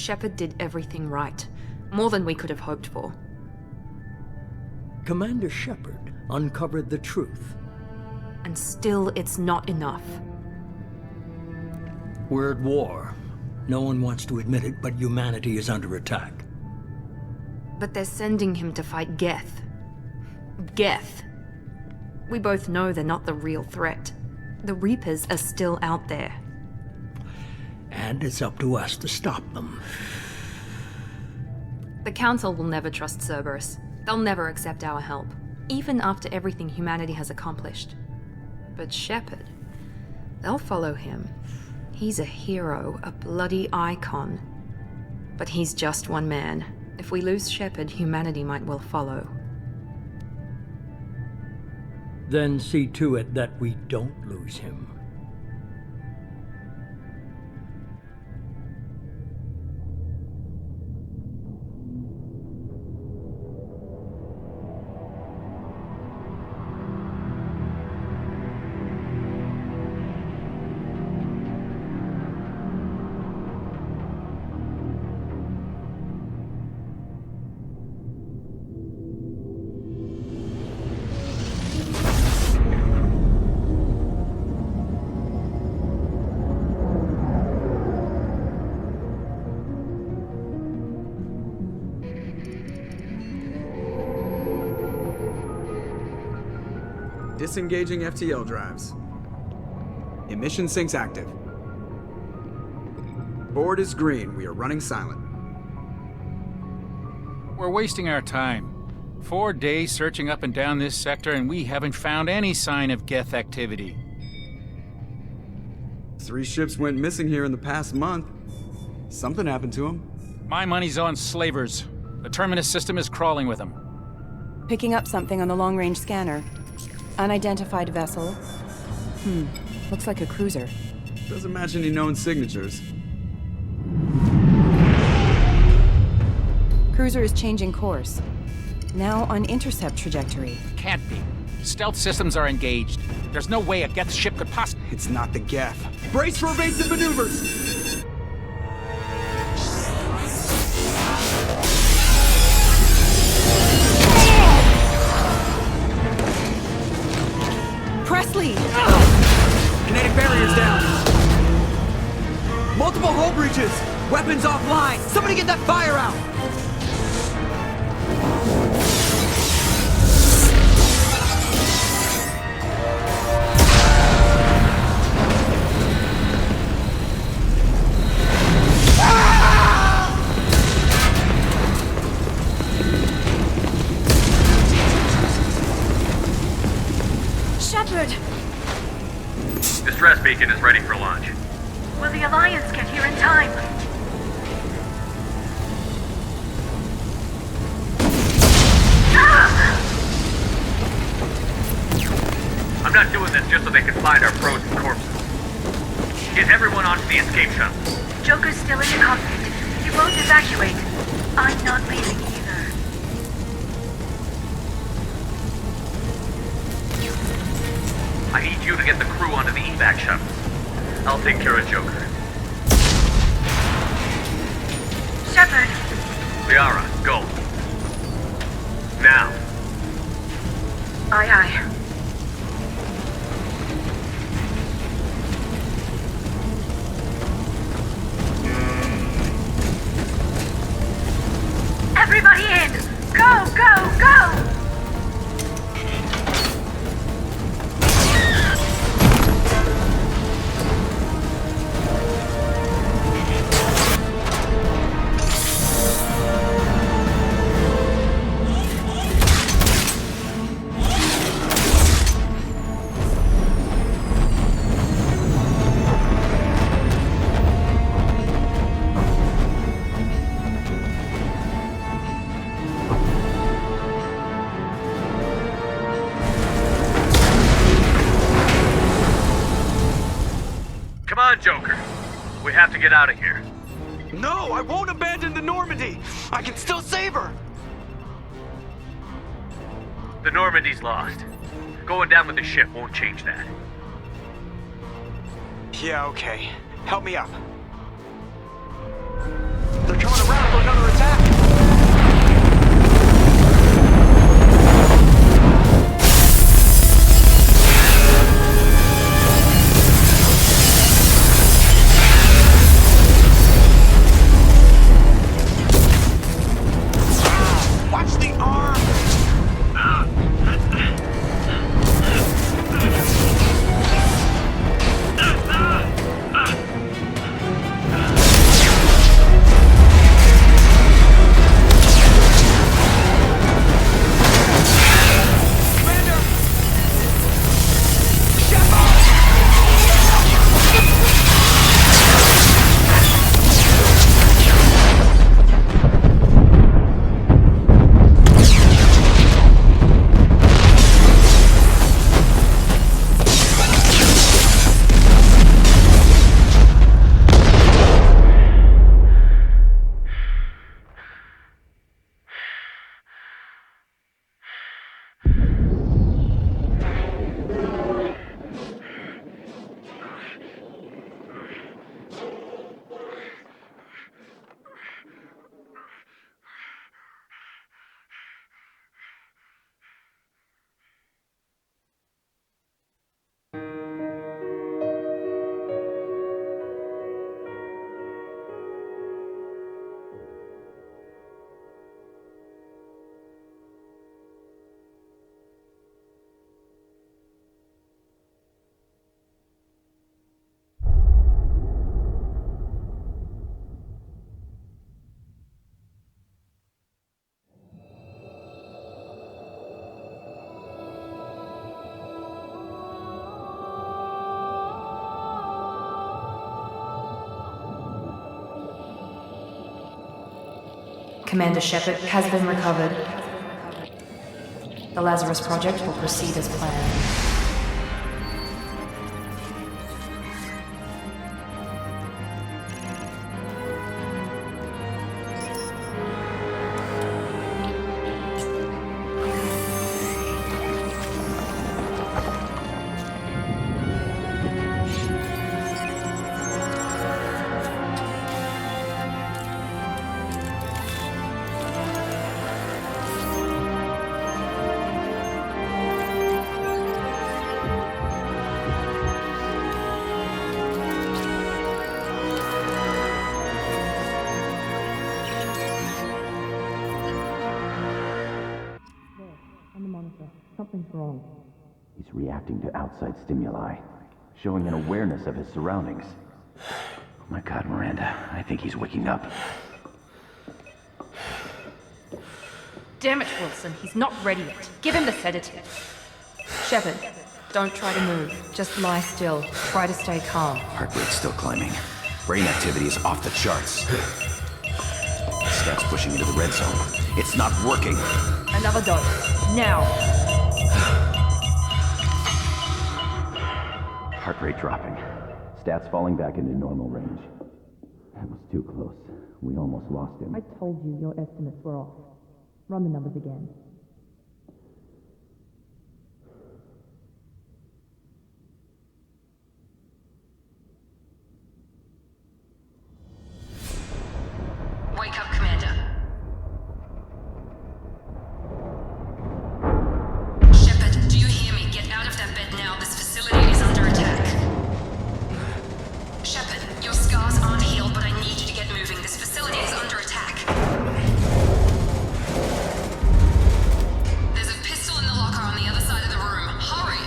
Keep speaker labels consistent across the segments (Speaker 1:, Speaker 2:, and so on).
Speaker 1: Shepard did everything right. More than we could have hoped for.
Speaker 2: Commander Shepard uncovered the truth.
Speaker 1: And still, it's not enough.
Speaker 2: We're at war. No one wants to admit it, but humanity is under attack.
Speaker 1: But they're sending him to fight Geth. Geth. We both know they're not the real threat. The Reapers are still out there.
Speaker 2: And it's up to us to stop them.
Speaker 1: The Council will never trust Cerberus. They'll never accept our help, even after everything humanity has accomplished. But Shepard, they'll follow him. He's a hero, a bloody icon. But he's just one man. If we lose Shepard, humanity might well follow.
Speaker 2: Then see to it that we don't lose him.
Speaker 3: Disengaging FTL drives. Emission sinks active. Board is green. We are running silent.
Speaker 4: We're wasting our time. 4 days searching up and down this sector, and we haven't found any sign of Geth activity.
Speaker 3: 3 ships went missing here in the past month. Something happened to them.
Speaker 4: My money's on slavers. The Terminus system is crawling with them.
Speaker 5: Picking up something on the long-range scanner. Unidentified vessel. Looks like a cruiser.
Speaker 3: Doesn't match any known signatures.
Speaker 5: Cruiser is changing course. Now on intercept trajectory.
Speaker 4: Can't be. Stealth systems are engaged. There's no way a Geth ship could possibly...
Speaker 3: It's not the Geth. Brace for evasive maneuvers!
Speaker 5: Presley!
Speaker 3: Kinetic barriers down! Multiple hull breaches! Weapons offline! Somebody get that fire out!
Speaker 5: Shepard!
Speaker 6: Distress beacon is ready for launch.
Speaker 7: Will the Alliance get here in time?
Speaker 6: I'm not doing this just so they can find our frozen corpses. Get everyone onto the escape shuttle.
Speaker 7: Joker's still in the cockpit. You both evacuate. I'm not leaving either.
Speaker 6: I need you to get the crew onto the evac shuttle. I'll take care of Joker.
Speaker 7: Shepard!
Speaker 6: Liara, go. Now.
Speaker 7: Aye, aye. Everybody in! Go, go, go!
Speaker 6: Joker. We have to get out of here.
Speaker 3: No, I won't abandon the Normandy! I can still save her!
Speaker 6: The Normandy's lost. Going down with the ship won't change that.
Speaker 3: Yeah, okay. Help me up. They're
Speaker 6: vessel is under attack!
Speaker 8: Watch the arm!
Speaker 1: Commander Shepard has been recovered. The Lazarus Project will proceed as planned.
Speaker 9: Something's wrong. He's reacting to outside stimuli, showing an awareness of his surroundings. Oh my God, Miranda, I think he's waking up.
Speaker 1: Damn it, Wilson, he's not ready yet. Give him the sedative. Shepard, don't try to move. Just lie still. Try to stay calm.
Speaker 9: Heart rate's still climbing. Brain activity is off the charts. Stats pushing into the red zone. It's not working.
Speaker 1: Another dose. Now.
Speaker 9: Heart rate dropping. Stats falling back into normal range. That was too close. We almost lost him.
Speaker 1: I told you your estimates were off. Run the numbers again.
Speaker 7: Wake up, Commander. Shepard, do you hear me? Get out of that bed now. This facility is under attack. Shepard, your scars aren't healed, but I need you to get moving. This facility is under attack. There's a pistol in the locker on the other side of the room. Hurry!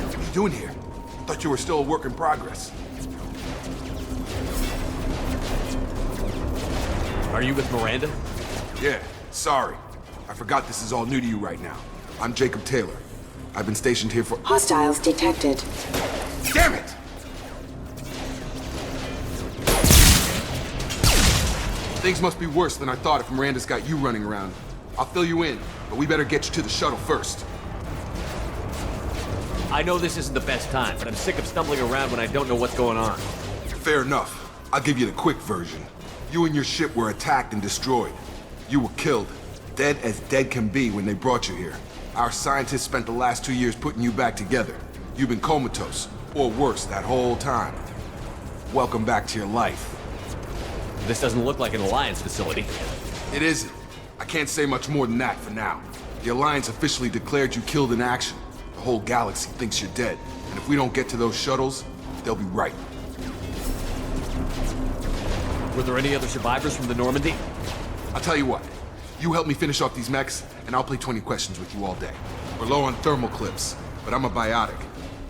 Speaker 8: What are you doing here? I thought you were still a work in progress.
Speaker 6: Are you with Miranda?
Speaker 8: Yeah, sorry. I forgot this is all new to you right now. I'm Jacob Taylor. I've been stationed here for—
Speaker 10: Hostiles detected.
Speaker 8: Damn it! Things must be worse than I thought if Miranda's got you running around. I'll fill you in, but we better get you to the shuttle first.
Speaker 6: I know this isn't the best time, but I'm sick of stumbling around when I don't know what's going on.
Speaker 8: Fair enough. I'll give you the quick version. You and your ship were attacked and destroyed. You were killed. Dead as dead can be when they brought you here. Our scientists spent the last 2 years putting you back together. You've been comatose, Or worse, that whole time. Welcome back to your life.
Speaker 10: This doesn't look like an Alliance facility.
Speaker 8: It isn't. I can't say much more than that for now. The Alliance officially declared you killed in action. The whole galaxy thinks you're dead. And if we don't get to those shuttles, they'll be right.
Speaker 10: Were there any other survivors from the Normandy?
Speaker 8: I'll tell you what. You help me finish off these mechs, and I'll play 20 questions with you all day. We're low on thermal clips, but I'm a biotic.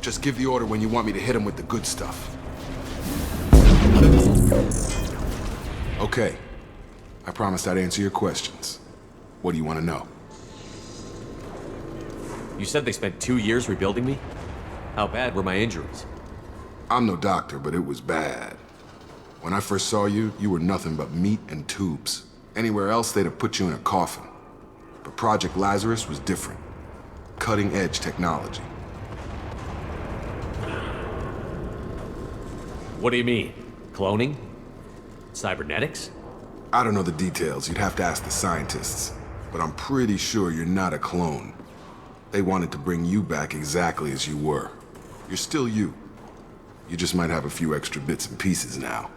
Speaker 8: Just give the order when you want me to hit them with the good stuff. Okay. I promised I'd answer your questions. What do you want to know?
Speaker 10: You said they spent 2 years rebuilding me? How bad were my injuries?
Speaker 8: I'm no doctor, but it was bad. When I first saw you, you were nothing but meat and tubes. Anywhere else, they'd have put you in a coffin. But Project Lazarus was different. Cutting-edge technology.
Speaker 10: What do you mean? Cloning? Cybernetics?
Speaker 8: I don't know the details. You'd have to ask the scientists. But I'm pretty sure you're not a clone. They wanted to bring you back exactly as you were. You're still you. You just might have a few extra bits and pieces now.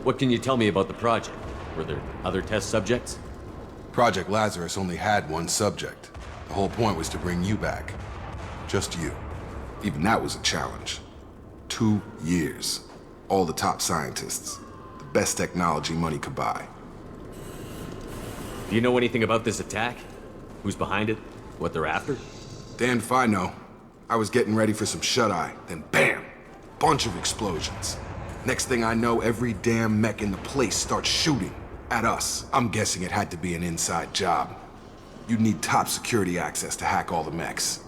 Speaker 10: What can you tell me about the project? Were there other test subjects?
Speaker 8: Project Lazarus only had one subject. The whole point was to bring you back. Just you. Even that was a challenge. 2 years. All the top scientists. The best technology money could buy.
Speaker 10: Do you know anything about this attack? Who's behind it? What they're after?
Speaker 8: Damned if I know. I was getting ready for some shut-eye, then bam! Bunch of explosions. Next thing I know, every damn mech in the place starts shooting. At us. I'm guessing it had to be an inside job. You'd need top security access to hack all the mechs.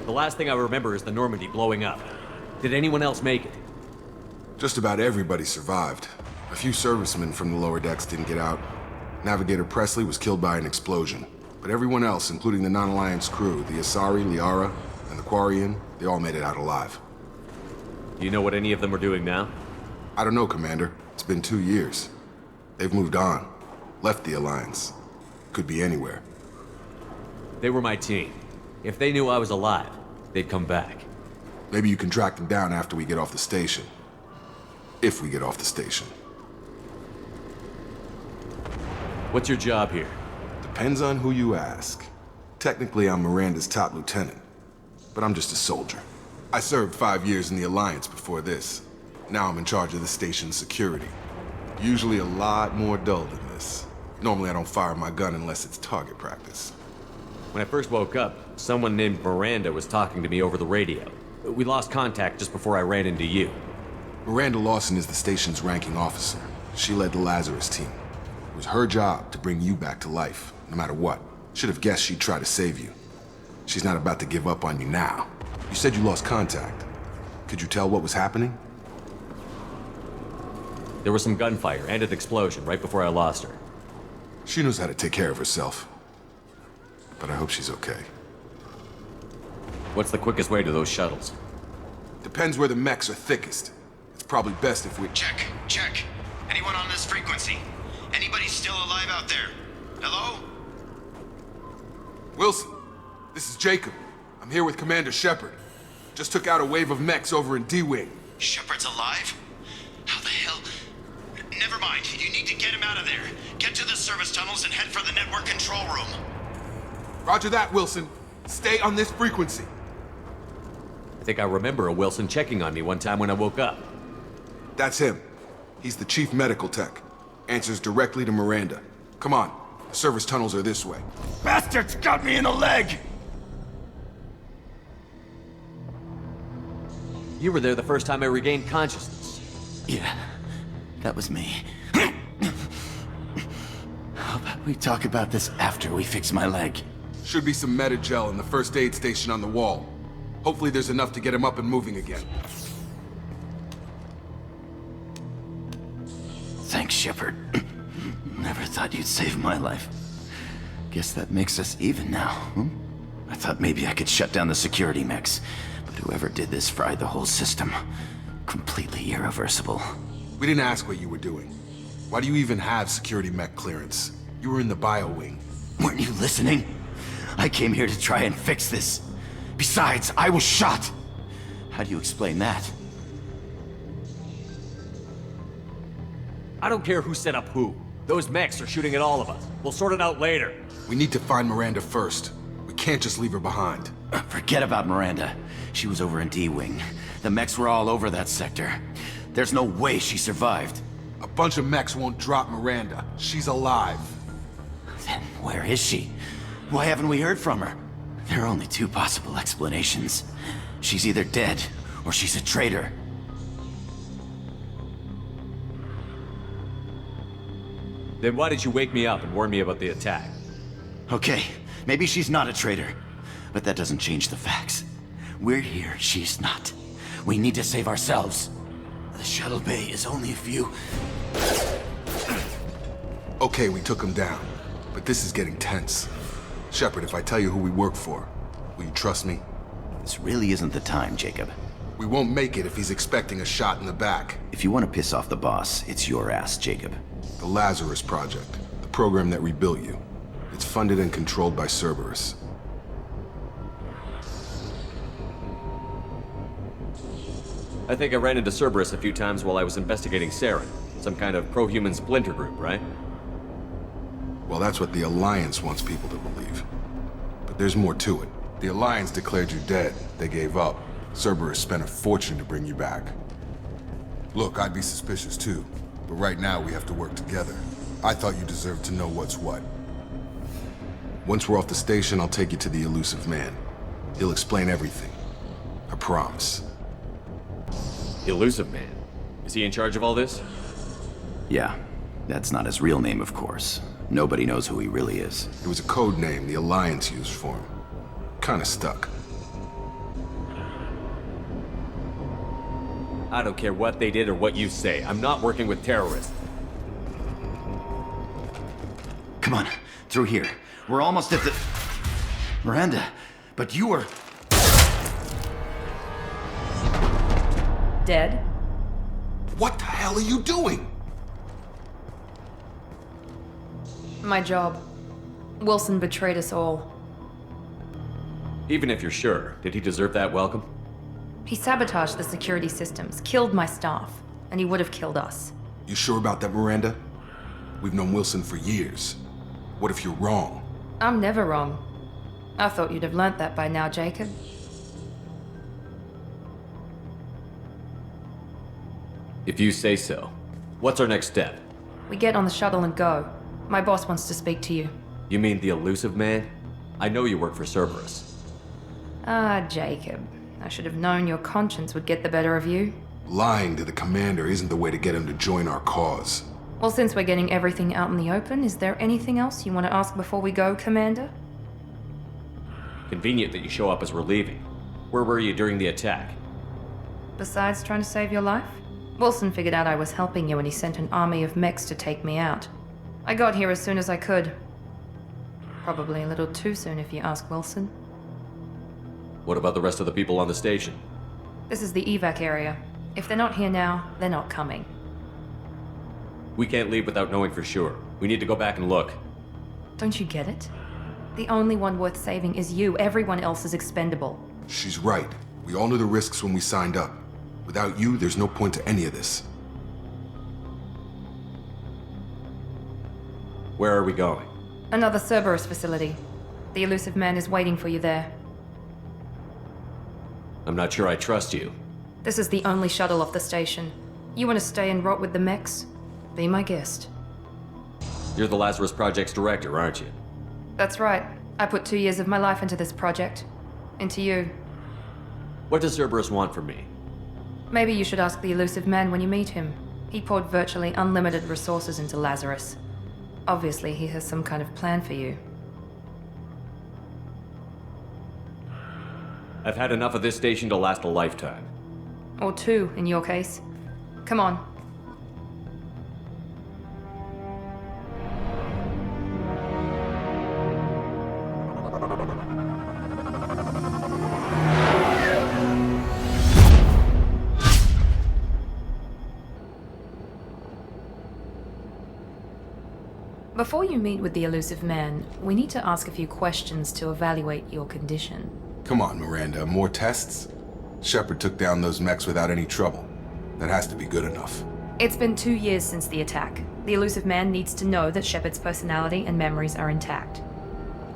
Speaker 10: The last thing I remember is the Normandy blowing up. Did anyone else make it?
Speaker 8: Just about everybody survived. A few servicemen from the lower decks didn't get out. Navigator Presley was killed by an explosion. But everyone else, including the non-Alliance crew, the Asari, Liara, and the Quarian, they all made it out alive.
Speaker 10: Do you know what any of them are doing now?
Speaker 8: I don't know, Commander. It's been 2 years. They've moved on. Left the Alliance. Could be anywhere.
Speaker 10: They were my team. If they knew I was alive, they'd come back.
Speaker 8: Maybe you can track them down after we get off the station. If we get off the station.
Speaker 10: What's your job here?
Speaker 8: Depends on who you ask. Technically, I'm Miranda's top lieutenant. But I'm just a soldier. I served 5 years in the Alliance before this. Now I'm in charge of the station's security. Usually a lot more dull than this. Normally I don't fire my gun unless it's target practice.
Speaker 10: When I first woke up, someone named Miranda was talking to me over the radio. We lost contact just before I ran into you.
Speaker 8: Miranda Lawson is the station's ranking officer. She led the Lazarus team. It was her job to bring you back to life, no matter what. Should have guessed she'd try to save you. She's not about to give up on you now. You said you lost contact. Could you tell what was happening?
Speaker 10: There was some gunfire and an explosion right before I lost her.
Speaker 8: She knows how to take care of herself. But I hope she's okay.
Speaker 10: What's the quickest way to those shuttles?
Speaker 8: Depends where the mechs are thickest. It's probably best if we...
Speaker 11: Check. Anyone on this frequency? Anybody still alive out there? Hello?
Speaker 8: Wilson, this is Jacob. I'm here with Commander Shepard. Just took out a wave of mechs over in D-Wing.
Speaker 11: Shepard's alive? How the hell? Never mind. You need to get him out of there. Get to the service tunnels and head for the network control room.
Speaker 8: Roger that, Wilson. Stay on this frequency.
Speaker 10: I think I remember a Wilson checking on me one time when I woke up.
Speaker 8: That's him. He's the chief medical tech. Answers directly to Miranda. Come on. The service tunnels are this way.
Speaker 11: Bastards got me in the leg!
Speaker 10: You were there the first time I regained consciousness.
Speaker 11: Yeah, that was me. How about we talk about this after we fix my leg?
Speaker 8: Should be some meta-gel in the first aid station on the wall. Hopefully there's enough to get him up and moving again.
Speaker 11: Thanks, Shepard. Never thought you'd save my life. Guess that makes us even now, hmm? I thought maybe I could shut down the security mechs, but whoever did this fried the whole system. Completely irreversible.
Speaker 8: We didn't ask what you were doing. Why do you even have security mech clearance? You were in the bio wing.
Speaker 11: Weren't you listening? I came here to try and fix this. Besides, I was shot! How do you explain that?
Speaker 10: I don't care who set up who. Those mechs are shooting at all of us. We'll sort it out later.
Speaker 8: We need to find Miranda first. We can't just leave her behind.
Speaker 11: Forget about Miranda. She was over in D-Wing. The mechs were all over that sector. There's no way she survived.
Speaker 8: A bunch of mechs won't drop Miranda. She's alive.
Speaker 11: Then where is she? Why haven't we heard from her? There are only two possible explanations. She's either dead, or she's a traitor.
Speaker 10: Then why did you wake me up and warn me about the attack?
Speaker 11: Okay, maybe she's not a traitor. But that doesn't change the facts. We're here, she's not. We need to save ourselves. The shuttle bay is only a few...
Speaker 8: Okay, we took him down. But this is getting tense. Shepard, if I tell you who we work for, will you trust me?
Speaker 11: This really isn't the time, Jacob.
Speaker 8: We won't make it if he's expecting a shot in the back.
Speaker 11: If you want to piss off the boss, it's your ass, Jacob.
Speaker 8: The Lazarus Project, the program that rebuilt you. It's funded and controlled by Cerberus.
Speaker 10: I think I ran into Cerberus a few times while I was investigating Saren. Some kind of pro-human splinter group, right?
Speaker 8: Well, that's what the Alliance wants people to believe. But there's more to it. The Alliance declared you dead. They gave up. Cerberus spent a fortune to bring you back. Look, I'd be suspicious too. But right now, we have to work together. I thought you deserved to know what's what. Once we're off the station, I'll take you to the elusive man. He'll explain everything. I promise.
Speaker 10: Elusive man? Is he in charge of all this?
Speaker 11: Yeah. That's not his real name, of course. Nobody knows who he really is.
Speaker 8: It was a code name the Alliance used for him. Kinda stuck.
Speaker 10: I don't care what they did or what you say. I'm not working with terrorists.
Speaker 11: Come on, through here. We're almost at the... Miranda, but you were...
Speaker 1: Dead?
Speaker 8: What the hell are you doing?
Speaker 1: My job. Wilson betrayed us all.
Speaker 10: Even if you're sure, did he deserve that welcome?
Speaker 1: He sabotaged the security systems, killed my staff, and he would have killed us.
Speaker 8: You sure about that, Miranda? We've known Wilson for years. What if you're wrong?
Speaker 1: I'm never wrong. I thought you'd have learnt that by now, Jacob.
Speaker 10: If you say so. What's our next step?
Speaker 1: We get on the shuttle and go. My boss wants to speak to you.
Speaker 10: You mean the elusive man? I know you work for Cerberus.
Speaker 1: Ah, Jacob. I should have known your conscience would get the better of you.
Speaker 8: Lying to the commander isn't the way to get him to join our cause.
Speaker 1: Well, since we're getting everything out in the open, is there anything else you want to ask before we go, Commander?
Speaker 10: Convenient that you show up as we're leaving. Where were you during the attack?
Speaker 1: Besides trying to save your life? Wilson figured out I was helping you and he sent an army of mechs to take me out. I got here as soon as I could. Probably a little too soon if you ask Wilson.
Speaker 10: What about the rest of the people on the station?
Speaker 1: This is the evac area. If they're not here now, they're not coming.
Speaker 10: We can't leave without knowing for sure. We need to go back and look.
Speaker 1: Don't you get it? The only one worth saving is you. Everyone else is expendable.
Speaker 8: She's right. We all knew the risks when we signed up. Without you, there's no point to any of this.
Speaker 10: Where are we going?
Speaker 1: Another Cerberus facility. The elusive man is waiting for you there.
Speaker 10: I'm not sure I trust you.
Speaker 1: This is the only shuttle off the station. You want to stay and rot with the mechs? Be my guest.
Speaker 10: You're the Lazarus Project's director, aren't you?
Speaker 1: That's right. I put 2 years of my life into this project. Into you.
Speaker 10: What does Cerberus want from me?
Speaker 1: Maybe you should ask the elusive man when you meet him. He poured virtually unlimited resources into Lazarus. Obviously, he has some kind of plan for you.
Speaker 10: I've had enough of this station to last a lifetime.
Speaker 1: Or 2, in your case. Come on. Before you meet with the elusive man, we need to ask a few questions to evaluate your condition.
Speaker 8: Come on, Miranda, more tests? Shepard took down those mechs without any trouble. That has to be good enough.
Speaker 1: It's been 2 years since the attack. The elusive man needs to know that Shepard's personality and memories are intact.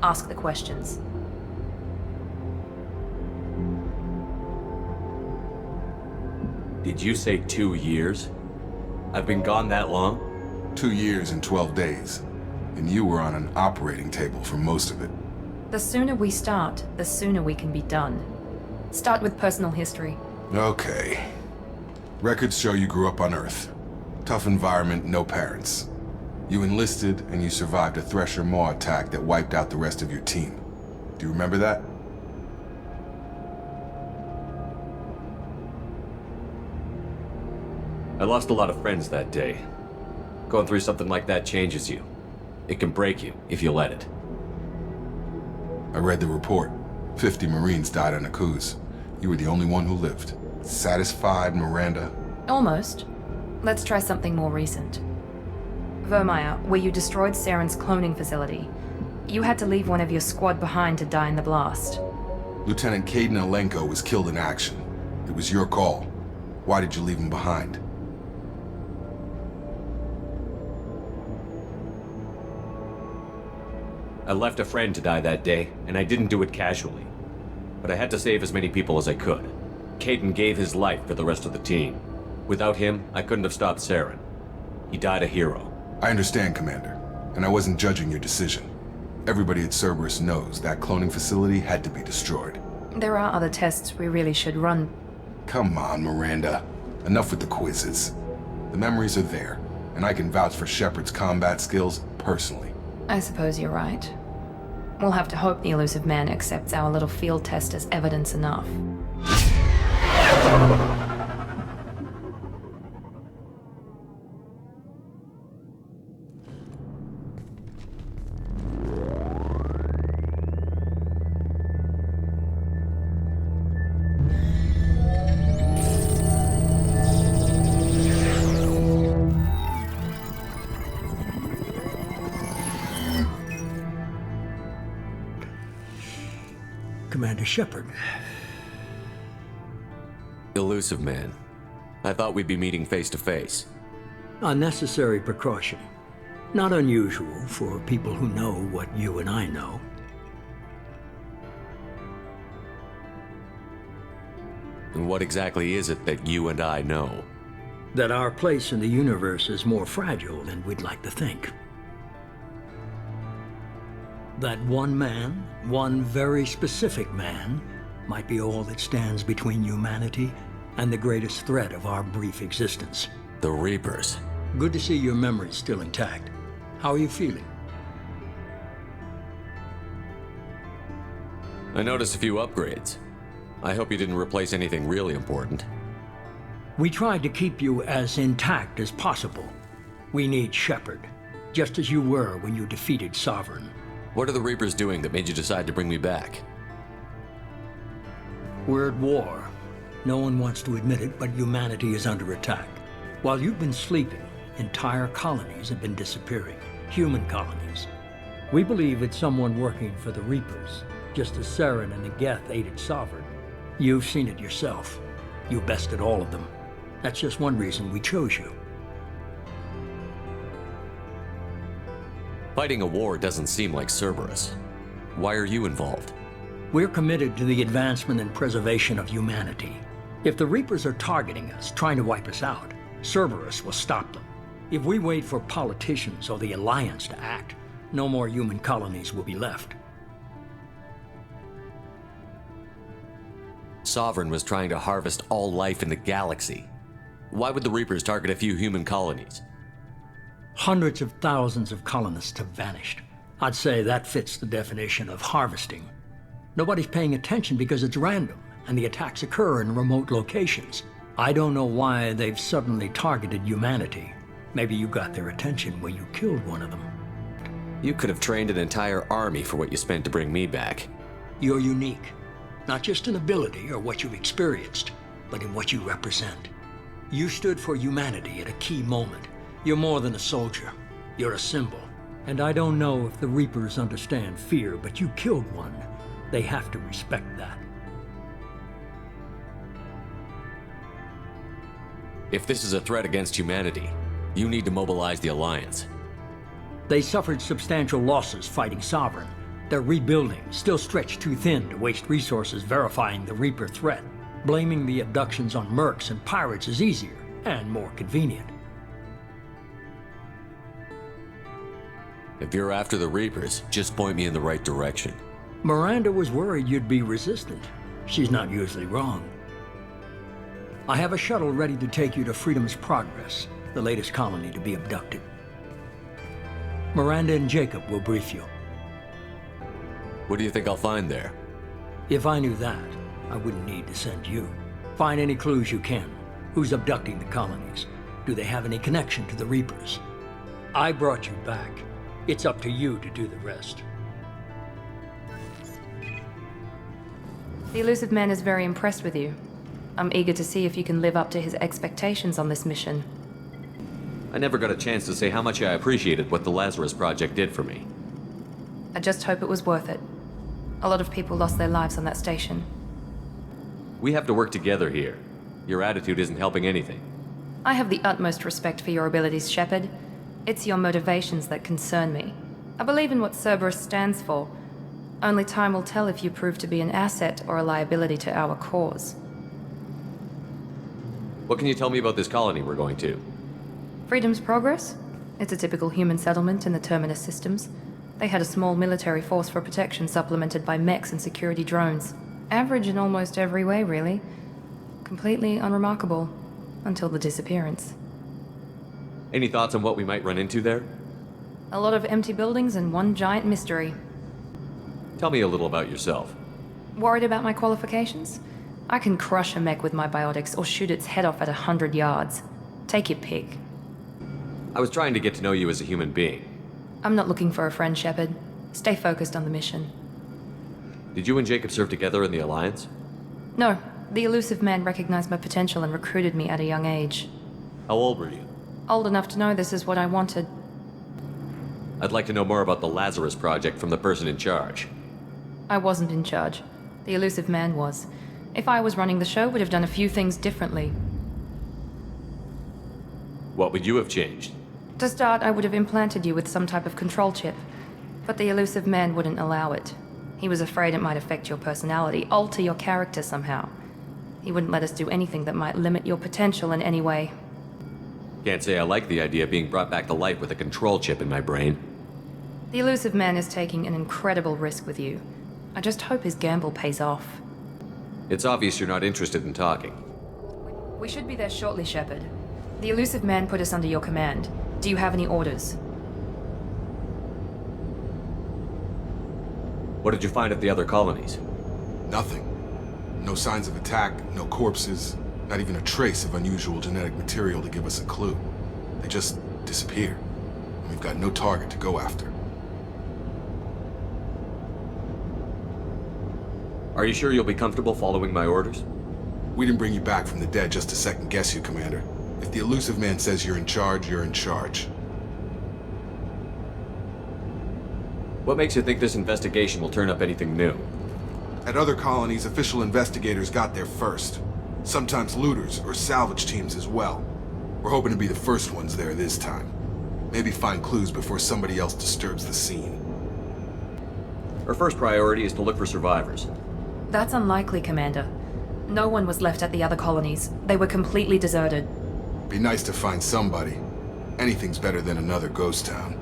Speaker 1: Ask the questions.
Speaker 10: Did you say 2 years? I've been gone that long?
Speaker 8: 2 years and 12 days. And you were on an operating table for most of it.
Speaker 1: The sooner we start, the sooner we can be done. Start with personal history.
Speaker 8: Okay. Records show you grew up on Earth. Tough environment, no parents. You enlisted and you survived a Thresher Maw attack that wiped out the rest of your team. Do you remember that?
Speaker 10: I lost a lot of friends that day. Going through something like that changes you. It can break you, if you let it.
Speaker 8: I read the report. 50 Marines died on Akuz. You were the only one who lived. Satisfied, Miranda?
Speaker 1: Almost. Let's try something more recent. Vermeer, where you destroyed Saren's cloning facility. You had to leave one of your squad behind to die in the blast.
Speaker 8: Lieutenant Caden Alenko was killed in action. It was your call. Why did you leave him behind?
Speaker 10: I left a friend to die that day, and I didn't do it casually. But I had to save as many people as I could. Caden gave his life for the rest of the team. Without him, I couldn't have stopped Saren. He died a hero.
Speaker 8: I understand, Commander, and I wasn't judging your decision. Everybody at Cerberus knows that cloning facility had to be destroyed.
Speaker 1: There are other tests we really should run.
Speaker 8: Come on, Miranda. Enough with the quizzes. The memories are there, and I can vouch for Shepard's combat skills personally.
Speaker 1: I suppose you're right. We'll have to hope the elusive man accepts our little field test as evidence enough.
Speaker 2: Commander Shepard.
Speaker 10: Elusive man. I thought we'd be meeting face to face.
Speaker 2: Unnecessary precaution. Not unusual for people who know what you and I know.
Speaker 10: And what exactly is it that you and I know?
Speaker 2: That our place in the universe is more fragile than we'd like to think. That one man, one very specific man, might be all that stands between humanity and the greatest threat of our brief existence.
Speaker 10: The Reapers.
Speaker 2: Good to see your memory's still intact. How are you feeling?
Speaker 10: I noticed a few upgrades. I hope you didn't replace anything really important.
Speaker 2: We tried to keep you as intact as possible. We need Shepard, just as you were when you defeated Sovereign.
Speaker 10: What are the Reapers doing that made you decide to bring me back?
Speaker 2: We're at war. No one wants to admit it, but humanity is under attack. While you've been sleeping, entire colonies have been disappearing. Human colonies. We believe it's someone working for the Reapers, just as Saren and the Geth aided Sovereign. You've seen it yourself. You bested all of them. That's just one reason we chose you.
Speaker 10: Fighting a war doesn't seem like Cerberus. Why are you involved?
Speaker 2: We're committed to the advancement and preservation of humanity. If the Reapers are targeting us, trying to wipe us out, Cerberus will stop them. If we wait for politicians or the Alliance to act, no more human colonies will be left.
Speaker 10: Sovereign was trying to harvest all life in the galaxy. Why would the Reapers target a few human colonies?
Speaker 2: Hundreds of thousands of colonists have vanished. I'd say that fits the definition of harvesting. Nobody's paying attention because it's random, and the attacks occur in remote locations. I don't know why they've suddenly targeted humanity. Maybe you got their attention when you killed one of them.
Speaker 10: You could have trained an entire army for what you spent to bring me back.
Speaker 2: You're unique, not just in ability or what you've experienced, but in what you represent. You stood for humanity at a key moment. You're more than a soldier. You're a symbol. And I don't know if the Reapers understand fear, but you killed one. They have to respect that.
Speaker 10: If this is a threat against humanity, you need to mobilize the Alliance.
Speaker 2: They suffered substantial losses fighting Sovereign. They're rebuilding, still stretched too thin to waste resources verifying the Reaper threat. Blaming the abductions on mercs and pirates is easier and more convenient.
Speaker 10: If you're after the Reapers, just point me in the right direction.
Speaker 2: Miranda was worried you'd be resistant. She's not usually wrong. I have a shuttle ready to take you to Freedom's Progress, the latest colony to be abducted. Miranda and Jacob will brief you.
Speaker 10: What do you think I'll find there?
Speaker 2: If I knew that, I wouldn't need to send you. Find any clues you can. Who's abducting the colonies? Do they have any connection to the Reapers? I brought you back. It's up to you to do the rest.
Speaker 1: The elusive man is very impressed with you. I'm eager to see if you can live up to his expectations on this mission.
Speaker 10: I never got a chance to say how much I appreciated what the Lazarus Project did for me.
Speaker 1: I just hope it was worth it. A lot of people lost their lives on that station.
Speaker 10: We have to work together here. Your attitude isn't helping anything.
Speaker 1: I have the utmost respect for your abilities, Shepard. It's your motivations that concern me. I believe in what Cerberus stands for. Only time will tell if you prove to be an asset or a liability to our cause.
Speaker 10: What can you tell me about this colony we're going to?
Speaker 1: Freedom's Progress? It's a typical human settlement in the Terminus systems. They had a small military force for protection supplemented by mechs and security drones. Average in almost every way, really. Completely unremarkable. Until the disappearance.
Speaker 10: Any thoughts on what we might run into there?
Speaker 1: A lot of empty buildings and one giant mystery.
Speaker 10: Tell me a little about yourself.
Speaker 1: Worried about my qualifications? I can crush a mech with my biotics or shoot its head off at 100 yards. Take your pick.
Speaker 10: I was trying to get to know you as a human being.
Speaker 1: I'm not looking for a friend, Shepard. Stay focused on the mission.
Speaker 10: Did you and Jacob serve together in the Alliance?
Speaker 1: No. The elusive man recognized my potential and recruited me at a young age.
Speaker 10: How old were you?
Speaker 1: Old enough to know this is what I wanted.
Speaker 10: I'd like to know more about the Lazarus Project from the person in charge.
Speaker 1: I wasn't in charge. The elusive man was. If I was running the show, would have done a few things differently.
Speaker 10: What would you have changed?
Speaker 1: To start, I would have implanted you with some type of control chip. But the elusive man wouldn't allow it. He was afraid it might affect your personality, alter your character somehow. He wouldn't let us do anything that might limit your potential in any way.
Speaker 10: Can't say I like the idea of being brought back to life with a control chip in my brain.
Speaker 1: The elusive man is taking an incredible risk with you. I just hope his gamble pays off.
Speaker 10: It's obvious you're not interested in talking.
Speaker 1: We should be there shortly, Shepard. The elusive man put us under your command. Do you have any orders?
Speaker 10: What did you find at the other colonies?
Speaker 8: Nothing. No signs of attack, no corpses, not even a trace of unusual genetic material to give us a clue. They just disappeared. And we've got no target to go after.
Speaker 10: Are you sure you'll be comfortable following my orders?
Speaker 8: We didn't bring you back from the dead just to second guess you, Commander. If the elusive man says you're in charge, you're in charge.
Speaker 10: What makes you think this investigation will turn up anything new?
Speaker 8: At other colonies, official investigators got there first. Sometimes looters or salvage teams as well. We're hoping to be the first ones there this time. Maybe find clues before somebody else disturbs the scene.
Speaker 10: Our first priority is to look for survivors.
Speaker 1: That's unlikely, Commander. No one was left at the other colonies. They were completely deserted.
Speaker 8: Be nice to find somebody. Anything's better than another ghost town.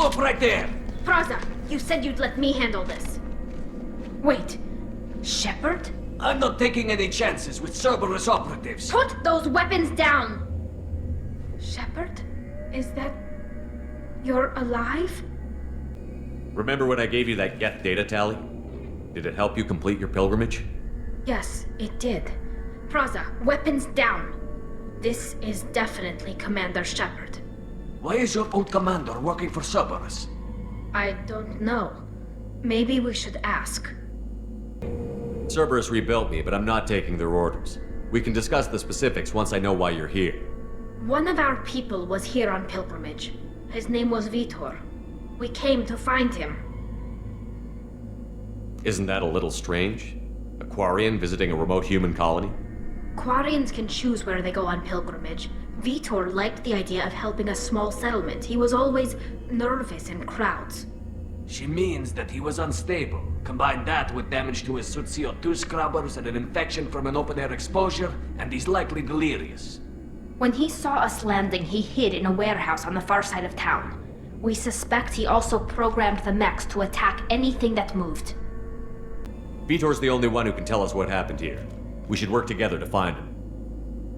Speaker 12: Stop right there!
Speaker 7: Praza, you said you'd let me handle this. Wait, Shepard?
Speaker 12: I'm not taking any chances with Cerberus operatives.
Speaker 7: Put those weapons down! Shepard? Is that... you're alive?
Speaker 10: Remember when I gave you that Geth data tally? Did it help you complete your pilgrimage?
Speaker 7: Yes, it did. Praza, weapons down. This is definitely Commander Shepard.
Speaker 12: Why is your old commander working for Cerberus?
Speaker 7: I don't know. Maybe we should ask.
Speaker 10: Cerberus rebuilt me, but I'm not taking their orders. We can discuss the specifics once I know why you're here.
Speaker 7: One of our people was here on pilgrimage. His name was Vitor. We came to find him.
Speaker 10: Isn't that a little strange? A Quarian visiting a remote human colony?
Speaker 7: Quarians can choose where they go on pilgrimage. Vitor liked the idea of helping a small settlement. He was always nervous in crowds.
Speaker 12: She means that he was unstable. Combine that with damage to his suit CO2 scrubbers and an infection from an open-air exposure, and he's likely delirious.
Speaker 7: When he saw us landing, he hid in a warehouse on the far side of town. We suspect he also programmed the mechs to attack anything that moved.
Speaker 10: Vitor's the only one who can tell us what happened here. We should work together to find him.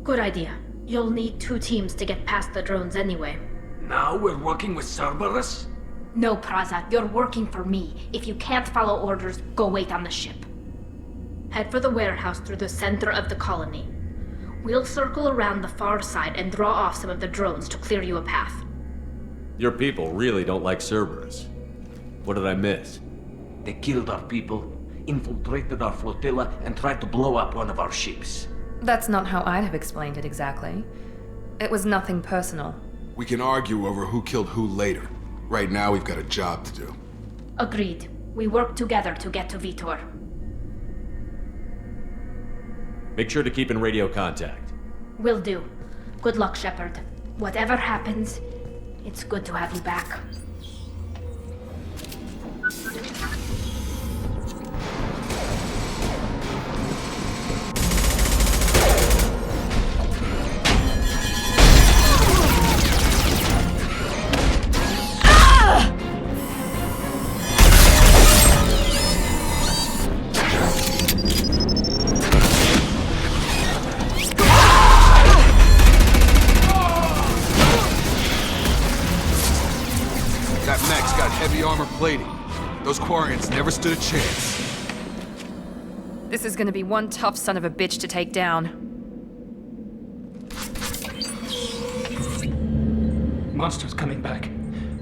Speaker 7: Good idea. You'll need 2 teams to get past the drones anyway.
Speaker 12: Now we're working with Cerberus?
Speaker 7: No, Praza, you're working for me. If you can't follow orders, go wait on the ship. Head for the warehouse through the center of the colony. We'll circle around the far side and draw off some of the drones to clear you a path.
Speaker 10: Your people really don't like Cerberus. What did I miss?
Speaker 12: They killed our people, infiltrated our flotilla, and tried to blow up one of our ships.
Speaker 1: That's not how I'd have explained it exactly. It was nothing personal.
Speaker 8: We can argue over who killed who later. Right now, we've got a job to do.
Speaker 7: Agreed. We work together to get to Vitor.
Speaker 10: Make sure to keep in radio contact.
Speaker 7: Will do. Good luck, Shepard. Whatever happens, it's good to have you back.
Speaker 8: Plating. Those Quarians never stood a chance.
Speaker 1: This is gonna be one tough son of a bitch to take down.
Speaker 13: Monsters coming back.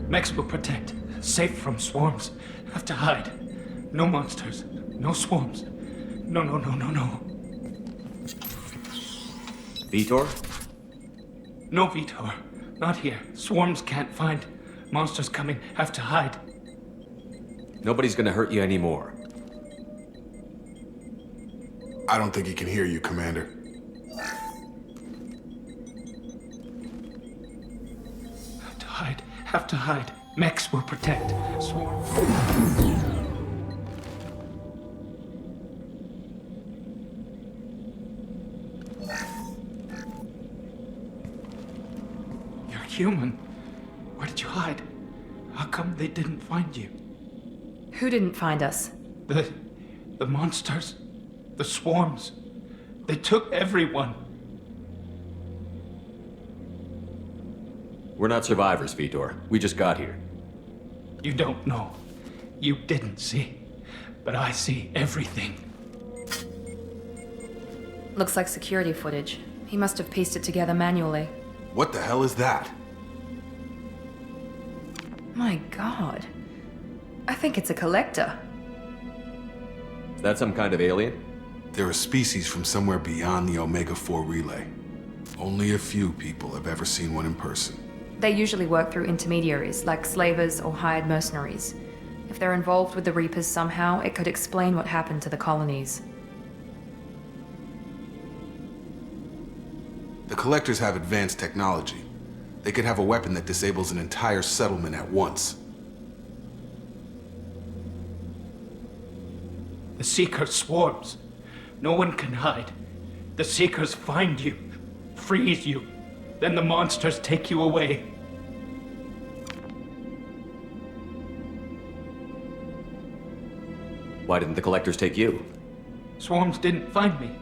Speaker 13: Mechs will protect. Safe from swarms. Have to hide. No monsters. No swarms. No.
Speaker 10: Vitor?
Speaker 13: No Vitor. Not here. Swarms can't find. Monsters coming. Have to hide.
Speaker 10: Nobody's gonna hurt you anymore.
Speaker 8: I don't think he can hear you, Commander.
Speaker 13: Have to hide. Mechs will protect. Swarm. You're human. Where did you hide? How come they didn't find you?
Speaker 1: Who didn't find us?
Speaker 13: The monsters. The swarms. They took everyone.
Speaker 10: We're not survivors, Vitor. We just got here.
Speaker 13: You don't know. You didn't see. But I see everything.
Speaker 1: Looks like security footage. He must have pieced it together manually.
Speaker 8: What the hell is that?
Speaker 1: My god. I think it's a collector.
Speaker 10: Is that some kind of alien?
Speaker 8: They're a species from somewhere beyond the Omega-4 relay. Only a few people have ever seen one in person.
Speaker 1: They usually work through intermediaries, like slavers or hired mercenaries. If they're involved with the Reapers somehow, it could explain what happened to the colonies.
Speaker 8: The Collectors have advanced technology. They could have a weapon that disables an entire settlement at once.
Speaker 13: The Seeker swarms. No one can hide. The Seekers find you, freeze you, then the monsters take you away.
Speaker 10: Why didn't the Collectors take you?
Speaker 13: Swarms didn't find me.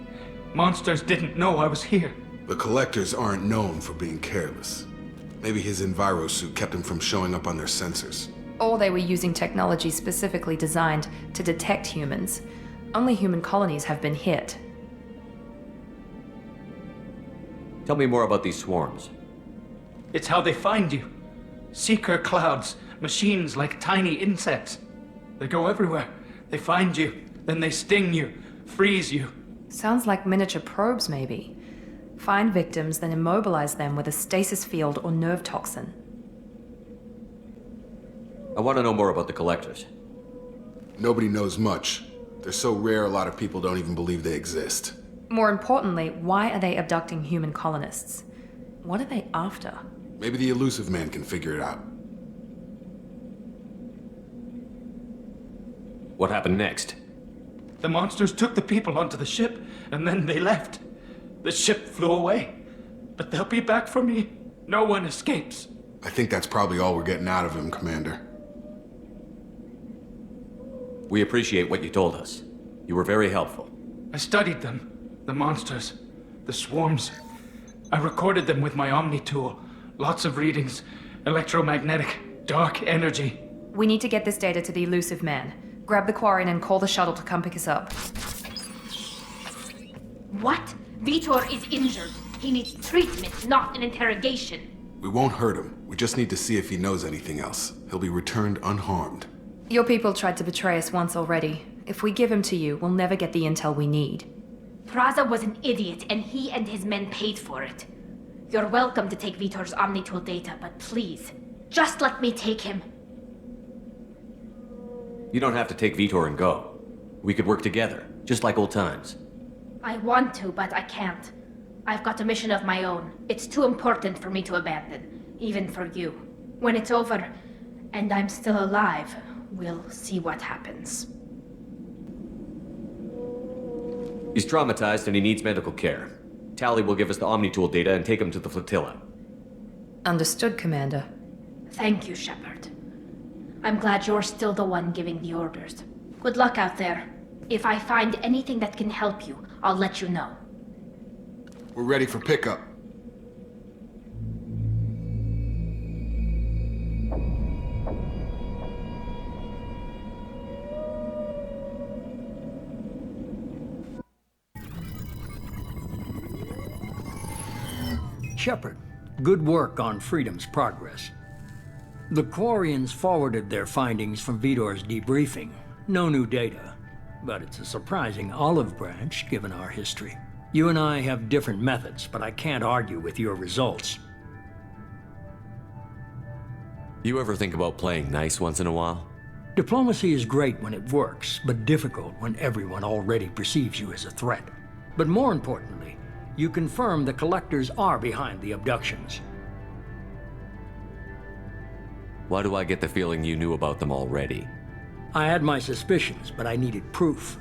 Speaker 13: Monsters didn't know I was here.
Speaker 8: The Collectors aren't known for being careless. Maybe his enviro suit kept him from showing up on their sensors.
Speaker 1: Or they were using technology specifically designed to detect humans. Only human colonies have been hit.
Speaker 10: Tell me more about these swarms.
Speaker 13: It's how they find you. Seeker clouds, machines like tiny insects. They go everywhere. They find you, then they sting you, freeze you.
Speaker 1: Sounds like miniature probes, maybe. Find victims, then immobilize them with a stasis field or nerve toxin.
Speaker 10: I want to know more about the collectors.
Speaker 8: Nobody knows much. They're so rare, a lot of people don't even believe they exist.
Speaker 1: More importantly, why are they abducting human colonists? What are they after?
Speaker 8: Maybe the elusive man can figure it out.
Speaker 10: What happened next?
Speaker 13: The monsters took the people onto the ship, and then they left. The ship flew away. But they'll be back for me. No one escapes.
Speaker 8: I think that's probably all we're getting out of him, Commander.
Speaker 10: We appreciate what you told us. You were very helpful.
Speaker 13: I studied them. The monsters. The swarms. I recorded them with my Omni tool. Lots of readings. Electromagnetic. Dark energy.
Speaker 1: We need to get this data to the elusive man. Grab the Quarian and call the shuttle to come pick us up.
Speaker 7: What? Vitor is injured. He needs treatment, not an interrogation.
Speaker 8: We won't hurt him. We just need to see if he knows anything else. He'll be returned unharmed.
Speaker 1: Your people tried to betray us once already. If we give him to you, we'll never get the intel we need.
Speaker 7: Praza was an idiot, and he and his men paid for it. You're welcome to take Vitor's Omnitool data, but please, just let me take him.
Speaker 10: You don't have to take Vitor and go. We could work together, just like old times.
Speaker 7: I want to, but I can't. I've got a mission of my own. It's too important for me to abandon, even for you. When it's over, and I'm still alive, we'll see what happens.
Speaker 10: He's traumatized and he needs medical care. Tally will give us the Omnitool data and take him to the flotilla.
Speaker 1: Understood, Commander.
Speaker 7: Thank you, Shepard. I'm glad you're still the one giving the orders. Good luck out there. If I find anything that can help you, I'll let you know.
Speaker 8: We're ready for pickup.
Speaker 2: Shepard, good work on Freedom's progress. The Quarians forwarded their findings from Vitor's debriefing. No new data, but it's a surprising olive branch given our history. You and I have different methods, but I can't argue with your results.
Speaker 10: You ever think about playing nice once in a while?
Speaker 2: Diplomacy is great when it works, but difficult when everyone already perceives you as a threat. But more importantly, you confirm the collectors are behind the abductions.
Speaker 10: Why do I get the feeling you knew about them already?
Speaker 2: I had my suspicions, but I needed proof.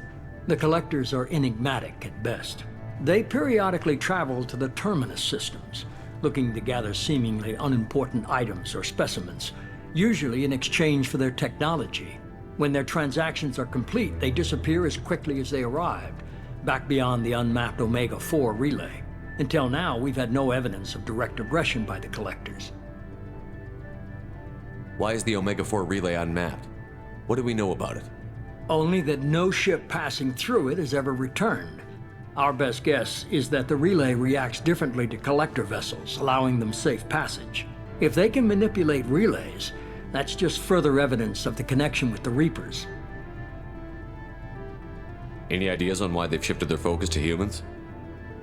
Speaker 2: The collectors are enigmatic at best. They periodically travel to the terminus systems, looking to gather seemingly unimportant items or specimens, usually in exchange for their technology. When their transactions are complete, they disappear as quickly as they arrived, back beyond the unmapped Omega-4 relay. Until now, we've had no evidence of direct aggression by the collectors.
Speaker 10: Why is the Omega-4 relay unmapped? What do we know about it?
Speaker 2: Only that no ship passing through it has ever returned. Our best guess is that the relay reacts differently to collector vessels, allowing them safe passage. If they can manipulate relays, that's just further evidence of the connection with the Reapers.
Speaker 10: Any ideas on why they've shifted their focus to humans?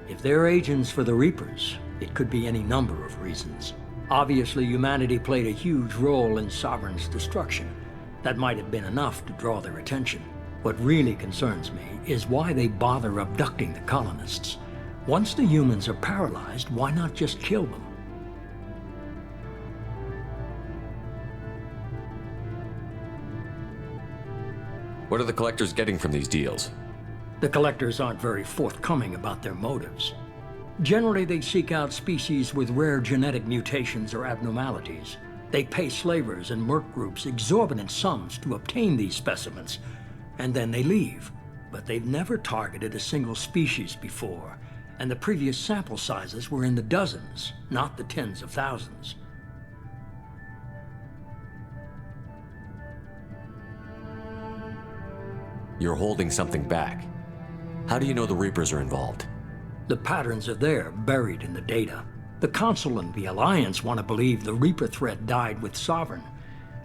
Speaker 2: If they're agents for the Reapers, it could be any number of reasons. Obviously, humanity played a huge role in Sovereign's destruction. That might have been enough to draw their attention. What really concerns me is why they bother abducting the colonists. Once the humans are paralyzed, why not just kill them?
Speaker 10: What are the collectors getting from these deals?
Speaker 2: The collectors aren't very forthcoming about their motives. Generally, they seek out species with rare genetic mutations or abnormalities. They pay slavers and merc groups exorbitant sums to obtain these specimens, and then they leave. But they've never targeted a single species before, and the previous sample sizes were in the dozens, not the tens of thousands.
Speaker 10: You're holding something back. How do you know the Reapers are involved?
Speaker 2: The patterns are there, buried in the data. The Council and the Alliance want to believe the Reaper threat died with Sovereign.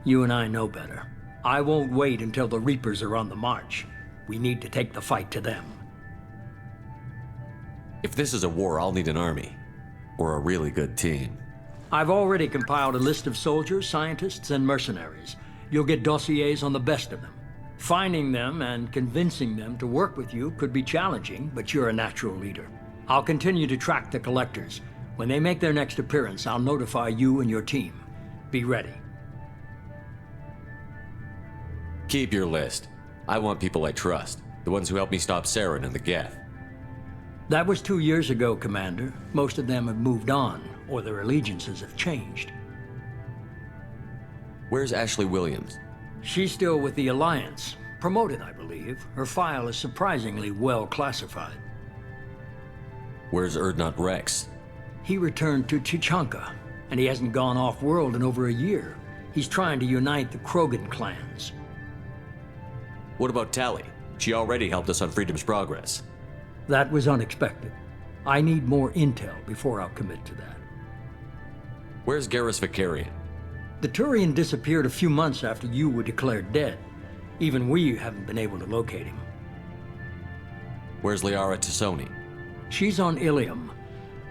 Speaker 2: You and I know better. I won't wait until the Reapers are on the march. We need to take the fight to them.
Speaker 10: If this is a war, I'll need an army. Or a really good team.
Speaker 2: I've already compiled a list of soldiers, scientists, and mercenaries. You'll get dossiers on the best of them. Finding them and convincing them to work with you could be challenging, but you're a natural leader. I'll continue to track the collectors. When they make their next appearance, I'll notify you and your team. Be ready.
Speaker 10: Keep your list. I want people I trust. The ones who helped me stop Saren and the Geth.
Speaker 2: That was 2 years ago, Commander. Most of them have moved on, or their allegiances have changed.
Speaker 10: Where's Ashley Williams?
Speaker 2: She's still with the Alliance. Promoted, I believe. Her file is surprisingly well classified.
Speaker 10: Where's Erdnot Rex?
Speaker 2: He returned to Chichanka, and he hasn't gone off-world in over a year. He's trying to unite the Krogan clans.
Speaker 10: What about Tali? She already helped us on Freedom's Progress.
Speaker 2: That was unexpected. I need more intel before I'll commit to that.
Speaker 10: Where's Garrus Vicarian?
Speaker 2: The Turian disappeared a few months after you were declared dead. Even we haven't been able to locate him.
Speaker 10: Where's Liara Tassoni?
Speaker 2: She's on Ilium.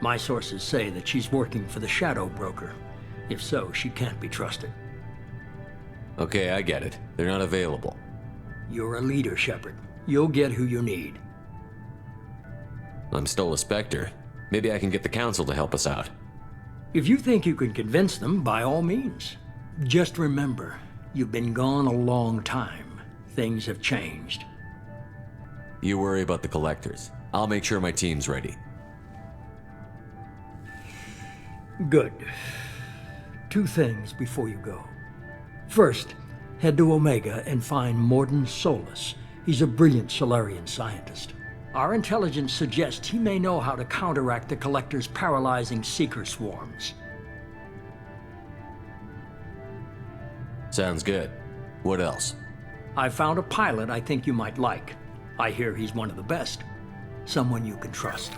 Speaker 2: My sources say that she's working for the Shadow Broker. If so, she can't be trusted.
Speaker 10: Okay, I get it. They're not available.
Speaker 2: You're a leader, Shepard. You'll get who you need.
Speaker 10: I'm still a Spectre. Maybe I can get the Council to help us out.
Speaker 2: If you think you can convince them, by all means. Just remember, you've been gone a long time. Things have changed.
Speaker 10: You worry about the Collectors. I'll make sure my team's ready.
Speaker 2: Good. 2 things before you go. First, head to Omega and find Morden Solus. He's a brilliant Solarian scientist. Our intelligence suggests he may know how to counteract the Collector's paralyzing Seeker swarms.
Speaker 10: Sounds good. What else?
Speaker 2: I found a pilot I think you might like. I hear he's one of the best. Someone you can trust.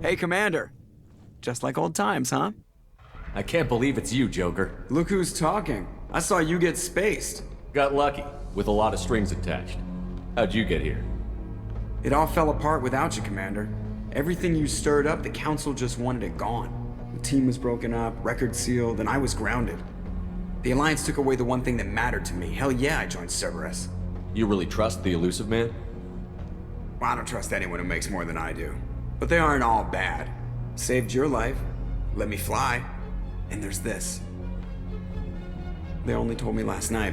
Speaker 3: Hey, Commander. Just like old times, huh?
Speaker 10: I can't believe it's you, Joker.
Speaker 3: Look who's talking. I saw you get spaced.
Speaker 10: Got lucky, with a lot of strings attached. How'd you get here?
Speaker 3: It all fell apart without you, Commander. Everything you stirred up, the Council just wanted it gone. The team was broken up, record sealed, and I was grounded. The Alliance took away the one thing that mattered to me. Hell yeah, I joined Cerberus.
Speaker 10: You really trust the Elusive Man?
Speaker 3: Well, I don't trust anyone who makes more than I do. But they aren't all bad. Saved your life, let me fly, and there's this. They only told me last night.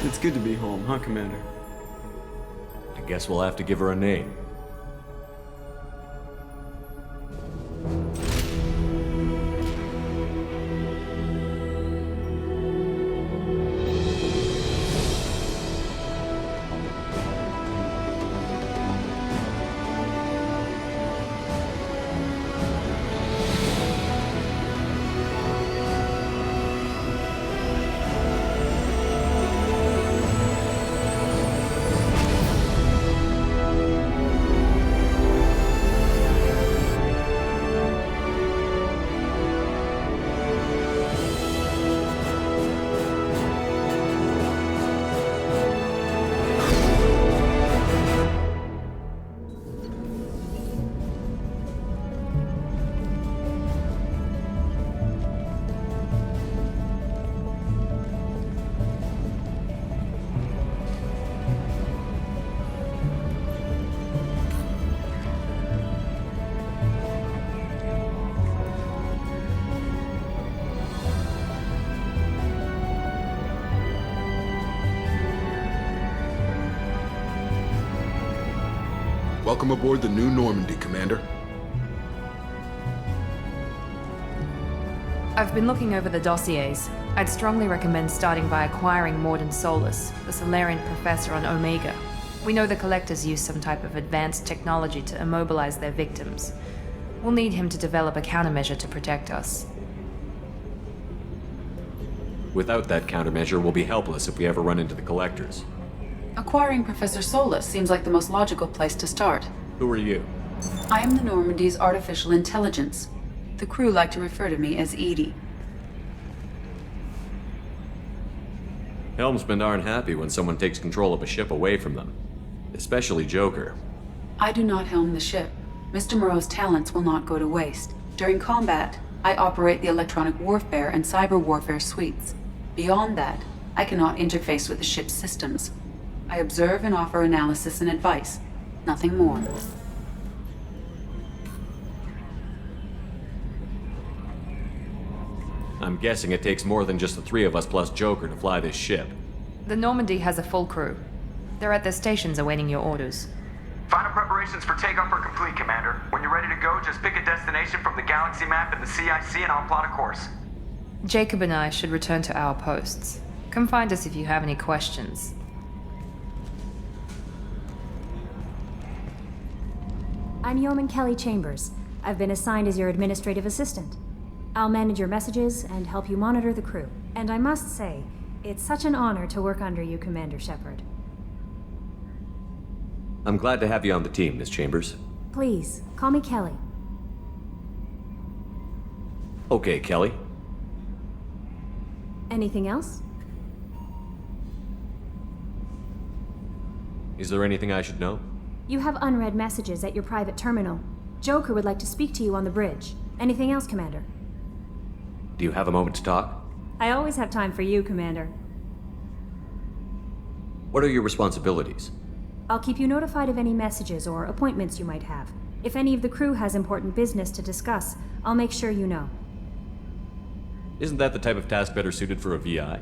Speaker 3: It's good to be home, huh, Commander?
Speaker 10: I guess we'll have to give her a name.
Speaker 8: Welcome aboard the new Normandy, Commander.
Speaker 1: I've been looking over the dossiers. I'd strongly recommend starting by acquiring Morden Solus, the Solarian professor on Omega. We know the Collectors use some type of advanced technology to immobilize their victims. We'll need him to develop a countermeasure to protect us.
Speaker 10: Without that countermeasure, we'll be helpless if we ever run into the Collectors.
Speaker 5: Acquiring Professor Solus seems like the most logical place to start.
Speaker 10: Who are you?
Speaker 5: I am the Normandy's artificial intelligence. The crew like to refer to me as Edie.
Speaker 10: Helmsmen aren't happy when someone takes control of a ship away from them. Especially Joker.
Speaker 5: I do not helm the ship. Mr. Moreau's talents will not go to waste. During combat, I operate the electronic warfare and cyber warfare suites. Beyond that, I cannot interface with the ship's systems. I observe and offer analysis and advice. Nothing more.
Speaker 10: I'm guessing it takes more than just the three of us plus Joker to fly this ship.
Speaker 1: The Normandy has a full crew. They're at their stations awaiting your orders.
Speaker 14: Final preparations for takeoff are complete, Commander. When you're ready to go, just pick a destination from the galaxy map in the CIC and I'll plot a course.
Speaker 1: Jacob and I should return to our posts. Come find us if you have any questions.
Speaker 15: I'm Yeoman Kelly Chambers. I've been assigned as your administrative assistant. I'll manage your messages and help you monitor the crew. And I must say, it's such an honor to work under you, Commander Shepard.
Speaker 10: I'm glad to have you on the team, Miss Chambers.
Speaker 15: Please, call me Kelly.
Speaker 10: Okay, Kelly.
Speaker 15: Anything else?
Speaker 10: Is there anything I should know?
Speaker 15: You have unread messages at your private terminal. Joker would like to speak to you on the bridge. Anything else, Commander?
Speaker 10: Do you have a moment to talk?
Speaker 15: I always have time for you, Commander.
Speaker 10: What are your responsibilities?
Speaker 15: I'll keep you notified of any messages or appointments you might have. If any of the crew has important business to discuss, I'll make sure you know.
Speaker 10: Isn't that the type of task better suited for a VI?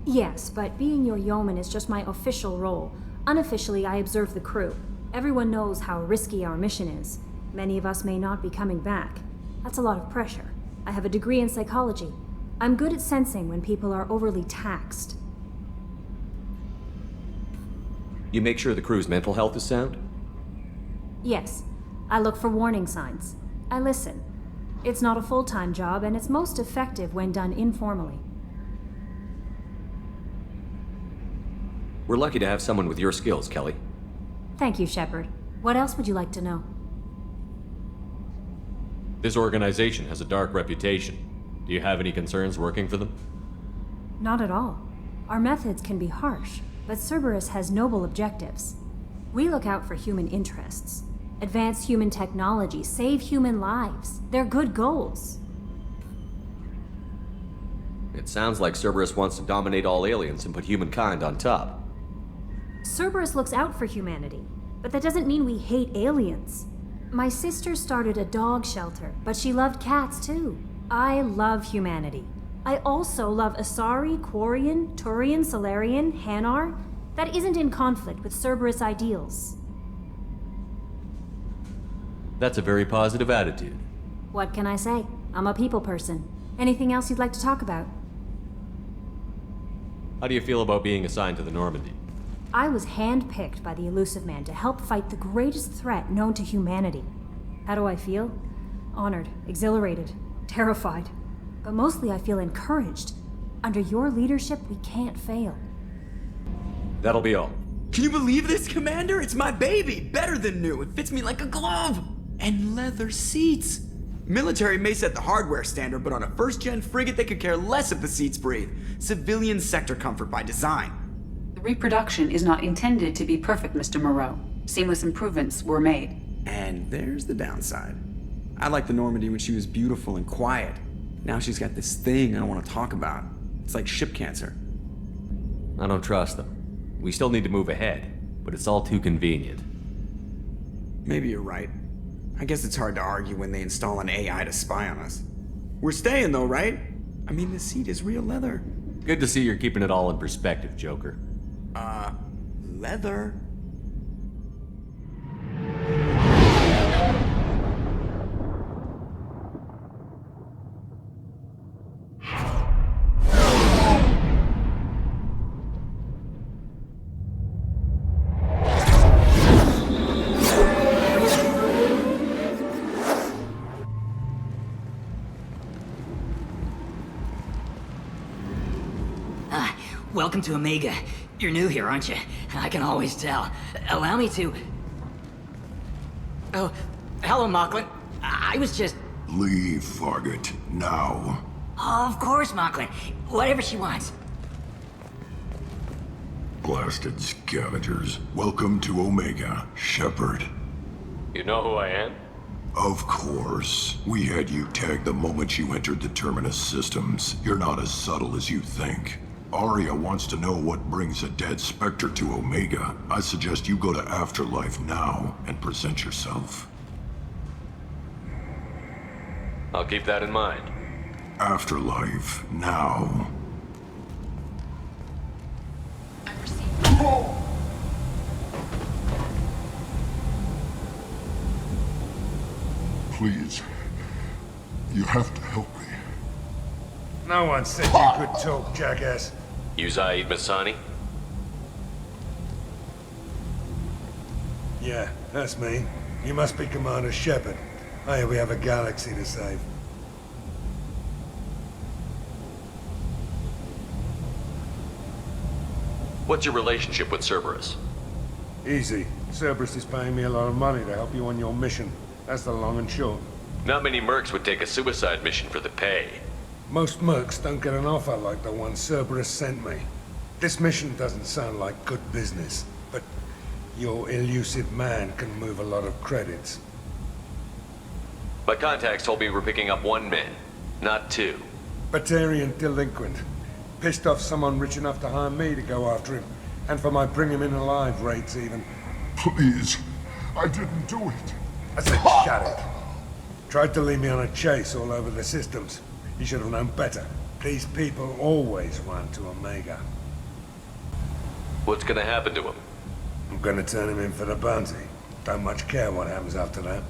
Speaker 15: Yes, but being your yeoman is just my official role. Unofficially, I observe the crew. Everyone knows how risky our mission is. Many of us may not be coming back. That's a lot of pressure. I have a degree in psychology. I'm good at sensing when people are overly taxed.
Speaker 10: You make sure the crew's mental health is sound?
Speaker 15: Yes. I look for warning signs. I listen. It's not a full-time job, and it's most effective when done informally.
Speaker 10: We're lucky to have someone with your skills, Kelly.
Speaker 15: Thank you, Shepard. What else would you like to know?
Speaker 10: This organization has a dark reputation. Do you have any concerns working for them?
Speaker 15: Not at all. Our methods can be harsh, but Cerberus has noble objectives. We look out for human interests. Advance human technology, save human lives. They're good goals.
Speaker 10: It sounds like Cerberus wants to dominate all aliens and put humankind on top.
Speaker 15: Cerberus looks out for humanity, but that doesn't mean we hate aliens. My sister started a dog shelter, but she loved cats too. I love humanity. I also love Asari, Quarian, Turian, Solarian, Hanar. That isn't in conflict with Cerberus ideals.
Speaker 10: That's a very positive attitude.
Speaker 15: What can I say? I'm a people person. Anything else you'd like to talk about?
Speaker 10: How do you feel about being assigned to the Normandy?
Speaker 15: I was handpicked by the Elusive Man to help fight the greatest threat known to humanity. How do I feel? Honored, exhilarated, terrified. But mostly I feel encouraged. Under your leadership, we can't fail.
Speaker 10: That'll be all.
Speaker 3: Can you believe this, Commander? It's my baby! Better than new. It fits me like a glove! And leather seats! Military may set the hardware standard, but on a first-gen frigate, they could care less if the seats breathe. Civilian sector comfort by design.
Speaker 5: The reproduction is not intended to be perfect, Mr. Moreau. Seamless improvements were made.
Speaker 3: And there's the downside. I liked the Normandy when she was beautiful and quiet. Now she's got this thing I don't want to talk about. It's like ship cancer.
Speaker 10: I don't trust them. We still need to move ahead, but it's all too convenient.
Speaker 3: Maybe you're right. I guess it's hard to argue when they install an AI to spy on us. We're staying though, right? I mean, the seat is real leather.
Speaker 10: Good to see you're keeping it all in perspective, Joker.
Speaker 3: Leather?
Speaker 16: welcome to Omega. You're new here, aren't you? I can always tell. Allow me to... Oh, hello, Mocklin. I was just...
Speaker 17: Leave, Fargate, now.
Speaker 16: Oh, of course, Mocklin. Whatever she wants.
Speaker 17: Blasted scavengers. Welcome to Omega, Shepard.
Speaker 10: You know who I am?
Speaker 17: Of course. We had you tagged the moment you entered the Terminus systems. You're not as subtle as you think. Arya wants to know what brings a dead Spectre to Omega. I suggest you go to Afterlife now and present yourself.
Speaker 10: I'll keep that in mind.
Speaker 17: Afterlife now. Please. You have to help me.
Speaker 18: No one said you could talk, jackass.
Speaker 10: You Zaid Masani?
Speaker 18: Yeah, that's me. You must be Commander Shepard. Hey, we have a galaxy to save.
Speaker 10: What's your relationship with Cerberus?
Speaker 18: Easy. Cerberus is paying me a lot of money to help you on your mission. That's the long and short.
Speaker 10: Not many mercs would take a suicide mission for the pay.
Speaker 18: Most mercs don't get an offer like the one Cerberus sent me. This mission doesn't sound like good business, but your elusive man can move a lot of credits.
Speaker 10: My contacts told me we're picking up one man, not two.
Speaker 18: Batarian delinquent. Pissed off someone rich enough to hire me to go after him. And for my bring him in alive rates even.
Speaker 17: Please. I didn't do it.
Speaker 18: I said shut it. Tried to lead me on a chase all over the systems. He should have known better. These people always run to Omega.
Speaker 10: What's gonna happen to him?
Speaker 18: I'm gonna turn him in for the bounty. Don't much care what happens after that.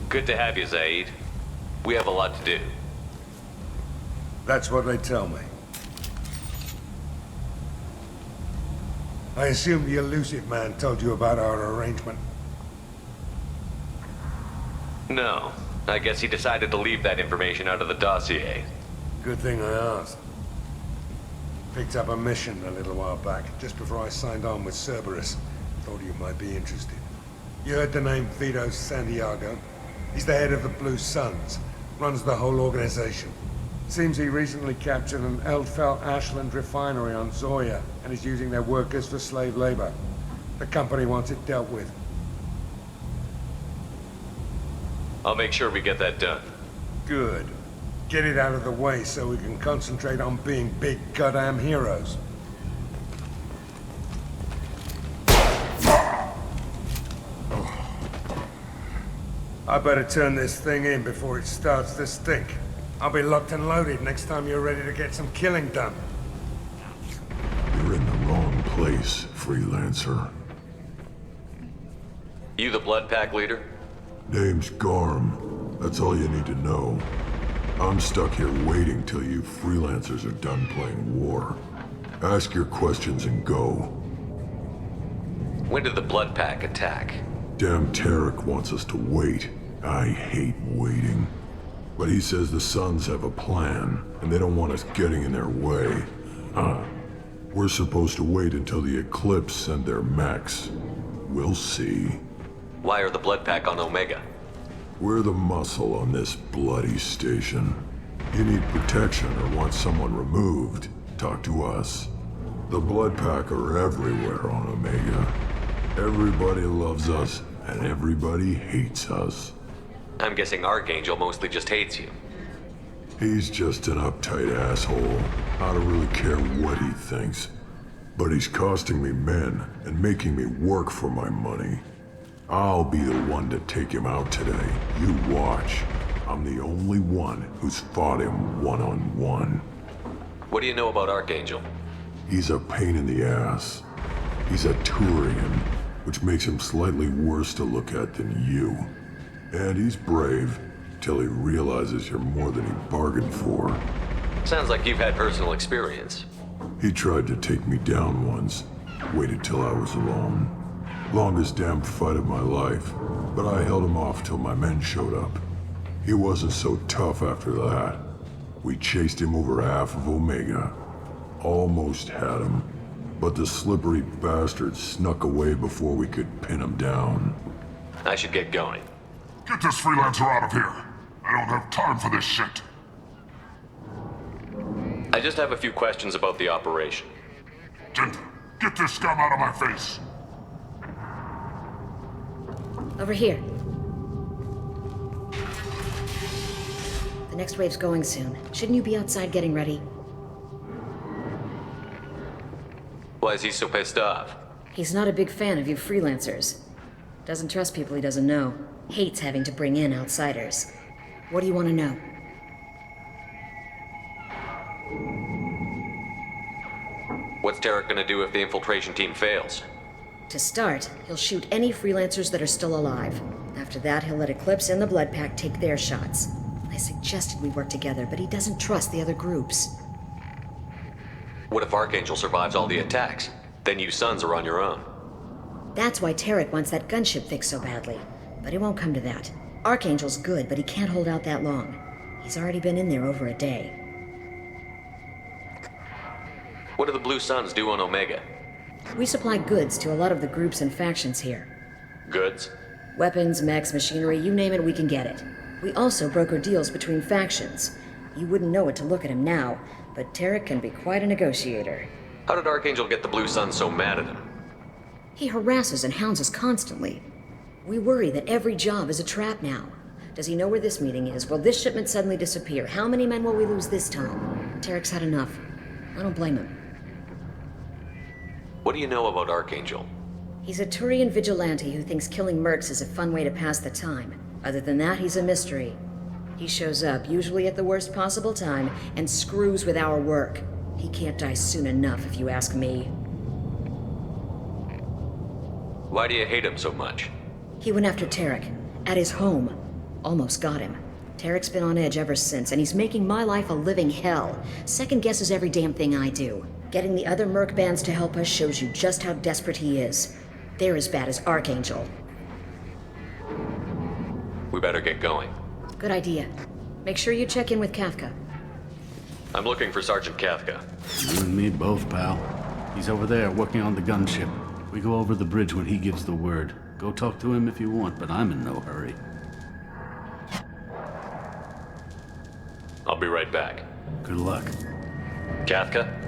Speaker 10: Good to have you, Zaid. We have a lot to do.
Speaker 18: That's what they tell me. I assume the elusive man told you about our arrangement.
Speaker 10: No. I guess he decided to leave that information out of the dossier.
Speaker 18: Good thing I asked. Picked up a mission a little while back, just before I signed on with Cerberus. Thought you might be interested. You heard the name Vito Santiago? He's the head of the Blue Suns. Runs the whole organization. Seems he recently captured an Eldfell Ashland refinery on Zoya and is using their workers for slave labor. The company wants it dealt with.
Speaker 10: I'll make sure we get that done.
Speaker 18: Good. Get it out of the way so we can concentrate on being big goddamn heroes. I better turn this thing in before it starts to stink. I'll be locked and loaded next time you're ready to get some killing done.
Speaker 17: You're in the wrong place, freelancer.
Speaker 10: You the Blood Pack leader?
Speaker 17: Name's Garm. That's all you need to know. I'm stuck here waiting till you freelancers are done playing war. Ask your questions and go.
Speaker 10: When did the Blood Pack attack?
Speaker 17: Damn Tarek wants us to wait. I hate waiting. But he says the Suns have a plan, and they don't want us getting in their way. We're supposed to wait until the Eclipse send their mechs. We'll see.
Speaker 10: Why are the Blood Pack on Omega?
Speaker 17: We're the muscle on this bloody station. You need protection or want someone removed, talk to us. The Blood Pack are everywhere on Omega. Everybody loves us, and everybody hates us.
Speaker 10: I'm guessing Archangel mostly just hates you.
Speaker 17: He's just an uptight asshole. I don't really care what he thinks. But he's costing me men and making me work for my money. I'll be the one to take him out today. You watch. I'm the only one who's fought him one-on-one.
Speaker 10: What do you know about Archangel?
Speaker 17: He's a pain in the ass. He's a Turian, which makes him slightly worse to look at than you. And he's brave, till he realizes you're more than he bargained for.
Speaker 10: Sounds like you've had personal experience.
Speaker 17: He tried to take me down once. Waited till I was alone. Longest damn fight of my life. But I held him off till my men showed up. He wasn't so tough after that. We chased him over half of Omega. Almost had him. But the slippery bastard snuck away before we could pin him down.
Speaker 10: I should get going.
Speaker 19: Get this freelancer out of here. I don't have time for this shit.
Speaker 10: I just have a few questions about the operation.
Speaker 19: Get this scum out of my face.
Speaker 20: Over here. The next wave's going soon. Shouldn't you be outside getting ready?
Speaker 10: Why is he so pissed off?
Speaker 20: He's not a big fan of you freelancers. Doesn't trust people he doesn't know. Hates having to bring in outsiders. What do you want to know?
Speaker 10: What's Tarek gonna do if the infiltration team fails?
Speaker 20: To start, he'll shoot any freelancers that are still alive. After that, he'll let Eclipse and the Blood Pack take their shots. I suggested we work together, but he doesn't trust the other groups.
Speaker 10: What if Archangel survives all the attacks? Then you sons are on your own.
Speaker 20: That's why Tarek wants that gunship fixed so badly. But it won't come to that. Archangel's good, but he can't hold out that long. He's already been in there over a day.
Speaker 10: What do the Blue Suns do on Omega?
Speaker 20: We supply goods to a lot of the groups and factions here.
Speaker 10: Goods?
Speaker 20: Weapons, mechs, machinery, you name it, we can get it. We also broker deals between factions. You wouldn't know it to look at him now, but Tarek can be quite a negotiator.
Speaker 10: How did Archangel get the Blue Suns so mad at him?
Speaker 20: He harasses and hounds us constantly. We worry that every job is a trap now. Does he know where this meeting is? Will this shipment suddenly disappear? How many men will we lose this time? Tarek's had enough. I don't blame him.
Speaker 10: What do you know about Archangel?
Speaker 20: He's a Turian vigilante who thinks killing mercs is a fun way to pass the time. Other than that, he's a mystery. He shows up, usually at the worst possible time, and screws with our work. He can't die soon enough, if you ask me.
Speaker 10: Why do you hate him so much?
Speaker 20: He went after Tarek, at his home. Almost got him. Tarek's been on edge ever since, and he's making my life a living hell. Second guesses every damn thing I do. Getting the other merc bands to help us shows you just how desperate he is. They're as bad as Archangel.
Speaker 10: We better get going.
Speaker 20: Good idea. Make sure you check in with Kafka.
Speaker 10: I'm looking for Sergeant Kafka.
Speaker 21: You and me both, pal. He's over there working on the gunship. We go over the bridge when he gives the word. Go talk to him if you want, but I'm in no hurry.
Speaker 10: I'll be right back.
Speaker 21: Good luck.
Speaker 10: Kafka?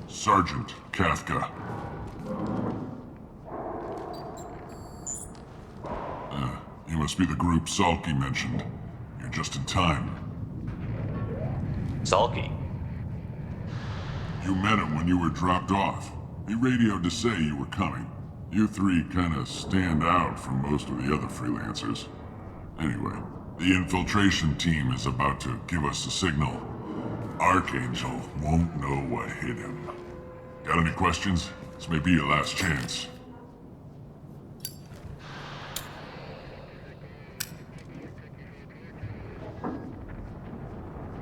Speaker 19: Sergeant Kafka. You must be the group Salky mentioned. You're just in time.
Speaker 10: Salky?
Speaker 19: You met him when you were dropped off. He radioed to say you were coming. You three kinda stand out from most of the other freelancers. Anyway, the infiltration team is about to give us the signal. Archangel won't know what hit him. Got any questions? This may be your last chance.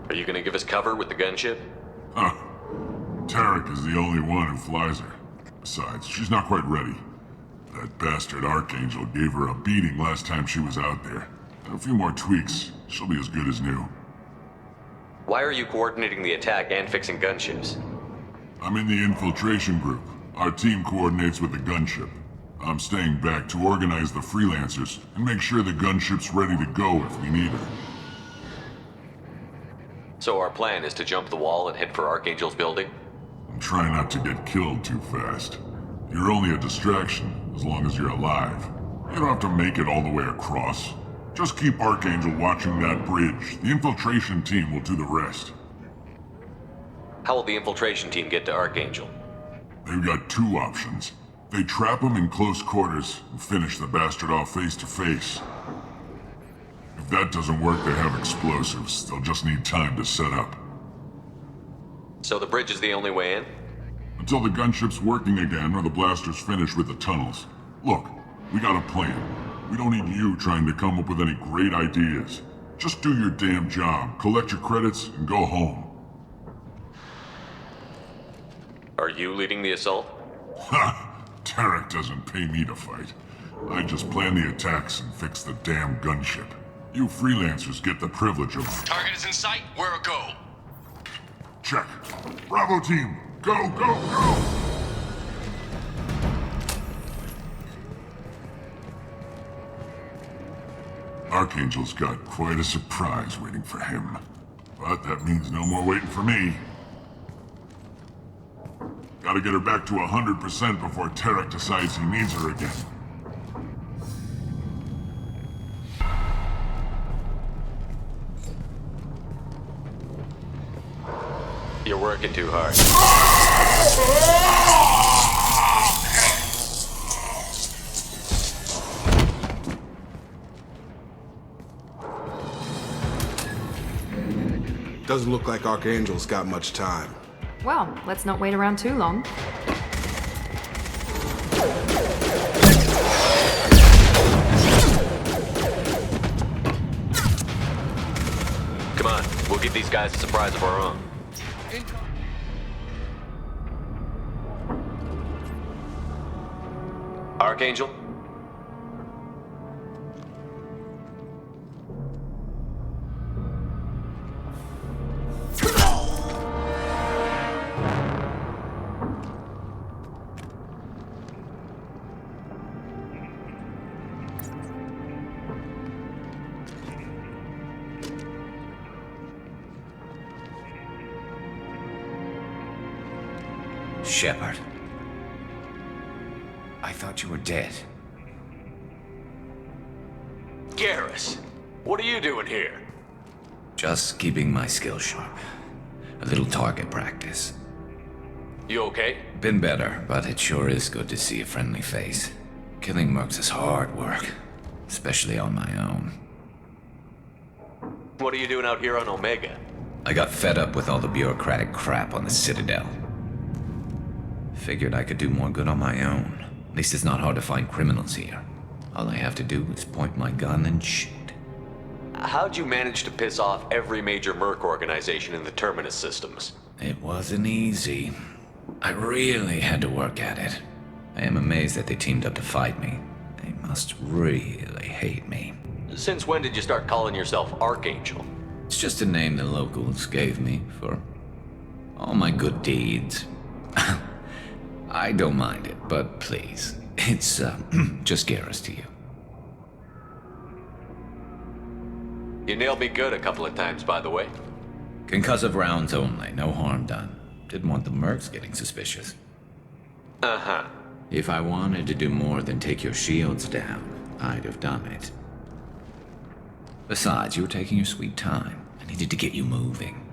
Speaker 10: Are you gonna give us cover with the gunship?
Speaker 19: Huh. Tarek is the only one who flies her. Besides, she's not quite ready. That bastard Archangel gave her a beating last time she was out there. A few more tweaks, she'll be as good as new.
Speaker 10: Why are you coordinating the attack and fixing gunships?
Speaker 19: I'm in the infiltration group. Our team coordinates with the gunship. I'm staying back to organize the freelancers and make sure the gunship's ready to go if we need her.
Speaker 10: So our plan is to jump the wall and head for Archangel's building?
Speaker 19: And try not to get killed too fast. You're only a distraction, as long as you're alive. You don't have to make it all the way across. Just keep Archangel watching that bridge. The infiltration team will do the rest.
Speaker 10: How will the infiltration team get to Archangel?
Speaker 19: They've got two options. They trap him in close quarters and finish the bastard off face to face. If that doesn't work, they have explosives. They'll just need time to set up.
Speaker 10: So the bridge is the only way in?
Speaker 19: Until the gunship's working again or the blasters finish with the tunnels. Look, we got a plan. We don't need you trying to come up with any great ideas. Just do your damn job, collect your credits, and go home.
Speaker 10: Are you leading the assault?
Speaker 19: Ha! Tarek doesn't pay me to fight. I just plan the attacks and fix the damn gunship. You freelancers get the privilege of...
Speaker 4: Target is in sight. Where a go?
Speaker 19: Check. Bravo team, go, go, go! Archangel's got quite a surprise waiting for him. But that means no more waiting for me. Gotta get her back to 100% before Tarek decides he needs her again.
Speaker 10: You're working too hard.
Speaker 8: Doesn't look like Archangel's got much time.
Speaker 1: Well, let's not wait around too long.
Speaker 10: Come on, we'll give these guys a surprise of our own. Archangel?
Speaker 11: Shepard. I thought you were dead.
Speaker 10: Garrus, what are you doing here?
Speaker 11: Just keeping my skills sharp. A little target practice.
Speaker 10: You okay?
Speaker 11: Been better, but it sure is good to see a friendly face. Killing mercs is hard work, especially on my own.
Speaker 10: What are you doing out here on Omega?
Speaker 11: I got fed up with all the bureaucratic crap on the Citadel. Figured I could do more good on my own. At least it's not hard to find criminals here. All I have to do is point my gun and shoot.
Speaker 10: How'd you manage to piss off every major merc organization in the Terminus systems?
Speaker 11: It wasn't easy. I really had to work at it. I am amazed that they teamed up to fight me. They must really hate me.
Speaker 10: Since when did you start calling yourself Archangel?
Speaker 11: It's just a name the locals gave me for all my good deeds. I don't mind it, but please, it's just Garrus to you.
Speaker 10: You nailed me good a couple of times, by the way.
Speaker 11: Concussive rounds only, no harm done. Didn't want the mercs getting suspicious.
Speaker 10: Uh-huh.
Speaker 11: If I wanted to do more than take your shields down, I'd have done it. Besides, you were taking your sweet time. I needed to get you moving.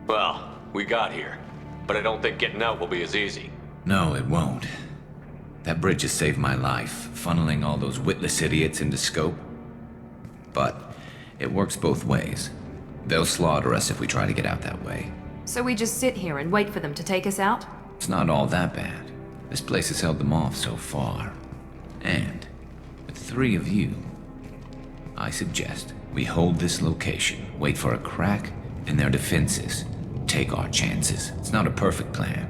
Speaker 10: Well, we got here. But I don't think getting out will be as easy.
Speaker 11: No, it won't. That bridge has saved my life, funneling all those witless idiots into scope. But it works both ways. They'll slaughter us if we try to get out that way.
Speaker 1: So we just sit here and wait for them to take us out?
Speaker 11: It's not all that bad. This place has held them off so far. And with 3 of you, I suggest we hold this location, wait for a crack in their defenses, take our chances. It's not a perfect plan,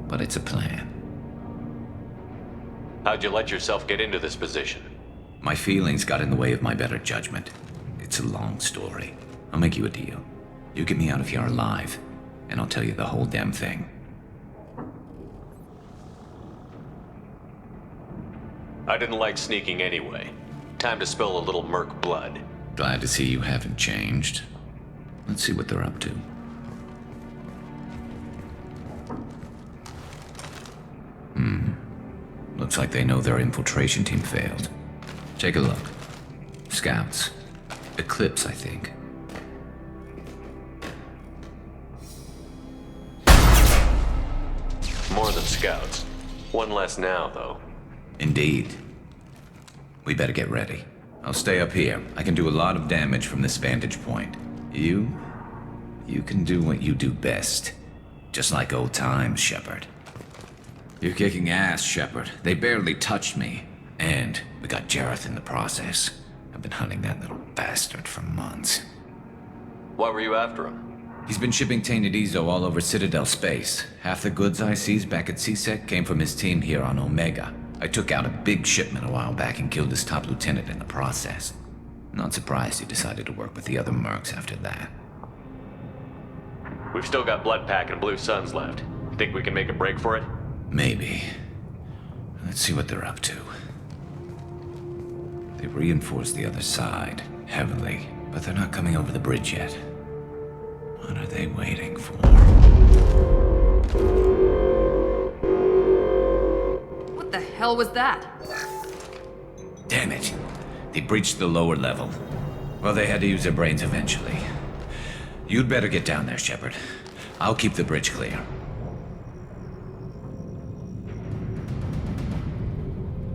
Speaker 11: but it's a plan.
Speaker 10: How'd you let yourself get into this position?
Speaker 11: My feelings got in the way of my better judgment. It's a long story. I'll make you a deal. You get me out of here alive, and I'll tell you the whole damn thing.
Speaker 10: I didn't like sneaking anyway. Time to spill a little merc blood.
Speaker 11: Glad to see you haven't changed. Let's see what they're up to. Looks like they know their infiltration team failed. Take a look. Scouts. Eclipse, I think.
Speaker 10: More than scouts. One less now, though.
Speaker 11: Indeed. We better get ready. I'll stay up here. I can do a lot of damage from this vantage point. You can do what you do best. Just like old times, Shepard. You're kicking ass, Shepard. They barely touched me. And we got Jareth in the process. I've been hunting that little bastard for months.
Speaker 10: Why were you after him?
Speaker 9: He's been shipping tainted Ezo all over Citadel space. Half the goods I seized back at CSEC came from his team here on Omega. I took out a big shipment a while back and killed his top lieutenant in the process. Not surprised he decided to work with the other mercs after that.
Speaker 10: We've still got Bloodpack and Blue Suns left. Think we can make a break for it?
Speaker 9: Maybe. Let's see what they're up to. They've reinforced the other side, heavily, but they're not coming over the bridge yet. What are they waiting for?
Speaker 1: What the hell was that?
Speaker 9: Damn it. They breached the lower level. Well, they had to use their brains eventually. You'd better get down there, Shepard. I'll keep the bridge clear.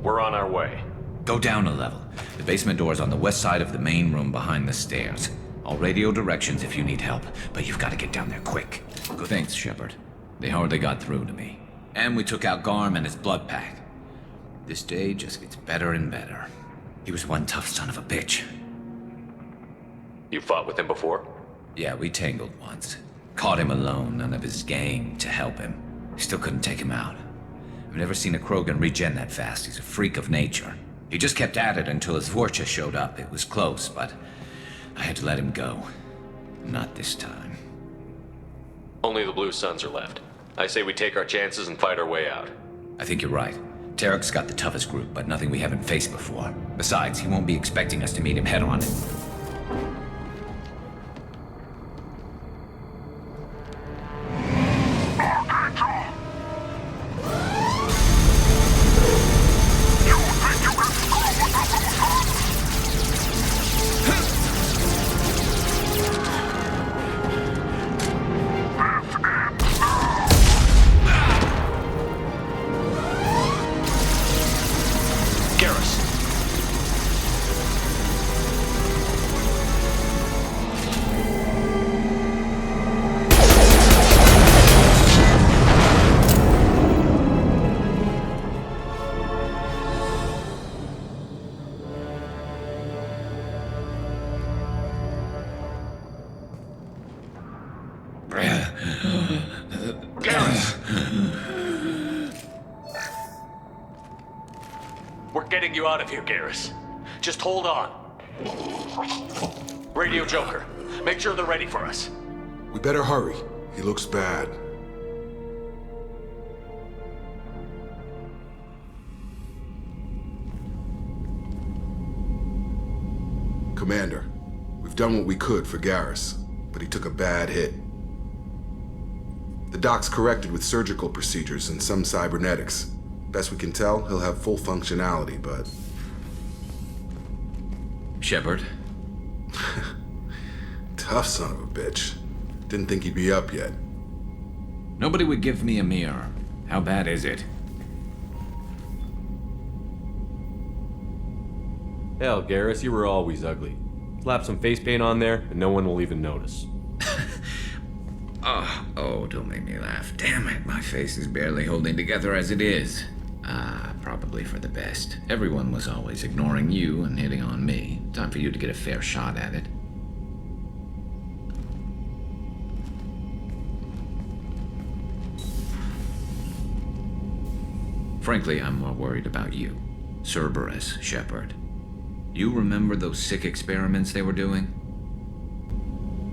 Speaker 10: We're on our way.
Speaker 9: Go down a level. The basement door's on the west side of the main room behind the stairs. I'll radio directions if you need help, but you've got to get down there quick. Good. Thanks, Shepard. They hardly got through to me. And we took out Garm and his blood pack. This day just gets better and better. He was one tough son of a bitch.
Speaker 10: You fought with him before?
Speaker 9: Yeah, we tangled once. Caught him alone, none of his gang to help him. Still couldn't take him out. I've never seen a Krogan regen that fast. He's a freak of nature. He just kept at it until his Vorcha showed up. It was close, but I had to let him go. Not this time.
Speaker 10: Only the Blue Suns are left. I say we take our chances and fight our way out.
Speaker 9: I think you're right. Tarek's got the toughest group, but nothing we haven't faced before. Besides, he won't be expecting us to meet him head-on.
Speaker 10: We're getting you out of here, Garrus. Just hold on. Radio Joker, make sure they're ready for us.
Speaker 8: We better hurry. He looks bad. Commander, we've done what we could for Garrus, but he took a bad hit. The doc's corrected with surgical procedures and some cybernetics. Best we can tell, he'll have full functionality, but...
Speaker 9: Shepard?
Speaker 8: Tough son of a bitch. Didn't think he'd be up yet.
Speaker 9: Nobody would give me a mirror. How bad is it?
Speaker 10: Hell, Garrus, you were always ugly. Slap some face paint on there, and no one will even notice.
Speaker 9: Oh, don't make me laugh. Damn it, my face is barely holding together as it is. Probably for the best. Everyone was always ignoring you and hitting on me. Time for you to get a fair shot at it. Frankly, I'm more worried about you. Cerberus, Shepard. You remember those sick experiments they were doing?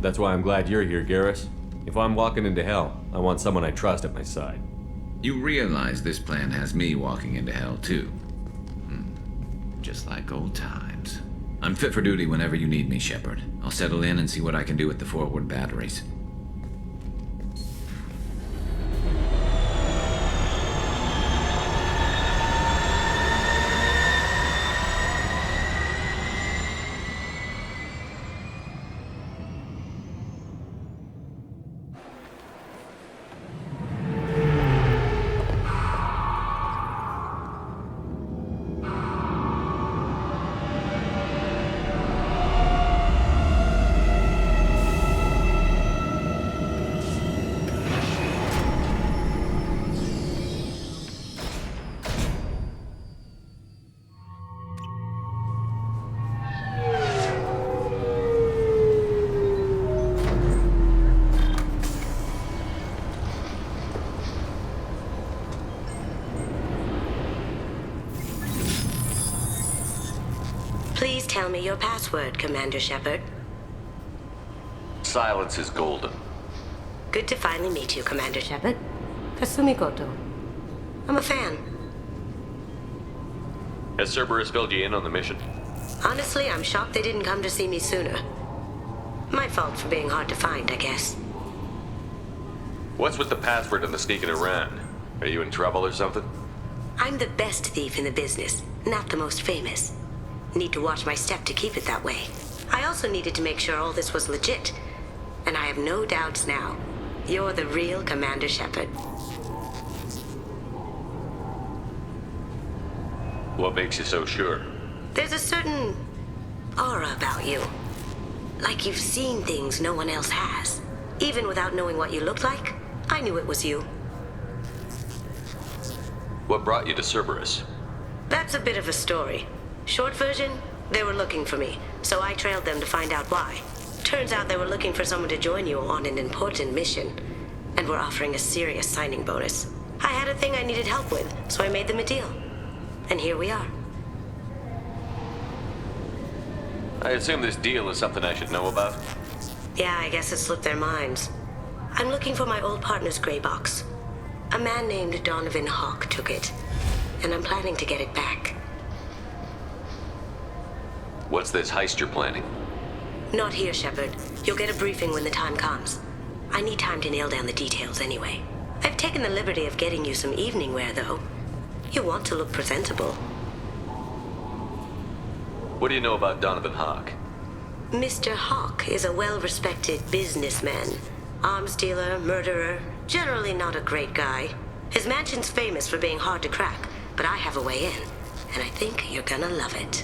Speaker 10: That's why I'm glad you're here, Garrus. If I'm walking into hell, I want someone I trust at my side.
Speaker 9: You realize this plan has me walking into hell, too. Just like old times. I'm fit for duty whenever you need me, Shepard. I'll settle in and see what I can do with the forward batteries.
Speaker 6: tell me your password, Commander Shepard?
Speaker 10: Silence is golden.
Speaker 6: Good to finally meet you, Commander Shepard. Kasumi Koto. I'm a fan.
Speaker 10: Has Cerberus filled you in on the mission?
Speaker 6: Honestly, I'm shocked they didn't come to see me sooner. My fault for being hard to find, I guess.
Speaker 10: What's with the password and the sneaking around? Are you in trouble or something?
Speaker 6: I'm the best thief in the business, not the most famous. Need to watch my step to keep it that way. I also needed to make sure all this was legit. And I have no doubts now. You're the real Commander Shepard.
Speaker 10: What makes you so sure?
Speaker 6: There's a certain aura about you. Like you've seen things no one else has. Even without knowing what you looked like, I knew it was you.
Speaker 10: What brought you to Cerberus?
Speaker 6: That's a bit of a story. Short version, they were looking for me, so I trailed them to find out why. Turns out they were looking for someone to join you on an important mission, and were offering a serious signing bonus. I had a thing I needed help with, so I made them a deal. And here we are.
Speaker 10: I assume this deal is something I should know about?
Speaker 6: Yeah, I guess it slipped their minds. I'm looking for my old partner's gray box. A man named Donovan Hawk took it, and I'm planning to get it back.
Speaker 10: What's this heist you're planning?
Speaker 6: Not here, Shepard. You'll get a briefing when the time comes. I need time to nail down the details anyway. I've taken the liberty of getting you some evening wear, though. You want to look presentable.
Speaker 10: What do you know about Donovan Hawk?
Speaker 6: Mr. Hawk is a well-respected businessman. Arms dealer, murderer, generally not a great guy. His mansion's famous for being hard to crack, but I have a way in, and I think you're gonna love it.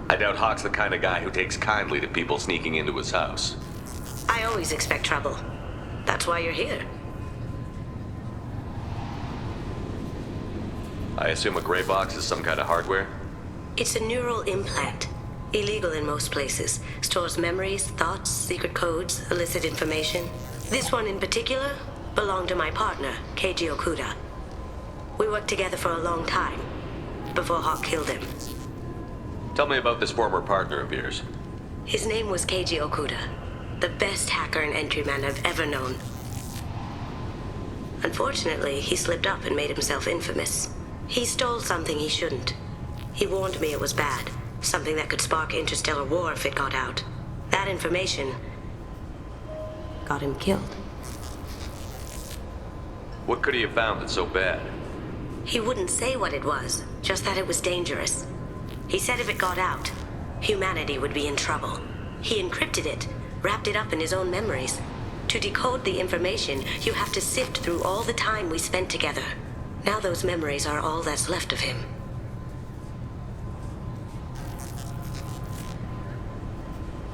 Speaker 10: I doubt Hawk's the kind of guy who takes kindly to people sneaking into his house.
Speaker 6: I always expect trouble. That's why you're here.
Speaker 10: I assume a gray box is some kind of hardware?
Speaker 6: It's a neural implant. Illegal in most places. Stores memories, thoughts, secret codes, illicit information. This one in particular belonged to my partner, Keiji Okuda. We worked together for a long time, before Hawk killed him.
Speaker 10: Tell me about this former partner of yours.
Speaker 6: His name was Keiji Okuda, the best hacker and entryman I've ever known. Unfortunately, he slipped up and made himself infamous. He stole something he shouldn't. He warned me it was bad, something that could spark interstellar war if it got out. That information got him killed.
Speaker 10: What could he have found that's so bad?
Speaker 6: He wouldn't say what it was, just that it was dangerous. He said if it got out, humanity would be in trouble. He encrypted it, wrapped it up in his own memories. To decode the information, you have to sift through all the time we spent together. Now those memories are all that's left of him.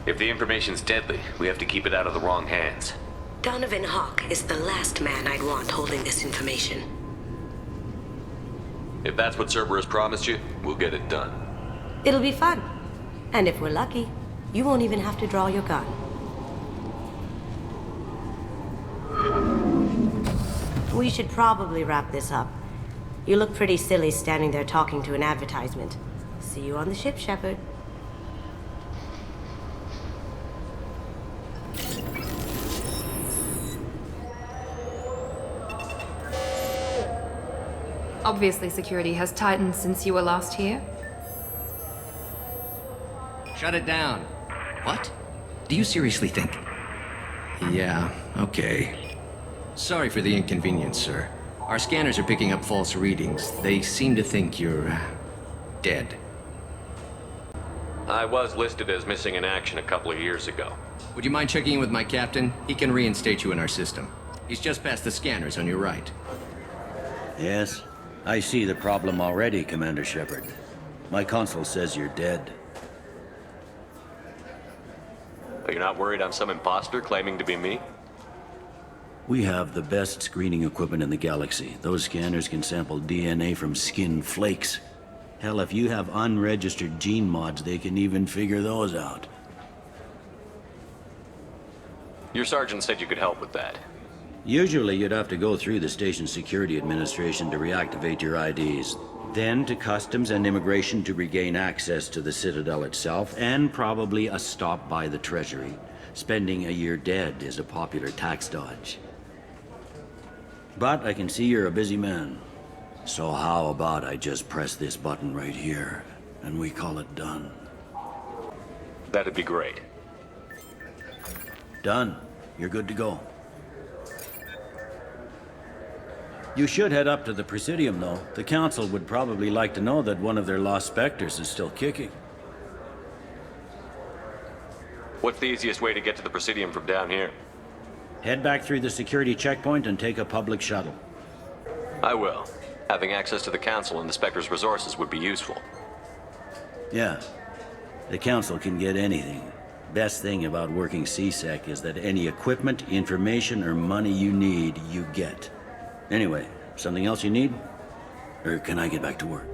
Speaker 10: If the information's deadly, we have to keep it out of the wrong hands.
Speaker 6: Donovan Hawk is the last man I'd want holding this information.
Speaker 10: If that's what Cerberus promised you, we'll get it done.
Speaker 6: It'll be fun. And if we're lucky, you won't even have to draw your gun. We should probably wrap this up. You look pretty silly standing there talking to an advertisement. See you on the ship, Shepard.
Speaker 1: Obviously, security has tightened since you were last here.
Speaker 22: Shut it down. What? Do you seriously think? Yeah, okay. Sorry for the inconvenience, sir. Our scanners are picking up false readings. They seem to think you're dead.
Speaker 10: I was listed as missing in action a couple of years ago.
Speaker 22: Would you mind checking in with my captain? He can reinstate you in our system. He's just past the scanners on your right.
Speaker 23: Yes, I see the problem already, Commander Shepard. My console says you're dead.
Speaker 10: But you're not worried I'm some imposter claiming to be me?
Speaker 23: We have the best screening equipment in the galaxy. Those scanners can sample DNA from skin flakes. Hell, if you have unregistered gene mods, they can even figure those out.
Speaker 10: Your sergeant said you could help with that.
Speaker 23: Usually you'd have to go through the station security administration to reactivate your IDs. then to customs and immigration to regain access to the Citadel itself, and probably a stop by the Treasury. Spending a year dead is a popular tax dodge. But I can see you're a busy man. So how about I just press this button right here, and we call it done?
Speaker 10: That'd be great.
Speaker 23: Done. You're good to go. You should head up to the Presidium, though. The Council would probably like to know that one of their lost specters is still kicking.
Speaker 10: What's the easiest way to get to the Presidium from down here?
Speaker 23: Head back through the security checkpoint and take a public shuttle.
Speaker 10: I will. Having access to the Council and the Spectre's resources would be useful.
Speaker 23: Yeah. The Council can get anything. Best thing about working CSEC is that any equipment, information, or money you need, you get. Anyway, something else you need? Or can I get back to work?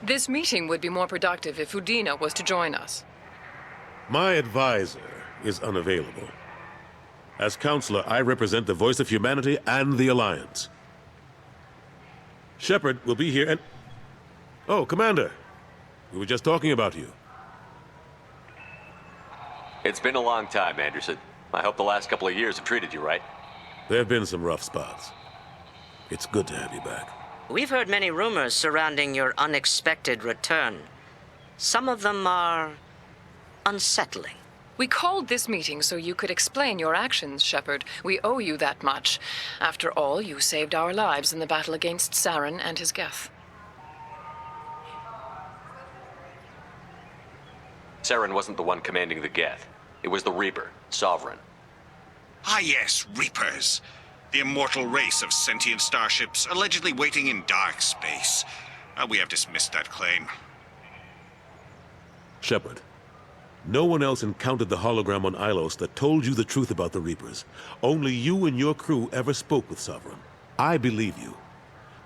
Speaker 7: This meeting would be more productive if Udina was to join us.
Speaker 12: My advisor is unavailable. As counselor, I represent the voice of humanity and the Alliance. Shepard will be here and... Oh, Commander! We were just talking about you.
Speaker 10: It's been a long time, Anderson. I hope the last couple of years have treated you right.
Speaker 12: There have been some rough spots. It's good to have you back.
Speaker 13: We've heard many rumors surrounding your unexpected return. Some of them are unsettling.
Speaker 7: We called this meeting so you could explain your actions, Shepard. We owe you that much. After all, you saved our lives in the battle against Saren and his Geth.
Speaker 10: Saren wasn't the one commanding the Geth. It was the Reaper, Sovereign.
Speaker 24: Ah yes, Reapers. The immortal race of sentient starships allegedly waiting in dark space. We have dismissed that claim.
Speaker 12: Shepard, no one else encountered the hologram on Ilos that told you the truth about the Reapers. Only you and your crew ever spoke with Sovereign. I believe you.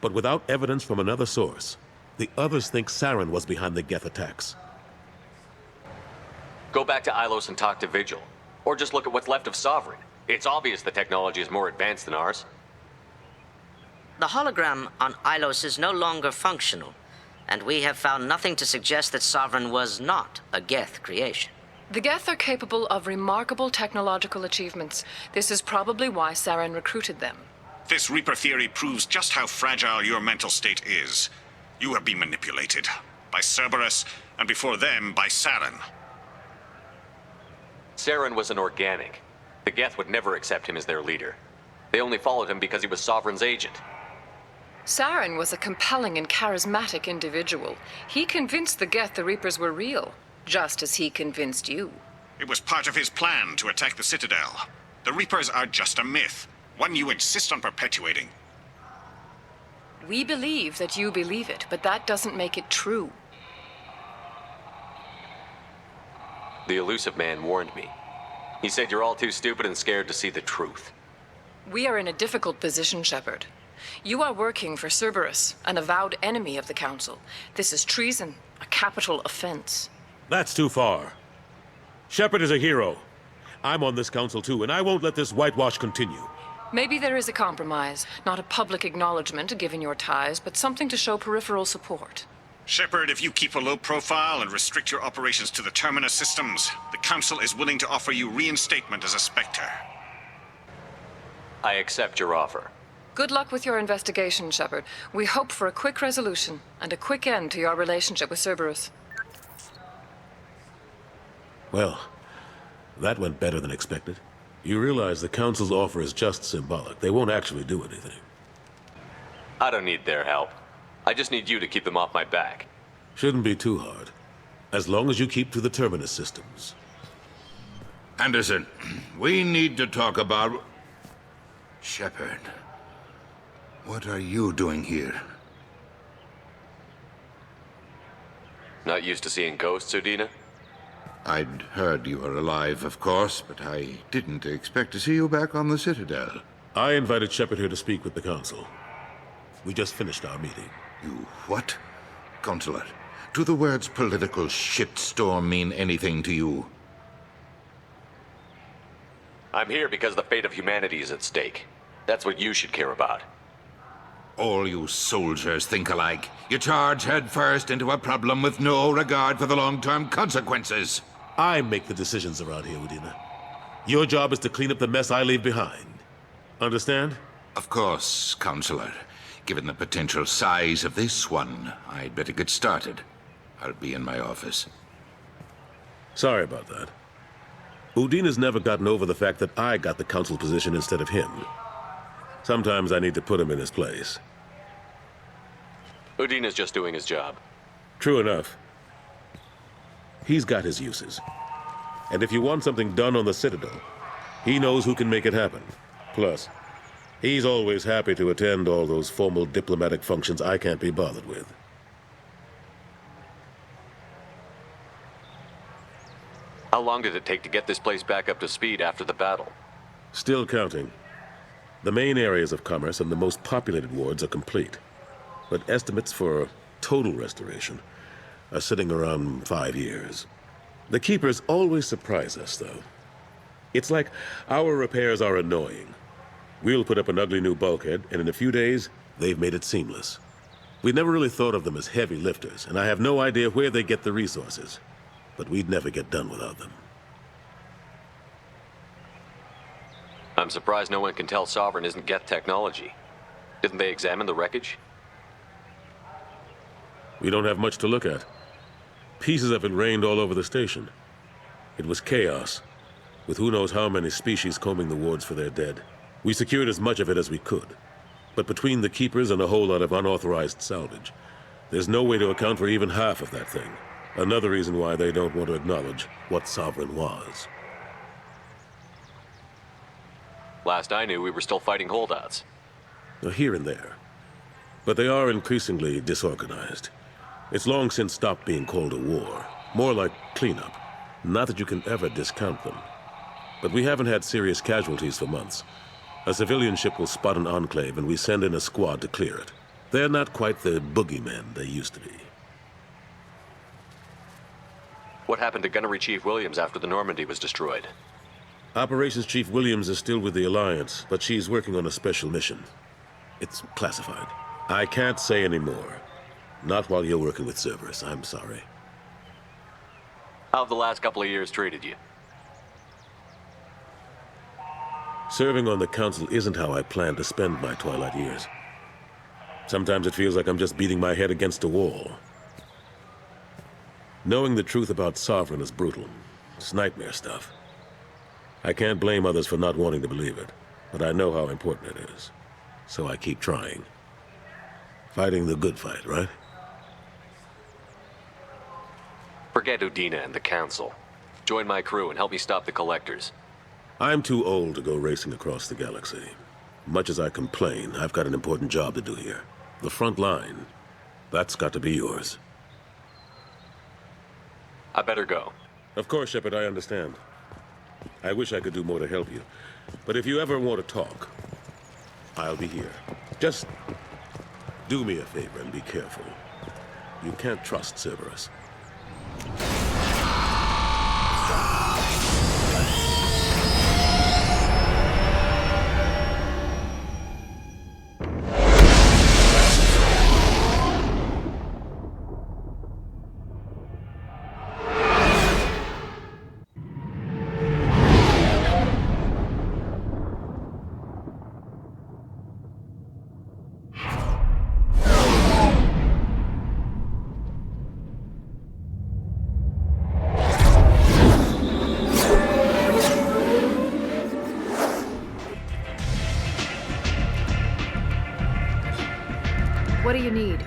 Speaker 12: But without evidence from another source, the others think Saren was behind the Geth attacks.
Speaker 10: Go back to Ilos and talk to Vigil. Or just look at what's left of Sovereign. It's obvious the technology is more advanced than ours.
Speaker 13: The hologram on Ilos is no longer functional, and we have found nothing to suggest that Sovereign was not a Geth creation.
Speaker 7: The Geth are capable of remarkable technological achievements. This is probably why Saren recruited them.
Speaker 24: This Reaper theory proves just how fragile your mental state is. You have been manipulated. By Cerberus, and before them, by Saren.
Speaker 10: Saren was an organic. The Geth would never accept him as their leader. They only followed him because he was Sovereign's agent.
Speaker 7: Saren was a compelling and charismatic individual. He convinced the Geth the Reapers were real, just as he convinced you.
Speaker 24: It was part of his plan to attack the Citadel. The Reapers are just a myth, one you insist on perpetuating.
Speaker 7: We believe that you believe it, but that doesn't make it true.
Speaker 10: The elusive man warned me. He said you're all too stupid and scared to see the truth.
Speaker 7: We are in a difficult position, Shepard. You are working for Cerberus, an avowed enemy of the Council. This is treason, a capital offense.
Speaker 12: That's too far. Shepard is a hero. I'm on this council too, and I won't let this whitewash continue.
Speaker 7: Maybe there is a compromise. Not a public acknowledgement given your ties, but something to show peripheral support.
Speaker 24: Shepard, if you keep a low profile and restrict your operations to the Terminus systems, the Council is willing to offer you reinstatement as a Spectre.
Speaker 10: I accept your offer.
Speaker 7: Good luck with your investigation, Shepard. We hope for a quick resolution and a quick end to your relationship with Cerberus.
Speaker 12: Well, that went better than expected. You realize the Council's offer is just symbolic. They won't actually do anything.
Speaker 10: I don't need their help. I just need you to keep them off my back.
Speaker 12: Shouldn't be too hard. As long as you keep to the Terminus systems.
Speaker 25: Anderson, we need to talk about... Shepard, what are you doing here?
Speaker 10: Not used to seeing ghosts, Udina?
Speaker 25: I'd heard you were alive, of course, but I didn't expect to see you back on the Citadel.
Speaker 12: I invited Shepard here to speak with the Council. We just finished our meeting.
Speaker 25: You what? Consular, do the words political shitstorm mean anything to you?
Speaker 10: I'm here because the fate of humanity is at stake. That's what you should care about.
Speaker 25: All you soldiers think alike. You charge headfirst into a problem with no regard for the long-term consequences.
Speaker 12: I make the decisions around here, Udina. Your job is to clean up the mess I leave behind. Understand?
Speaker 25: Of course, Counselor. Given the potential size of this one, I'd better get started. I'll be in my office.
Speaker 12: Sorry about that. Udina's never gotten over the fact that I got the Council position instead of him. Sometimes I need to put him in his place.
Speaker 10: Udina's just doing his job.
Speaker 12: True enough. He's got his uses. And if you want something done on the Citadel, he knows who can make it happen. Plus, he's always happy to attend all those formal diplomatic functions I can't be bothered with.
Speaker 10: How long did it take to get this place back up to speed after the battle?
Speaker 12: Still counting. The main areas of commerce and the most populated wards are complete. But estimates for total restoration are sitting around 5 years. The Keepers always surprise us, though. It's like our repairs are annoying. We'll put up an ugly new bulkhead, and in a few days, they've made it seamless. We never really thought of them as heavy lifters, and I have no idea where they get the resources. But we'd never get done without them.
Speaker 10: I'm surprised no one can tell Sovereign isn't Geth technology. Didn't they examine the wreckage?
Speaker 12: We don't have much to look at. Pieces of it rained all over the station. It was chaos, with who knows how many species combing the wards for their dead. We secured as much of it as we could. But between the Keepers and a whole lot of unauthorized salvage, there's no way to account for even half of that thing. Another reason why they don't want to acknowledge what Sovereign was.
Speaker 10: Last I knew, we were still fighting holdouts.
Speaker 12: Here and there. But they are increasingly disorganized. It's long since stopped being called a war. More like cleanup. Not that you can ever discount them. But we haven't had serious casualties for months. A civilian ship will spot an enclave and we send in a squad to clear it. They're not quite the boogeymen they used to be.
Speaker 10: What happened to Gunnery Chief Williams after the Normandy was destroyed?
Speaker 12: Operations Chief Williams is still with the Alliance, but she's working on a special mission. It's classified. I can't say any more. Not while you're working with Cerberus, I'm sorry.
Speaker 10: How have the last couple of years treated you?
Speaker 12: Serving on the Council isn't how I plan to spend my twilight years. Sometimes it feels like I'm just beating my head against a wall. Knowing the truth about Sovereign is brutal. It's nightmare stuff. I can't blame others for not wanting to believe it, but I know how important it is. So I keep trying. Fighting the good fight, right?
Speaker 10: Forget Udina and the Council. Join my crew and help me stop the Collectors.
Speaker 12: I'm too old to go racing across the galaxy. Much as I complain, I've got an important job to do here. The front line. That's got to be yours.
Speaker 10: I better go.
Speaker 12: Of course, Shepard, I understand. I wish I could do more to help you. But if you ever want to talk, I'll be here. Just do me a favor and be careful. You can't trust Cerberus.
Speaker 1: What do you need?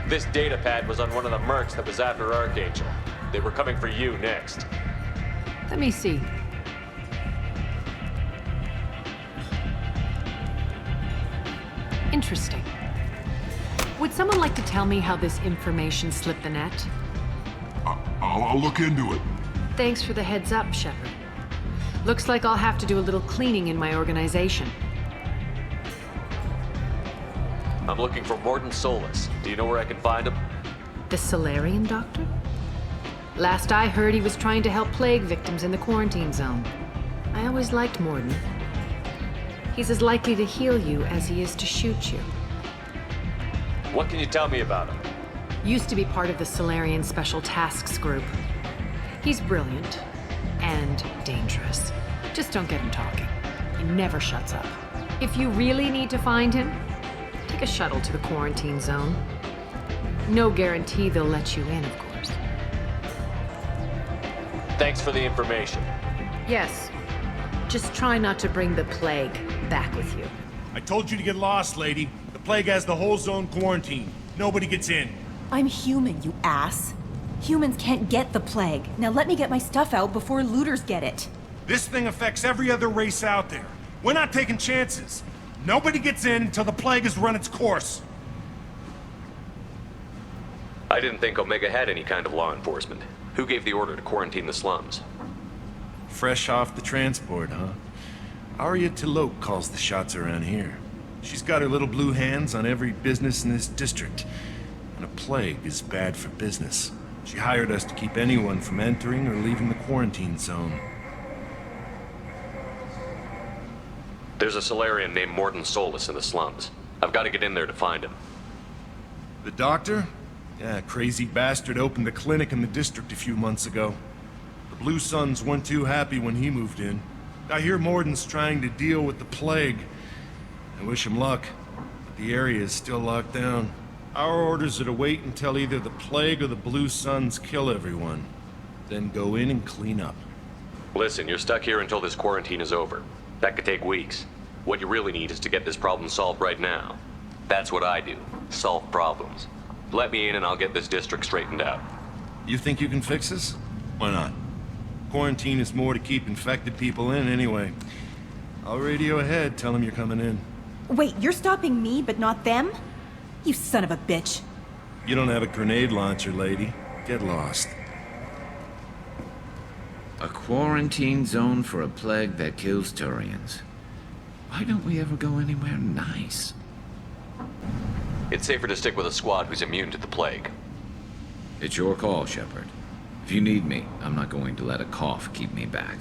Speaker 10: This data pad was on one of the mercs that was after Archangel. They were coming for you next.
Speaker 1: Let me see. Interesting. Would someone like to tell me how this information slipped the net?
Speaker 17: I'll look into it.
Speaker 1: Thanks for the heads up, Shepard. Looks like I'll have to do a little cleaning in my organization.
Speaker 10: I'm looking for Morton Solus. Do you know where I can find him?
Speaker 1: The Solarian doctor? Last I heard, he was trying to help plague victims in the quarantine zone. I always liked Morden. He's as likely to heal you as he is to shoot you.
Speaker 10: What can you tell me about him?
Speaker 1: Used to be part of the Solarian Special Tasks Group. He's brilliant and dangerous. Just don't get him talking. He never shuts up. If you really need to find him, take a shuttle to the quarantine zone. No guarantee they'll let you in, of course.
Speaker 10: Thanks for the information.
Speaker 1: Yes. Just try not to bring the plague back with you.
Speaker 2: I told you to get lost, lady. The plague has the whole zone quarantined. Nobody gets in.
Speaker 3: I'm human, you ass. Humans can't get the plague. Now let me get my stuff out before looters get it.
Speaker 2: This thing affects every other race out there. We're not taking chances. Nobody gets in until the plague has run its course.
Speaker 10: I didn't think Omega had any kind of law enforcement. Who gave the order to quarantine the slums?
Speaker 2: Fresh off the transport, huh? Arya Taloke calls the shots around here. She's got her little blue hands on every business in this district. And a plague is bad for business. She hired us to keep anyone from entering or leaving the quarantine zone.
Speaker 10: There's a Solarian named Morden Solus in the slums. I've got to get in there to find him.
Speaker 2: The doctor? Yeah, crazy bastard opened a clinic in the district a few months ago. The Blue Suns weren't too happy when he moved in. I hear Morden's trying to deal with the plague. I wish him luck, but the area is still locked down. Our orders are to wait until either the plague or the Blue Suns kill everyone. Then go in and clean up.
Speaker 10: Listen, you're stuck here until this quarantine is over. That could take weeks. What you really need is to get this problem solved right now. That's what I do. Solve problems. Let me in and I'll get this district straightened out.
Speaker 2: You think you can fix this? Why not? Quarantine is more to keep infected people in anyway. I'll radio ahead, tell them you're coming in.
Speaker 3: Wait, you're stopping me, but not them? You son of a bitch.
Speaker 2: You don't have a grenade launcher, lady. Get lost.
Speaker 9: A quarantine zone for a plague that kills Turians. Why don't we ever go anywhere nice?
Speaker 10: It's safer to stick with a squad who's immune to the plague.
Speaker 9: It's your call, Shepard. If you need me, I'm not going to let a cough keep me back.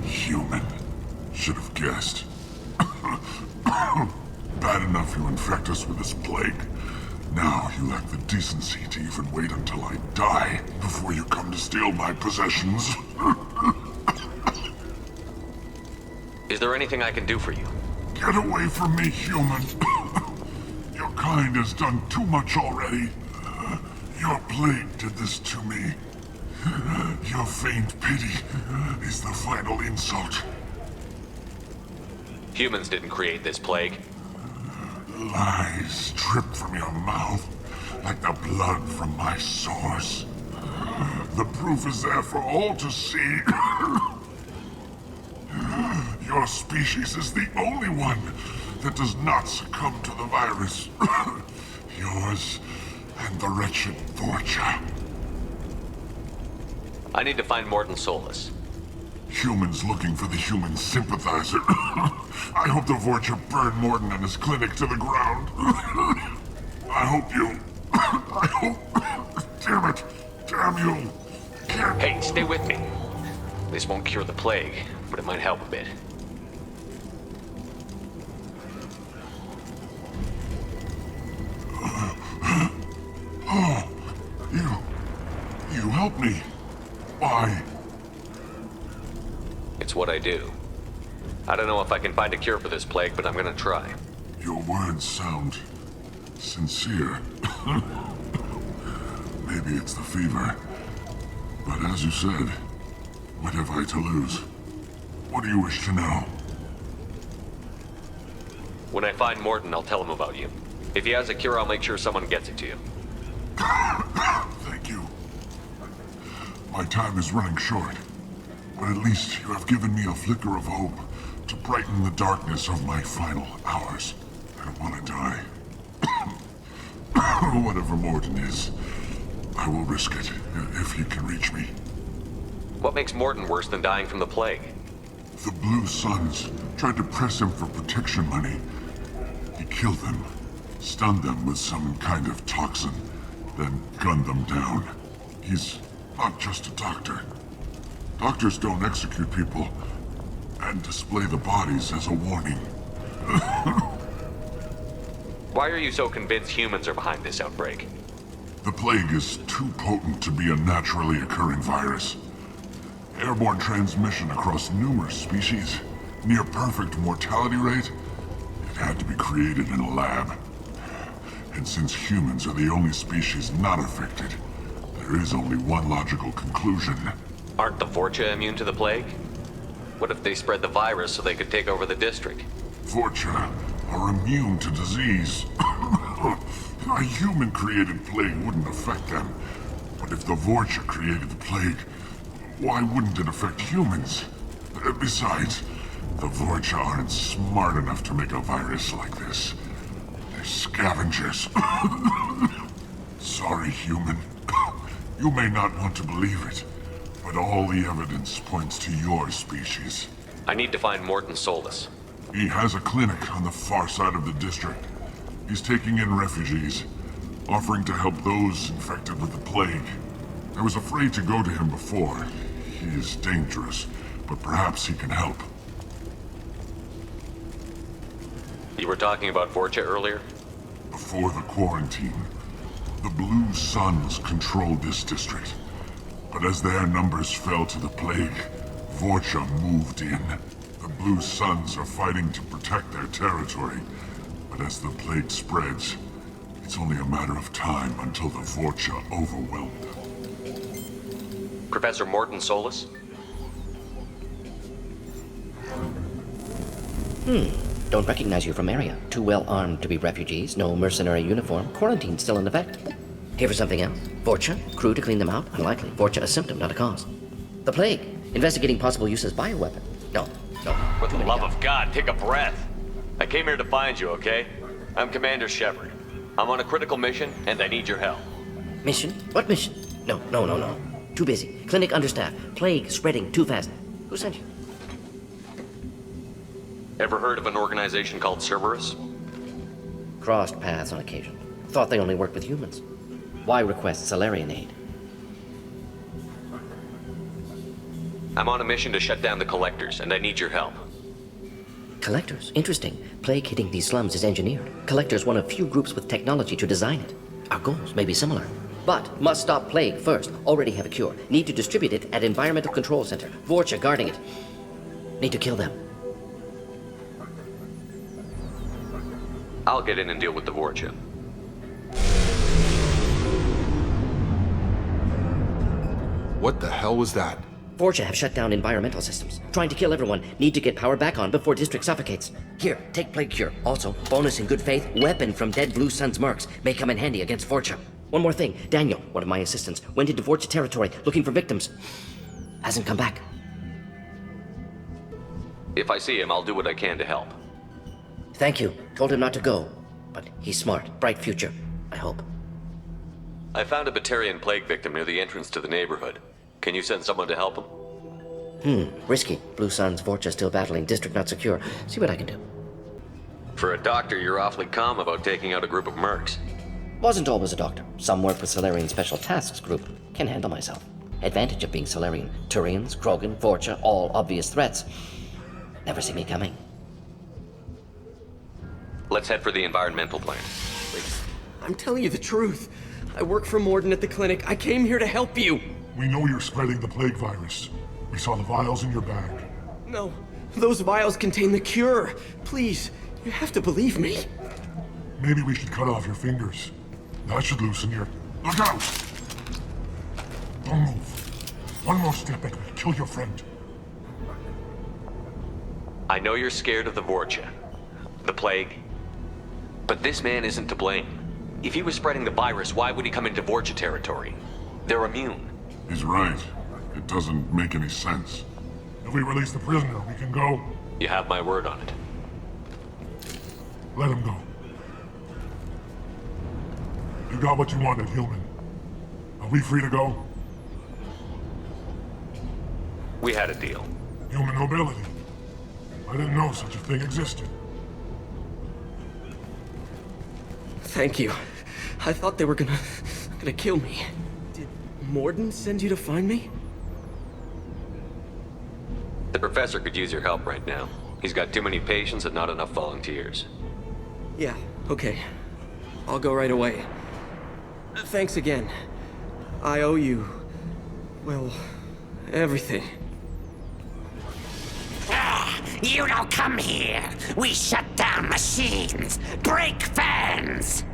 Speaker 19: Human. Should have guessed. Bad enough you infect us with this plague. Now you lack the decency to even wait until I die before you come to steal my possessions.
Speaker 10: Is there anything I can do for you?
Speaker 19: Get away from me, human. Your kind has done too much already. Your plague did this to me. Your faint pity is the final insult.
Speaker 10: Humans didn't create this plague.
Speaker 19: Lies drip from your mouth like the blood from my sores. The proof is there for all to see. Your species is the only one that does not succumb to the virus. Yours and the wretched Vorcha.
Speaker 10: I need to find Morden Solus.
Speaker 19: Humans looking for the human sympathizer. I hope the Vorcha burn Morden and his clinic to the ground. I hope you... I hope... Damn it. Damn you.
Speaker 10: Hey, stay with me. This won't cure the plague, but it might help a bit.
Speaker 19: Oh, you helped me. Why?
Speaker 10: It's what I do. I don't know if I can find a cure for this plague, but I'm gonna try.
Speaker 19: Your words sound sincere. Maybe it's the fever. But as you said, what have I to lose? What do you wish to know?
Speaker 10: When I find Morden, I'll tell him about you. If he has a cure, I'll make sure someone gets it to you.
Speaker 19: Thank you. My time is running short. But at least you have given me a flicker of hope to brighten the darkness of my final hours. I don't want to die. Whatever Morden is, I will risk it if he can reach me.
Speaker 10: What makes Morden worse than dying from the plague?
Speaker 19: The Blue Suns tried to press him for protection money. He killed them, stunned them with some kind of toxin, then gunned them down. He's not just a doctor. Doctors don't execute people and display the bodies as a warning.
Speaker 10: Why are you so convinced humans are behind this outbreak?
Speaker 19: The plague is too potent to be a naturally occurring virus. Airborne transmission across numerous species, near perfect mortality rate. It had to be created in a lab. And since humans are the only species not affected, there is only one logical conclusion.
Speaker 10: Aren't the Vorcha immune to the plague? What if they spread the virus so they could take over the district?
Speaker 19: Vorcha are immune to disease. A human-created plague wouldn't affect them. But if the Vorcha created the plague, why wouldn't it affect humans? Besides, the Vorcha aren't smart enough to make a virus like this. They're scavengers. Sorry, human. You may not want to believe it, but all the evidence points to your species.
Speaker 10: I need to find Morton Solus.
Speaker 19: He has a clinic on the far side of the district. He's taking in refugees, offering to help those infected with the plague. I was afraid to go to him before. He is dangerous, but perhaps he can help.
Speaker 10: You were talking about Vorcha earlier?
Speaker 19: Before the quarantine, the Blue Suns controlled this district. But as their numbers fell to the plague, Vorcha moved in. The Blue Suns are fighting to protect their territory. But as the plague spreads, it's only a matter of time until the Vorcha overwhelm them.
Speaker 10: Professor Morton Solus?
Speaker 5: Don't recognize you from area. Too well armed to be refugees, no mercenary uniform, quarantine still in effect. Here for something else? Vorcha? Crew to clean them out? Unlikely. Vorcha a symptom, not a cause. The plague? Investigating possible use as bioweapon? No.
Speaker 10: For the love of God, take a breath. I came here to find you, okay? I'm Commander Shepard. I'm on a critical mission, and I need your help.
Speaker 5: Mission? What mission? No. Too busy. Clinic understaffed. Plague spreading too fast. Who sent you?
Speaker 10: Ever heard of an organization called Cerberus?
Speaker 5: Crossed paths on occasion. Thought they only worked with humans. Why request Salarian aid?
Speaker 10: I'm on a mission to shut down the Collectors, and I need your help.
Speaker 5: Collectors? Interesting. Plague hitting these slums is engineered. Collectors one of few groups with technology to design it. Our goals may be similar. But must stop plague first. Already have a cure. Need to distribute it at Environmental Control Center. Vorcha guarding it. Need to kill them.
Speaker 10: I'll get in and deal with the Vorcha.
Speaker 8: What the hell was that?
Speaker 5: Vorcha have shut down environmental systems. Trying to kill everyone. Need to get power back on before district suffocates. Here, take plague cure. Also, bonus in good faith, weapon from dead Blue Sun's mercs. May come in handy against Vorcha. One more thing. Daniel, one of my assistants, went into Vorcha territory looking for victims. Hasn't come back.
Speaker 10: If I see him, I'll do what I can to help.
Speaker 5: Thank you. Told him not to go. But he's smart. Bright future. I hope.
Speaker 10: I found a Batarian plague victim near the entrance to the neighborhood. Can you send someone to help him?
Speaker 5: Risky. Blue Sun's Vorcha still battling. District not secure. See what I can do.
Speaker 10: For a doctor, you're awfully calm about taking out a group of mercs.
Speaker 5: Wasn't always a doctor. Some work with Solarian Special Tasks Group. Can handle myself. Advantage of being Solarian. Turians, Krogan, Vorcha, all obvious threats. Never see me coming.
Speaker 10: Let's head for the environmental plant.
Speaker 14: I'm telling you the truth. I work for Morden at the clinic. I came here to help you.
Speaker 19: We know you're spreading the plague virus. We saw the vials in your bag.
Speaker 14: No, those vials contain the cure. Please, you have to believe me.
Speaker 19: Maybe we should cut off your fingers. That should loosen your... Look out! Don't move. One more step and we'll kill your friend.
Speaker 10: I know you're scared of the Vorcha, the plague, but this man isn't to blame. If he was spreading the virus, why would he come into Vorcha territory? They're immune.
Speaker 19: He's right. It doesn't make any sense. If we release the prisoner, we can go.
Speaker 10: You have my word on it.
Speaker 19: Let him go. You got what you wanted, human. Are we free to go?
Speaker 10: We had a deal.
Speaker 19: Human nobility. I didn't know such a thing existed.
Speaker 14: Thank you. I thought they were gonna kill me. Did Morden send you to find me?
Speaker 10: The professor could use your help right now. He's got too many patients and not enough volunteers.
Speaker 14: Yeah, okay. I'll go right away. Thanks again. I owe you... well, everything.
Speaker 15: You don't come here. We shut down machines, break fans.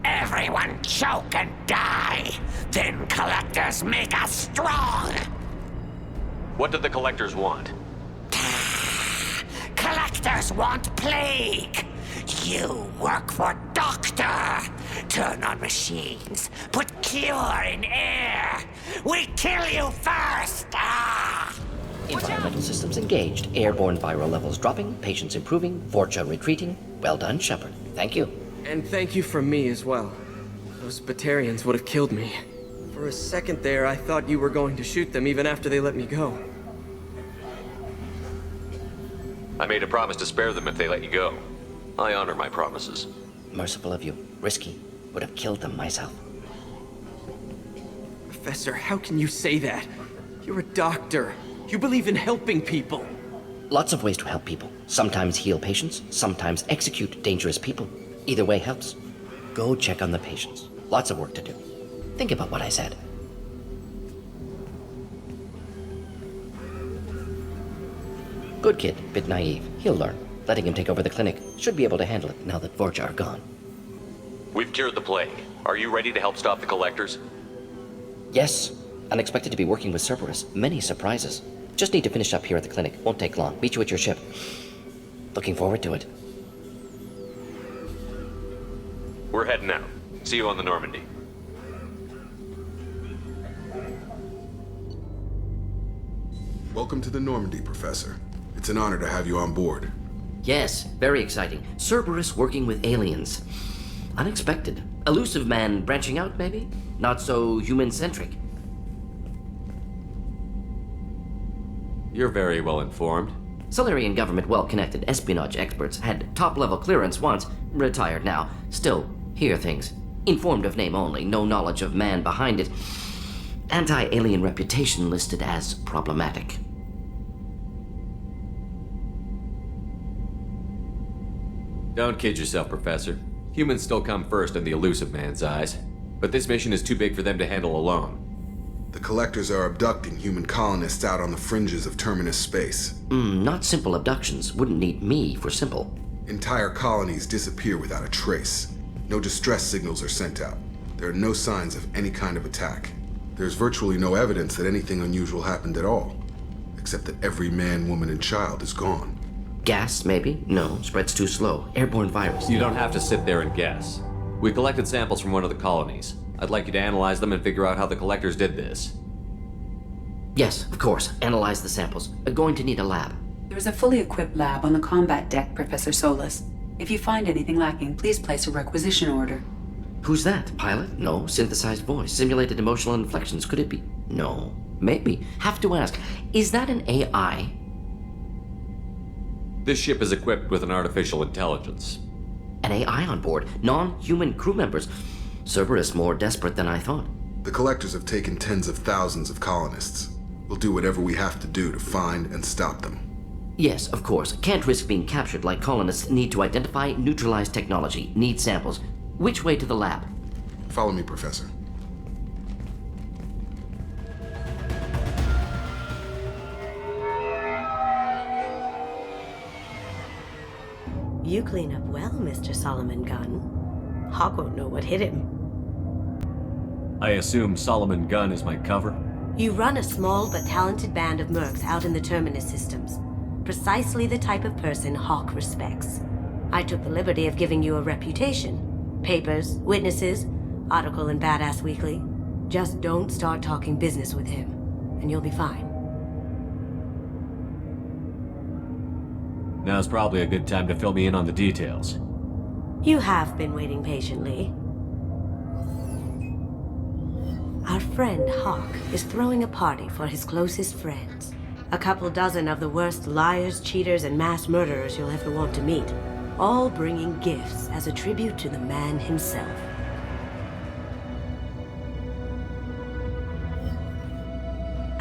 Speaker 15: Everyone choke and die. Then collectors make us strong.
Speaker 10: What did the collectors want?
Speaker 15: Collectors want plague. You work for Doctor. Turn on machines. Put cure in air. We kill you first.
Speaker 5: Environmental systems engaged. Airborne viral levels dropping. Patients improving. Fortune retreating. Well done, Shepard. Thank you.
Speaker 14: And thank you from me as well. Those Batarians would have killed me. For a second there, I thought you were going to shoot them even after they let me go.
Speaker 10: I made a promise to spare them if they let you go. I honor my promises.
Speaker 5: Merciful of you. Risky. Would have killed them myself.
Speaker 14: Professor, how can you say that? You're a doctor. You believe in helping people.
Speaker 5: Lots of ways to help people. Sometimes heal patients, sometimes execute dangerous people. Either way helps. Go check on the patients. Lots of work to do. Think about what I said. Good kid, bit naive. He'll learn. Letting him take over the clinic. Should be able to handle it now that Vorja are gone.
Speaker 10: We've cured the plague. Are you ready to help stop the collectors?
Speaker 5: Yes. Unexpected to be working with Cerberus. Many surprises. Just need to finish up here at the clinic. Won't take long. Meet you at your ship. Looking forward to it.
Speaker 10: We're heading out. See you on the Normandy.
Speaker 8: Welcome to the Normandy, Professor. It's an honor to have you on board.
Speaker 5: Yes, very exciting. Cerberus working with aliens. Unexpected. Elusive man branching out, maybe? Not so human-centric.
Speaker 10: You're very well informed.
Speaker 5: Solarian government well-connected espionage experts had top-level clearance once, retired now. Still, hear things. Informed of name only, no knowledge of man behind it. Anti-alien reputation listed as problematic.
Speaker 10: Don't kid yourself, Professor. Humans still come first in the elusive man's eyes. But this mission is too big for them to handle alone.
Speaker 8: The Collectors are abducting human colonists out on the fringes of terminus space.
Speaker 5: Not simple abductions. Wouldn't need me for simple.
Speaker 8: Entire colonies disappear without a trace. No distress signals are sent out. There are no signs of any kind of attack. There's virtually no evidence that anything unusual happened at all. Except that every man, woman, and child is gone.
Speaker 5: Gas, maybe? No, spreads too slow. Airborne virus.
Speaker 10: You don't have to sit there and guess. We collected samples from one of the colonies. I'd like you to analyze them and figure out how the Collectors did this.
Speaker 5: Yes, of course. Analyze the samples. Going to need a lab.
Speaker 16: There's a fully equipped lab on the combat deck, Professor Solis. If you find anything lacking, please place a requisition order.
Speaker 5: Who's that? Pilot? No. Synthesized voice. Simulated emotional inflections. Could it be? No. Maybe. Have to ask. Is that an AI?
Speaker 10: This ship is equipped with an artificial intelligence.
Speaker 5: An AI on board? Non-human crew members? Cerberus more desperate than I thought.
Speaker 8: The Collectors have taken tens of thousands of colonists. We'll do whatever we have to do to find and stop them.
Speaker 5: Yes, of course. Can't risk being captured like colonists. Need to identify, neutralize technology. Need samples. Which way to the lab?
Speaker 8: Follow me, Professor.
Speaker 6: You clean up well, Mr. Solomon Gunn. Hawk won't know what hit him.
Speaker 10: I assume Solomon Gunn is my cover?
Speaker 6: You run a small but talented band of mercs out in the Terminus systems. Precisely the type of person Hawk respects. I took the liberty of giving you a reputation. Papers, witnesses, article in Badass Weekly. Just don't start talking business with him, and you'll be fine.
Speaker 10: Now's probably a good time to fill me in on the details.
Speaker 6: You have been waiting patiently. Our friend Hawk is throwing a party for his closest friends. A couple dozen of the worst liars, cheaters, and mass murderers you'll ever want to meet. All bringing gifts as a tribute to the man himself.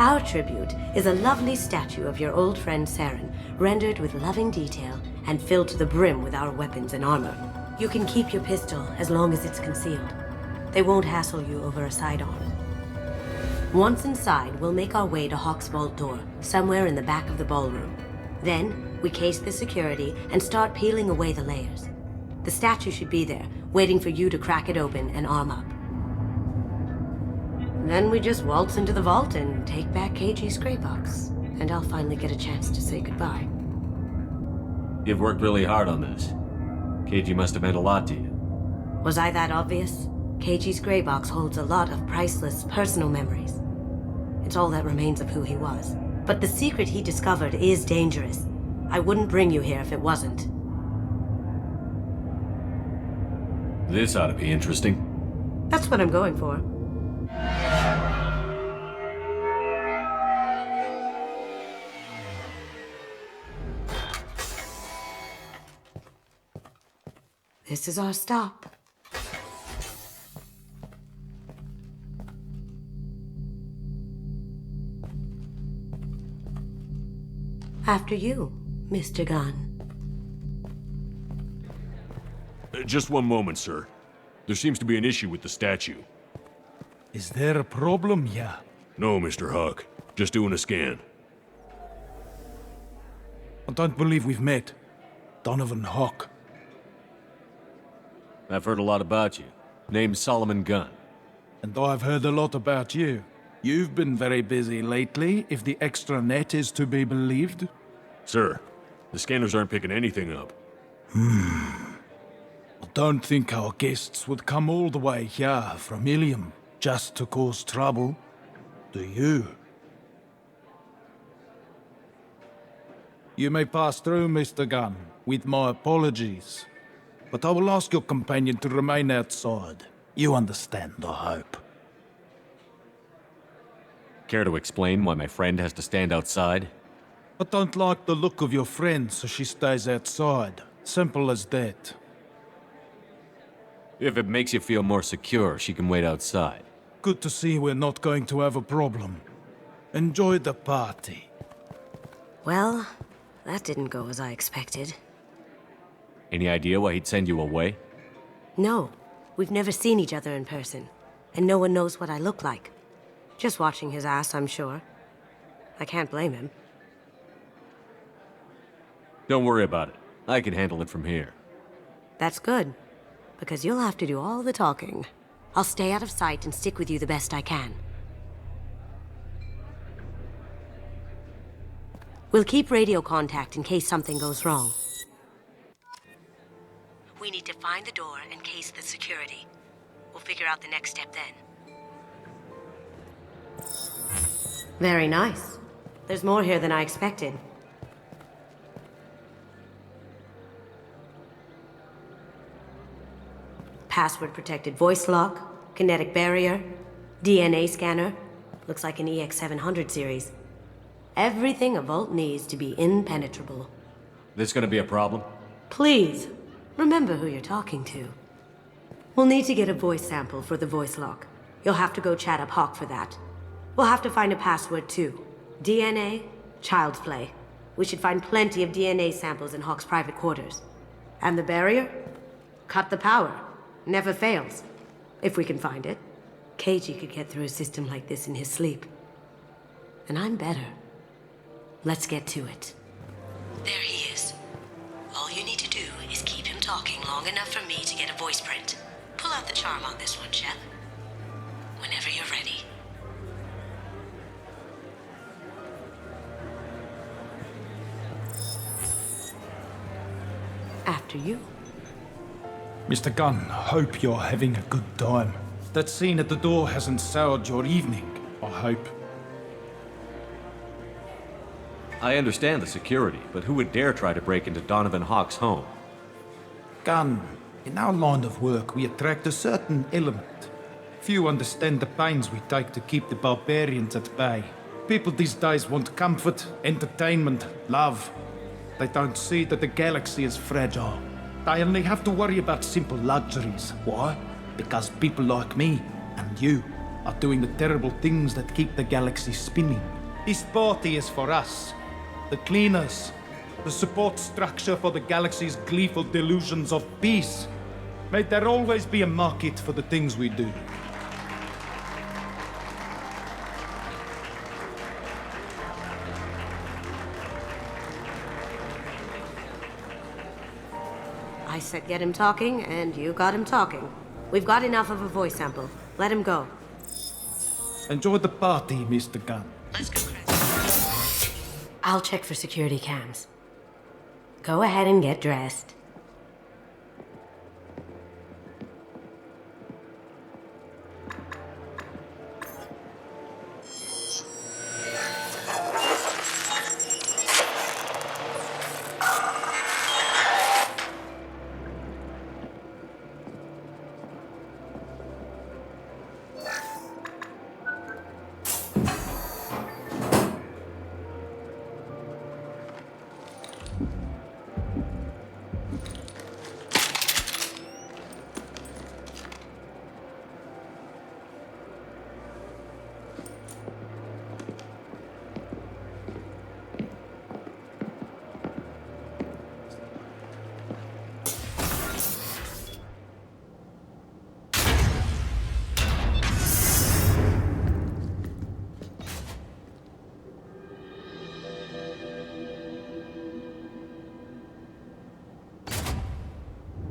Speaker 6: Our tribute is a lovely statue of your old friend Saren, rendered with loving detail and filled to the brim with our weapons and armor. You can keep your pistol as long as it's concealed. They won't hassle you over a sidearm. Once inside, we'll make our way to Hawk's vault door, somewhere in the back of the ballroom. Then, we case the security and start peeling away the layers. The statue should be there, waiting for you to crack it open and arm up. Then we just waltz into the vault and take back KG's gray box. And I'll finally get a chance to say goodbye.
Speaker 10: You've worked really hard on this. KG must have meant a lot to you.
Speaker 6: Was I that obvious? KG's gray box holds a lot of priceless personal memories. It's all that remains of who he was. But the secret he discovered is dangerous. I wouldn't bring you here if it wasn't.
Speaker 10: This ought to be interesting.
Speaker 6: That's what I'm going for. This is our stop. After you, Mr. Gunn.
Speaker 4: Just one moment, sir. There seems to be an issue with the statue.
Speaker 11: Is there a problem here?
Speaker 4: No, Mr. Huck. Just doing a scan.
Speaker 11: I don't believe we've met. Donovan Huck.
Speaker 10: I've heard a lot about you. Name's Solomon Gunn.
Speaker 11: And I've heard a lot about you. You've been very busy lately, if the extranet is to be believed.
Speaker 4: Sir, the scanners aren't picking anything up.
Speaker 11: I don't think our guests would come all the way here from Ilium just to cause trouble. Do you? You may pass through, Mr. Gunn, with my apologies. But I will ask your companion to remain outside. You understand, I hope.
Speaker 10: Care to explain why my friend has to stand outside?
Speaker 11: I don't like the look of your friend, so she stays outside. Simple as that.
Speaker 10: If it makes you feel more secure, she can wait outside.
Speaker 11: Good to see we're not going to have a problem. Enjoy the party.
Speaker 6: Well, that didn't go as I expected.
Speaker 10: Any idea why he'd send you away?
Speaker 6: No, we've never seen each other in person, and no one knows what I look like. Just watching his ass, I'm sure. I can't blame him.
Speaker 10: Don't worry about it. I can handle it from here.
Speaker 6: That's good, because you'll have to do all the talking. I'll stay out of sight and stick with you the best I can. We'll keep radio contact in case something goes wrong. We need to find the door and case the security. We'll figure out the next step then. Very nice. There's more here than I expected. Password-protected voice lock, kinetic barrier, DNA scanner. Looks like an EX700 series. Everything a vault needs to be impenetrable.
Speaker 10: This gonna be a problem?
Speaker 6: Please, remember who you're talking to. We'll need to get a voice sample for the voice lock. You'll have to go chat up Hawk for that. We'll have to find a password too. DNA, child's play. We should find plenty of DNA samples in Hawk's private quarters. And the barrier? Cut the power. Never fails. If we can find it. KG could get through a system like this in his sleep. And I'm better. Let's get to it. There he is. All you need to do is keep him talking long enough for me to get a voice print. Pull out the charm on this one, Shep. Whenever you're ready. After you.
Speaker 11: Mr. Gunn, hope you're having a good time. That scene at the door hasn't soured your evening, I hope.
Speaker 10: I understand the security, but who would dare try to break into Donovan Hawk's home?
Speaker 11: Gunn, in our line of work, we attract a certain element. Few understand the pains we take to keep the barbarians at bay. People these days want comfort, entertainment, love. They don't see that the galaxy is fragile. They only have to worry about simple luxuries. Why? Because people like me and you are doing the terrible things that keep the galaxy spinning. This party is for us, the cleaners, the support structure for the galaxy's gleeful delusions of peace. May there always be a market for the things we do.
Speaker 6: I said get him talking, and you got him talking. We've got enough of a voice sample. Let him go.
Speaker 11: Enjoy the party, Mr. Gunn.
Speaker 6: Let's go, Chris. I'll check for security cams. Go ahead and get dressed.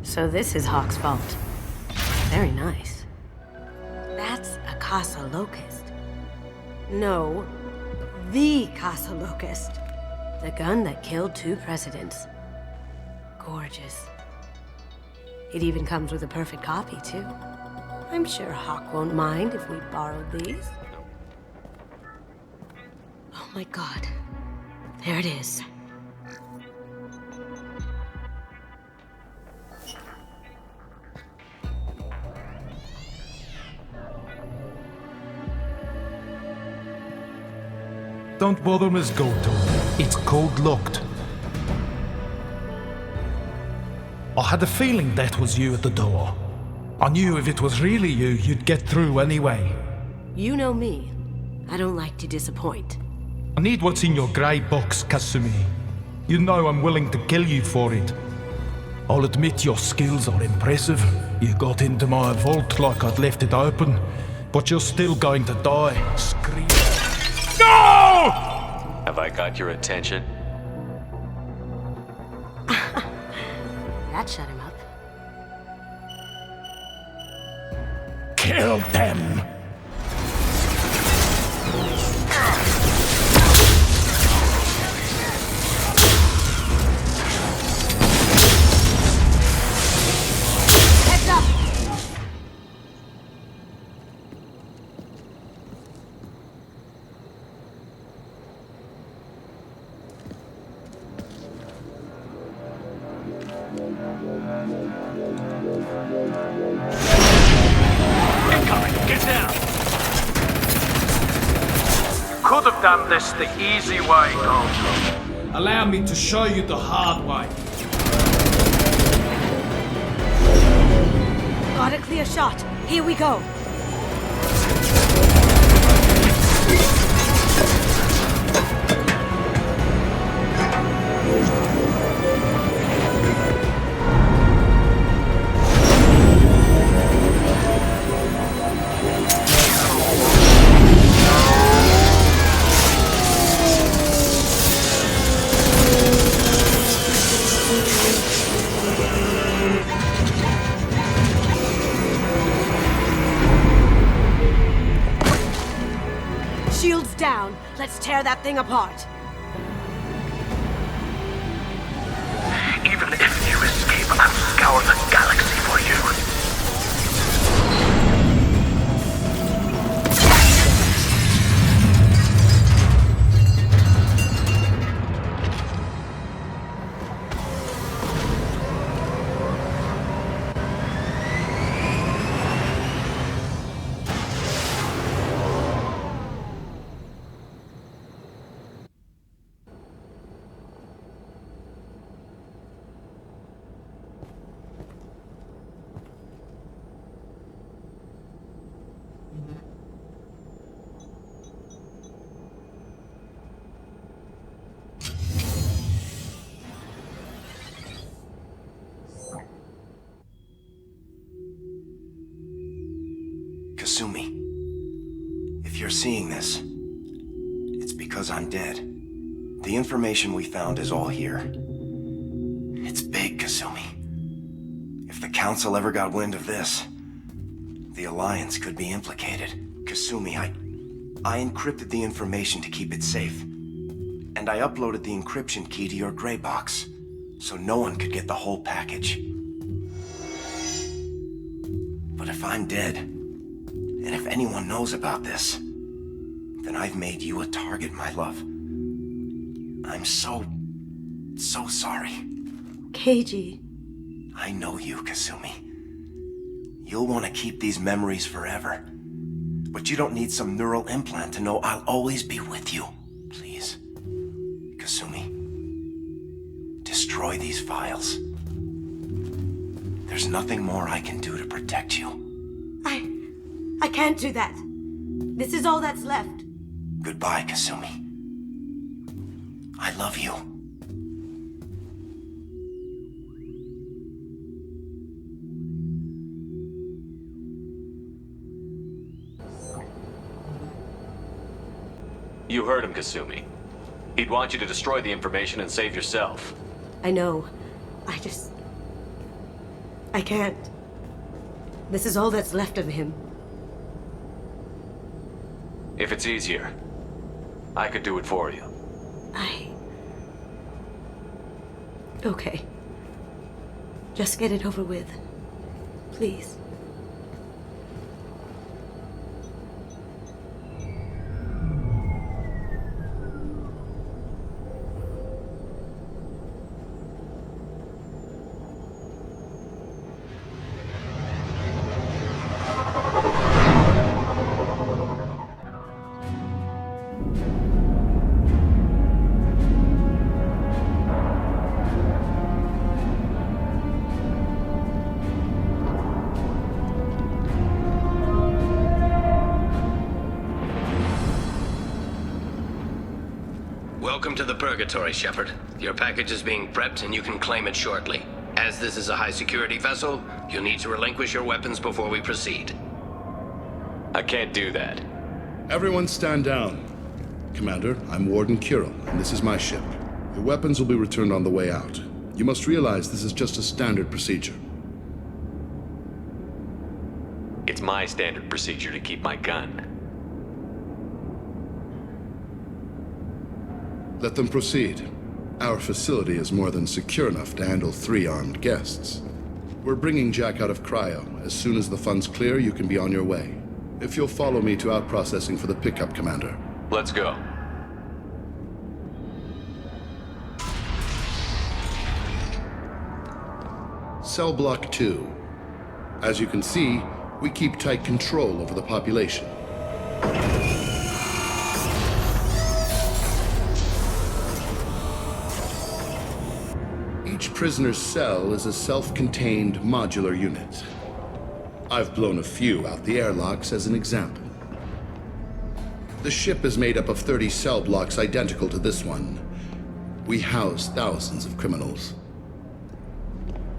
Speaker 6: So this is Hawk's vault. Very nice. That's a Casa Locust. No, the Casa Locust. The gun that killed 2 presidents. Gorgeous. It even comes with a perfect copy, too. I'm sure Hawk won't mind if we borrowed these. Oh my god. There it is.
Speaker 11: Don't bother, Miss Goto. It's code locked. I had a feeling that was you at the door. I knew if it was really you, you'd get through anyway.
Speaker 6: You know me. I don't like to disappoint.
Speaker 11: I need what's in your grey box, Kasumi. You know I'm willing to kill you for it. I'll admit your skills are impressive. You got into my vault like I'd left it open, but you're still going to die. Scream. No!
Speaker 10: Have I got your attention?
Speaker 6: That shut him up.
Speaker 11: Kill them!
Speaker 6: Heads up!
Speaker 11: Could have done this the easy way, Gold. Allow me to show you the hard way.
Speaker 6: Got a clear shot. Here we go. Shields down. Let's tear that thing apart.
Speaker 18: Even if you escape, I'll scour the galaxy for you.
Speaker 13: Kasumi, if you're seeing this, it's because I'm dead. The information we found is all here. It's big, Kasumi. If the Council ever got wind of this, the Alliance could be implicated. Kasumi, I encrypted the information to keep it safe. And I uploaded the encryption key to your gray box, so no one could get the whole package. But if I'm dead, and if anyone knows about this, then I've made you a target, my love. I'm so sorry.
Speaker 6: Keiji.
Speaker 13: I know you, Kasumi. You'll want to keep these memories forever. But you don't need some neural implant to know I'll always be with you. Please. Kasumi. Destroy these files. There's nothing more I can do to protect you.
Speaker 6: I can't do that. This is all that's left.
Speaker 13: Goodbye, Kasumi. I love you.
Speaker 10: You heard him, Kasumi. He'd want you to destroy the information and save yourself.
Speaker 6: I know. I can't. This is all that's left of him.
Speaker 10: If it's easier, I could do it for you.
Speaker 6: Okay. Just get it over with. Please.
Speaker 20: Welcome to the Purgatory, Shepard. Your package is being prepped and you can claim it shortly. As this is a high-security vessel, you'll need to relinquish your weapons before we proceed.
Speaker 10: I can't do that.
Speaker 21: Everyone stand down. Commander, I'm Warden Kirill, and this is my ship. Your weapons will be returned on the way out. You must realize this is just a standard procedure.
Speaker 10: It's my standard procedure to keep my gun.
Speaker 21: Let them proceed. Our facility is more than secure enough to handle 3 armed guests. We're bringing Jack out of cryo. As soon as the funds clear, you can be on your way. If you'll follow me to out-processing for the pickup, Commander.
Speaker 10: Let's go.
Speaker 21: Cell Block 2. As you can see, we keep tight control over the population. Each prisoner's cell is a self-contained modular unit. I've blown a few out the airlocks as an example. The ship is made up of 30 cell blocks identical to this one. We house thousands of criminals.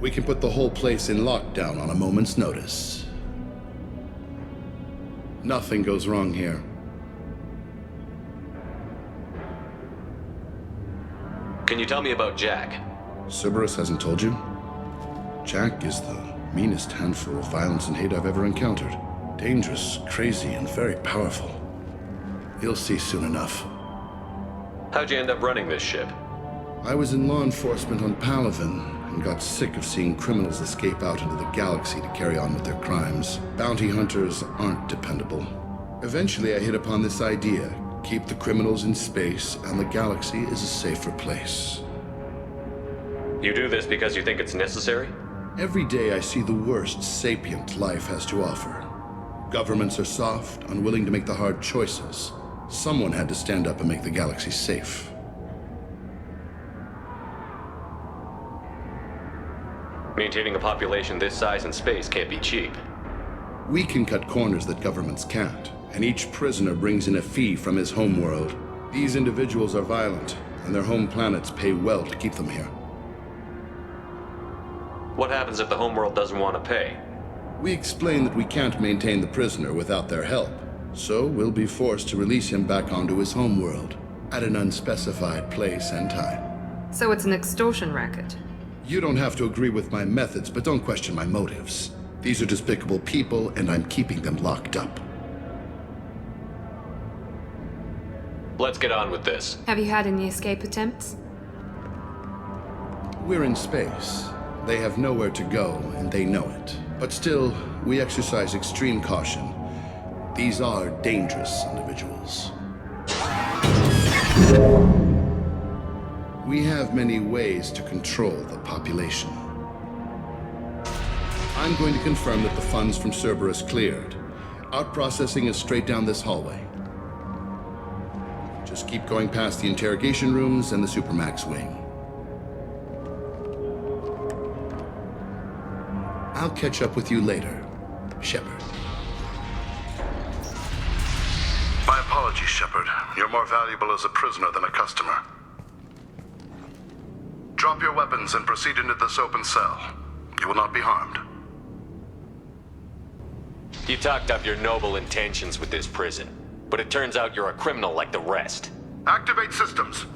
Speaker 21: We can put the whole place in lockdown on a moment's notice. Nothing goes wrong here.
Speaker 10: Can you tell me about Jack?
Speaker 21: Cerberus hasn't told you? Jack is the meanest handful of violence and hate I've ever encountered. Dangerous, crazy, and very powerful. You'll see soon enough.
Speaker 10: How'd you end up running this ship?
Speaker 21: I was in law enforcement on Palaven and got sick of seeing criminals escape out into the galaxy to carry on with their crimes. Bounty hunters aren't dependable. Eventually I hit upon this idea. Keep the criminals in space and the galaxy is a safer place.
Speaker 10: You do this because you think it's necessary?
Speaker 21: Every day I see the worst sapient life has to offer. Governments are soft, unwilling to make the hard choices. Someone had to stand up and make the galaxy safe.
Speaker 10: Maintaining a population this size in space can't be cheap.
Speaker 21: We can cut corners that governments can't, and each prisoner brings in a fee from his homeworld. These individuals are violent, and their home planets pay well to keep them here.
Speaker 10: What happens if the homeworld doesn't want to pay?
Speaker 21: We explain that we can't maintain the prisoner without their help, so we'll be forced to release him back onto his homeworld at an unspecified place and time.
Speaker 1: So it's an extortion racket.
Speaker 21: You don't have to agree with my methods, but don't question my motives. These are despicable people, and I'm keeping them locked up.
Speaker 10: Let's get on with this.
Speaker 1: Have you had any escape attempts?
Speaker 21: We're in space. They have nowhere to go, and they know it. But still, we exercise extreme caution. These are dangerous individuals. We have many ways to control the population. I'm going to confirm that the funds from Cerberus cleared. Out-processing is straight down this hallway. Just keep going past the interrogation rooms and the Supermax wing. I'll catch up with you later, Shepard.
Speaker 17: My apologies, Shepard. You're more valuable as a prisoner than a customer. Drop your weapons and proceed into this open cell. You will not be harmed.
Speaker 10: You talked up your noble intentions with this prison, but it turns out you're a criminal like the rest.
Speaker 17: Activate systems.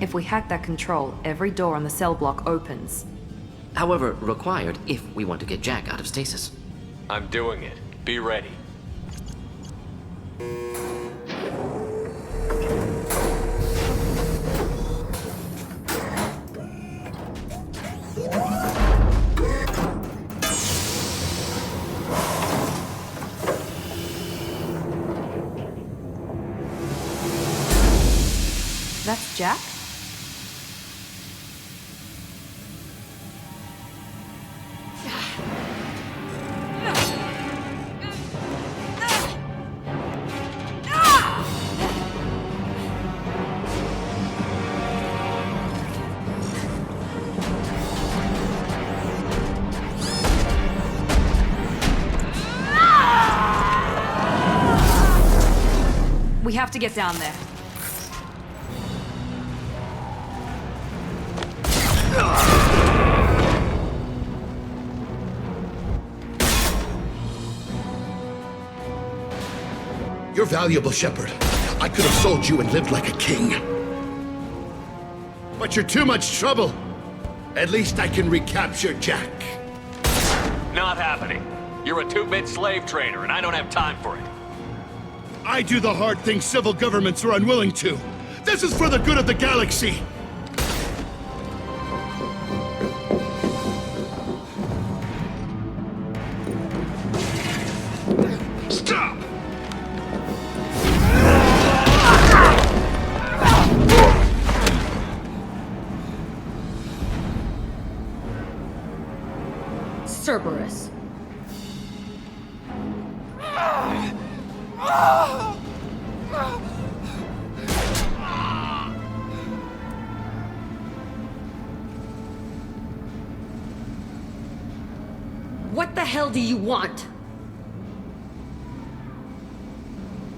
Speaker 1: If we hack that control, every door on the cell block opens.
Speaker 5: However, required if we want to get Jack out of stasis.
Speaker 10: I'm doing it. Be ready.
Speaker 1: That's Jack? We have to get down there.
Speaker 21: You're valuable, Shepard. I could have sold you and lived like a king. But you're too much trouble. At least I can recapture Jack.
Speaker 10: Not happening. You're a two-bit slave trader, and I don't have time for it.
Speaker 21: I do the hard things civil governments are unwilling to. This is for the good of the galaxy.
Speaker 17: Stop!
Speaker 3: Cerberus. What the hell do you want?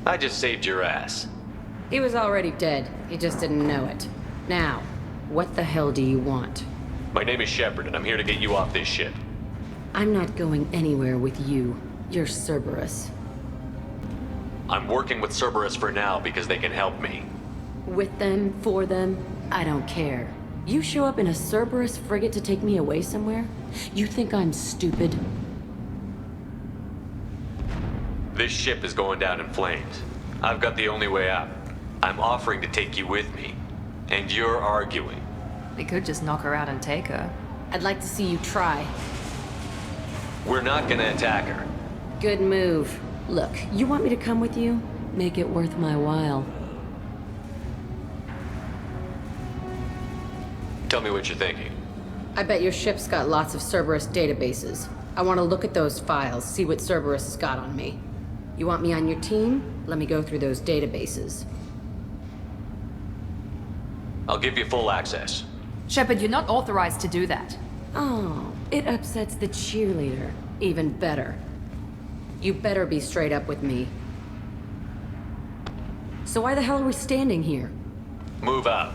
Speaker 10: I just saved your ass.
Speaker 7: He was already dead. He just didn't know it. Now, what the hell do you want?
Speaker 10: My name is Shepard, and I'm here to get you off this ship.
Speaker 7: I'm not going anywhere with you. You're Cerberus.
Speaker 10: I'm working with Cerberus for now because they can help me.
Speaker 7: With them, for them, I don't care. You show up in a Cerberus frigate to take me away somewhere? You think I'm stupid?
Speaker 10: This ship is going down in flames. I've got the only way out. I'm offering to take you with me. And you're arguing.
Speaker 1: We could just knock her out and take her.
Speaker 7: I'd like to see you try.
Speaker 10: We're not gonna attack her.
Speaker 7: Good move. Look, you want me to come with you? Make it worth my while.
Speaker 10: Tell me what you're thinking.
Speaker 7: I bet your ship's got lots of Cerberus databases. I want to look at those files, see what Cerberus has got on me. You want me on your team? Let me go through those databases.
Speaker 10: I'll give you full access.
Speaker 1: Shepard, you're not authorized to do that.
Speaker 7: Oh, it upsets the cheerleader. Even better. You better be straight up with me. So why the hell are we standing here?
Speaker 10: Move out.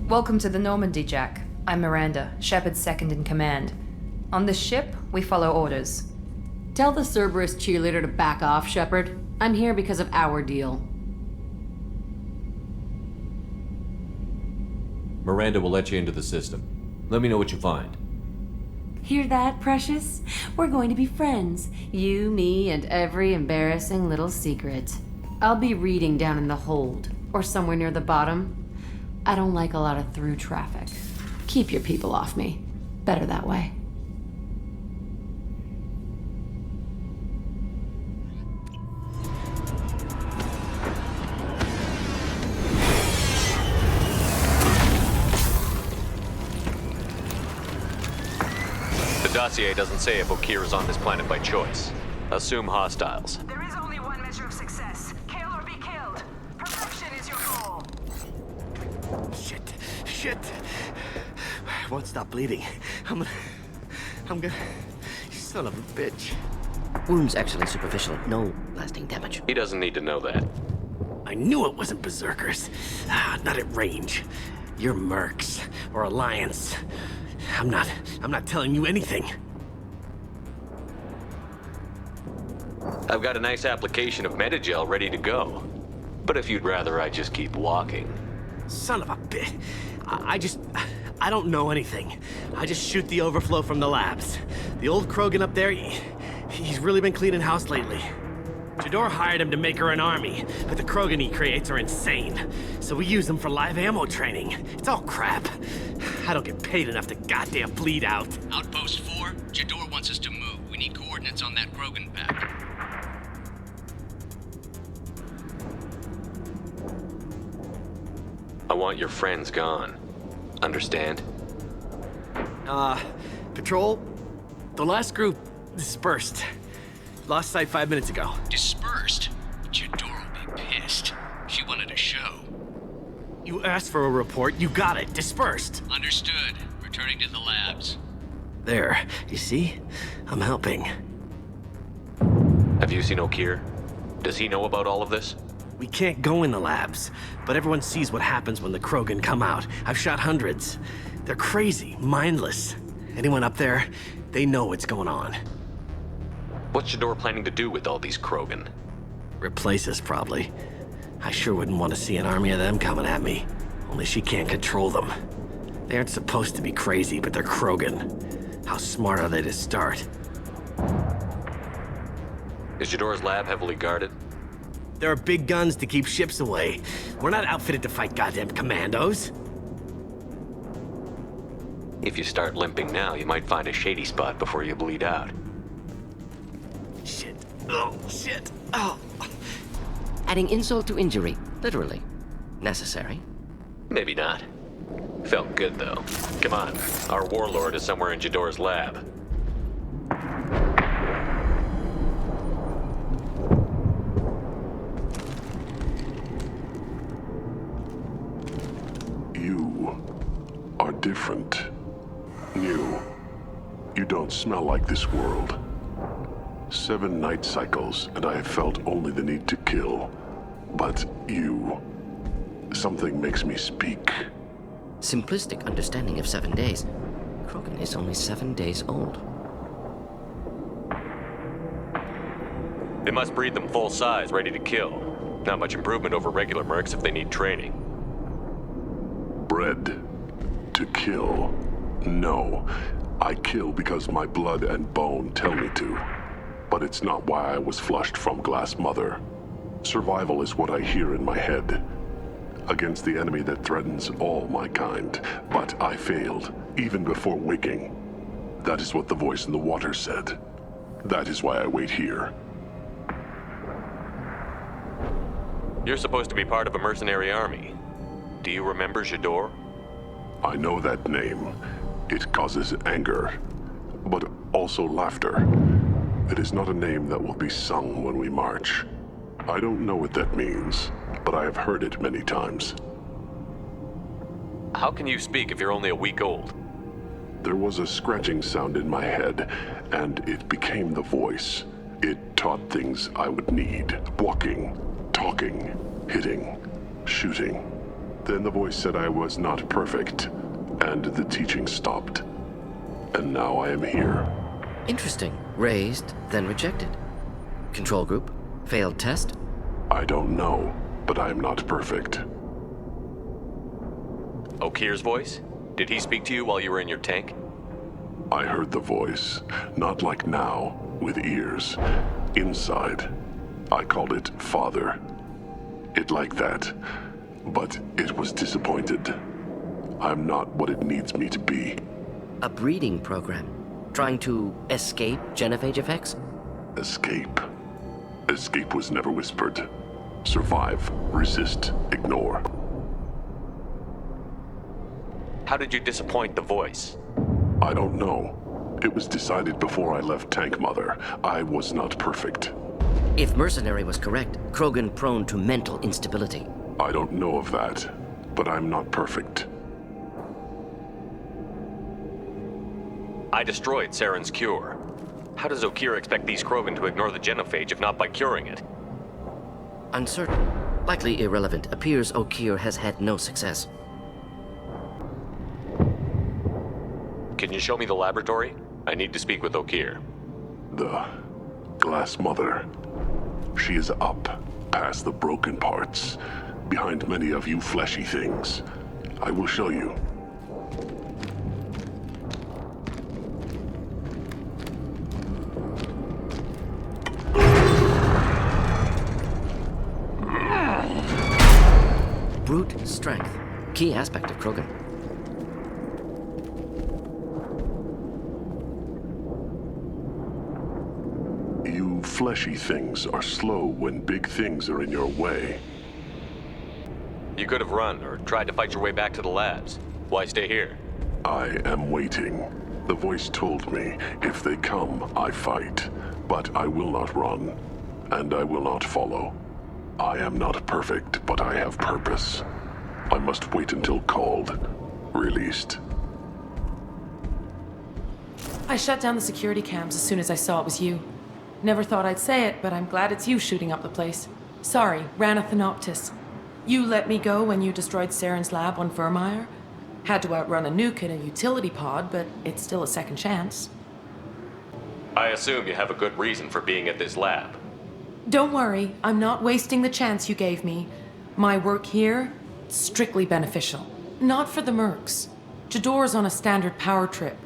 Speaker 1: Welcome to the Normandy, Jack. I'm Miranda, Shepard's second in command. On this ship, we follow orders.
Speaker 7: Tell the Cerberus cheerleader to back off, Shepard. I'm here because of our deal.
Speaker 10: Miranda will let you into the system. Let me know what you find.
Speaker 7: Hear that, Precious? We're going to be friends. You, me, and every embarrassing little secret. I'll be reading down in the hold, or somewhere near the bottom. I don't like a lot of through traffic. Keep your people off me. Better that way.
Speaker 10: The dossier doesn't say if Okir is on this planet by choice. Assume hostiles.
Speaker 12: There is only one measure of success. Kill or be killed. Perfection is your goal.
Speaker 13: Shit. I won't stop bleeding. I'm gonna... You son of a bitch.
Speaker 5: Wounds actually superficial, no lasting damage.
Speaker 10: He doesn't need to know that.
Speaker 13: I knew it wasn't berserkers. Not at range. You're mercs, or Alliance. I'm not telling you anything.
Speaker 10: I've got a nice application of Metagel ready to go. But if you'd rather I just keep walking.
Speaker 13: Son of a bitch. I don't know anything. I just shoot the overflow from the labs. The old Krogan up there, he's really been cleaning house lately. Jador hired him to make her an army, but the Krogan he creates are insane. So we use them for live ammo training. It's all crap. I don't get paid enough to goddamn bleed out.
Speaker 22: Outpost 4, Jador wants us to move. We need coordinates on that Krogan pack.
Speaker 10: I want your friends gone. Understand?
Speaker 13: Patrol? The last group dispersed. Lost sight 5 minutes ago.
Speaker 22: Dispersed? Jador will be pissed. She wanted a show.
Speaker 13: You asked for a report, you got it. Dispersed.
Speaker 22: Understood. Returning to the labs.
Speaker 13: There. You see? I'm helping.
Speaker 10: Have you seen Okir? Does he know about all of this?
Speaker 13: We can't go in the labs, but everyone sees what happens when the Krogan come out. I've shot hundreds. They're crazy, mindless. Anyone up there, they know what's going on.
Speaker 10: What's Jador planning to do with all these Krogan?
Speaker 13: Replace us, probably. I sure wouldn't want to see an army of them coming at me. Only she can't control them. They aren't supposed to be crazy, but they're Krogan. How smart are they to start?
Speaker 10: Is Jador's lab heavily guarded?
Speaker 13: There are big guns to keep ships away. We're not outfitted to fight goddamn commandos.
Speaker 10: If you start limping now, you might find a shady spot before you bleed out.
Speaker 13: Shit. Oh, shit. Oh.
Speaker 5: Adding insult to injury, literally. Necessary.
Speaker 10: Maybe not. Felt good, though. Come on. Our warlord is somewhere in Jador's lab.
Speaker 17: You are different. New. You don't smell like this world. 7 night cycles, and I have felt only the need to kill. But you... something makes me speak.
Speaker 5: Simplistic understanding of 7 days. Krogan is only 7 days old.
Speaker 10: They must breed them full size, ready to kill. Not much improvement over regular mercs if they need training.
Speaker 17: Bred to kill. No. I kill because my blood and bone tell me to. But it's not why I was flushed from Glass Mother. Survival is what I hear in my head. Against the enemy that threatens all my kind. But I failed, even before waking. That is what the voice in the water said. That is why I wait here.
Speaker 10: You're supposed to be part of a mercenary army. Do you remember Jador?
Speaker 17: I know that name. It causes anger, but also laughter. It is not a name that will be sung when we march. I don't know what that means, but I have heard it many times.
Speaker 10: How can you speak if you're only a week old?
Speaker 17: There was a scratching sound in my head, and it became the voice. It taught things I would need. Walking, talking, hitting, shooting. Then the voice said I was not perfect, and the teaching stopped. And now I am here.
Speaker 5: Interesting. Raised, then rejected. Control group? Failed test?
Speaker 17: I don't know, but I am not perfect.
Speaker 10: Okir's voice? Did he speak to you while you were in your tank?
Speaker 17: I heard the voice, not like now, with ears. Inside. I called it Father. It like that, but it was disappointed. I'm not what it needs me to be.
Speaker 5: A breeding program? Trying to escape genophage effects?
Speaker 17: Escape. Escape was never whispered. Survive, resist, ignore.
Speaker 10: How did you disappoint the voice?
Speaker 17: I don't know. It was decided before I left Tank Mother. I was not perfect.
Speaker 5: If Mercenary was correct, Krogan prone to mental instability.
Speaker 17: I don't know of that, but I'm not perfect.
Speaker 10: I destroyed Saren's cure. How does Okir expect these Krogan to ignore the genophage if not by curing it?
Speaker 5: Uncertain. Likely irrelevant. Appears Okir has had no success.
Speaker 10: Can you show me the laboratory? I need to speak with Okir.
Speaker 17: The Glass Mother. She is up, past the broken parts, behind many of you fleshy things. I will show you.
Speaker 5: Brute strength. Key aspect of Krogan.
Speaker 17: You fleshy things are slow when big things are in your way.
Speaker 10: You could have run or tried to fight your way back to the labs. Why stay here?
Speaker 17: I am waiting. The voice told me, if they come, I fight. But I will not run, and I will not follow. I am not perfect, but I have purpose. I must wait until called, released.
Speaker 2: I shut down the security cams as soon as I saw it was you. Never thought I'd say it, but I'm glad it's you shooting up the place. Sorry, ran a Thanoptis. You let me go when you destroyed Saren's lab on Vermeer. Had to outrun a nuke in a utility pod, but it's still a second chance.
Speaker 10: I assume you have a good reason for being at this lab.
Speaker 2: Don't worry, I'm not wasting the chance you gave me. My work here, strictly beneficial. Not for the mercs. Jador's on a standard power trip.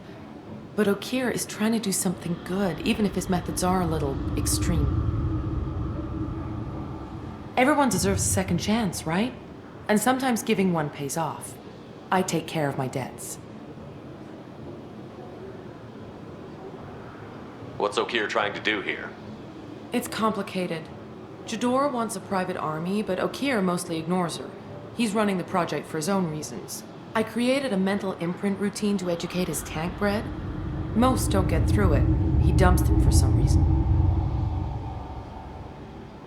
Speaker 2: But Okir is trying to do something good, even if his methods are a little extreme. Everyone deserves a second chance, right? And sometimes giving one pays off. I take care of my debts.
Speaker 10: What's Okir trying to do here?
Speaker 2: It's complicated. Jador wants a private army, but Okir mostly ignores her. He's running the project for his own reasons. I created a mental imprint routine to educate his tank bred. Most don't get through it. He dumps them for some reason.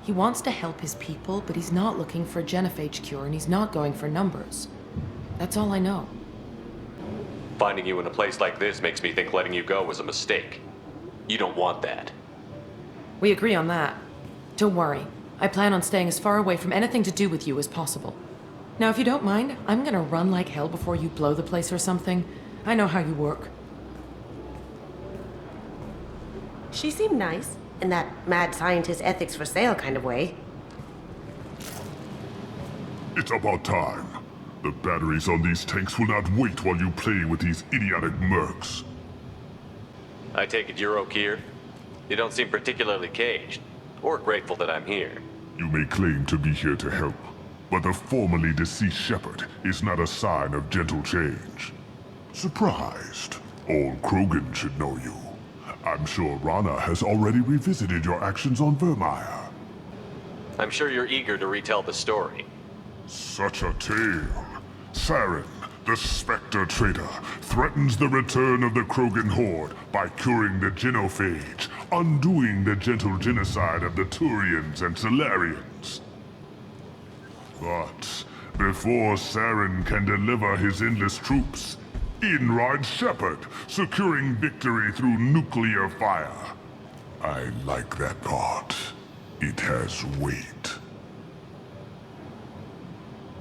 Speaker 2: He wants to help his people, but he's not looking for a genophage cure, and he's not going for numbers. That's all I know.
Speaker 10: Finding you in a place like this makes me think letting you go was a mistake. You don't want that.
Speaker 2: We agree on that. Don't worry. I plan on staying as far away from anything to do with you as possible. Now, if you don't mind, I'm gonna run like hell before you blow the place or something. I know how you work.
Speaker 9: She seemed nice, in that mad scientist ethics for sale kind of way.
Speaker 19: It's about time. The batteries on these tanks will not wait while you play with these idiotic mercs.
Speaker 10: I take it you're Okir? You don't seem particularly caged, or grateful that I'm here.
Speaker 19: You may claim to be here to help, but the formerly deceased Shepard is not a sign of gentle change. Surprised. All Krogan should know you. I'm sure Rana has already revisited your actions on Vermeer.
Speaker 10: I'm sure you're eager to retell the story.
Speaker 19: Such a tale. Saren, the Spectre traitor, threatens the return of the Krogan horde by curing the genophage, undoing the gentle genocide of the Turians and Solarians. But before Saren can deliver his endless troops, in rides Shepard, securing victory through nuclear fire. I like that part. It has weight.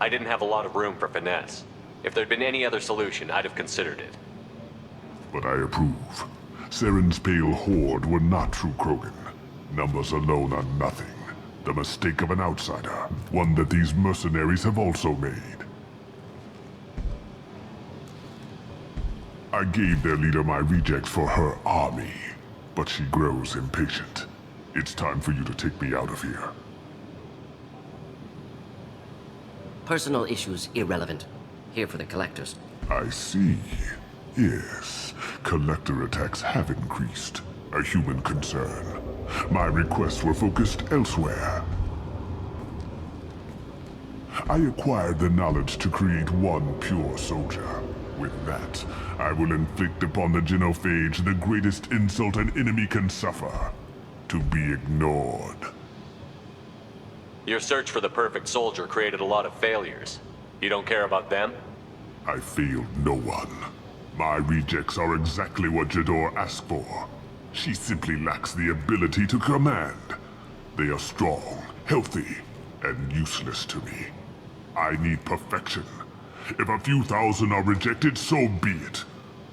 Speaker 10: I didn't have a lot of room for finesse. If there'd been any other solution, I'd have considered it.
Speaker 19: But I approve. Saren's pale horde were not true Krogan. Numbers alone are nothing. The mistake of an outsider, one that these mercenaries have also made. I gave their leader my rejects for her army, but she grows impatient. It's time for you to take me out of here.
Speaker 5: Personal issues irrelevant. Here for the collectors.
Speaker 19: I see. Yes, collector attacks have increased. A human concern. My requests were focused elsewhere. I acquired the knowledge to create one pure soldier. With that, I will inflict upon the genophage the greatest insult an enemy can suffer. To be ignored.
Speaker 10: Your search for the perfect soldier created a lot of failures. You don't care about them?
Speaker 19: I failed no one. My rejects are exactly what Jador asked for. She simply lacks the ability to command. They are strong, healthy, and useless to me. I need perfection. If a few thousand are rejected, so be it.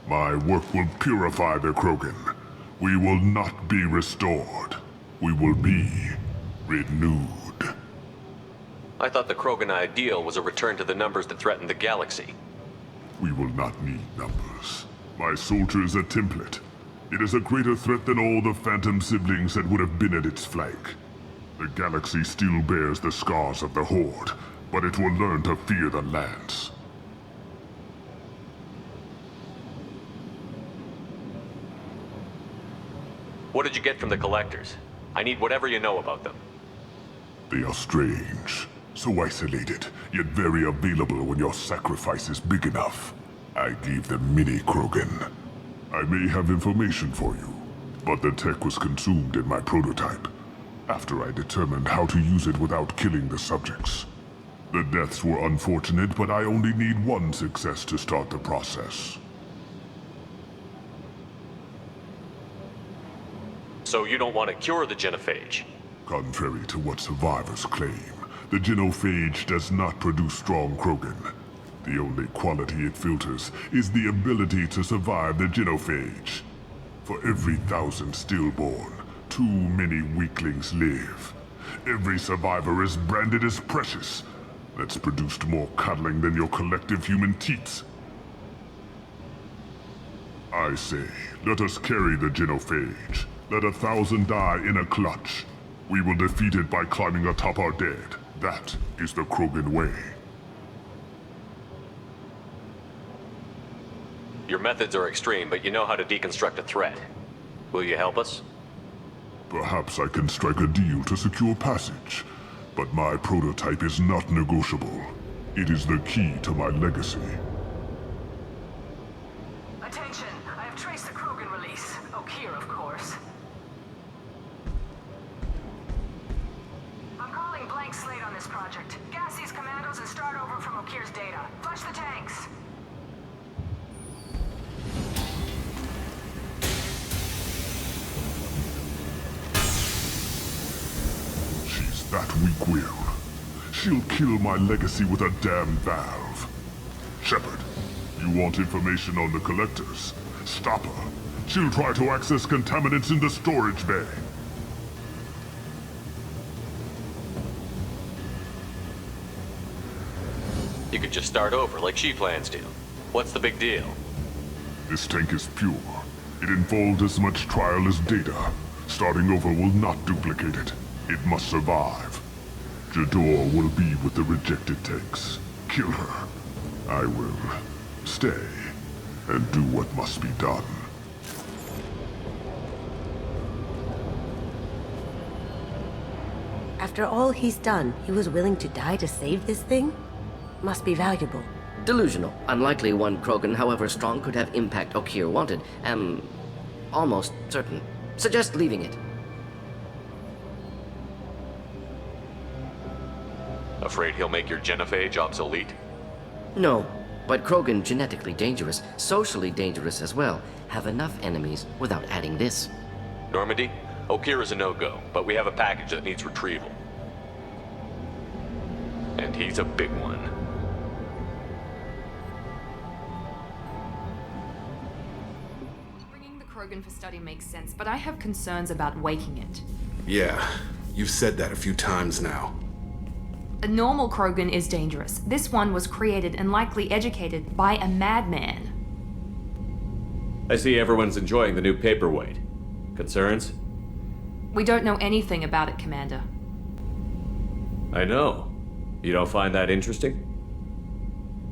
Speaker 19: My work will purify the Krogan. We will not be restored. We will be renewed.
Speaker 10: I thought the Krogan ideal was a return to the numbers that threatened the galaxy.
Speaker 19: We will not need numbers. My soldier is a template. It is a greater threat than all the Phantom siblings that would have been at its flank. The galaxy still bears the scars of the Horde, but it will learn to fear the Lance.
Speaker 10: What did you get from the collectors? I need whatever you know about them.
Speaker 19: They are strange. So isolated, yet very available when your sacrifice is big enough. I gave them mini Krogan. I may have information for you, but the tech was consumed in my prototype, after I determined how to use it without killing the subjects. The deaths were unfortunate, but I only need one success to start the process.
Speaker 10: So you don't want to cure the genophage?
Speaker 19: Contrary to what survivors claim, the genophage does not produce strong Krogan. The only quality it filters is the ability to survive the genophage. For every 1,000 stillborn, too many weaklings live. Every survivor is branded as precious. That's produced more cuddling than your collective human teats. I say, let us carry the genophage. Let 1,000 die in a clutch. We will defeat it by climbing atop our dead. That is the Krogan way.
Speaker 10: Your methods are extreme, but you know how to deconstruct a threat. Will you help us?
Speaker 19: Perhaps I can strike a deal to secure passage, but my prototype is not negotiable. It is the key to my legacy.
Speaker 12: Attention, I have traced the Krogan release. Okeer, of course. I'm calling blank slate on this project. Gas these commandos and start over from Okeer's data. Flush the tanks.
Speaker 19: That weak-willed. She'll kill my legacy with a damn valve. Shepard, you want information on the collectors? Stop her. She'll try to access contaminants in the storage bay.
Speaker 10: You could just start over like she plans to. What's the big deal?
Speaker 19: This tank is pure. It involved as much trial as data. Starting over will not duplicate it. It must survive. Jador will be with the rejected tanks. Kill her. I will stay and do what must be done.
Speaker 9: After all he's done, he was willing to die to save this thing? Must be valuable.
Speaker 5: Delusional. Unlikely one Krogan, however strong, could have impact Okeer wanted. Am almost certain. Suggest leaving it.
Speaker 10: Afraid he'll make your genophage obsolete?
Speaker 5: No, but Krogan, genetically dangerous, socially dangerous as well, have enough enemies without adding this.
Speaker 10: Normandy, Okeer is a no-go, but we have a package that needs retrieval. And he's a big one.
Speaker 1: Bringing the Krogan for study makes sense, but I have concerns about waking it.
Speaker 8: Yeah, you've said that a few times now.
Speaker 1: A normal Krogan is dangerous. This one was created and likely educated by a madman.
Speaker 10: I see everyone's enjoying the new paperweight. Concerns?
Speaker 1: We don't know anything about it, Commander.
Speaker 10: I know. You don't find that interesting?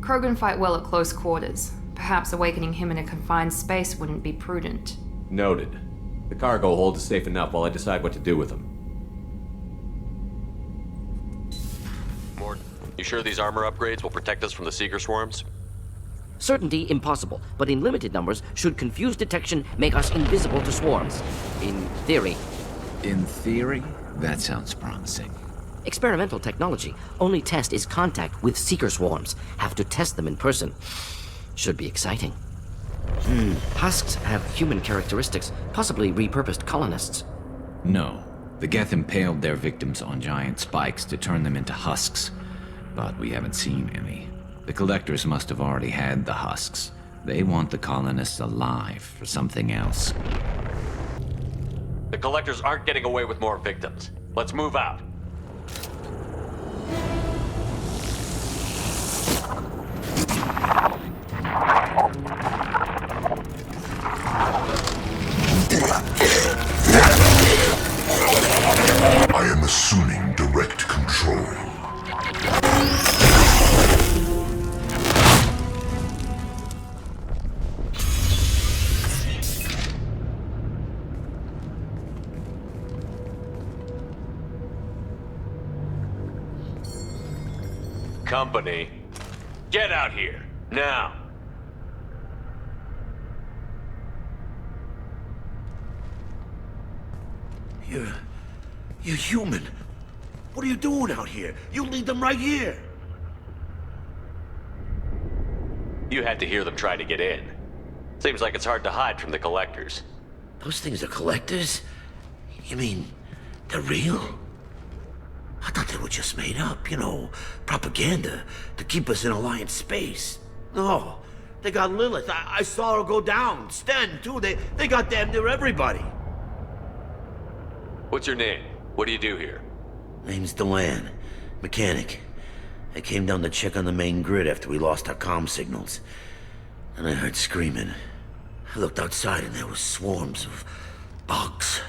Speaker 1: Krogan fight well at close quarters. Perhaps awakening him in a confined space wouldn't be prudent.
Speaker 10: Noted. The cargo hold is safe enough while I decide what to do with him.
Speaker 14: Mort, you sure these armor upgrades will protect us from the Seeker swarms?
Speaker 5: Certainty impossible, but in limited numbers, should confused detection make us invisible to swarms. In theory.
Speaker 15: In theory? That sounds promising.
Speaker 5: Experimental technology. Only test is contact with Seeker swarms. Have to test them in person. Should be exciting. Husks have human characteristics, possibly repurposed colonists.
Speaker 15: No. The Geth impaled their victims on giant spikes to turn them into husks. But we haven't seen any. The collectors must have already had the husks. They want the colonists alive for something else.
Speaker 10: The collectors aren't getting away with more victims. Let's move out.
Speaker 17: I am assuming direct control.
Speaker 10: Company, get out here, now!
Speaker 18: You're human. What are you doing out here? You lead them right here.
Speaker 10: You had to hear them try to get in. Seems like it's hard to hide from the collectors.
Speaker 18: Those things are collectors? You mean, they're real? I thought they were just made up, you know, propaganda to keep us in Alliance space. No, they got Lilith. I saw her go down. Sten, too. They got damn near everybody.
Speaker 10: What's your name? What do you do here?
Speaker 18: Name's Delan. Mechanic. I came down to check on the main grid after we lost our comm signals. And I heard screaming. I looked outside and there was swarms of bugs.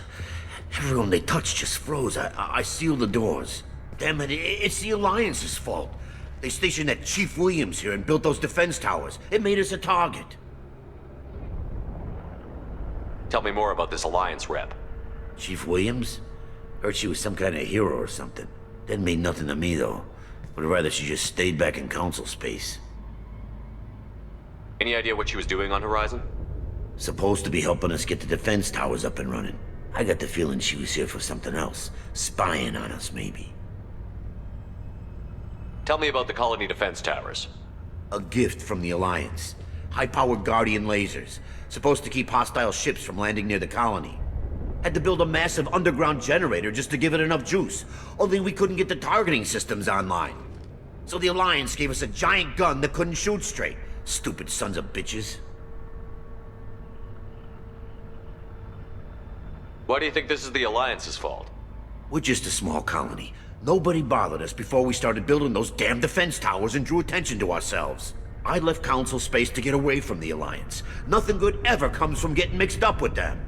Speaker 18: Everyone they touched just froze. I sealed the doors. Damn it, it's the Alliance's fault. They stationed that Chief Williams here and built those defense towers. It made us a target.
Speaker 10: Tell me more about this Alliance rep.
Speaker 18: Chief Williams? Heard she was some kind of hero or something. Didn't mean nothing to me, though. Would rather she just stayed back in Council space.
Speaker 10: Any idea what she was doing on Horizon?
Speaker 18: Supposed to be helping us get the defense towers up and running. I got the feeling she was here for something else. Spying on us, maybe.
Speaker 10: Tell me about the colony defense towers.
Speaker 18: A gift from the Alliance. High-powered Guardian lasers. Supposed to keep hostile ships from landing near the colony. Had to build a massive underground generator just to give it enough juice. Only we couldn't get the targeting systems online. So the Alliance gave us a giant gun that couldn't shoot straight. Stupid sons of bitches.
Speaker 10: Why do you think this is the Alliance's fault?
Speaker 18: We're just a small colony. Nobody bothered us before we started building those damn defense towers and drew attention to ourselves. I left Council space to get away from the Alliance. Nothing good ever comes from getting mixed up with them.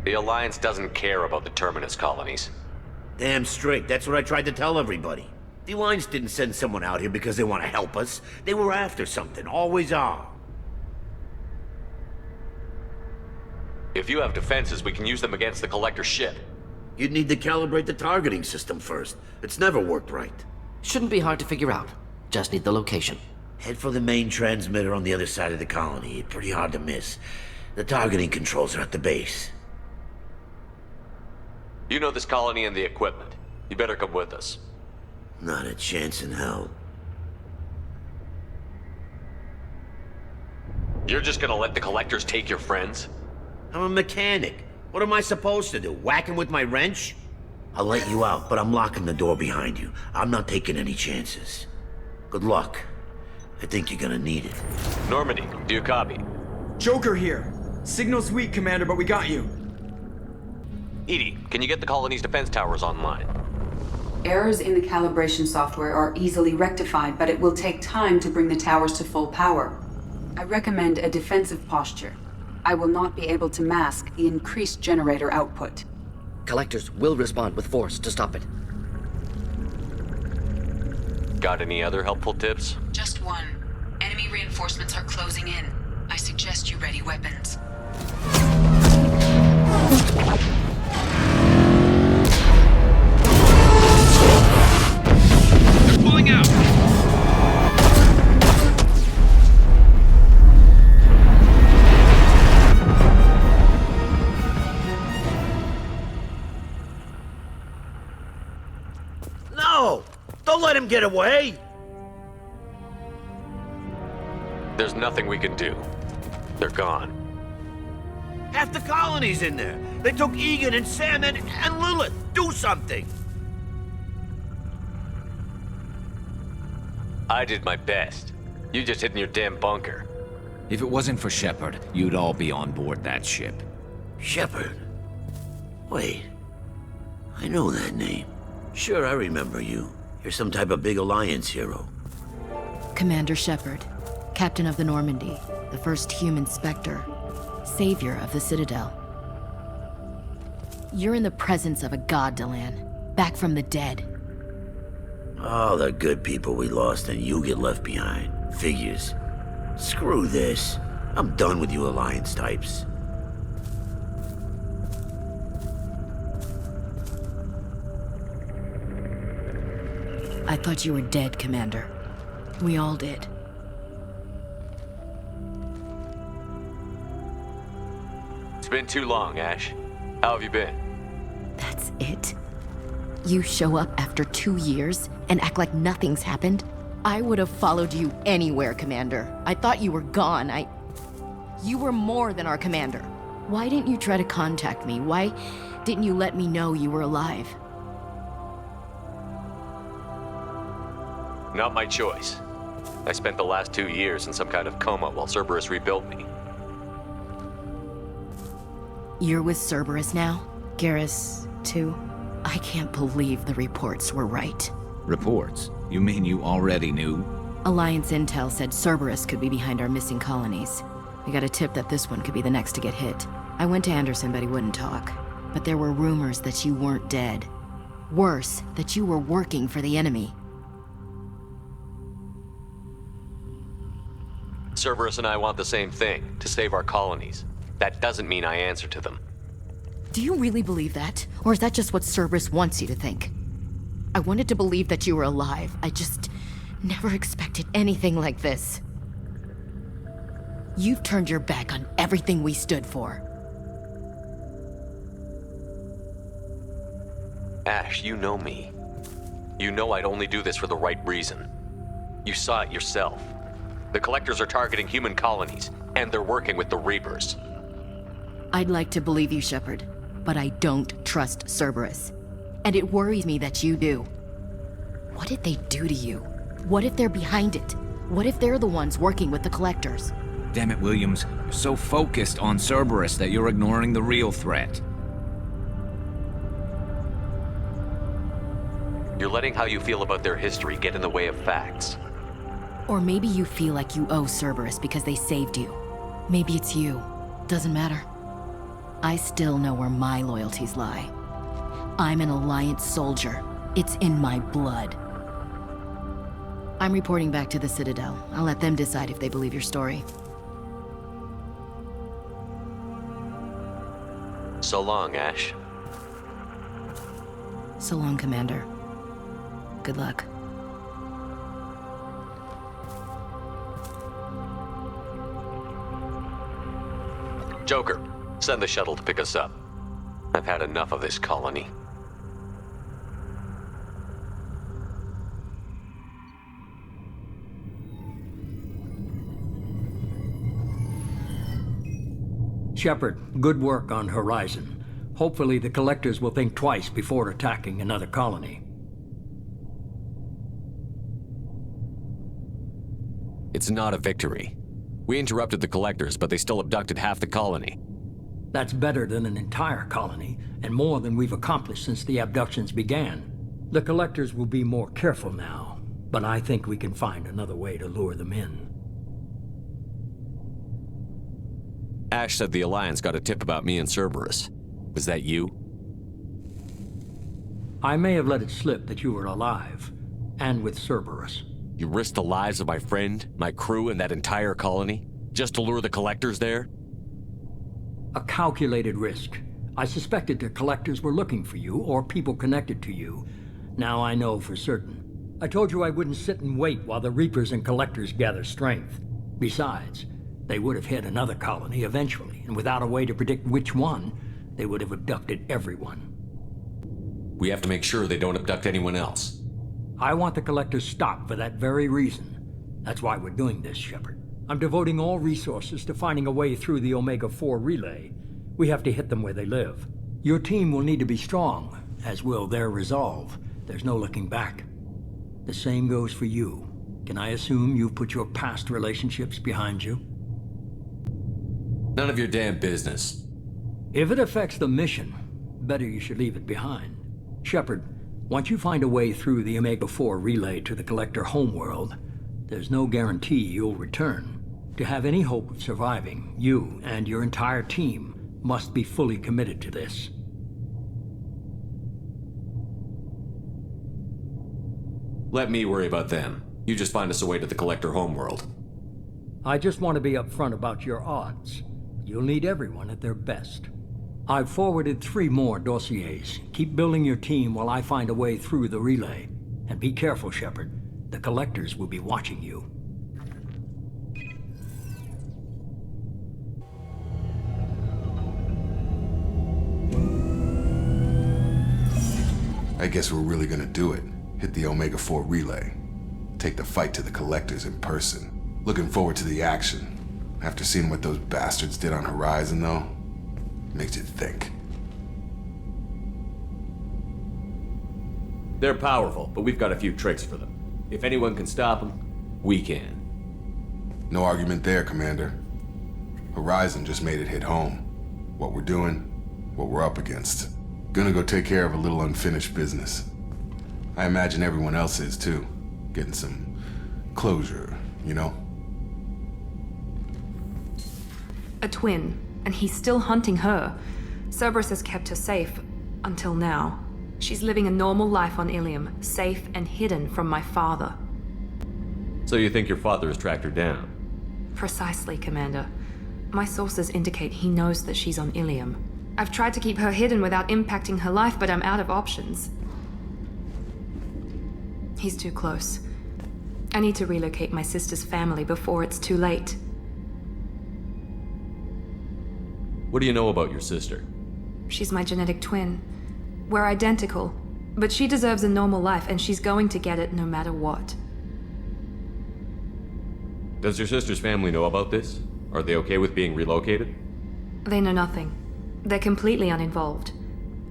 Speaker 10: The Alliance doesn't care about the Terminus colonies.
Speaker 18: Damn straight, that's what I tried to tell everybody. The Alliance didn't send someone out here because they want to help us. They were after something, always are.
Speaker 10: If you have defenses, we can use them against the Collector ship.
Speaker 18: You'd need to calibrate the targeting system first. It's never worked right.
Speaker 5: Shouldn't be hard to figure out. Just need the location.
Speaker 18: Head for the main transmitter on the other side of the colony. Pretty hard to miss. The targeting controls are at the base.
Speaker 10: You know this colony and the equipment. You better come with us.
Speaker 18: Not a chance in hell.
Speaker 10: You're just gonna let the Collectors take your friends?
Speaker 18: I'm a mechanic. What am I supposed to do? Whack him with my wrench? I'll let you out, but I'm locking the door behind you. I'm not taking any chances. Good luck. I think you're gonna need it.
Speaker 10: Normandy, do you copy?
Speaker 4: Joker here. Signal's weak, Commander, but we got you.
Speaker 10: Edie, can you get the colony's defense towers online?
Speaker 16: Errors in the calibration software are easily rectified, but it will take time to bring the towers to full power. I recommend a defensive posture. I will not be able to mask the increased generator output.
Speaker 5: Collectors will respond with force to stop it.
Speaker 10: Got any other helpful tips?
Speaker 16: Just one. Enemy reinforcements are closing in. I suggest you ready weapons.
Speaker 22: They're pulling out!
Speaker 18: No! Don't let him get away!
Speaker 10: There's nothing we can do. They're gone.
Speaker 18: Half the colony's in there. They took Egan and Sam and Lilith. Do something!
Speaker 10: I did my best. You just hid in your damn bunker.
Speaker 15: If it wasn't for Shepard, you'd all be on board that ship.
Speaker 18: Shepard? Wait. I know that name. Sure, I remember you. You're some type of big Alliance hero.
Speaker 23: Commander Shepard, Captain of the Normandy, the first human Spectre, savior of the Citadel. You're in the presence of a god, Delan, back from the dead.
Speaker 18: All the good people we lost and you get left behind. Figures. Screw this. I'm done with you Alliance types.
Speaker 23: I thought you were dead, Commander. We all did.
Speaker 10: It's been too long, Ash. How have you been?
Speaker 23: That's it? You show up after 2 years and act like nothing's happened? I would have followed you anywhere, Commander. I thought you were gone. You were more than our commander. Why didn't you try to contact me? Why didn't you let me know you were alive?
Speaker 10: Not my choice. I spent the last 2 years in some kind of coma while Cerberus rebuilt me.
Speaker 23: You're with Cerberus now? Garrus, too? I can't believe the reports were right.
Speaker 15: Reports? You mean you already knew?
Speaker 23: Alliance intel said Cerberus could be behind our missing colonies. We got a tip that this one could be the next to get hit. I went to Anderson, but he wouldn't talk. But there were rumors that you weren't dead. Worse, that you were working for the enemy.
Speaker 10: Cerberus and I want the same thing, to save our colonies. That doesn't mean I answer to them.
Speaker 23: Do you really believe that? Or is that just what Cerberus wants you to think? I wanted to believe that you were alive. I just never expected anything like this. You've turned your back on everything we stood for.
Speaker 10: Ash, you know me. You know I'd only do this for the right reason. You saw it yourself. The Collectors are targeting human colonies, and they're working with the Reapers.
Speaker 23: I'd like to believe you, Shepard, but I don't trust Cerberus. And it worries me that you do. What did they do to you? What if they're behind it? What if they're the ones working with the Collectors?
Speaker 15: Damn it, Williams. You're so focused on Cerberus that you're ignoring the real threat.
Speaker 10: You're letting how you feel about their history get in the way of facts.
Speaker 23: Or maybe you feel like you owe Cerberus because they saved you. Maybe it's you. Doesn't matter. I still know where my loyalties lie. I'm an Alliance soldier. It's in my blood. I'm reporting back to the Citadel. I'll let them decide if they believe your story.
Speaker 10: So long, Ash.
Speaker 23: So long, Commander. Good luck.
Speaker 10: Joker, send the shuttle to pick us up. I've had enough of this colony.
Speaker 24: Shepard, good work on Horizon.
Speaker 6: Hopefully the Collectors will think twice before attacking another colony.
Speaker 10: It's not a victory. We interrupted the Collectors, but they still abducted half the colony.
Speaker 6: That's better than an entire colony, and more than we've accomplished since the abductions began. The Collectors will be more careful now, but I think we can find another way to lure them in.
Speaker 10: Ash said the Alliance got a tip about me and Cerberus. Was that you?
Speaker 6: I may have let it slip that you were alive, and with Cerberus.
Speaker 10: You risked the lives of my friend, my crew, and that entire colony? Just to lure the Collectors there?
Speaker 6: A calculated risk. I suspected the Collectors were looking for you, or people connected to you. Now I know for certain. I told you I wouldn't sit and wait while the Reapers and Collectors gather strength. Besides, they would have hit another colony eventually, and without a way to predict which one, they would have abducted everyone.
Speaker 10: We have to make sure they don't abduct anyone else.
Speaker 6: I want the Collectors stopped for that very reason. That's why we're doing this, Shepard. I'm devoting all resources to finding a way through the Omega-4 relay. We have to hit them where they live. Your team will need to be strong, as will their resolve. There's no looking back. The same goes for you. Can I assume you've put your past relationships behind you?
Speaker 10: None of your damn business.
Speaker 6: If it affects the mission, better you should leave it behind. Shepard, once you find a way through the Omega-4 relay to the Collector homeworld, there's no guarantee you'll return. To have any hope of surviving, you and your entire team must be fully committed to this.
Speaker 10: Let me worry about them. You just find us a way to the Collector homeworld.
Speaker 6: I just want to be upfront about your odds. You'll need everyone at their best. I've forwarded 3 more dossiers. Keep building your team while I find a way through the relay. And be careful, Shepard. The Collectors will be watching you.
Speaker 8: I guess we're really gonna do it. Hit the Omega-4 relay. Take the fight to the Collectors in person. Looking forward to the action. After seeing what those bastards did on Horizon, though, makes you think.
Speaker 10: They're powerful, but we've got a few tricks for them. If anyone can stop them, we can.
Speaker 8: No argument there, Commander. Horizon just made it hit home. What we're doing, what we're up against. Gonna go take care of a little unfinished business. I imagine everyone else is, too. Getting some closure, you know?
Speaker 1: A twin, and he's still hunting her. Cerberus has kept her safe, until now. She's living a normal life on Ilium, safe and hidden from my father.
Speaker 10: So you think your father has tracked her down?
Speaker 1: Precisely, Commander. My sources indicate he knows that she's on Ilium. I've tried to keep her hidden without impacting her life, but I'm out of options. He's too close. I need to relocate my sister's family before it's too late.
Speaker 10: What do you know about your sister?
Speaker 1: She's my genetic twin. We're identical, but she deserves a normal life, and she's going to get it no matter what.
Speaker 10: Does your sister's family know about this? Are they okay with being relocated?
Speaker 1: They know nothing. They're completely uninvolved.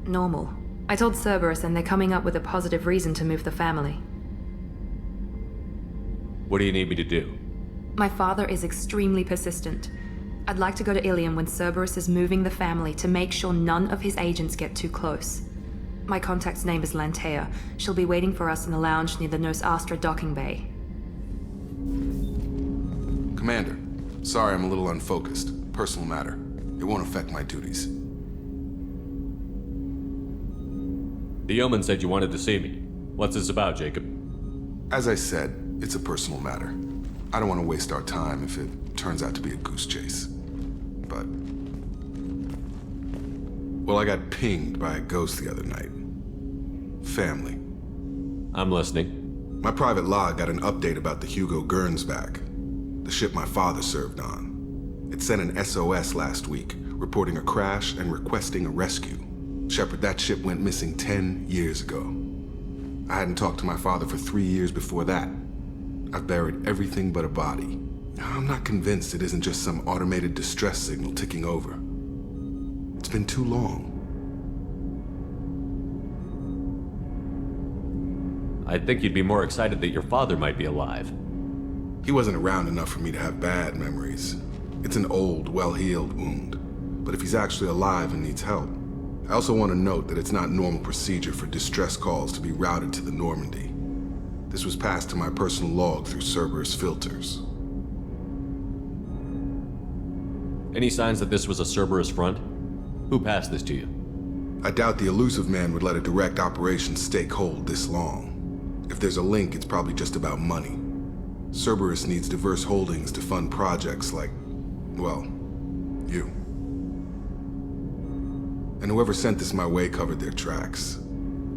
Speaker 1: Normal. I told Cerberus, and they're coming up with a positive reason to move the family.
Speaker 10: What do you need me to do?
Speaker 1: My father is extremely persistent. I'd like to go to Ilium when Cerberus is moving the family to make sure none of his agents get too close. My contact's name is Lantea. She'll be waiting for us in the lounge near the Nos Astra docking bay.
Speaker 8: Commander, sorry I'm a little unfocused. Personal matter. It won't affect my duties.
Speaker 10: The yeoman said you wanted to see me. What's this about, Jacob?
Speaker 8: As I said, it's a personal matter. I don't want to waste our time if it turns out to be a goose chase. But... well, I got pinged by a ghost the other night. Family.
Speaker 10: I'm listening.
Speaker 8: My private log got an update about the Hugo Gernsback, the ship my father served on. It sent an SOS last week, reporting a crash and requesting a rescue. Shepard, that ship went missing 10 years ago. I hadn't talked to my father for 3 years before that. I've buried everything but a body. I'm not convinced it isn't just some automated distress signal ticking over. It's been too long.
Speaker 10: I'd think you'd be more excited that your father might be alive.
Speaker 8: He wasn't around enough for me to have bad memories. It's an old, well-healed wound. But if he's actually alive and needs help, I also want to note that it's not normal procedure for distress calls to be routed to the Normandy. This was passed to my personal log through Cerberus filters.
Speaker 10: Any signs that this was a Cerberus front? Who passed this to you?
Speaker 8: I doubt the elusive man would let a direct operation stake hold this long. If there's a link, it's probably just about money. Cerberus needs diverse holdings to fund projects like, well, you. And whoever sent this my way covered their tracks.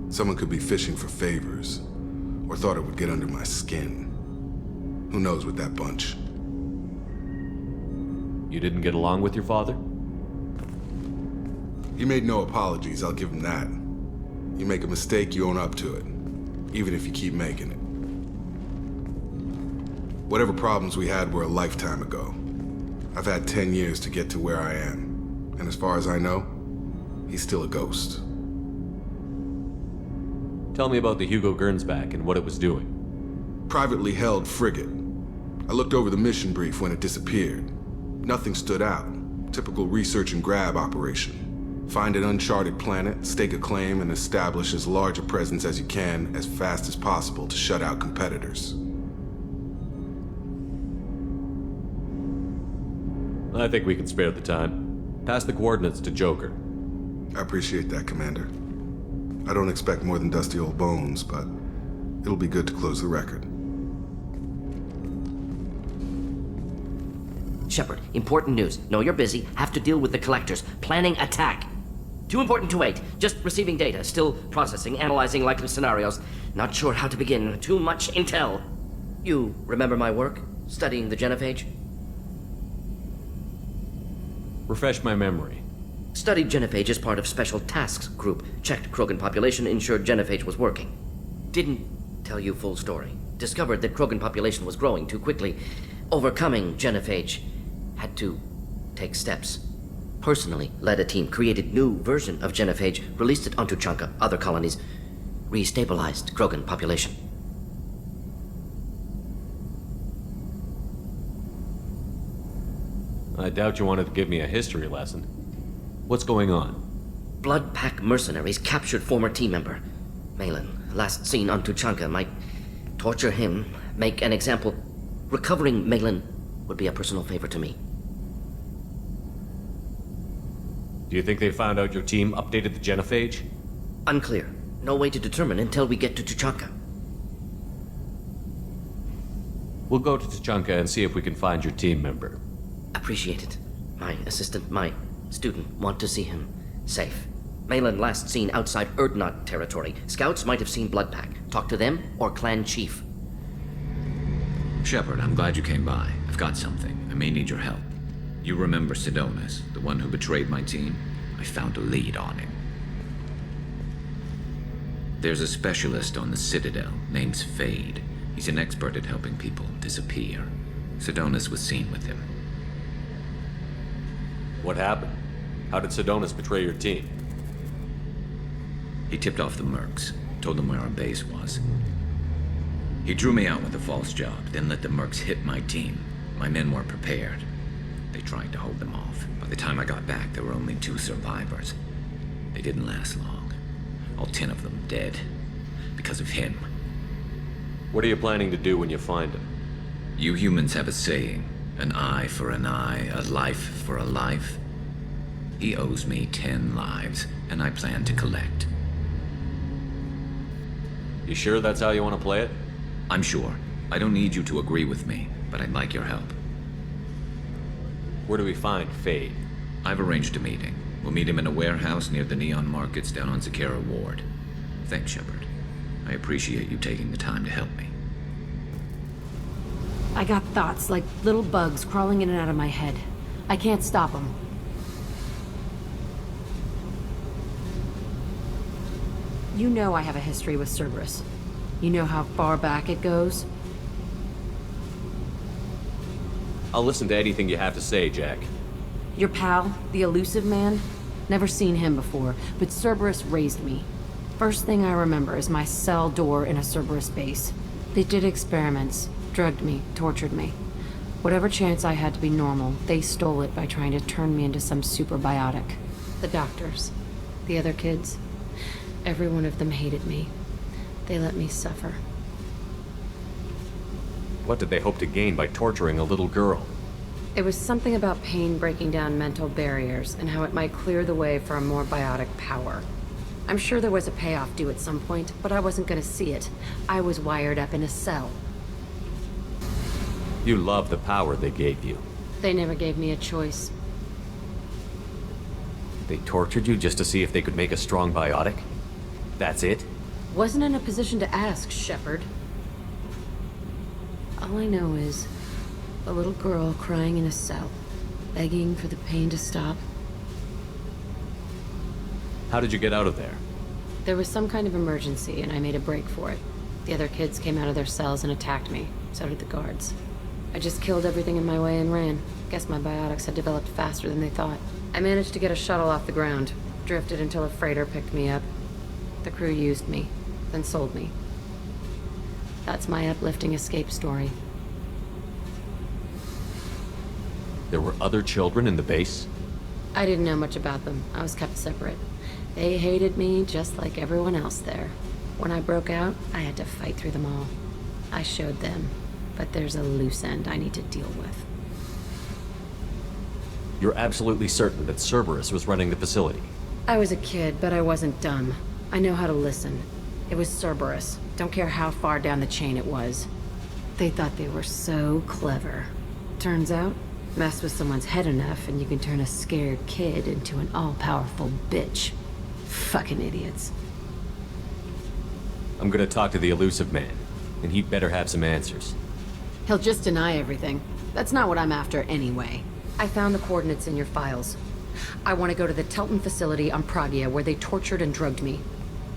Speaker 8: Someone could be fishing for favors, or thought it would get under my skin. Who knows with that bunch?
Speaker 10: You didn't get along with your father?
Speaker 8: He made no apologies, I'll give him that. You make a mistake, you own up to it, even if you keep making it. Whatever problems we had were a lifetime ago. I've had 10 years to get to where I am, and as far as I know, he's still a ghost.
Speaker 10: Tell me about the Hugo Gernsback and what it was doing.
Speaker 8: Privately held frigate. I looked over the mission brief when it disappeared. Nothing stood out. Typical research and grab operation. Find an uncharted planet, stake a claim, and establish as large a presence as you can as fast as possible to shut out competitors.
Speaker 10: I think we can spare the time. Pass the coordinates to Joker.
Speaker 8: I appreciate that, Commander. I don't expect more than dusty old bones, but it'll be good to close the record.
Speaker 5: Shepard, important news. Know you're busy. Have to deal with the collectors. Planning attack. Too important to wait. Just receiving data. Still processing, analyzing likely scenarios. Not sure how to begin. Too much intel. You remember my work? Studying the genophage?
Speaker 10: Refresh my memory.
Speaker 5: Studied genophage as part of Special Tasks Group. Checked Krogan population, ensured genophage was working. Didn't tell you full story. Discovered that Krogan population was growing too quickly. Overcoming genophage. Had to take steps. Personally led a team, created new version of genophage, released it onto Chunka, other colonies. Restabilized Krogan population.
Speaker 10: I doubt you wanted to give me a history lesson. What's going on?
Speaker 5: Blood Pack mercenaries captured former team member. Malin, last seen on Tuchanka, might torture him, make an example. Recovering Malin would be a personal favor to me.
Speaker 10: Do you think they found out your team updated the genophage?
Speaker 5: Unclear. No way to determine until we get to Tuchanka.
Speaker 10: We'll go to Tuchanka and see if we can find your team member.
Speaker 5: Appreciate it. My assistant, my student, want to see him safe. Malin last seen outside Erdnot territory. Scouts might have seen Bloodpack. Talk to them or clan chief.
Speaker 15: Shepard, I'm glad you came by. I've got something. I may need your help. You remember Sidonis, the one who betrayed my team? I found a lead on him. There's a specialist on the Citadel, named Fade. He's an expert at helping people disappear. Sidonis was seen with him.
Speaker 10: What happened? How did Sidonis betray your team?
Speaker 15: He tipped off the mercs, told them where our base was. He drew me out with a false job, then let the mercs hit my team. My men weren't prepared. They tried to hold them off. By the time I got back, there were only 2 survivors. They didn't last long. All 10 of them dead. Because of him.
Speaker 10: What are you planning to do when you find him?
Speaker 15: You humans have a saying. An eye for an eye, a life for a life. He owes me 10 lives, and I plan to collect.
Speaker 10: You sure that's how you want to play it?
Speaker 15: I'm sure. I don't need you to agree with me, but I'd like your help.
Speaker 10: Where do we find Fade?
Speaker 15: I've arranged a meeting. We'll meet him in a warehouse near the Neon Markets down on Zakera Ward. Thanks, Shepard. I appreciate you taking the time to help me.
Speaker 7: I got thoughts like little bugs crawling in and out of my head. I can't stop them. You know I have a history with Cerberus. You know how far back it goes?
Speaker 10: I'll listen to anything you have to say, Jack.
Speaker 7: Your pal, the elusive man? Never seen him before, but Cerberus raised me. First thing I remember is my cell door in a Cerberus base. They did experiments, drugged me, tortured me. Whatever chance I had to be normal, they stole it by trying to turn me into some superbiotic. The doctors, the other kids, every one of them hated me. They let me suffer.
Speaker 10: What did they hope to gain by torturing a little girl?
Speaker 7: It was something about pain breaking down mental barriers and how it might clear the way for a more biotic power. I'm sure there was a payoff due at some point, but I wasn't gonna see it. I was wired up in a cell.
Speaker 10: You love the power they gave you.
Speaker 7: They never gave me a choice.
Speaker 10: They tortured you just to see if they could make a strong biotic? That's it?
Speaker 7: Wasn't in a position to ask, Shepard. All I know is a little girl crying in a cell, begging for the pain to stop.
Speaker 10: How did you get out of there?
Speaker 7: There was some kind of emergency, and I made a break for it. The other kids came out of their cells and attacked me. So did the guards. I just killed everything in my way and ran. Guess my biotics had developed faster than they thought. I managed to get a shuttle off the ground. Drifted until a freighter picked me up. The crew used me, then sold me. That's my uplifting escape story.
Speaker 10: There were other children in the base?
Speaker 7: I didn't know much about them. I was kept separate. They hated me just like everyone else there. When I broke out, I had to fight through them all. I showed them, but there's a loose end I need to deal with.
Speaker 10: You're absolutely certain that Cerberus was running the facility?
Speaker 7: I was a kid, but I wasn't dumb. I know how to listen. It was Cerberus. Don't care how far down the chain it was. They thought they were so clever. Turns out, mess with someone's head enough and you can turn a scared kid into an all-powerful bitch. Fucking idiots.
Speaker 10: I'm gonna talk to the elusive man, and he'd better have some answers.
Speaker 7: He'll just deny everything. That's not what I'm after anyway. I found the coordinates in your files. I want to go to the Telton facility on Pragia where they tortured and drugged me.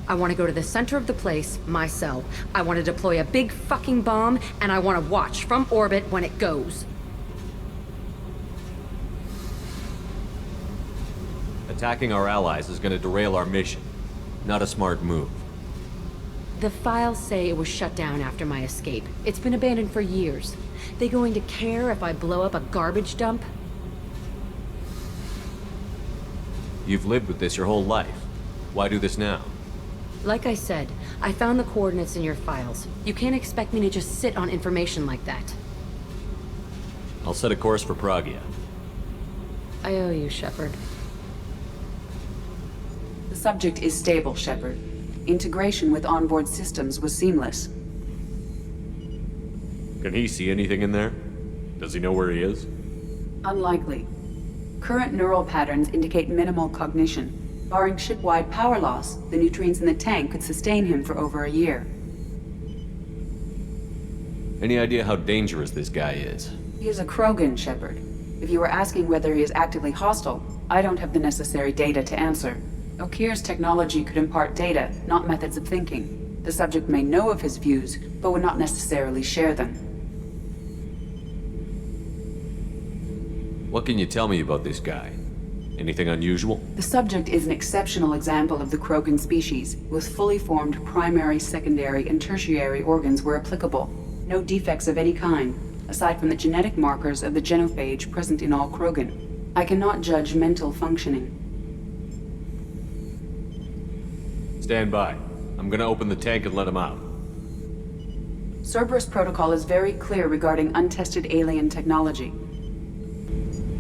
Speaker 7: I want to go to the center of the place, my cell. I want to deploy a big fucking bomb, and I want to watch from orbit when it goes.
Speaker 10: Attacking our allies is gonna derail our mission. Not a smart move.
Speaker 7: The files say it was shut down after my escape. It's been abandoned for years. They going to care if I blow up a garbage dump?
Speaker 10: You've lived with this your whole life. Why do this now?
Speaker 7: Like I said, I found the coordinates in your files. You can't expect me to just sit on information like that.
Speaker 10: I'll set a course for Pragia.
Speaker 7: I owe you, Shepard.
Speaker 16: The subject is stable, Shepard. Integration with onboard systems was seamless.
Speaker 10: Can he see anything in there? Does he know where he is?
Speaker 16: Unlikely. Current neural patterns indicate minimal cognition. Barring ship-wide power loss, the nutrients in the tank could sustain him for over a year.
Speaker 10: Any idea how dangerous this guy is?
Speaker 16: He is a Krogan, Shepard. If you were asking whether he is actively hostile, I don't have the necessary data to answer. Okir's technology could impart data, not methods of thinking. The subject may know of his views, but would not necessarily share them.
Speaker 10: What can you tell me about this guy? Anything unusual?
Speaker 16: The subject is an exceptional example of the Krogan species, with fully formed primary, secondary, and tertiary organs where applicable. No defects of any kind, aside from the genetic markers of the genophage present in all Krogan. I cannot judge mental functioning.
Speaker 10: Stand by. I'm gonna open the tank and let him out.
Speaker 16: Cerberus protocol is very clear regarding untested alien technology.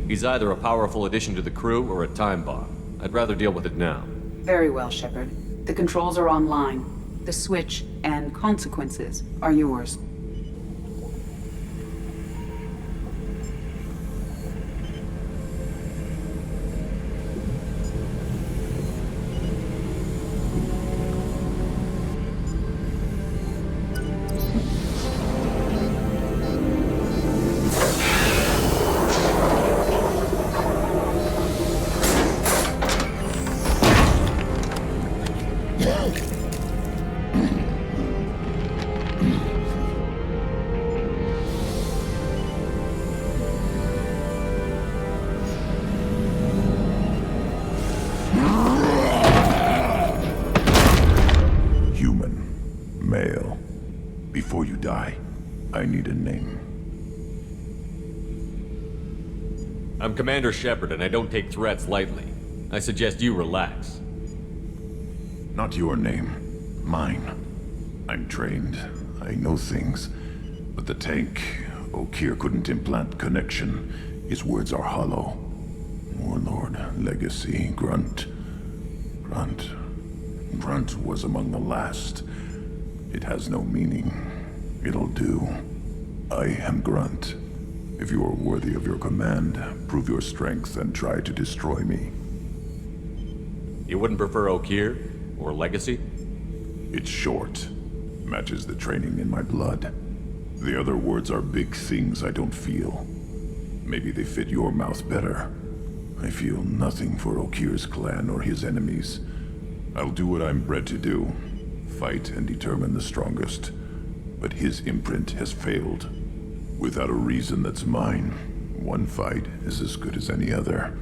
Speaker 10: He's either a powerful addition to the crew or a time bomb. I'd rather deal with it now.
Speaker 16: Very well, Shepard. The controls are online. The switch and consequences are yours.
Speaker 17: need a name.
Speaker 10: I'm Commander Shepard, and I don't take threats lightly. I suggest you relax.
Speaker 17: Not your name. Mine. I'm trained. I know things. But the tank, Okeer couldn't implant connection. His words are hollow. Warlord, Legacy, Grunt. Grunt was among the last. It has no meaning. It'll do. I am Grunt. If you are worthy of your command, prove your strength and try to destroy me.
Speaker 10: You wouldn't prefer Okeer? Or Legacy?
Speaker 17: It's short. Matches the training in my blood. The other words are big things I don't feel. Maybe they fit your mouth better. I feel nothing for Okeer's clan or his enemies. I'll do what I'm bred to do. Fight and determine the strongest. But his imprint has failed. Without a reason that's mine, one fight is as good as any other.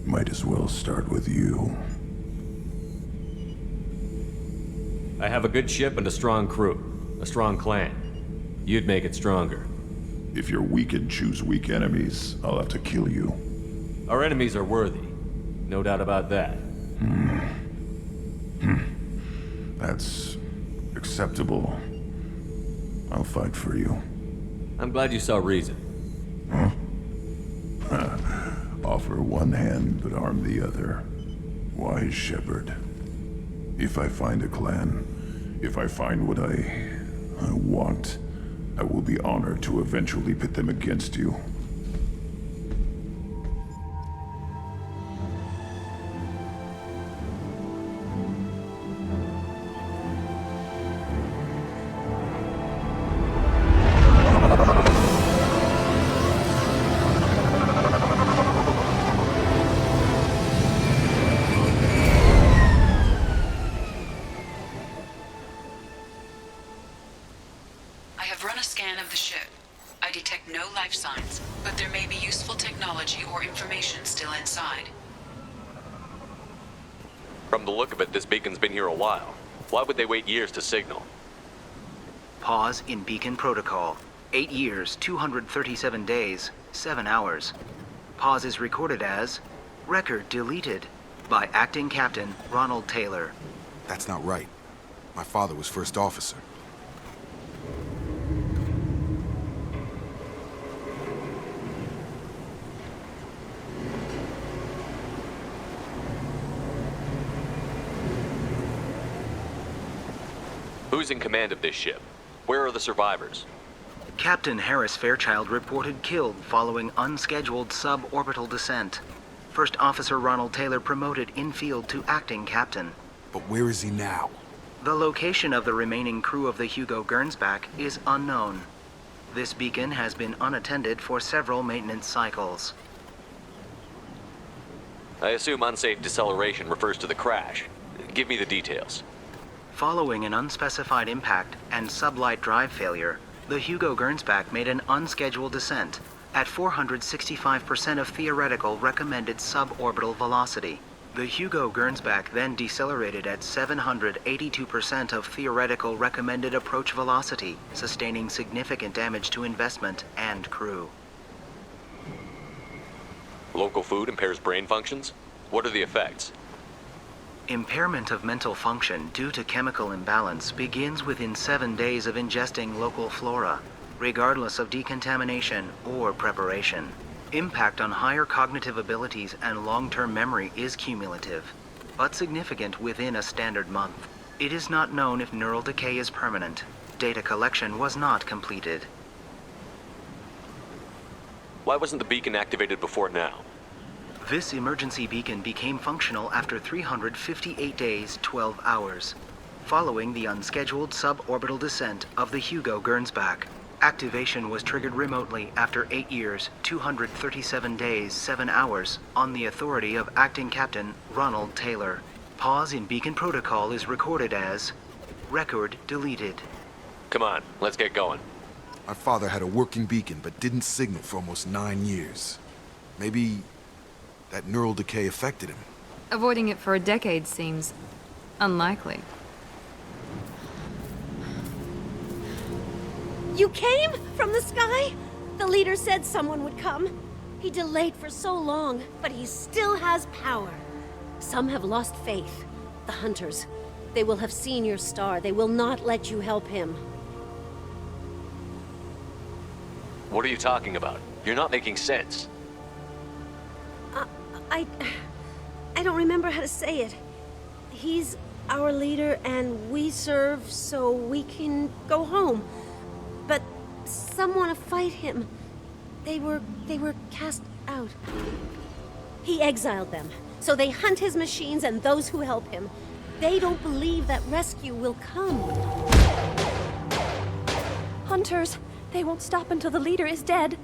Speaker 17: Might as well start with you.
Speaker 10: I have a good ship and a strong crew. A strong clan. You'd make it stronger.
Speaker 17: If you're weak and choose weak enemies, I'll have to kill you.
Speaker 10: Our enemies are worthy. No doubt about that.
Speaker 17: That's acceptable. I'll fight for you.
Speaker 10: I'm glad you saw reason.
Speaker 17: Huh? Offer one hand, but arm the other. Wise Shepard. If I find a clan, if I find what I want, I will be honored to eventually pit them against you.
Speaker 14: From the look of it, this beacon's been here a while. Why would they wait years to signal?
Speaker 11: Pause in beacon protocol. 8 years, 237 days, 7 hours. Pause is recorded as record deleted by acting captain Ronald Taylor.
Speaker 8: That's not right. My father was first officer.
Speaker 14: Who's in command of this ship? Where are the survivors?
Speaker 11: Captain Harris Fairchild reported killed following unscheduled suborbital descent. First Officer Ronald Taylor promoted in-field to acting captain.
Speaker 8: But where is he now?
Speaker 11: The location of the remaining crew of the Hugo Gernsback is unknown. This beacon has been unattended for several maintenance cycles.
Speaker 14: I assume unsafe deceleration refers to the crash. Give me the details.
Speaker 11: Following an unspecified impact and sublight drive failure, the Hugo Gernsback made an unscheduled descent at 465% of theoretical recommended suborbital velocity. The Hugo Gernsback then decelerated at 782% of theoretical recommended approach velocity, sustaining significant damage to investment and crew.
Speaker 14: Local food impairs brain functions? What are the effects?
Speaker 11: Impairment of mental function due to chemical imbalance begins within 7 days of ingesting local flora, regardless of decontamination or preparation. Impact on higher cognitive abilities and long-term memory is cumulative, but significant within a standard month. It is not known if neural decay is permanent. Data collection was not completed.
Speaker 14: Why wasn't the beacon activated before now?
Speaker 11: This emergency beacon became functional after 358 days, 12 hours, following the unscheduled suborbital descent of the Hugo Gernsback. Activation was triggered remotely after 8 years, 237 days, 7 hours, on the authority of Acting Captain Ronald Taylor. Pause in beacon protocol is recorded as record deleted.
Speaker 14: Come on, let's get going.
Speaker 8: My father had a working beacon, but didn't signal for almost 9 years. Maybe that neural decay affected him.
Speaker 1: Avoiding it for a decade seems unlikely.
Speaker 3: You came from the sky? The leader said someone would come. He delayed for so long, but he still has power. Some have lost faith. The hunters. They will have seen your star. They will not let you help him.
Speaker 14: What are you talking about? You're not making sense.
Speaker 3: I don't remember how to say it. He's our leader and we serve so we can go home. But some want to fight him. They were cast out. He exiled them, so they hunt his machines and those who help him. They don't believe that rescue will come.
Speaker 20: Hunters, they won't stop until the leader is dead.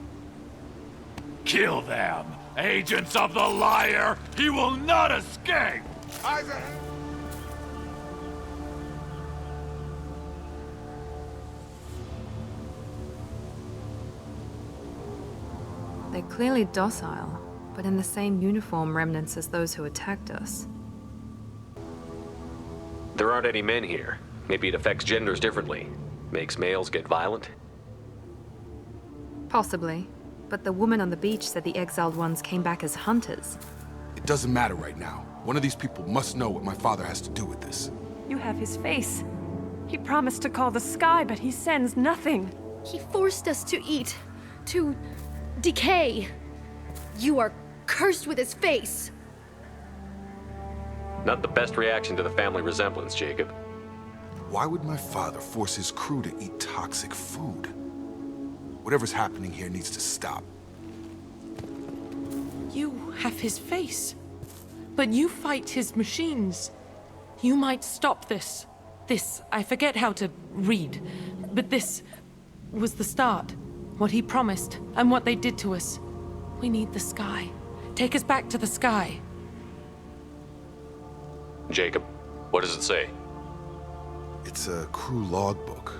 Speaker 21: Kill them! Agents of the liar! He will not escape!
Speaker 1: They're clearly docile, but in the same uniform remnants as those who attacked us.
Speaker 10: There aren't any men here. Maybe it affects genders differently. Makes males get violent?
Speaker 1: Possibly. But the woman on the beach said the exiled ones came back as hunters.
Speaker 8: It doesn't matter right now. One of these people must know what my father has to do with this.
Speaker 20: You have his face. He promised to call the sky, but he sends nothing.
Speaker 3: He forced us to eat, to decay. You are cursed with his face.
Speaker 10: Not the best reaction to the family resemblance, Jacob.
Speaker 8: Why would my father force his crew to eat toxic food? Whatever's happening here needs to stop.
Speaker 2: You have his face, but you fight his machines. You might stop this. This, I forget how to read, but this was the start. What he promised, and what they did to us. We need the sky. Take us back to the sky.
Speaker 10: Jacob, what does it say?
Speaker 8: It's a crew logbook.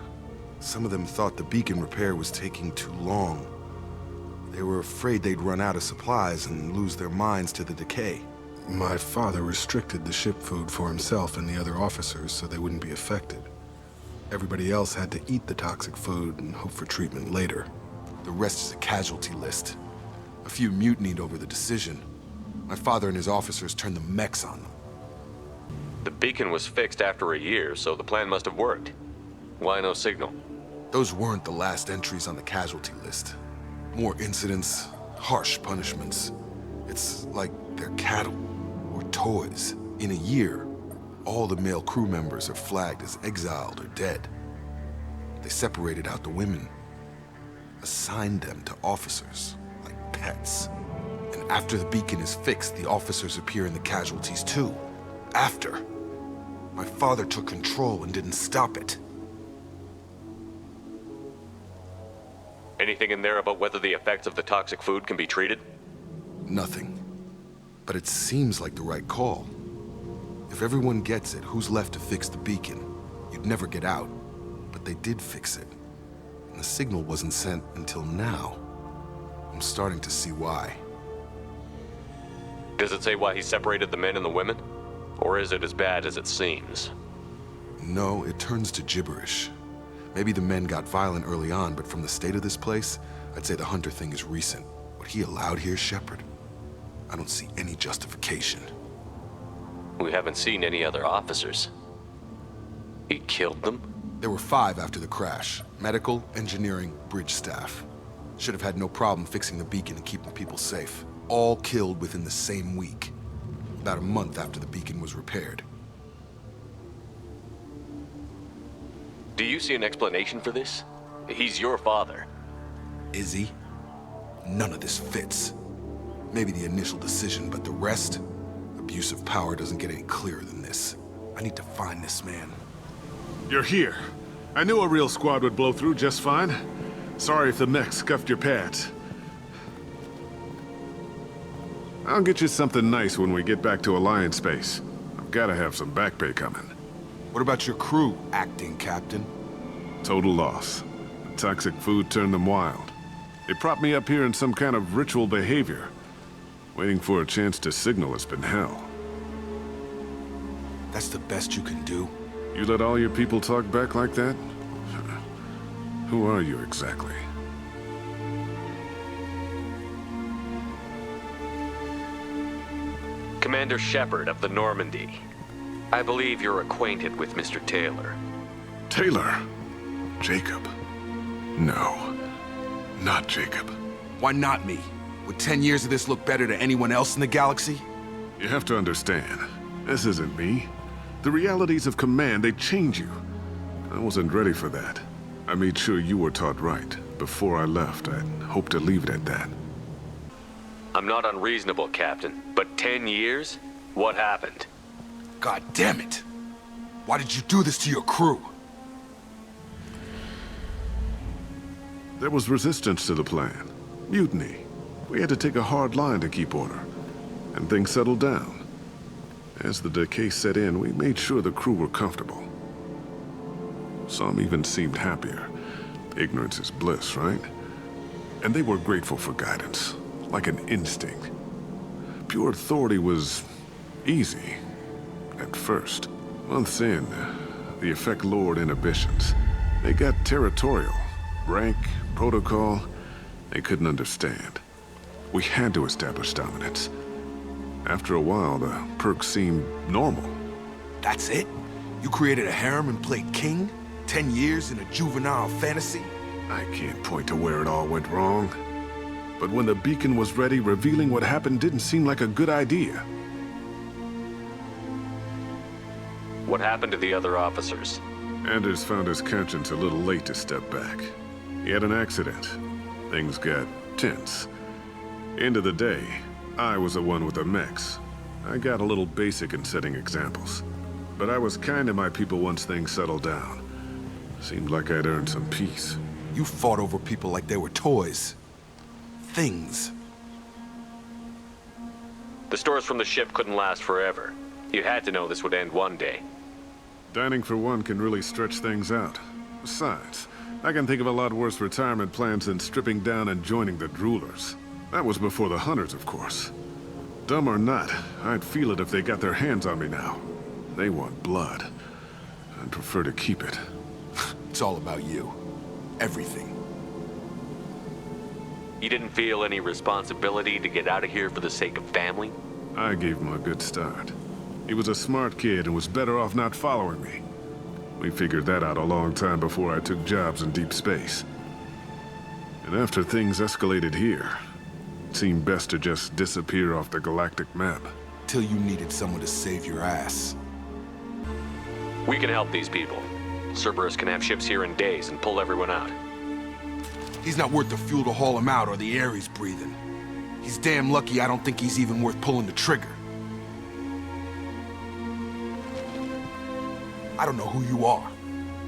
Speaker 8: Some of them thought the beacon repair was taking too long. They were afraid they'd run out of supplies and lose their minds to the decay. My father restricted the ship food for himself and the other officers so they wouldn't be affected. Everybody else had to eat the toxic food and hope for treatment later. The rest is a casualty list. A few mutinied over the decision. My father and his officers turned the mechs on them.
Speaker 10: The beacon was fixed after a year, so the plan must have worked. Why no signal?
Speaker 8: Those weren't the last entries on the casualty list. More incidents, harsh punishments. It's like they're cattle or toys. In a year, all the male crew members are flagged as exiled or dead. They separated out the women, assigned them to officers, like pets. And after the beacon is fixed, the officers appear in the casualties too. After. My father took control and didn't stop it.
Speaker 10: Anything in there about whether the effects of the toxic food can be treated?
Speaker 8: Nothing. But it seems like the right call. If everyone gets it, who's left to fix the beacon? You'd never get out. But they did fix it. And the signal wasn't sent until now. I'm starting to see why.
Speaker 10: Does it say why he separated the men and the women? Or is it as bad as it seems?
Speaker 8: No, it turns to gibberish. Maybe the men got violent early on, but from the state of this place, I'd say the hunter thing is recent. What he allowed here, Shepard, I don't see any justification.
Speaker 10: We haven't seen any other officers. He killed them?
Speaker 8: There were 5 after the crash. Medical, engineering, bridge staff. Should have had no problem fixing the beacon and keeping people safe. All killed within the same week. About a month after the beacon was repaired.
Speaker 10: Do you see an explanation for this? He's your father.
Speaker 8: Is he? None of this fits. Maybe the initial decision, but the rest? Abuse of power doesn't get any clearer than this. I need to find this man.
Speaker 19: You're here. I knew a real squad would blow through just fine. Sorry if the mech scuffed your pads. I'll get you something nice when we get back to Alliance space. I've gotta have some back pay coming.
Speaker 8: What about your crew, acting captain?
Speaker 19: Total loss. The toxic food turned them wild. They propped me up here in some kind of ritual behavior. Waiting for a chance to signal has been hell.
Speaker 8: That's the best you can do?
Speaker 19: You let all your people talk back like that?
Speaker 17: Who are you exactly?
Speaker 10: Commander Shepard of the Normandy. I believe you're acquainted with Mr. Taylor.
Speaker 17: Taylor? Jacob? No. Not Jacob.
Speaker 8: Why not me? Would 10 years of this look better to anyone else in the galaxy?
Speaker 17: You have to understand, this isn't me. The realities of command, they change you. I wasn't ready for that. I made sure you were taught right. Before I left, I hoped to leave it at that.
Speaker 10: I'm not unreasonable, Captain, but 10 years? What happened?
Speaker 8: God damn it! Why did you do this to your crew?
Speaker 17: There was resistance to the plan. Mutiny. We had to take a hard line to keep order. And things settled down. As the decay set in, we made sure the crew were comfortable. Some even seemed happier. Ignorance is bliss, right? And they were grateful for guidance, like an instinct. Pure authority was easy, at first. Months in, the effect lowered inhibitions. They got territorial. Rank, protocol, they couldn't understand. We had to establish dominance. After a while, the perks seemed normal.
Speaker 8: That's it? You created a harem and played king? 10 years in a juvenile fantasy?
Speaker 17: I can't point to where it all went wrong. But when the beacon was ready, revealing what happened didn't seem like a good idea.
Speaker 10: What happened to the other officers?
Speaker 17: Anders found his conscience a little late to step back. He had an accident. Things got tense. End of the day, I was the one with the mechs. I got a little basic in setting examples. But I was kind to my people once things settled down. Seemed like I'd earned some peace.
Speaker 8: You fought over people like they were toys. Things.
Speaker 10: The stores from the ship couldn't last forever. You had to know this would end one day.
Speaker 17: Dining for one can really stretch things out. Besides, I can think of a lot worse retirement plans than stripping down and joining the droolers. That was before the hunters, of course. Dumb or not, I'd feel it if they got their hands on me now. They want blood. I'd prefer to keep it.
Speaker 8: It's all about you. Everything.
Speaker 10: You didn't feel any responsibility to get out of here for the sake of family?
Speaker 17: I gave him a good start. He was a smart kid and was better off not following me. We figured that out a long time before I took jobs in deep space. And after things escalated here, it seemed best to just disappear off the galactic map.
Speaker 8: Till you needed someone to save your ass.
Speaker 10: We can help these people. Cerberus can have ships here in days and pull everyone out.
Speaker 8: He's not worth the fuel to haul him out or the air he's breathing. He's damn lucky I don't think he's even worth pulling the trigger. I don't know who you are,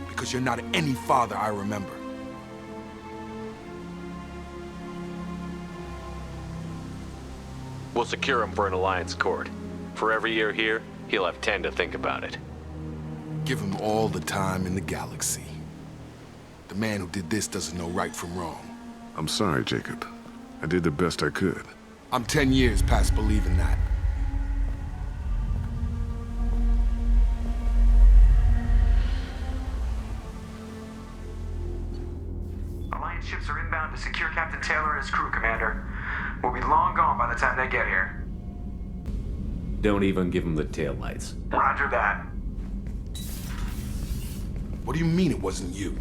Speaker 8: because you're not any father I remember.
Speaker 10: We'll secure him for an alliance court. For every year here, he'll have 10 to think about it.
Speaker 8: Give him all the time in the galaxy. The man who did this doesn't know right from wrong.
Speaker 17: I'm sorry, Jacob. I did the best I could.
Speaker 8: I'm 10 years past believing that.
Speaker 9: Alliance ships are inbound to secure Captain Taylor and his crew, Commander. We'll be long gone by the time they get here.
Speaker 10: Don't even give him the taillights.
Speaker 9: Roger that.
Speaker 8: What do you mean it wasn't you?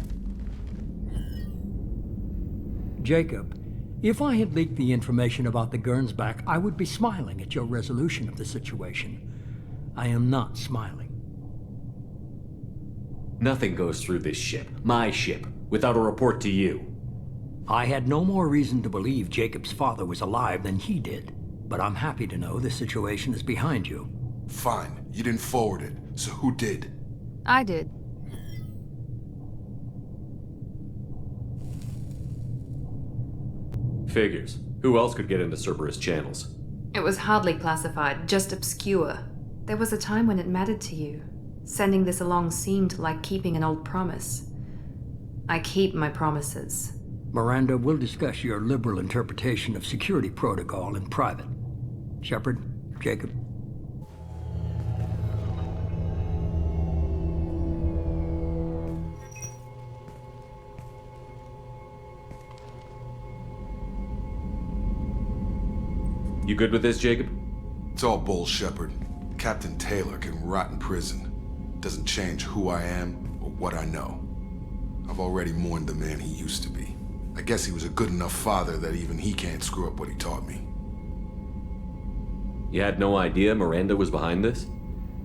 Speaker 6: Jacob, if I had leaked the information about the Gernsback, I would be smiling at your resolution of the situation. I am not smiling.
Speaker 10: Nothing goes through this ship, my ship, without a report to you.
Speaker 6: I had no more reason to believe Jacob's father was alive than he did, but I'm happy to know the situation is behind you.
Speaker 8: Fine, you didn't forward it, so who did?
Speaker 1: I did.
Speaker 10: Figures. Who else could get into Cerberus channels?
Speaker 1: It was hardly classified, just obscure. There was a time when it mattered to you. Sending this along seemed like keeping an old promise. I keep my promises.
Speaker 6: Miranda, we'll discuss your liberal interpretation of security protocol in private. Shepard, Jacob.
Speaker 10: You good with this, Jacob?
Speaker 8: It's all bull, Shepard. Captain Taylor can rot in prison. Doesn't change who I am or what I know. I've already mourned the man he used to be. I guess he was a good enough father that even he can't screw up what he taught me.
Speaker 10: You had no idea Miranda was behind this?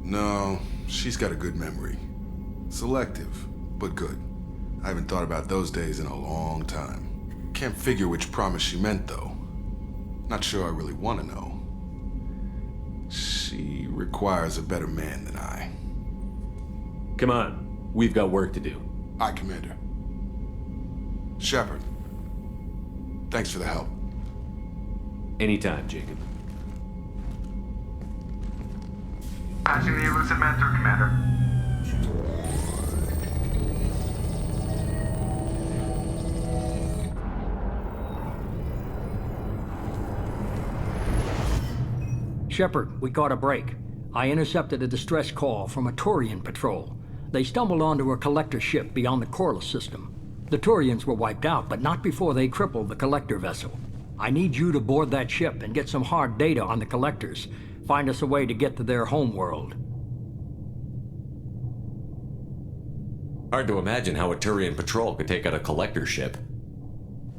Speaker 8: No, she's got a good memory. Selective, but good. I haven't thought about those days in a long time. Can't figure which promise she meant, though. Not sure I really want to know. She requires a better man than I.
Speaker 10: Come on, we've got work to do.
Speaker 8: Aye, Commander. Shepard, thanks for the help.
Speaker 10: Anytime, Jacob.
Speaker 9: Patching the elusive man through, Commander.
Speaker 6: Shepard, we caught a break. I intercepted a distress call from a Turian patrol. They stumbled onto a collector ship beyond the Corliss system. The Turians were wiped out, but not before they crippled the collector vessel. I need you to board that ship and get some hard data on the collectors. Find us a way to get to their homeworld.
Speaker 10: Hard to imagine how a Turian patrol could take out a collector ship.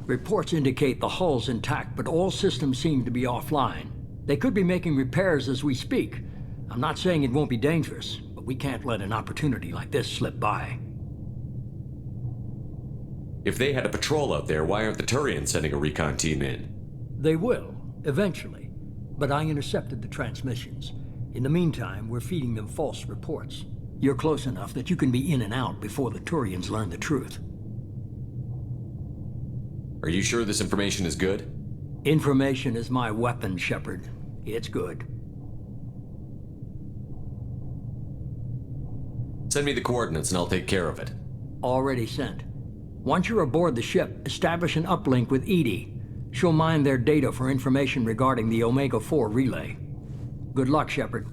Speaker 6: Reports indicate the hull's intact, but all systems seem to be offline. They could be making repairs as we speak. I'm not saying it won't be dangerous, but we can't let an opportunity like this slip by.
Speaker 10: If they had a patrol out there, why aren't the Turians sending a recon team in?
Speaker 6: They will, eventually. But I intercepted the transmissions. In the meantime, we're feeding them false reports. You're close enough that you can be in and out before the Turians learn the truth.
Speaker 10: Are you sure this information is good?
Speaker 6: Information is my weapon, Shepard. It's good.
Speaker 10: Send me the coordinates and I'll take care of it.
Speaker 6: Already sent. Once you're aboard the ship, establish an uplink with Edie. She'll mine their data for information regarding the Omega-4 relay. Good luck, Shepard.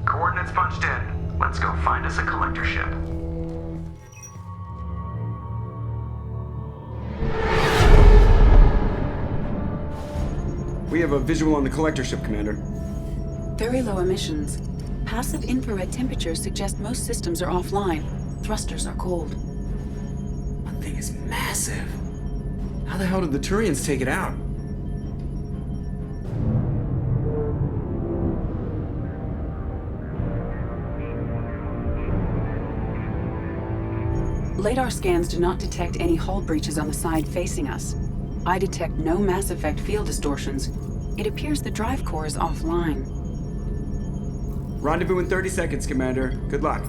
Speaker 9: Coordinates punched in. Let's go find us a collector ship.
Speaker 4: We have a visual on the collector ship, Commander.
Speaker 16: Very low emissions. Passive infrared temperatures suggest most systems are offline. Thrusters are cold.
Speaker 4: That thing is massive. How the hell did the Turians take it out?
Speaker 16: Radar scans do not detect any hull breaches on the side facing us. I detect no Mass Effect field distortions. It appears the drive core is offline.
Speaker 4: Rendezvous in 30 seconds, Commander. Good luck.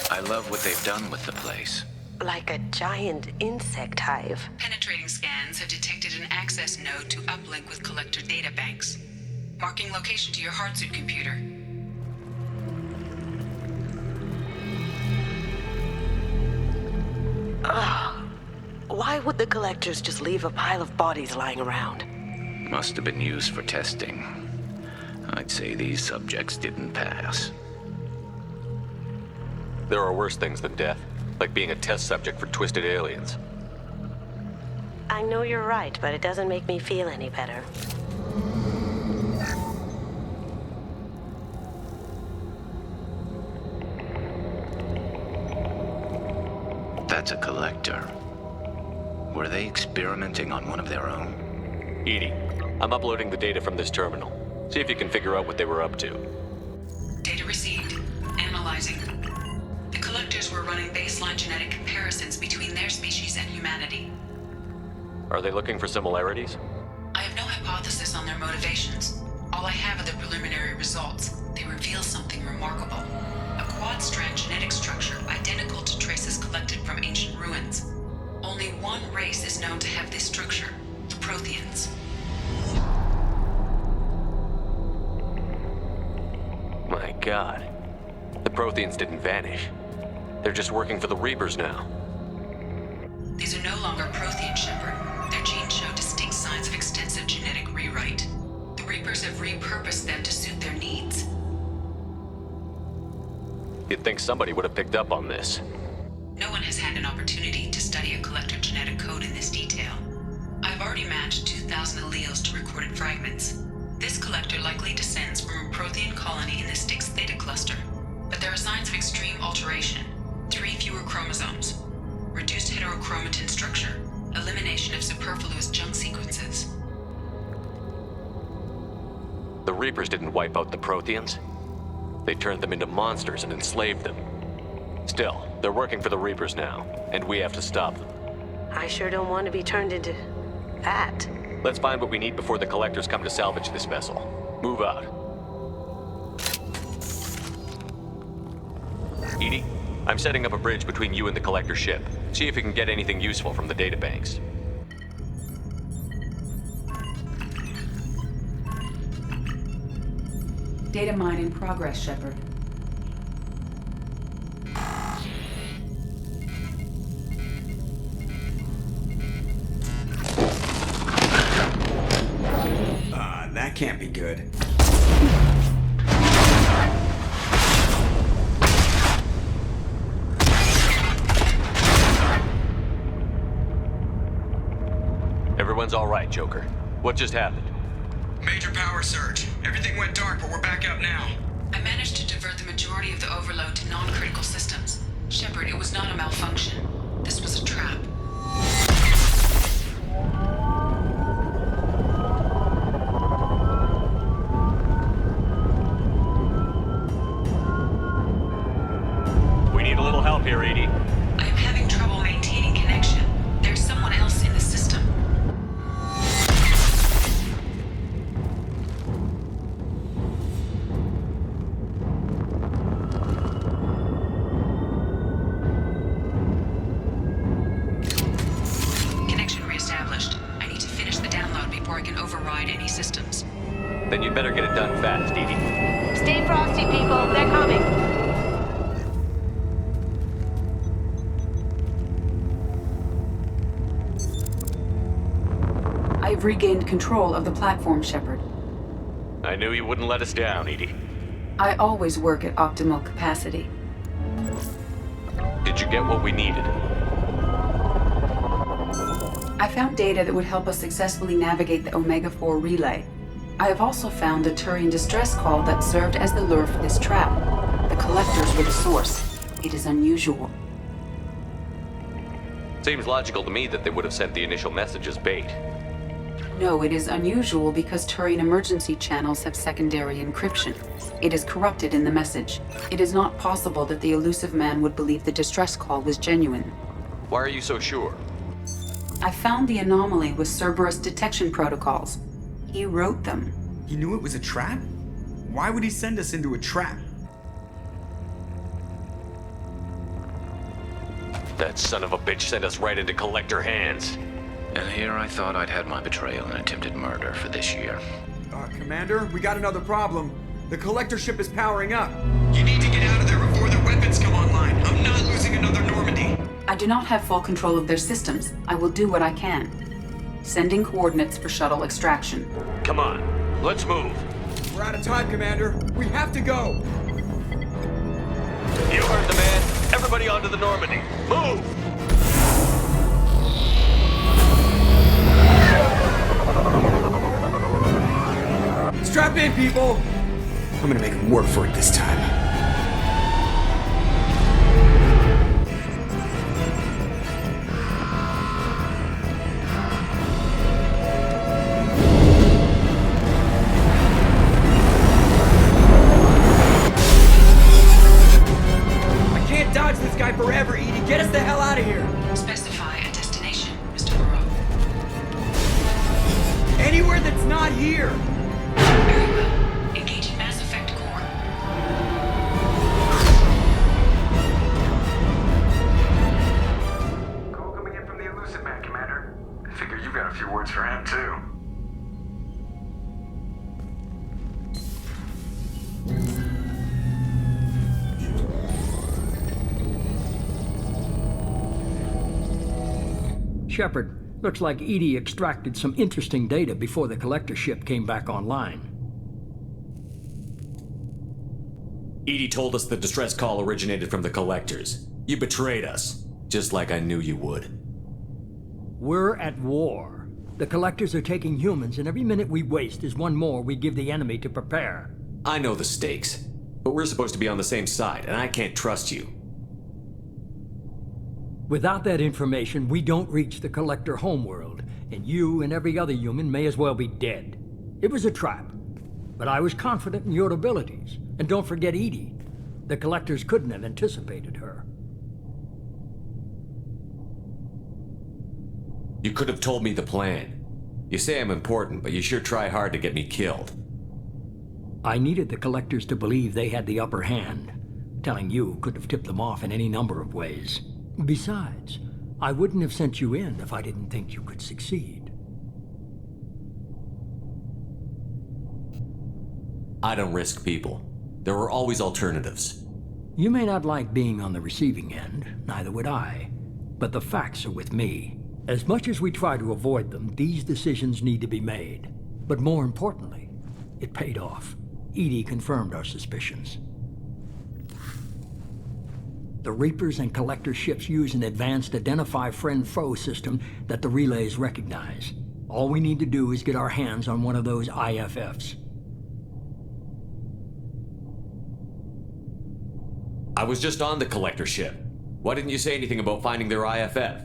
Speaker 15: I love what they've done with the place.
Speaker 3: Like a giant insect hive.
Speaker 16: Penetrating scans have detected an access node to uplink with collector data banks. Marking location to your hardsuit computer.
Speaker 3: Ugh. Why would the collectors just leave a pile of bodies lying around?
Speaker 15: Must have been used for testing. I'd say these subjects didn't pass.
Speaker 14: There are worse things than death, like being a test subject for twisted aliens.
Speaker 3: I know you're right, but it doesn't make me feel any better.
Speaker 15: That's a collector. Were they experimenting on one of their own?
Speaker 14: Edie, I'm uploading the data from this terminal. See if you can figure out what they were up to.
Speaker 16: Data received. Analyzing. The collectors were running running baseline genetic comparisons between their species and humanity.
Speaker 14: Are they looking for similarities?
Speaker 16: I have no hypothesis on their motivations. All I have are the preliminary results. They reveal something remarkable. A quad-strand genetic structure identical to traces collected from ancient ruins. Only one race is known to have this structure, the Protheans.
Speaker 14: My god. The Protheans didn't vanish. They're just working for the Reapers now.
Speaker 16: These are no longer Prothean, Shepard. Their genes show distinct signs of extensive genetic rewrite. The Reapers have repurposed them to suit their needs.
Speaker 14: You'd think somebody would have picked up on this.
Speaker 16: No one has had an opportunity to study a collector genetic code in this detail. I've already matched 2,000 alleles to recorded fragments. This collector likely descends from a Prothean colony in the Styx Theta cluster. But there are signs of extreme alteration. 3 fewer chromosomes. Reduced heterochromatin structure. Elimination of superfluous junk sequences.
Speaker 14: The Reapers didn't wipe out the Protheans. They turned them into monsters and enslaved them. Still, they're working for the Reapers now, and we have to stop them.
Speaker 3: I sure don't want to be turned into that.
Speaker 14: Let's find what we need before the Collectors come to salvage this vessel. Move out. Edie, I'm setting up a bridge between you and the Collector ship. See if you can get anything useful from the databanks.
Speaker 16: Data mine in progress, Shepard.
Speaker 4: That can't be good.
Speaker 14: Everyone's all right, Joker. What just happened?
Speaker 4: Major power surge. Everything went dark, but we're back up now.
Speaker 16: I managed to divert the majority of the overload to non-critical systems. Shepard, it was not a malfunction. This was a trap.
Speaker 14: We need a little help here, Edie.
Speaker 16: I am having trouble maintaining connection. There's someone else in the system. Connection reestablished. I need to finish the download before I can override any systems.
Speaker 14: Then you'd better get it done fast, Edie.
Speaker 3: Stay frosty, people. They're coming.
Speaker 16: I've regained control of the platform, Shepard.
Speaker 14: I knew you wouldn't let us down, Edie.
Speaker 16: I always work at optimal capacity.
Speaker 14: Did you get what we needed?
Speaker 16: I found data that would help us successfully navigate the Omega-4 relay. I have also found a Turian distress call that served as the lure for this trap. The Collectors were the source. It is unusual.
Speaker 14: Seems logical to me that they would have sent the initial message as bait.
Speaker 16: No, it is unusual because Turian emergency channels have secondary encryption. It is corrupted in the message. It is not possible that the elusive man would believe the distress call was genuine.
Speaker 14: Why are you so sure?
Speaker 16: I found the anomaly with Cerberus detection protocols. He wrote them.
Speaker 4: He knew it was a trap? Why would he send us into a trap?
Speaker 14: That son of a bitch sent us right into Collector hands.
Speaker 15: And here I thought I'd had my betrayal and attempted murder for this year.
Speaker 4: Commander, we got another problem. The Collector ship is powering up. You need to get out of there before their weapons come online. I'm not losing another Normandy.
Speaker 16: I do not have full control of their systems. I will do what I can. Sending coordinates for shuttle extraction.
Speaker 14: Come on, let's move.
Speaker 4: We're out of time, Commander. We have to go.
Speaker 14: You heard the man. Everybody onto the Normandy. Move!
Speaker 4: Strap in, people! I'm gonna make them work for it this time. I can't die! dodge this guy forever, Edie. Get us the hell out of here.
Speaker 16: Specify a destination, Mr. Burrow.
Speaker 4: Anywhere that's not here.
Speaker 16: Very well. Engaging Mass Effect core.
Speaker 9: Call coming in from the Elusive Man, Commander. I figure you've got a few words for him, too.
Speaker 6: Shepard, looks like Edie extracted some interesting data before the collector ship came back online.
Speaker 10: Edie told us the distress call originated from the collectors. You betrayed us, just like I knew you would.
Speaker 6: We're at war. The collectors are taking humans, and every minute we waste is one more we give the enemy to prepare.
Speaker 10: I know the stakes, but we're supposed to be on the same side, and I can't trust you.
Speaker 6: Without that information, we don't reach the collector homeworld, and you and every other human may as well be dead. It was a trap, but I was confident in your abilities. And don't forget Edie. The collectors couldn't have anticipated her.
Speaker 10: You could have told me the plan. You say I'm important, but you sure try hard to get me killed.
Speaker 6: I needed the collectors to believe they had the upper hand. Telling you could have tipped them off in any number of ways. Besides, I wouldn't have sent you in if I didn't think you could succeed.
Speaker 10: I don't risk people. There are always alternatives.
Speaker 6: You may not like being on the receiving end, neither would I. But the facts are with me. As much as we try to avoid them, these decisions need to be made. But more importantly, it paid off. Edie confirmed our suspicions. The Reapers and Collector ships use an advanced identify friend-foe system that the relays recognize. All we need to do is get our hands on one of those IFFs.
Speaker 10: I was just on the Collector ship. Why didn't you say anything about finding their IFF?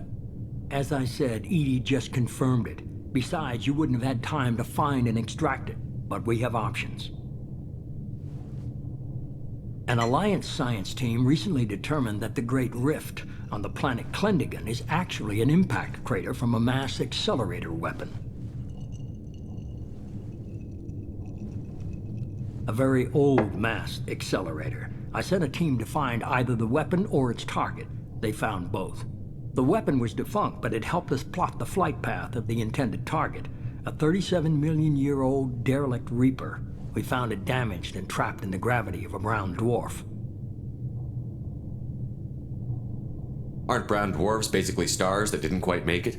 Speaker 6: As I said, Edie just confirmed it. Besides, you wouldn't have had time to find and extract it. But we have options. An Alliance science team recently determined that the Great Rift on the planet Klendigan is actually an impact crater from a mass accelerator weapon. A very old mass accelerator. I sent a team to find either the weapon or its target. They found both. The weapon was defunct, but it helped us plot the flight path of the intended target, a 37-million-year-old derelict Reaper. We found it damaged and trapped in the gravity of a brown dwarf.
Speaker 10: Aren't brown dwarfs basically stars that didn't quite make it?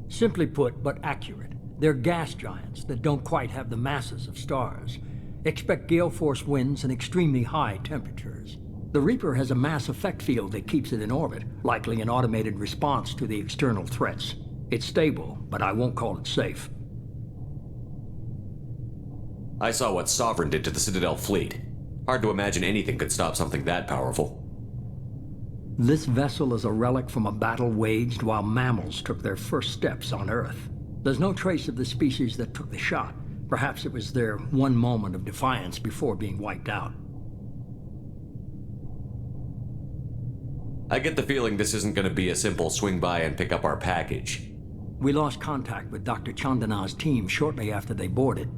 Speaker 6: Simply put, but accurate. They're gas giants that don't quite have the masses of stars. Expect gale force winds and extremely high temperatures. The Reaper has a mass effect field that keeps it in orbit, likely an automated response to the external threats. It's stable, but I won't call it safe.
Speaker 10: I saw what Sovereign did to the Citadel fleet. Hard to imagine anything could stop something that powerful.
Speaker 6: This vessel is a relic from a battle waged while mammals took their first steps on Earth. There's no trace of the species that took the shot. Perhaps it was their one moment of defiance before being wiped out.
Speaker 10: I get the feeling this isn't going to be a simple swing by and pick up our package.
Speaker 6: We lost contact with Dr. Chandana's team shortly after they boarded.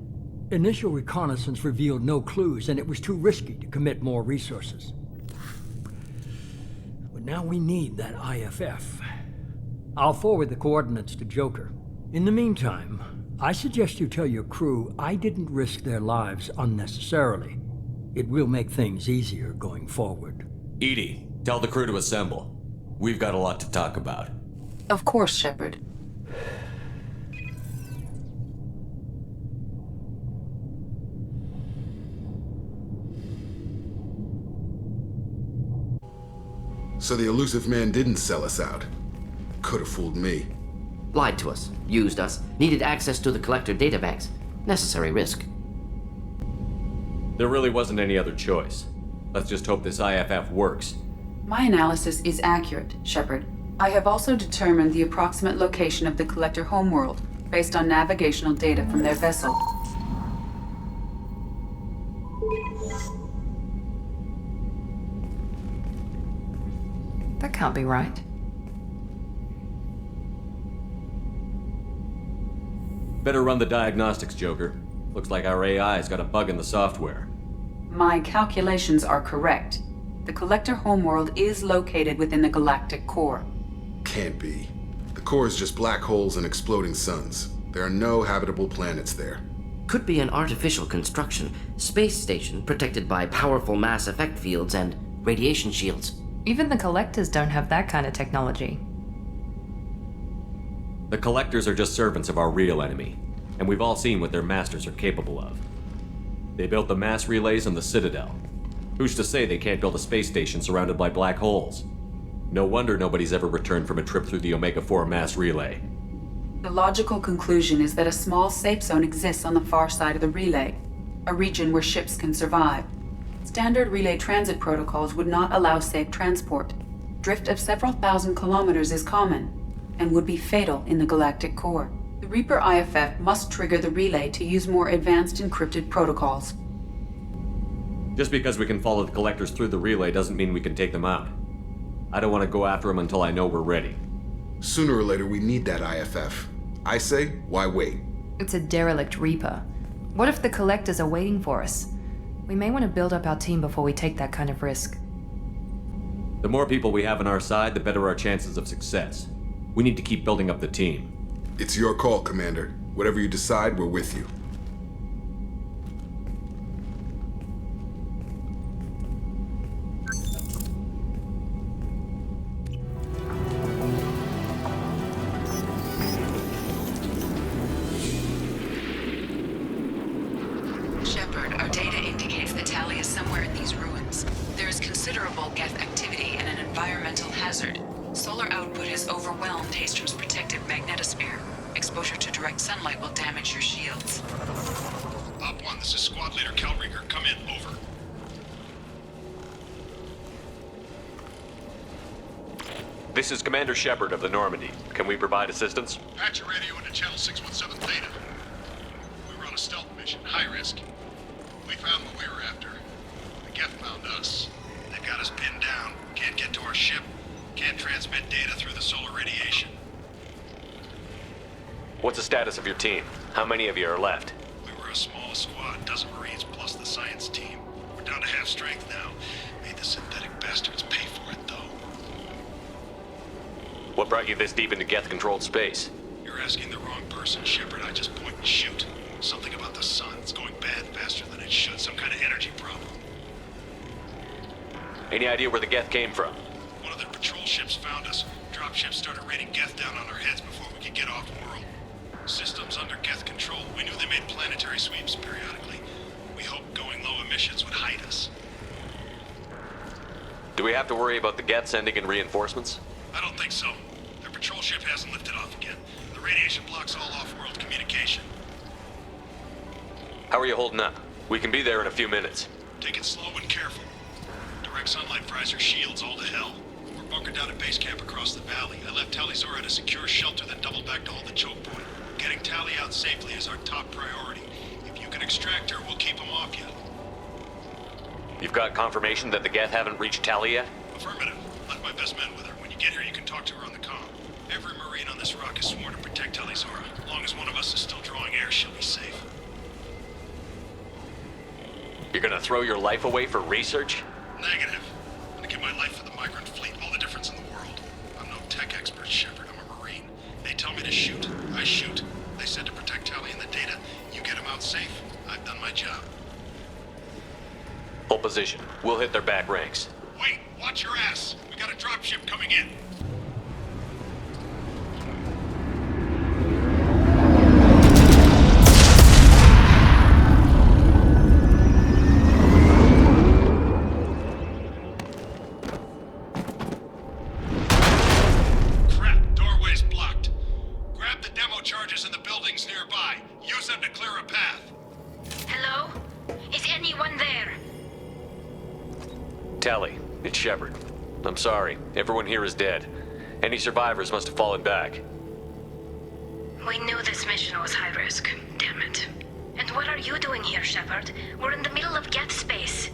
Speaker 6: Initial reconnaissance revealed no clues, and it was too risky to commit more resources. But now we need that IFF. I'll forward the coordinates to Joker. In the meantime, I suggest you tell your crew I didn't risk their lives unnecessarily. It will make things easier going forward.
Speaker 10: Edie, tell the crew to assemble. We've got a lot to talk about.
Speaker 16: Of course, Shepard.
Speaker 8: So the elusive man didn't sell us out. Could have fooled me.
Speaker 5: Lied to us, used us, needed access to the collector databanks. Necessary risk.
Speaker 10: There really wasn't any other choice. Let's just hope this IFF works.
Speaker 16: My analysis is accurate, Shepard. I have also determined the approximate location of the collector homeworld based on navigational data from their vessel.
Speaker 1: That can't be right.
Speaker 10: Better run the diagnostics, Joker. Looks like our AI's got a bug in the software.
Speaker 16: My calculations are correct. The Collector homeworld is located within the galactic core.
Speaker 8: Can't be. The core is just black holes and exploding suns. There are no habitable planets there.
Speaker 5: Could be an artificial construction, space station protected by powerful mass effect fields and radiation shields.
Speaker 1: Even the Collectors don't have that kind of technology.
Speaker 10: The Collectors are just servants of our real enemy, and we've all seen what their masters are capable of. They built the mass relays on the Citadel. Who's to say they can't build a space station surrounded by black holes? No wonder nobody's ever returned from a trip through the Omega-4 mass relay.
Speaker 16: The logical conclusion is that a small safe zone exists on the far side of the relay, a region where ships can survive. Standard relay transit protocols would not allow safe transport. Drift of several thousand kilometers is common, and would be fatal in the galactic core. The Reaper IFF must trigger the relay to use more advanced encrypted protocols.
Speaker 10: Just because we can follow the Collectors through the relay doesn't mean we can take them out. I don't want to go after them until I know we're ready.
Speaker 8: Sooner or later, we need that IFF. I say, why wait?
Speaker 1: It's a derelict Reaper. What if the Collectors are waiting for us? We may want to build up our team before we take that kind of risk.
Speaker 10: The more people we have on our side, the better our chances of success. We need to keep building up the team.
Speaker 8: It's your call, Commander. Whatever you decide, we're with you.
Speaker 16: Shepard, our data indicates that Tali is somewhere in these ruins. There is considerable Geth activity and an environmental hazard. Solar output has overwhelmed Hastrom's protective magnetosphere. Exposure to direct sunlight will damage your shields.
Speaker 12: Op 1, this is Squad Leader Calringer. Come in, over.
Speaker 14: This is Commander Shepard of the Normandy. Can we provide assistance?
Speaker 12: Patch your radio into Channel 617 Theta. We were on a stealth mission, high risk. We found what we were after. The Geth found us. They've got us pinned down. Can't get to our ship. Can't transmit data through the solar radiation.
Speaker 14: What's the status of your team? How many of you are left?
Speaker 12: We were a small squad, dozen Marines plus the science team. We're down to half strength now. Made the synthetic bastards pay for it, though.
Speaker 14: What brought you this deep into Geth-controlled space?
Speaker 12: You're asking the wrong person, Shepard. I just point and shoot. Something about the sun. It's going bad faster than it should. Some kind of energy problem.
Speaker 14: Any idea where the Geth came from?
Speaker 12: One of the patrol ships found us. Dropships started raining Geth down on our heads before we could get off-world. Systems under Geth control. We knew they made planetary sweeps periodically. We hoped going low emissions would hide us.
Speaker 14: Do we have to worry about the Geth sending in reinforcements?
Speaker 12: I don't think so. Their patrol ship hasn't lifted off again. The radiation blocks all off-world communication.
Speaker 14: How are you holding up? We can be there in a few minutes.
Speaker 12: Take it slow and careful. Direct sunlight fries your shields all to hell. We're bunkered down at base camp across the valley. I left Talizor at a secure shelter, then doubled back to hold the choke point. Getting Tali out safely is our top priority. If you can extract her, we'll keep them off you.
Speaker 14: You've got confirmation that the Geth haven't reached Tali yet?
Speaker 12: Affirmative. Left my best men with her. When you get here, you can talk to her on the comm. Every Marine on this rock is sworn to protect Talizora. As long as one of us is still drawing air, she'll be safe.
Speaker 14: You're gonna throw your life away for research?
Speaker 12: Negative. I'm gonna give my life for the migrant fleet, all the difference in the world. I'm no tech expert, Shepard. I'm a Marine. They tell me to shoot. I shoot. They said to protect Tali and the data. You get them out safe. I've done my job.
Speaker 14: Hold position. We'll hit their back ranks.
Speaker 12: Wait! Watch your ass! We got a dropship coming in! Crap! Doorway's blocked. Grab the demo charges in the buildings nearby. Use them to clear a path.
Speaker 13: Hello? Is anyone there?
Speaker 14: Tali, it's Shepard. I'm sorry. Everyone here is dead. Any survivors must have fallen back.
Speaker 13: We knew this mission was high risk. Damn it. And what are you doing here, Shepard? We're in the middle of Geth space.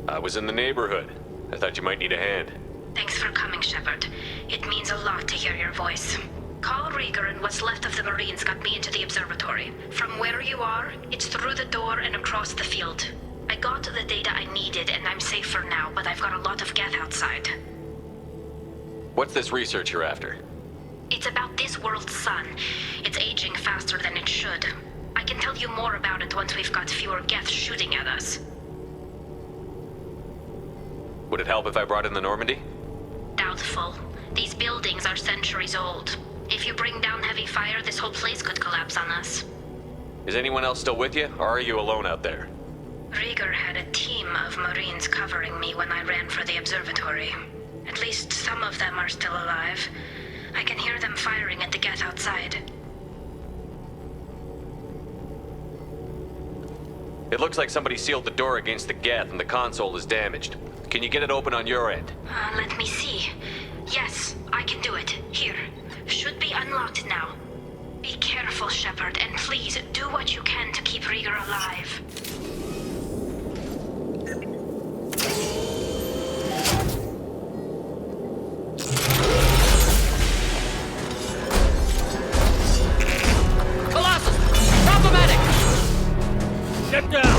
Speaker 14: I was in the neighborhood. I thought you might need a hand.
Speaker 13: Thanks for coming, Shepard. It means a lot to hear your voice. Call Rieger and what's left of the Marines got me into the observatory. From where you are, it's through the door and across the field. I got the data I needed and I'm safe for now, but I've got a lot of Geth outside.
Speaker 14: What's this research you're after?
Speaker 13: It's about this world's sun. It's aging faster than it should. I can tell you more about it once we've got fewer Geth shooting at us.
Speaker 14: Would it help if I brought in the Normandy?
Speaker 13: Doubtful. These buildings are centuries old. If you bring down heavy fire, this whole place could collapse on us.
Speaker 14: Is anyone else still with you, or are you alone out there?
Speaker 13: Rieger had a team of Marines covering me when I ran for the observatory. At least some of them are still alive. I can hear them firing at the Geth outside.
Speaker 14: It looks like somebody sealed the door against the Geth and the console is damaged. Can you get it open on your end?
Speaker 13: Let me see. Yes, I can do it. Here. Should be unlocked now. Be careful, Shepard, and please do what you can to keep Rieger alive.
Speaker 18: Colossus! Problematic! Step down!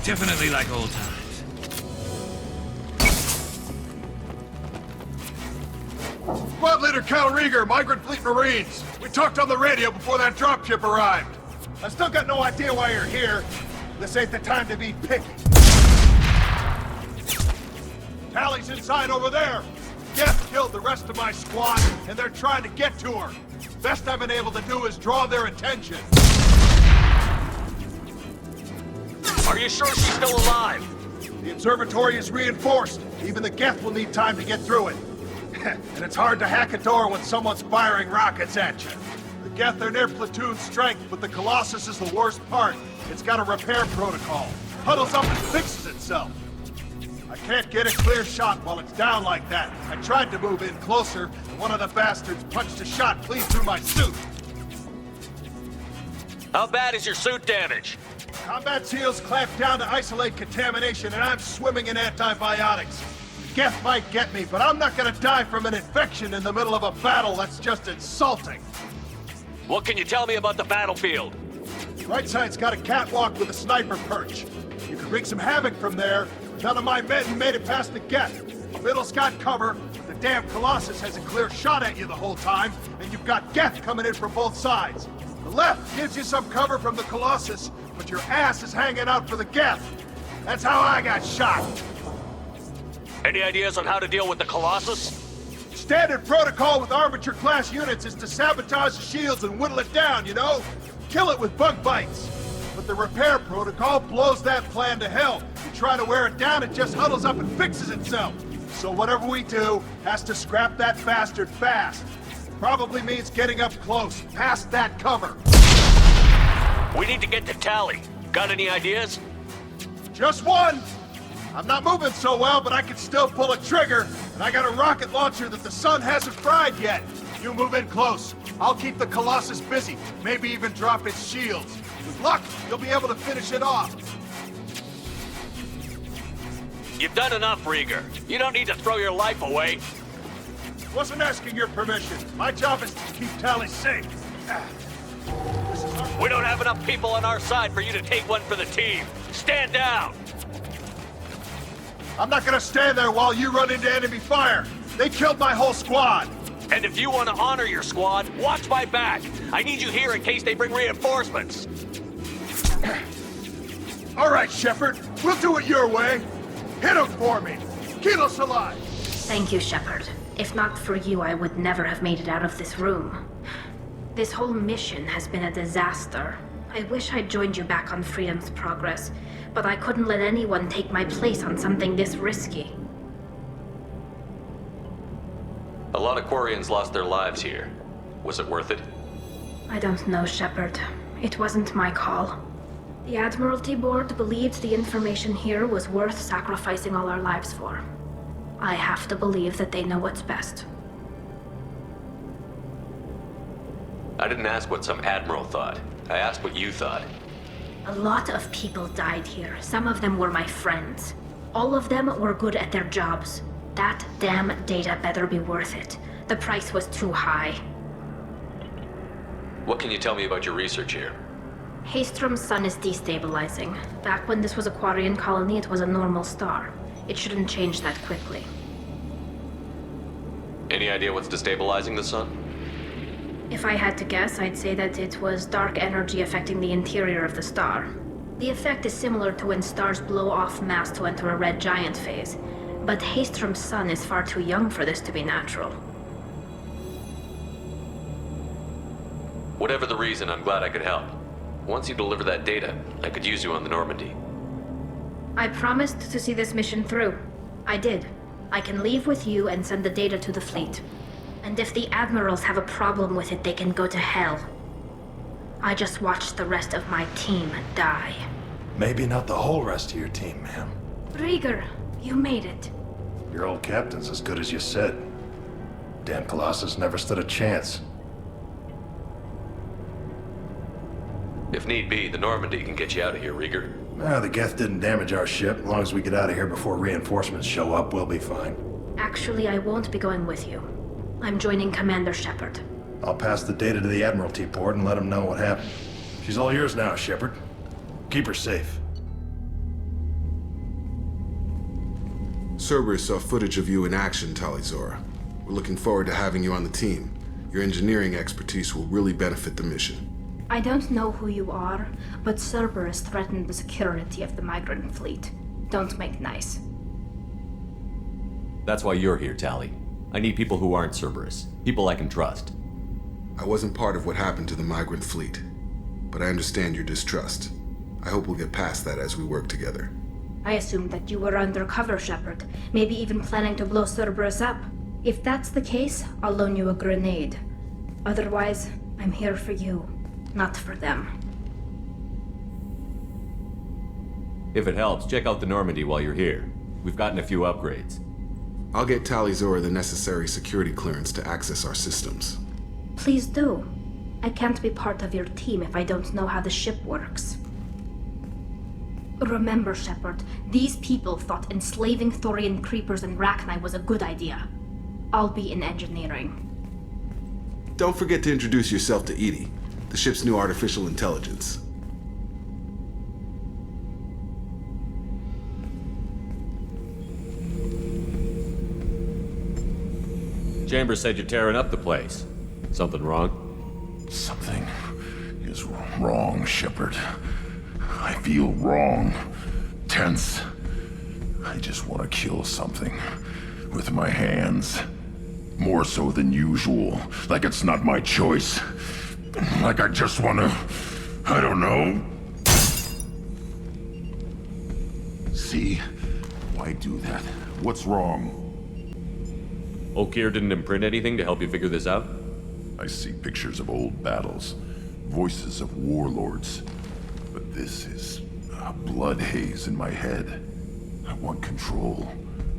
Speaker 22: Definitely like old times.
Speaker 12: Squad Leader Cal Rieger, Migrant Fleet Marines. We talked on the radio before that dropship arrived.
Speaker 23: I still got no idea why you're here. This ain't the time to be picky.
Speaker 12: Tally's inside over there. Geth killed the rest of my squad, and they're trying to get to her. Best I've been able to do is draw their attention.
Speaker 21: Are you sure she's still alive?
Speaker 23: The observatory is reinforced. Even the Geth will need time to get through it. And it's hard to hack a door when someone's firing rockets at you.
Speaker 12: The Geth are near platoon strength, but the Colossus is the worst part. It's got a repair protocol. Huddles up and fixes itself. I can't get a clear shot while it's down like that. I tried to move in closer, and one of the bastards punched a shot clean through my suit.
Speaker 21: How bad is your suit damaged?
Speaker 12: Combat SEALs clamped down to isolate contamination, and I'm swimming in antibiotics. Geth might get me, but I'm not gonna die from an infection in the middle of a battle. That's just insulting.
Speaker 21: What can you tell me about the battlefield?
Speaker 12: Right side's got a catwalk with a sniper perch. You can wreak some havoc from there. None of my men made it past the Geth. The middle's got cover. The damn Colossus has a clear shot at you the whole time, and you've got Geth coming in from both sides. The left gives you some cover from the Colossus, but your ass is hanging out for the Geth. That's how I got shot.
Speaker 21: Any ideas on how to deal with the Colossus?
Speaker 12: Standard protocol with armature-class units is to sabotage the shields and whittle it down, you know? Kill it with bug bites. But the repair protocol blows that plan to hell. You try to wear it down, it just huddles up and fixes itself. So whatever we do has to scrap that bastard fast. Probably means getting up close, past that cover.
Speaker 21: We need to get to Tally. Got any ideas?
Speaker 12: Just one! I'm not moving so well, but I can still pull a trigger, and I got a rocket launcher that the sun hasn't fried yet. You move in close. I'll keep the Colossus busy, maybe even drop its shields. With luck, you'll be able to finish it off.
Speaker 21: You've done enough, Rieger. You don't need to throw your life away.
Speaker 12: Wasn't asking your permission. My job is to keep Tally safe.
Speaker 21: We don't have enough people on our side for you to take one for the team. Stand down!
Speaker 12: I'm not gonna stand there while you run into enemy fire. They killed my whole squad.
Speaker 21: And if you want to honor your squad, watch my back. I need you here in case they bring reinforcements.
Speaker 12: All right, Shepard. We'll do it your way. Hit him for me. Keep us alive.
Speaker 13: Thank you, Shepard. If not for you, I would never have made it out of this room. This whole mission has been a disaster. I wish I'd joined you back on Freedom's Progress, but I couldn't let anyone take my place on something this risky.
Speaker 14: A lot of Quarians lost their lives here. Was it worth it?
Speaker 13: I don't know, Shepard. It wasn't my call. The Admiralty Board believed the information here was worth sacrificing all our lives for. I have to believe that they know what's best.
Speaker 14: I didn't ask what some admiral thought. I asked what you thought.
Speaker 13: A lot of people died here. Some of them were my friends. All of them were good at their jobs. That damn data better be worth it. The price was too high.
Speaker 14: What can you tell me about your research here?
Speaker 13: Haystrom's sun is destabilizing. Back when this was a Quarian colony, it was a normal star. It shouldn't change that quickly.
Speaker 14: Any idea what's destabilizing the sun?
Speaker 13: If I had to guess, I'd say that it was dark energy affecting the interior of the star. The effect is similar to when stars blow off mass to enter a red giant phase, but Haystrom's sun is far too young for this to be natural.
Speaker 14: Whatever the reason, I'm glad I could help. Once you deliver that data, I could use you on the Normandy.
Speaker 13: I promised to see this mission through. I did. I can leave with you and send the data to the fleet. And if the admirals have a problem with it, they can go to hell. I just watched the rest of my team die.
Speaker 23: Maybe not the whole rest of your team, ma'am.
Speaker 13: Rieger, you made it.
Speaker 23: Your old captain's as good as you said. Damn Colossus never stood a chance.
Speaker 14: If need be, the Normandy can get you out of here, Rieger.
Speaker 23: The Geth didn't damage our ship. As long as we get out of here before reinforcements show up, we'll be fine.
Speaker 13: Actually, I won't be going with you. I'm joining Commander Shepard.
Speaker 23: I'll pass the data to the Admiralty port and let them know what happened. She's all yours now, Shepard. Keep her safe.
Speaker 8: Cerberus saw footage of you in action, Talizora. We're looking forward to having you on the team. Your engineering expertise will really benefit the mission.
Speaker 13: I don't know who you are, but Cerberus threatened the security of the migrant fleet. Don't make nice.
Speaker 10: That's why you're here, Tali. I need people who aren't Cerberus. People I can trust.
Speaker 8: I wasn't part of what happened to the migrant fleet, but I understand your distrust. I hope we'll get past that as we work together.
Speaker 13: I assumed that you were undercover, Shepard. Maybe even planning to blow Cerberus up. If that's the case, I'll loan you a grenade. Otherwise, I'm here for you, not for them.
Speaker 10: If it helps, check out the Normandy while you're here. We've gotten a few upgrades.
Speaker 8: I'll get Talizora the necessary security clearance to access our systems.
Speaker 13: Please do. I can't be part of your team if I don't know how the ship works. Remember, Shepard, these people thought enslaving Thorian creepers in Rachni was a good idea. I'll be in engineering.
Speaker 8: Don't forget to introduce yourself to Edie, the ship's new artificial intelligence.
Speaker 10: Chambers said you're tearing up the place. Something wrong?
Speaker 23: Something is wrong, Shepard. I feel wrong. Tense. I just want to kill something. With my hands. More so than usual. Like it's not my choice. Like I just want to... I don't know. See? Why do that? What's wrong?
Speaker 10: Okeer didn't imprint anything to help you figure this out?
Speaker 23: I see pictures of old battles. Voices of warlords. But this is a blood haze in my head. I want control.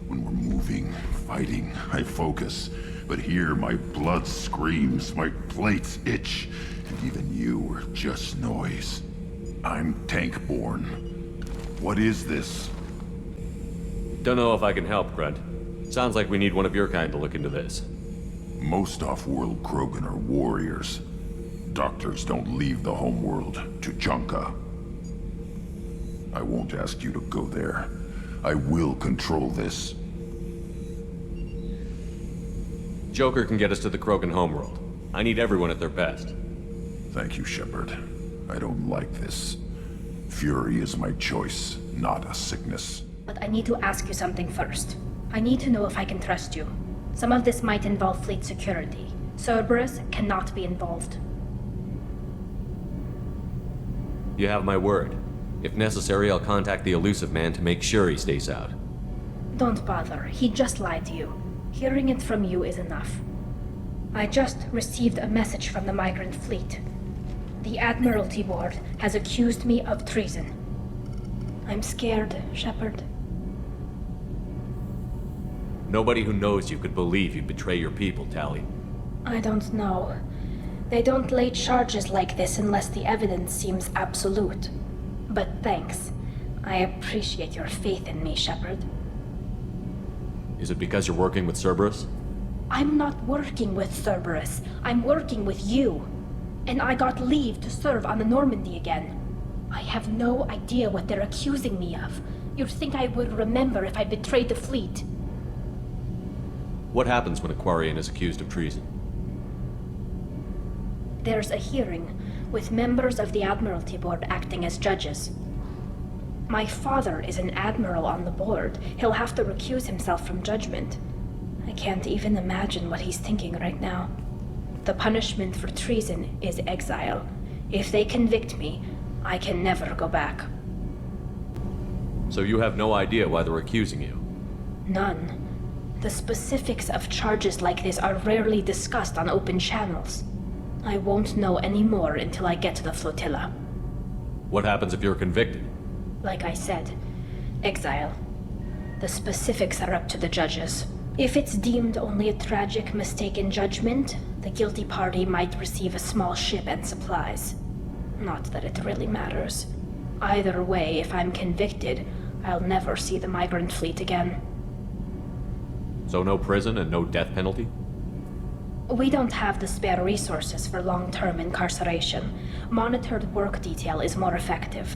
Speaker 23: When we're moving, fighting, I focus. But here, my blood screams, my plates itch, and even you are just noise. I'm tank-born. What is this?
Speaker 10: Don't know if I can help, Grunt. Sounds like we need one of your kind to look into this.
Speaker 23: Most off-world Krogan are warriors. Doctors don't leave the homeworld to Junka. I won't ask you to go there. I will control this.
Speaker 10: Joker can get us to the Krogan homeworld. I need everyone at their best.
Speaker 23: Thank you, Shepard. I don't like this. Fury is my choice, not a sickness.
Speaker 13: But I need to ask you something first. I need to know if I can trust you. Some of this might involve fleet security. Cerberus cannot be involved.
Speaker 10: You have my word. If necessary, I'll contact the elusive man to make sure he stays out.
Speaker 13: Don't bother. He just lied to you. Hearing it from you is enough. I just received a message from the migrant fleet. The Admiralty Board has accused me of treason. I'm scared, Shepard.
Speaker 10: Nobody who knows you could believe you'd betray your people, Tali.
Speaker 13: I don't know. They don't lay charges like this unless the evidence seems absolute. But thanks. I appreciate your faith in me, Shepard.
Speaker 10: Is it because you're working with Cerberus?
Speaker 13: I'm not working with Cerberus. I'm working with you. And I got leave to serve on the Normandy again. I have no idea what they're accusing me of. You'd think I would remember if I betrayed the fleet.
Speaker 10: What happens when a Quarian is accused of treason?
Speaker 13: There's a hearing, with members of the Admiralty Board acting as judges. My father is an admiral on the board. He'll have to recuse himself from judgment. I can't even imagine what he's thinking right now. The punishment for treason is exile. If they convict me, I can never go back.
Speaker 10: So you have no idea why they're accusing you?
Speaker 13: None. The specifics of charges like this are rarely discussed on open channels. I won't know any more until I get to the flotilla.
Speaker 10: What happens if you're convicted?
Speaker 13: Like I said, exile. The specifics are up to the judges. If it's deemed only a tragic mistake in judgment, the guilty party might receive a small ship and supplies. Not that it really matters. Either way, if I'm convicted, I'll never see the migrant fleet again.
Speaker 10: So no prison and no death penalty?
Speaker 13: We don't have the spare resources for long-term incarceration. Monitored work detail is more effective.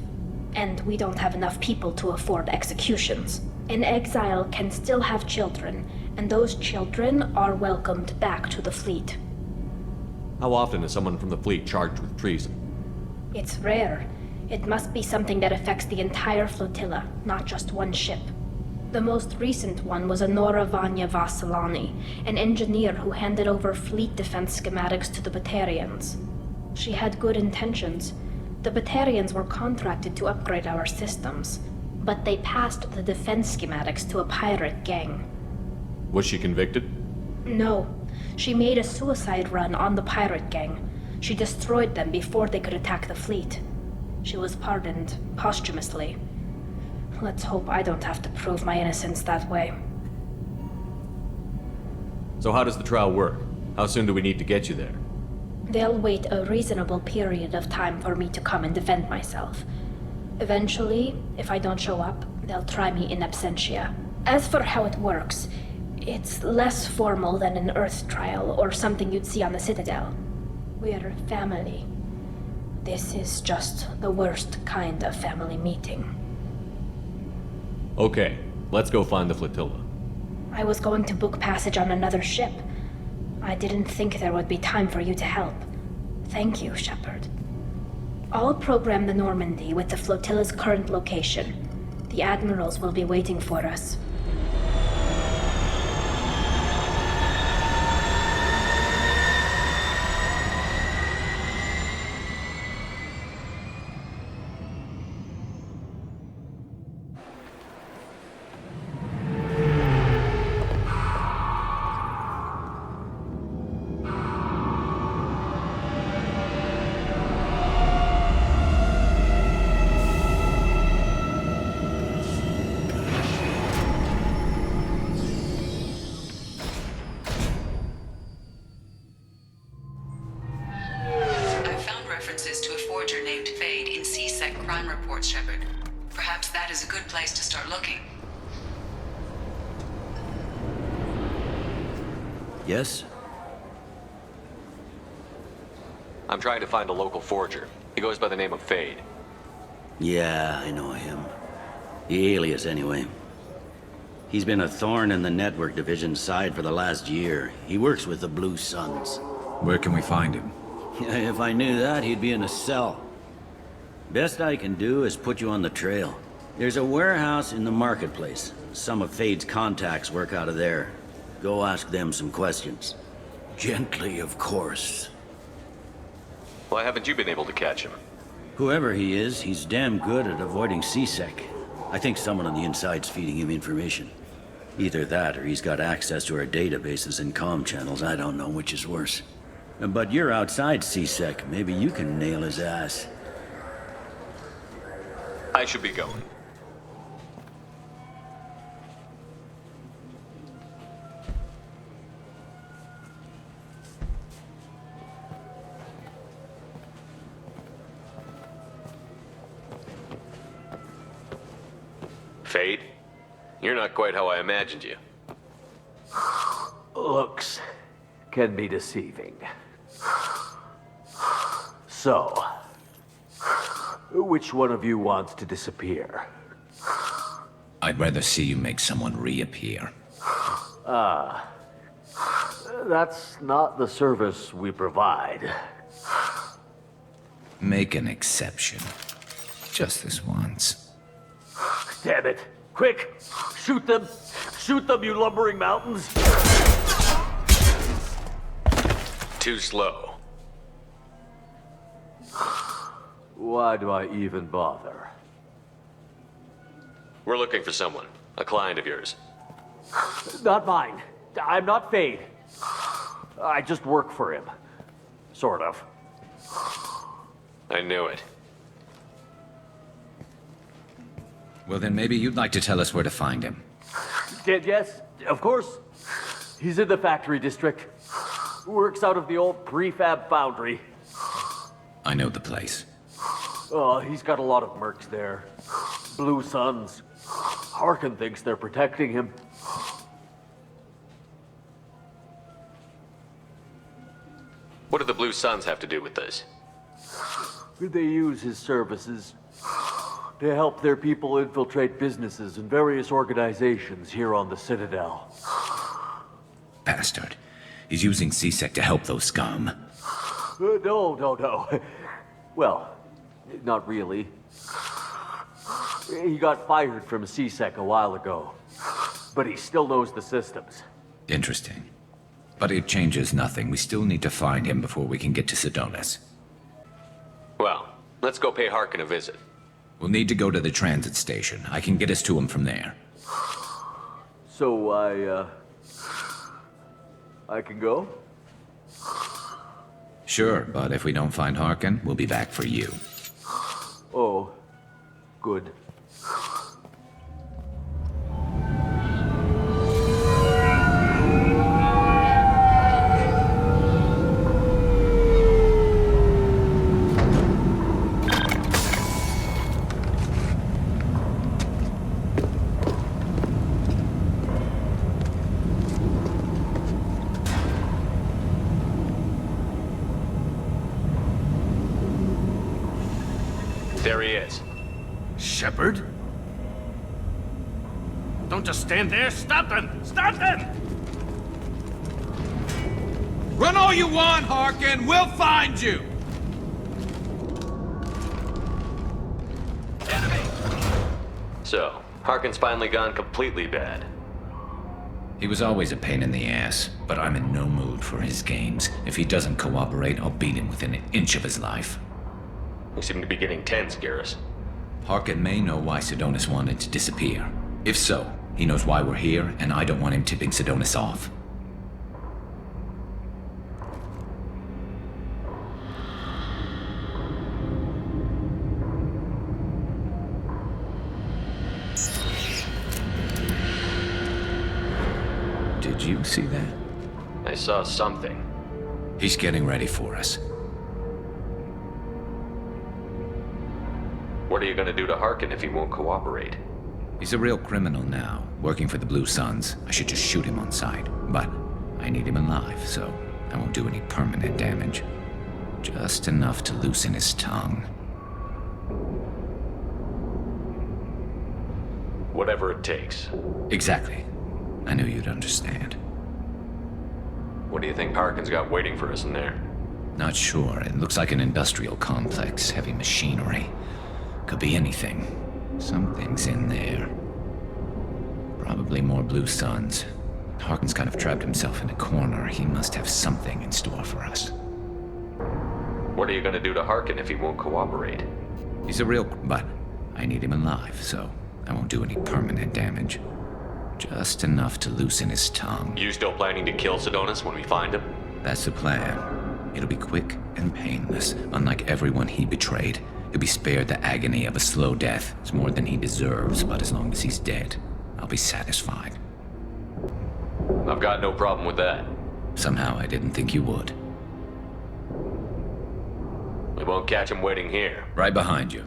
Speaker 13: And we don't have enough people to afford executions. An exile can still have children, and those children are welcomed back to the fleet.
Speaker 10: How often is someone from the fleet charged with treason?
Speaker 13: It's rare. It must be something that affects the entire flotilla, not just one ship. The most recent one was Anora Vanya Vasilani, an engineer who handed over fleet defense schematics to the Batarians. She had good intentions. The Batarians were contracted to upgrade our systems, but they passed the defense schematics to a pirate gang.
Speaker 10: Was she convicted?
Speaker 13: No. She made a suicide run on the pirate gang. She destroyed them before they could attack the fleet. She was pardoned posthumously. Let's hope I don't have to prove my innocence that way.
Speaker 10: So how does the trial work? How soon do we need to get you there?
Speaker 13: They'll wait a reasonable period of time for me to come and defend myself. Eventually, if I don't show up, they'll try me in absentia. As for how it works, it's less formal than an Earth trial or something you'd see on the Citadel. We're family. This is just the worst kind of family meeting.
Speaker 10: Okay, let's go find the flotilla.
Speaker 13: I was going to book passage on another ship. I didn't think there would be time for you to help. Thank you, Shepard. I'll program the Normandy with the flotilla's current location. The admirals will be waiting for us.
Speaker 16: Shepard. Perhaps that is a good place to start looking.
Speaker 7: Yes?
Speaker 14: I'm trying to find a local forger. He goes by the name of Fade.
Speaker 7: Yeah, I know him. The alias, anyway. He's been a thorn in the network division's side for the last year. He works with the Blue Suns.
Speaker 15: Where can we find him?
Speaker 7: If I knew that, he'd be in a cell. Best I can do is put you on the trail. There's a warehouse in the marketplace. Some of Fade's contacts work out of there. Go ask them some questions. Gently, of course.
Speaker 14: Why haven't you been able to catch him?
Speaker 7: Whoever he is, he's damn good at avoiding C-Sec. I think someone on the inside's feeding him information. Either that, or he's got access to our databases and comm channels. I don't know which is worse. But you're outside C-Sec. Maybe you can nail his ass.
Speaker 14: I should be going. Fate? You're not quite how I imagined you.
Speaker 11: Looks can be deceiving. So, which one of you wants to disappear?
Speaker 15: I'd rather see you make someone reappear.
Speaker 11: That's not the service we provide.
Speaker 15: Make an exception. Just this once.
Speaker 11: Damn it. Quick! Shoot them! Shoot them, you lumbering mountains!
Speaker 14: Too slow.
Speaker 11: Why do I even bother?
Speaker 14: We're looking for someone. A client of yours.
Speaker 11: Not mine. I'm not Fade. I just work for him. Sort of.
Speaker 14: I knew it.
Speaker 15: Well, then maybe you'd like to tell us where to find him.
Speaker 11: Yes, of course. He's in the factory district. Works out of the old prefab foundry.
Speaker 15: I know the place.
Speaker 11: Oh, he's got a lot of mercs there. Blue Suns. Harkin thinks they're protecting him.
Speaker 14: What do the Blue Suns have to do with this?
Speaker 11: They use his services to help their people infiltrate businesses and various organizations here on the Citadel.
Speaker 15: Bastard. He's using C-Sec to help those scum.
Speaker 11: No. Well, not really. He got fired from C-Sec a while ago, but he still knows the systems.
Speaker 15: Interesting. But it changes nothing. We still need to find him before we can get to Sidonis.
Speaker 14: Well, let's go pay Harkin a visit.
Speaker 15: We'll need to go to the transit station. I can get us to him from there.
Speaker 11: So I can go?
Speaker 15: Sure, but if we don't find Harkin, we'll be back for you.
Speaker 11: Oh, good.
Speaker 14: There he is.
Speaker 18: Shepard? Don't just stand there. Stop them! Stop them!
Speaker 20: Run all you want, Harkin. We'll find you.
Speaker 14: So, Harkin's finally gone completely bad.
Speaker 15: He was always a pain in the ass, but I'm in no mood for his games. If he doesn't cooperate, I'll beat him within an inch of his life.
Speaker 14: You seem to be getting tense, Garrus.
Speaker 15: Harkin may know why Sidonis wanted to disappear. If so, he knows why we're here, and I don't want him tipping Sidonis off. Did you see that?
Speaker 14: I saw something.
Speaker 15: He's getting ready for us.
Speaker 14: What are you gonna do to Harkin if he won't cooperate?
Speaker 15: He's a real criminal now, working for the Blue Suns. I should just shoot him on sight. But I need him alive, so I won't do any permanent damage. Just enough to loosen his tongue.
Speaker 14: Whatever it takes.
Speaker 15: Exactly. I knew you'd understand.
Speaker 14: What do you think Harkin's got waiting for us in there?
Speaker 15: Not sure. It looks like an industrial complex, heavy machinery. Could be anything. Something's in there. Probably more Blue Suns. Harkin's kind of trapped himself in a corner. He must have something in store for us.
Speaker 14: What are you gonna do to Harkin if he won't cooperate?
Speaker 15: He's a real... but I need him alive, so I won't do any permanent damage. Just enough to loosen his tongue.
Speaker 14: You still planning to kill Sidonis when we find him?
Speaker 15: That's the plan. It'll be quick and painless, unlike everyone he betrayed. He'll be spared the agony of a slow death. It's more than he deserves, but as long as he's dead, I'll be satisfied.
Speaker 14: I've got no problem with that.
Speaker 15: Somehow I didn't think you would.
Speaker 14: We won't catch him waiting here.
Speaker 15: Right behind you.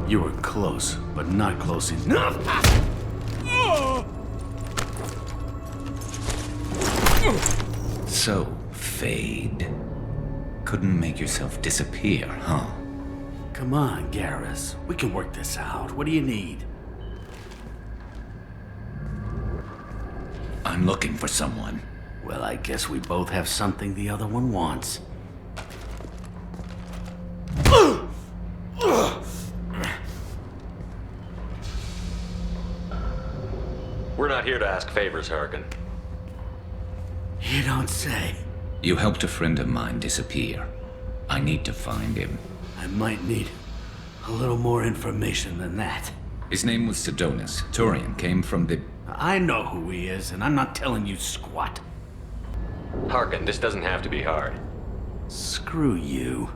Speaker 18: You were close, but not close enough.
Speaker 15: So, Fade. Couldn't make yourself disappear, huh?
Speaker 18: Come on, Garrus. We can work this out. What do you need?
Speaker 15: I'm looking for someone.
Speaker 18: Well, I guess we both have something the other one wants.
Speaker 14: We're not here to ask favors, Harkin.
Speaker 18: You don't say.
Speaker 15: You helped a friend of mine disappear. I need to find him.
Speaker 18: I might need a little more information than that.
Speaker 15: His name was Sidonus. Turian came from the...
Speaker 18: I know who he is, and I'm not telling you squat.
Speaker 14: Harkin, this doesn't have to be hard.
Speaker 18: Screw you.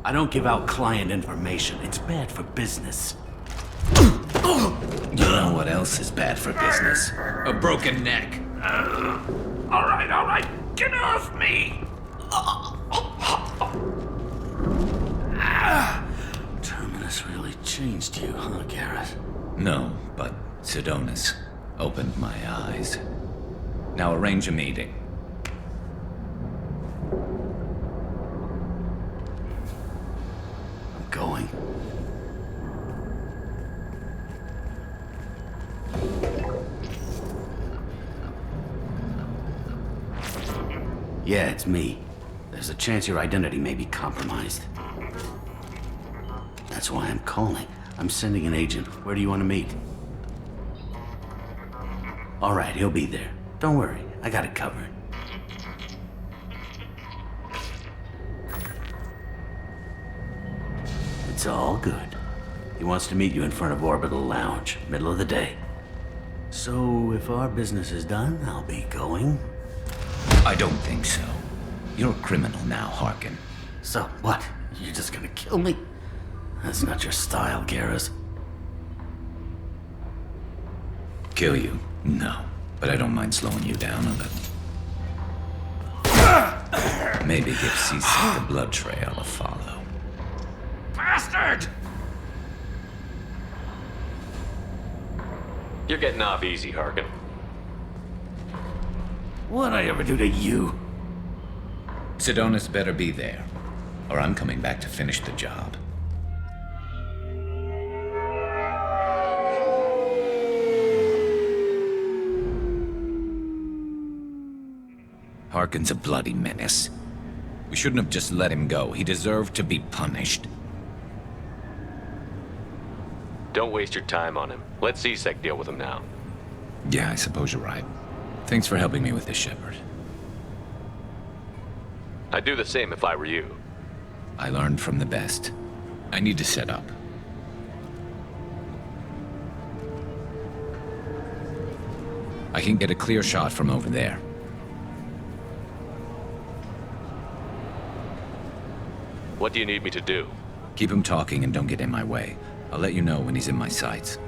Speaker 18: I don't give out client information. It's bad for business.
Speaker 15: You know what else is bad for business? A broken neck.
Speaker 18: All right. Get off me! Terminus really changed you, huh, Garrett?
Speaker 15: No, but Sidonus opened my eyes. Now arrange a meeting.
Speaker 18: I'm going. Yeah, it's me. There's a chance your identity may be compromised. That's why I'm calling. I'm sending an agent. Where do you want to meet? All right, he'll be there. Don't worry, I got it covered. It's all good. He wants to meet you in front of Orbital Lounge, middle of the day. So, if our business is done, I'll be going.
Speaker 15: I don't think so. You're a criminal now, Harkin.
Speaker 18: So, what? You're just gonna kill me? That's not your style, Garrus.
Speaker 15: Kill you? No. But I don't mind slowing you down a little. Maybe give C-Sec the blood trail a follow.
Speaker 18: Bastard!
Speaker 14: You're getting off easy, Harkin.
Speaker 18: What'd I ever do to you?
Speaker 15: Sidonus better be there, or I'm coming back to finish the job. Harkin's a bloody menace. We shouldn't have just let him go. He deserved to be punished.
Speaker 14: Don't waste your time on him. Let C-Sec deal with him now.
Speaker 15: Yeah, I suppose you're right. Thanks for helping me with this, Shepard.
Speaker 14: I'd do the same if I were you.
Speaker 15: I learned from the best. I need to set up. I can get a clear shot from over there.
Speaker 14: What do you need me to do?
Speaker 15: Keep him talking and don't get in my way. I'll let you know when he's in my sights.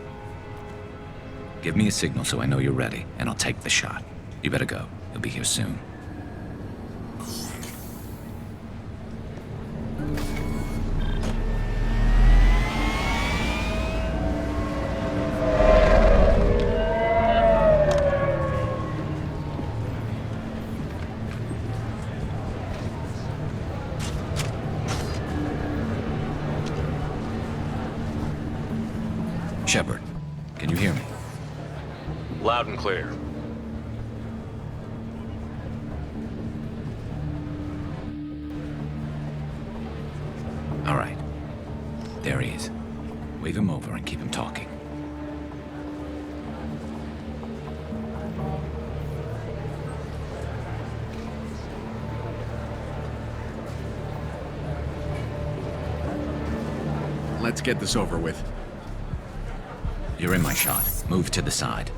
Speaker 15: Give me a signal so I know you're ready, and I'll take the shot. You better go. He'll be here soon. Shepard, can you hear me?
Speaker 14: Loud and clear.
Speaker 15: All right. There he is. Wave him over and keep him talking.
Speaker 20: Let's get this over with.
Speaker 15: You're in my shot. Move to the side.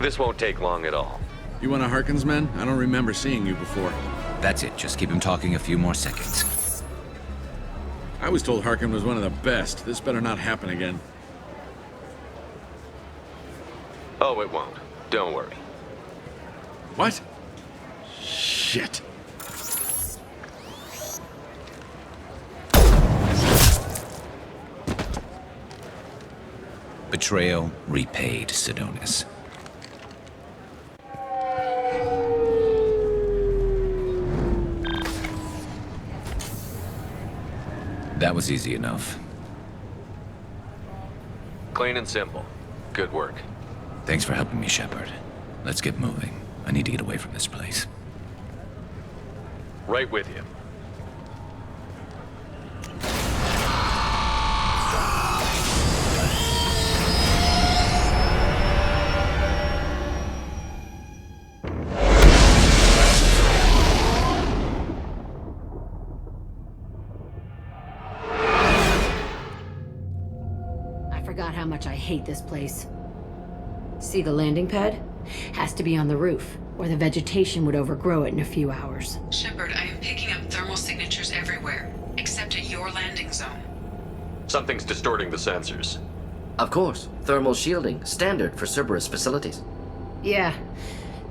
Speaker 14: This won't take long at all.
Speaker 20: You one of Harkin's men? I don't remember seeing you before.
Speaker 15: That's it. Just keep him talking a few more seconds.
Speaker 20: I was told Harkin was one of the best. This better not happen again.
Speaker 14: Oh, it won't. Don't worry.
Speaker 20: What? Shit.
Speaker 15: Betrayal repaid, Sidonis. That was easy enough.
Speaker 14: Clean and simple. Good work.
Speaker 15: Thanks for helping me, Shepard. Let's get moving. I need to get away from this place.
Speaker 14: Right with you.
Speaker 2: How much I hate this place. See the landing pad? Has to be on the roof, or the vegetation would overgrow it in a few hours.
Speaker 16: Shepard, I am picking up thermal signatures everywhere, except at your landing zone.
Speaker 14: Something's distorting the sensors.
Speaker 5: Of course. Thermal shielding, standard for Cerberus facilities.
Speaker 2: Yeah,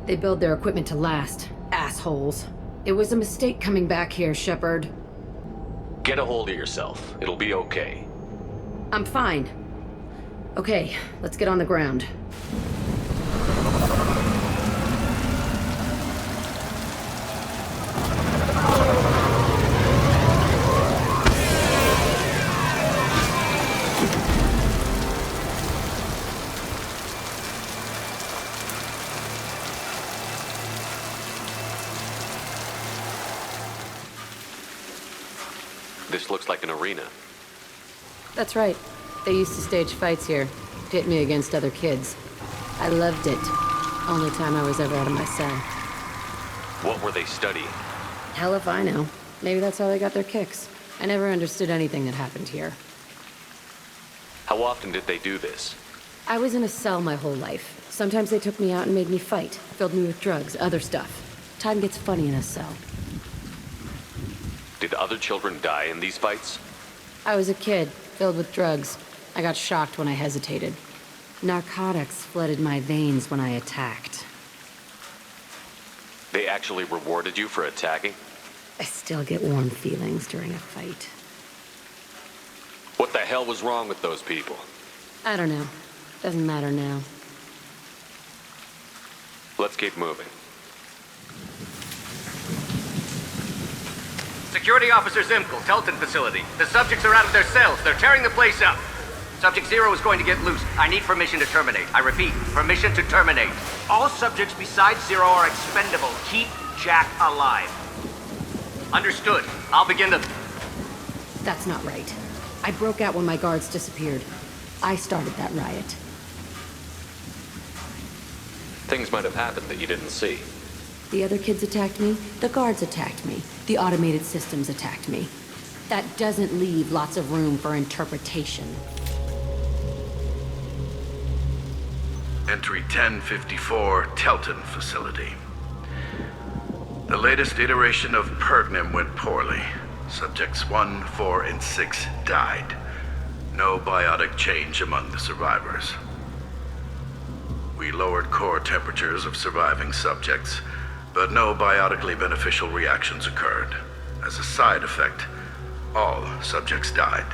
Speaker 2: they build their equipment to last. Assholes. It was a mistake coming back here, Shepard.
Speaker 14: Get a hold of yourself. It'll be okay.
Speaker 2: I'm fine. Okay, let's get on the ground.
Speaker 14: This looks like an arena.
Speaker 2: That's right. They used to stage fights here, pit me against other kids. I loved it. Only time I was ever out of my cell.
Speaker 14: What were they studying?
Speaker 2: Hell if I know. Maybe that's how they got their kicks. I never understood anything that happened here.
Speaker 14: How often did they do this?
Speaker 2: I was in a cell my whole life. Sometimes they took me out and made me fight, filled me with drugs, other stuff. Time gets funny in a cell.
Speaker 14: Did other children die in these fights?
Speaker 2: I was a kid, filled with drugs. I got shocked when I hesitated. Narcotics flooded my veins when I attacked.
Speaker 14: They actually rewarded you for attacking?
Speaker 2: I still get warm feelings during a fight.
Speaker 14: What the hell was wrong with those people?
Speaker 2: I don't know. Doesn't matter now.
Speaker 14: Let's keep moving.
Speaker 19: Security Officer Zimkel, Telton facility. The subjects are out of their cells. They're tearing the place up. Subject 0 is going to get loose. I need permission to terminate. I repeat, permission to terminate. All subjects besides 0 are expendable. Keep Jack alive. Understood. I'll begin to...
Speaker 2: That's not right. I broke out when my guards disappeared. I started that riot.
Speaker 14: Things might have happened that you didn't see.
Speaker 2: The other kids attacked me. The guards attacked me. The automated systems attacked me. That doesn't leave lots of room for interpretation.
Speaker 22: Entry 1054, Telton facility. The latest iteration of Pergnim went poorly. Subjects 1, 4, and 6 died. No biotic change among the survivors. We lowered core temperatures of surviving subjects, but no biotically beneficial reactions occurred. As a side effect, all subjects died.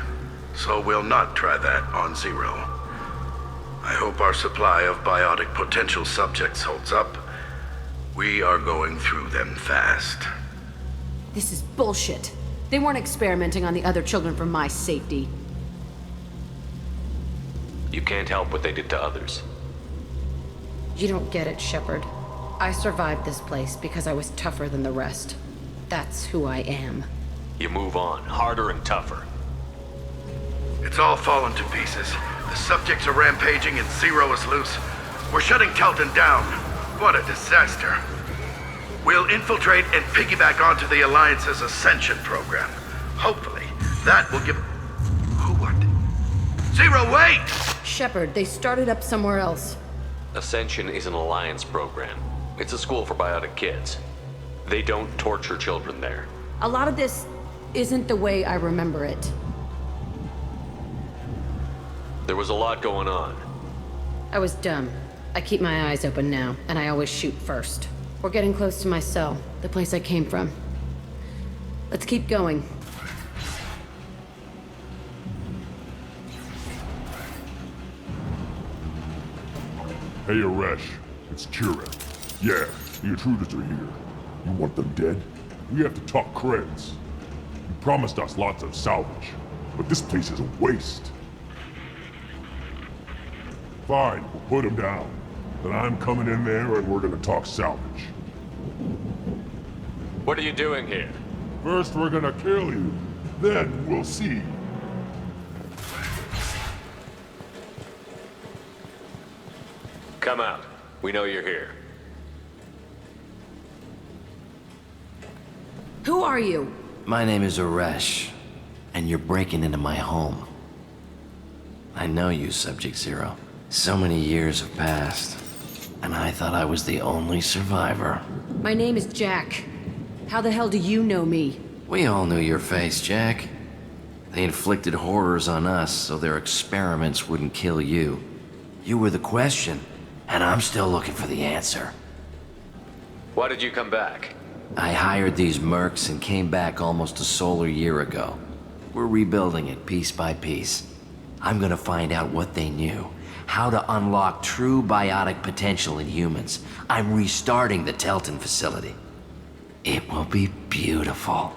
Speaker 22: So we'll not try that on 0. I hope our supply of biotic potential subjects holds up. We are going through them fast.
Speaker 2: This is bullshit. They weren't experimenting on the other children for my safety.
Speaker 14: You can't help what they did to others.
Speaker 2: You don't get it, Shepard. I survived this place because I was tougher than the rest. That's who I am.
Speaker 14: You move on, harder and tougher.
Speaker 22: It's all fallen to pieces. The subjects are rampaging and 0 is loose. We're shutting Telton down. What a disaster. We'll infiltrate and piggyback onto the Alliance's Ascension program. Hopefully, that will give... Who what? 0, wait!
Speaker 2: Shepard, they started up somewhere else.
Speaker 14: Ascension is an Alliance program. It's a school for biotic kids. They don't torture children there.
Speaker 2: A lot of this isn't the way I remember it.
Speaker 14: There was a lot going on.
Speaker 2: I was dumb. I keep my eyes open now, and I always shoot first. We're getting close to my cell, the place I came from. Let's keep going.
Speaker 23: Hey, Aresh. It's Kira. Yeah, the intruders are here. You want them dead? We have to talk creds. You promised us lots of salvage, but this place is a waste. Fine, we'll put them down. Then I'm coming in there and we're gonna talk salvage.
Speaker 14: What are you doing here?
Speaker 23: First we're gonna kill you, then we'll see.
Speaker 14: Come out. We know you're here.
Speaker 2: Who are you?
Speaker 5: My name is Aresh, and you're breaking into my home. I know you, Subject Zero. So many years have passed, and I thought I was the only survivor.
Speaker 2: My name is Jack. How the hell do you know me?
Speaker 5: We all knew your face, Jack. They inflicted horrors on us so their experiments wouldn't kill you. You were the question, and I'm still looking for the answer.
Speaker 14: Why did you come back?
Speaker 5: I hired these mercs and came back almost a solar year ago. We're rebuilding it piece by piece. I'm gonna find out what they knew, how to unlock true biotic potential in humans. I'm restarting the Telton facility. It will be beautiful.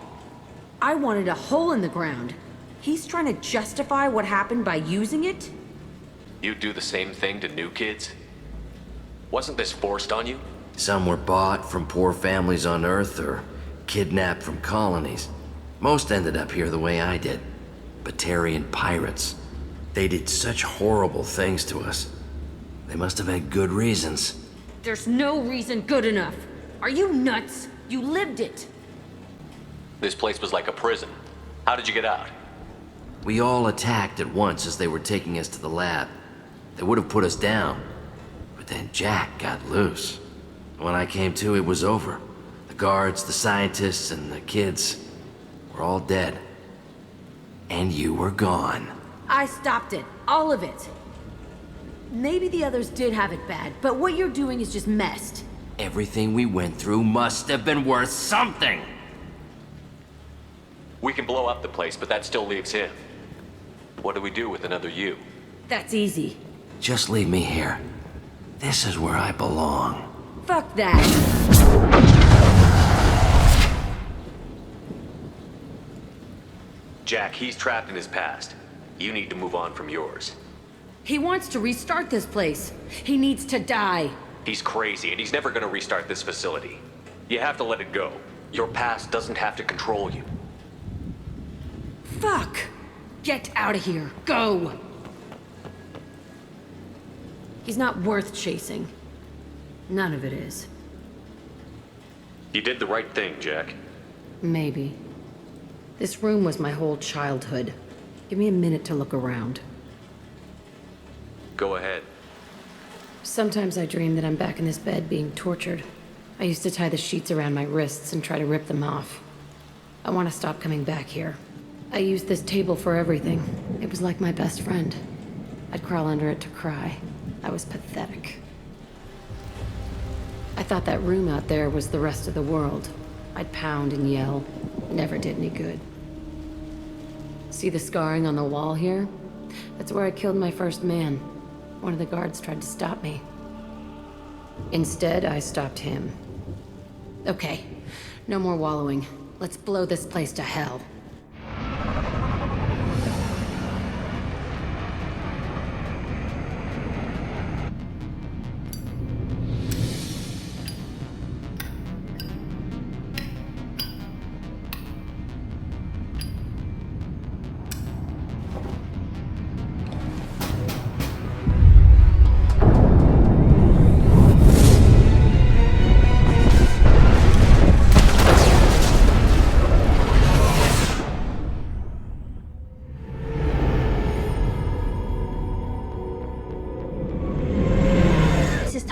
Speaker 2: I wanted a hole in the ground. He's trying to justify what happened by using it?
Speaker 14: You do the same thing to new kids? Wasn't this forced on you?
Speaker 5: Some were bought from poor families on Earth or kidnapped from colonies. Most ended up here the way I did. Batarian pirates. They did such horrible things to us. They must have had good reasons.
Speaker 2: There's no reason good enough. Are you nuts? You lived it.
Speaker 14: This place was like a prison. How did you get out?
Speaker 5: We all attacked at once as they were taking us to the lab. They would have put us down. But then Jack got loose. When I came to, it was over. The guards, the scientists, and the kids were all dead. And you were gone.
Speaker 2: I stopped it. All of it. Maybe the others did have it bad, but what you're doing is just messed.
Speaker 5: Everything we went through must have been worth something!
Speaker 14: We can blow up the place, but that still leaves him. What do we do with another you?
Speaker 2: That's easy.
Speaker 5: Just leave me here. This is where I belong.
Speaker 2: Fuck that.
Speaker 14: Jack, he's trapped in his past. You need to move on from yours.
Speaker 2: He wants to restart this place. He needs to die.
Speaker 14: He's crazy, and he's never gonna restart this facility. You have to let it go. Your past doesn't have to control you.
Speaker 2: Fuck! Get out of here. Go! He's not worth chasing. None of it is.
Speaker 14: You did the right thing, Jack.
Speaker 2: Maybe. This room was my whole childhood. Give me a minute to look around.
Speaker 14: Go ahead.
Speaker 2: Sometimes I dream that I'm back in this bed being tortured. I used to tie the sheets around my wrists and try to rip them off. I want to stop coming back here. I used this table for everything. It was like my best friend. I'd crawl under it to cry. I was pathetic. I thought that room out there was the rest of the world. I'd pound and yell. Never did any good. See the scarring on the wall here? That's where I killed my first man. One of the guards tried to stop me. Instead, I stopped him. Okay, no more wallowing. Let's blow this place to hell.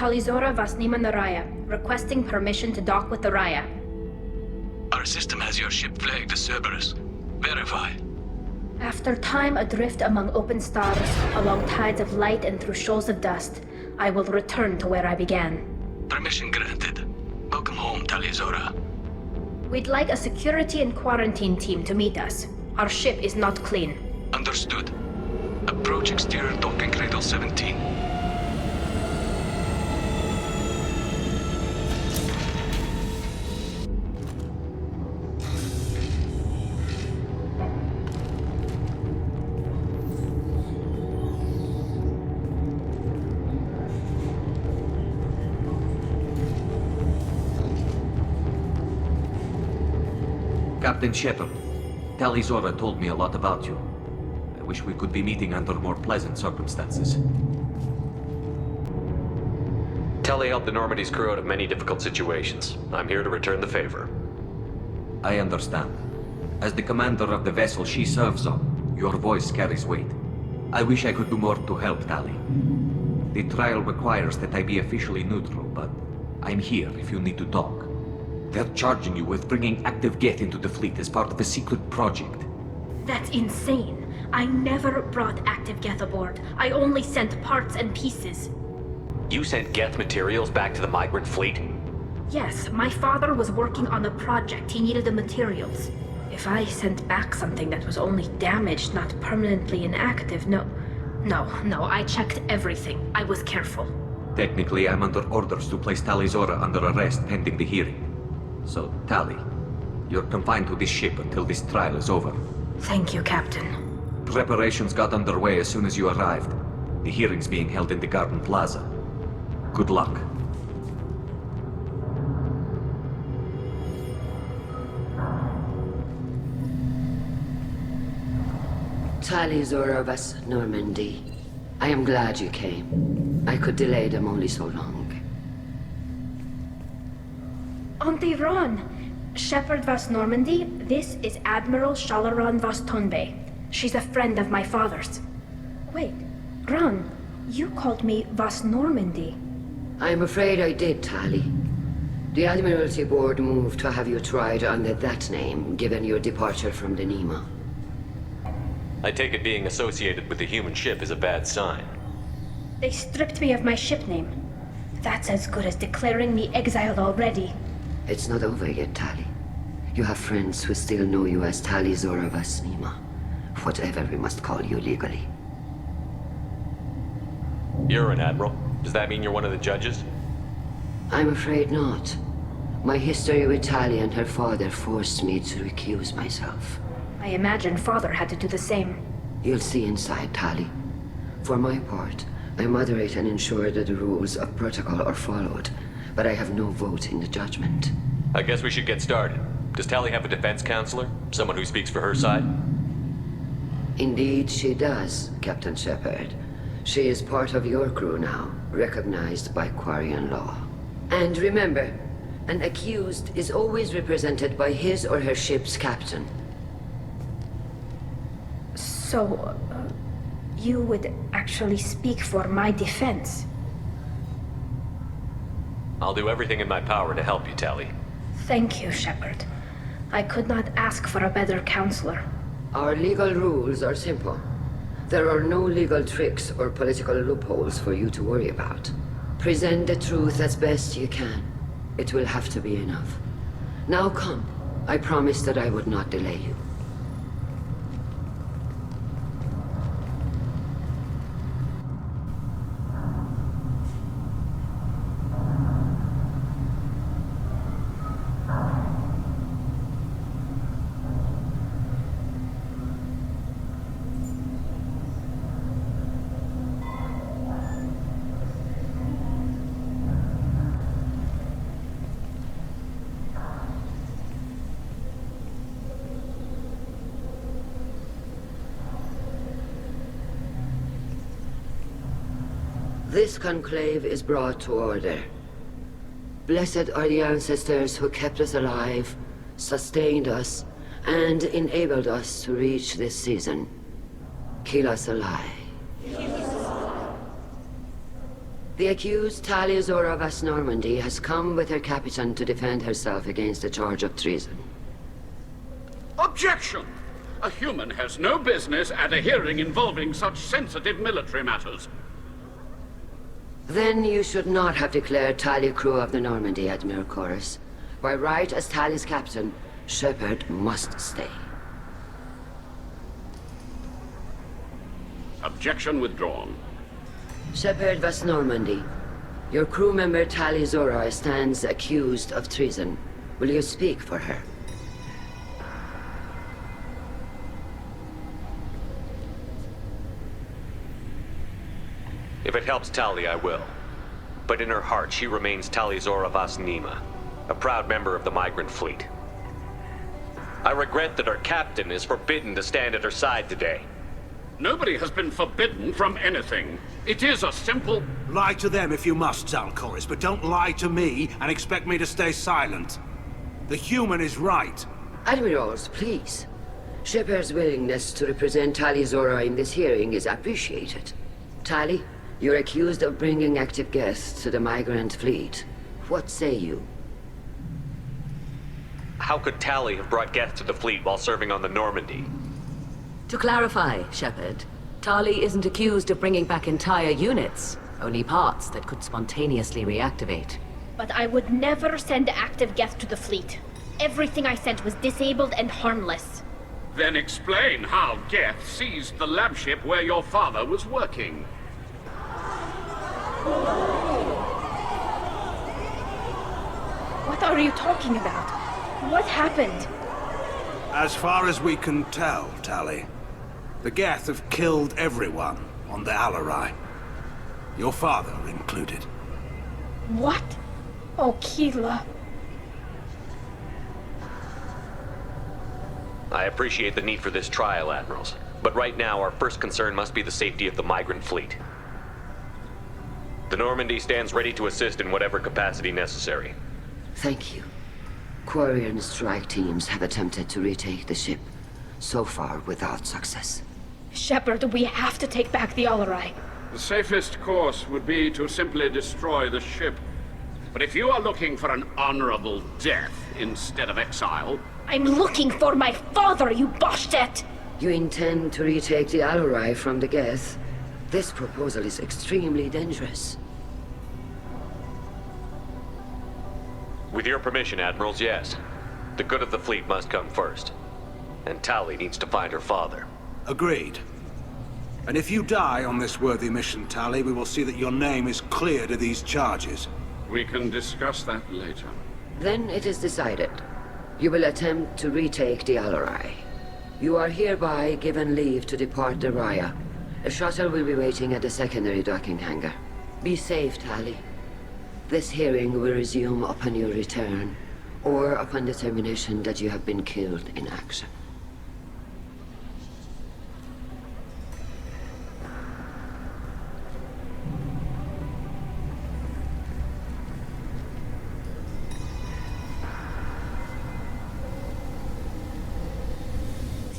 Speaker 13: Talizora vas nima naraya. requesting permission to dock with the Raya.
Speaker 3: Our system has your ship flagged as Cerberus. Verify.
Speaker 13: After time adrift among open stars, along tides of light and through shoals of dust, I will return to where I began.
Speaker 3: Permission granted. Welcome home, Tali'Zorah.
Speaker 13: We'd like a security and quarantine team to meet us. Our ship is not clean.
Speaker 3: Understood. Approach exterior docking cradle 17.
Speaker 4: Captain Shepard, Tali'Zorah told me a lot about you. I wish we could be meeting under more pleasant circumstances.
Speaker 14: Tali helped the Normandy's crew out of many difficult situations. I'm here to return the favor.
Speaker 4: I understand. As the commander of the vessel she serves on, your voice carries weight. I wish I could do more to help Tali. The trial requires that I be officially neutral, but I'm here if you need to talk. They're charging you with bringing active Geth into the fleet as part of a secret project.
Speaker 13: That's insane. I never brought active Geth aboard. I only sent parts and pieces.
Speaker 14: You sent Geth materials back to the migrant fleet?
Speaker 13: Yes, my father was working on a project. He needed the materials. If I sent back something that was only damaged, not permanently inactive, no, I checked everything. I was careful.
Speaker 4: Technically, I'm under orders to place Tali'Zorah under arrest pending the hearing. So, Tali, you're confined to this ship until this trial is over.
Speaker 13: Thank you, Captain.
Speaker 4: Preparations got underway as soon as you arrived. The hearing's being held in the Garden Plaza. Good luck.
Speaker 17: Tali'Zorah vas Normandy. I am glad you came. I could delay them only so long.
Speaker 13: Auntie Ron! Shepard vas Normandy, this is Admiral Shalaran vas Tonbe. She's a friend of my father's. Wait, Ron, you called me vas Normandy.
Speaker 17: I'm afraid I did, Tali. The Admiralty Board moved to have you tried under that name, given your departure from the Nema.
Speaker 14: I take it being associated with the human ship is a bad sign.
Speaker 13: They stripped me of my ship name. That's as good as declaring me exiled already.
Speaker 17: It's not over yet, Tali. You have friends who still know you as Tali'Zorah vas Nema. Whatever we must call you legally.
Speaker 14: You're an admiral. Does that mean you're one of the judges?
Speaker 17: I'm afraid not. My history with Tali and her father forced me to recuse myself.
Speaker 13: I imagine father had to do the same.
Speaker 17: You'll see inside, Tali. For my part, I moderate and ensure that the rules of protocol are followed, but I have no vote in the judgment.
Speaker 14: I guess we should get started. Does Tali have a defense counselor? Someone who speaks for her side?
Speaker 17: Indeed, she does, Captain Shepard. She is part of your crew now, recognized by Quarian law. And remember, an accused is always represented by his or her ship's captain.
Speaker 13: So, you would actually speak for my defense?
Speaker 14: I'll do everything in my power to help you, Tali.
Speaker 13: Thank you, Shepard. I could not ask for a better counselor.
Speaker 17: Our legal rules are simple. There are no legal tricks or political loopholes for you to worry about. Present the truth as best you can. It will have to be enough. Now come. I promised that I would not delay you. This conclave is brought to order. Blessed are the ancestors who kept us alive, sustained us, and enabled us to reach this season. Kill us alive. The accused Talia Zora Vas Normandy has come with her Capitan to defend herself against a charge of treason.
Speaker 1: Objection! A human has no business at a hearing involving such sensitive military matters.
Speaker 17: Then you should not have declared Talia crew of the Normandy, Admiral Chorus. By right as Talia's captain, Shepard must stay.
Speaker 1: Objection withdrawn.
Speaker 17: Shepard Vas Normandy, your crew member Talia Zora stands accused of treason. Will you speak for her?
Speaker 14: If it helps Tali, I will. But in her heart, she remains Tali Zora Vas Nima, a proud member of the migrant fleet. I regret that our captain is forbidden to stand at her side today.
Speaker 1: Nobody has been forbidden from anything. It is a simple...
Speaker 6: Lie to them if you must, Zalcoris, but don't lie to me and expect me to stay silent. The human is right.
Speaker 17: Admirals, please. Shepard's willingness to represent Tali Zora in this hearing is appreciated. Tali, you're accused of bringing active guests to the migrant fleet. What say you?
Speaker 14: How could Tali have brought guests to the fleet while serving on the Normandy?
Speaker 9: To clarify, Shepard, Tali isn't accused of bringing back entire units, only parts that could spontaneously reactivate.
Speaker 24: But I would never send active guests to the fleet. Everything I sent was disabled and harmless.
Speaker 1: Then explain how Geth seized the lab ship where your father was working.
Speaker 24: What are you talking about? What happened?
Speaker 6: As far as we can tell, Tali, the Geth have killed everyone on the Alarai. Your father included.
Speaker 24: What? Oh, Keela.
Speaker 14: I appreciate the need for this trial, Admirals. But right now, our first concern must be the safety of the migrant fleet. The Normandy stands ready to assist in whatever capacity necessary.
Speaker 17: Thank you. Quarian strike teams have attempted to retake the ship, so far without success.
Speaker 24: Shepard, we have to take back the Alarai.
Speaker 1: The safest course would be to simply destroy the ship. But if you are looking for an honorable death instead of exile...
Speaker 24: I'm looking for my father, you Boshtet!
Speaker 17: You intend to retake the Alarai from the Geth? This proposal is extremely dangerous.
Speaker 14: With your permission, Admirals, yes. The good of the fleet must come first. And Tali needs to find her father.
Speaker 6: Agreed. And if you die on this worthy mission, Tali, we will see that your name is cleared of these charges.
Speaker 1: We can discuss that later.
Speaker 17: Then it is decided. You will attempt to retake the Alarai. You are hereby given leave to depart the Raya. A shuttle will be waiting at the secondary docking hangar. Be safe, Tali. This hearing will resume upon your return, or upon determination that you have been killed in action.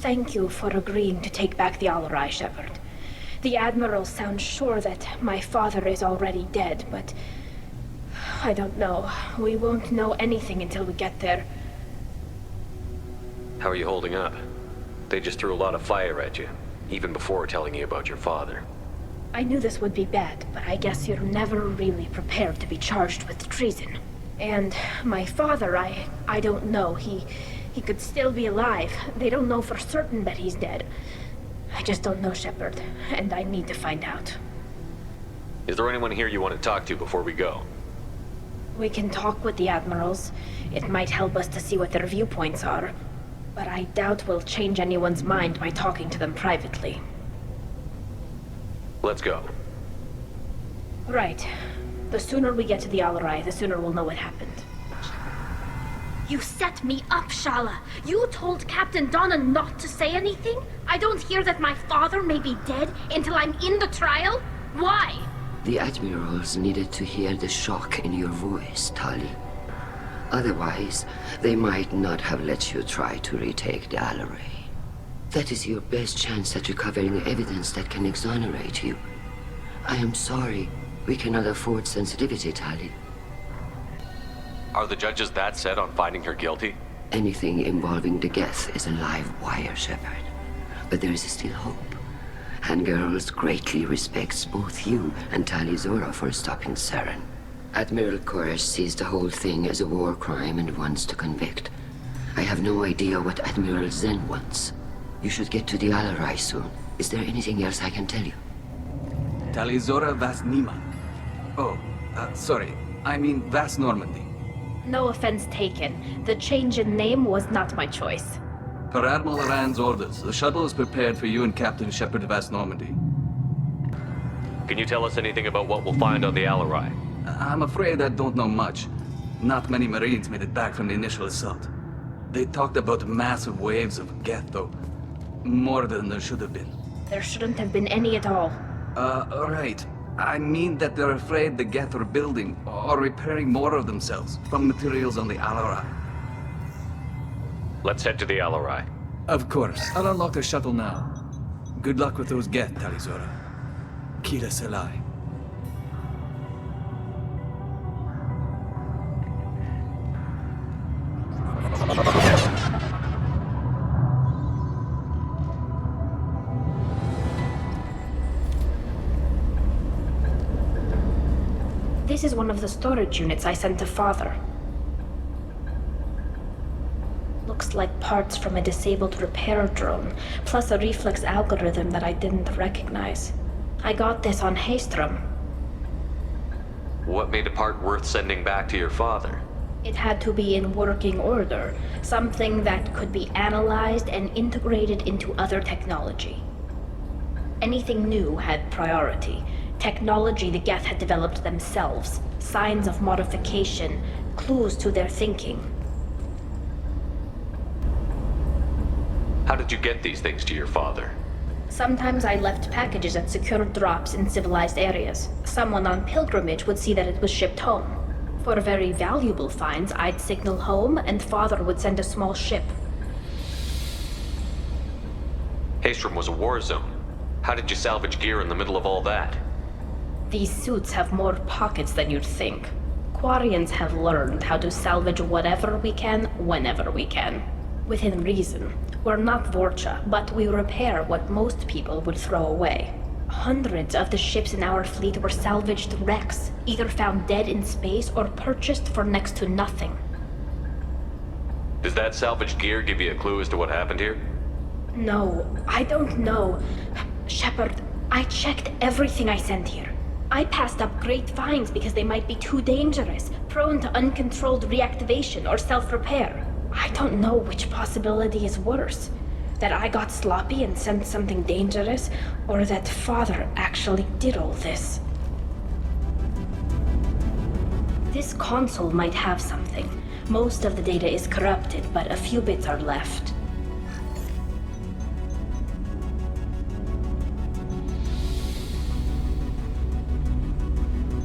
Speaker 24: Thank you for agreeing to take back the Alarai, Shepard. The Admiral sounds sure that my father is already dead, but... I don't know. We won't know anything until we get there.
Speaker 14: How are you holding up? They just threw a lot of fire at you, even before telling you about your father.
Speaker 24: I knew this would be bad, but I guess you're never really prepared to be charged with treason. And my father, I don't know. He could still be alive. They don't know for certain that he's dead. I just don't know, Shepard, and I need to find out.
Speaker 14: Is there anyone here you want to talk to before we go?
Speaker 24: We can talk with the Admirals. It might help us to see what their viewpoints are. But I doubt we'll change anyone's mind by talking to them privately.
Speaker 14: Let's go.
Speaker 24: Right. The sooner we get to the Alarai, the sooner we'll know what happened. You set me up, Shala. You told Captain Donna not to say anything? I don't hear that my father may be dead until I'm in the trial? Why?
Speaker 17: The Admirals needed to hear the shock in your voice, Tali. Otherwise, they might not have let you try to retake the Alarai. That is your best chance at recovering evidence that can exonerate you. I am sorry, We cannot afford sensitivity, Tali.
Speaker 14: Are the judges that set on finding her guilty?
Speaker 17: Anything involving the Geth is a live wire, Shepard. But there is still hope. And Girls greatly respects both you and Tali Zora for stopping Saren. Admiral Koresh sees the whole thing as a war crime and wants to convict. I have no idea what Admiral Zen wants. You should get to the Alarai soon. Is there anything else I can tell you?
Speaker 8: Tali Zora Vas Nima. Oh, sorry. I mean Vas Normandy.
Speaker 24: No offense taken. The change in name was not my choice.
Speaker 8: Per Admiral Rand's orders, the shuttle is prepared for you and Captain Shepard Vas Normandy.
Speaker 14: Can you tell us anything about what we'll find on the Alarai?
Speaker 8: I'm afraid I don't know much. Not many Marines made it back from the initial assault. They talked about massive waves of Geth, though. More than there should have been.
Speaker 24: There shouldn't have been any at all.
Speaker 8: Right. I mean that they're afraid the Geth are building or repairing more of themselves from materials on the Alarai.
Speaker 14: Let's head to the Alarai.
Speaker 8: Of course. I'll unlock the shuttle now. Good luck with those Geth, Tali Zora. Kira Selai.
Speaker 24: This is one of the storage units I sent to Father. Looks like parts from a disabled repair drone, plus a reflex algorithm that I didn't recognize. I got this on Haystrom.
Speaker 14: What made a part worth sending back to your father?
Speaker 24: It had to be in working order, something that could be analyzed and integrated into other technology. Anything new had priority. Technology the Geth had developed themselves, signs of modification, clues to their thinking.
Speaker 14: How did you get these things to your father?
Speaker 24: Sometimes I left packages at secure drops in civilized areas. Someone on pilgrimage would see that it was shipped home. For very valuable finds, I'd signal home, and Father would send a small ship.
Speaker 14: Haystrom was a war zone. How did you salvage gear in the middle of all that?
Speaker 24: These suits have more pockets than you'd think. Quarians have learned how to salvage whatever we can, whenever we can. Within reason. We're not Vorcha, but we repair what most people would throw away. Hundreds of the ships in our fleet were salvaged wrecks, either found dead in space or purchased for next to nothing.
Speaker 14: Does that salvaged gear give you a clue as to what happened here?
Speaker 24: No, I don't know. Shepard, I checked everything I sent here. I passed up great finds because they might be too dangerous, prone to uncontrolled reactivation or self-repair. I don't know which possibility is worse. That I got sloppy and sent something dangerous, or that Father actually did all this. This console might have something. Most of the data is corrupted, but a few bits are left.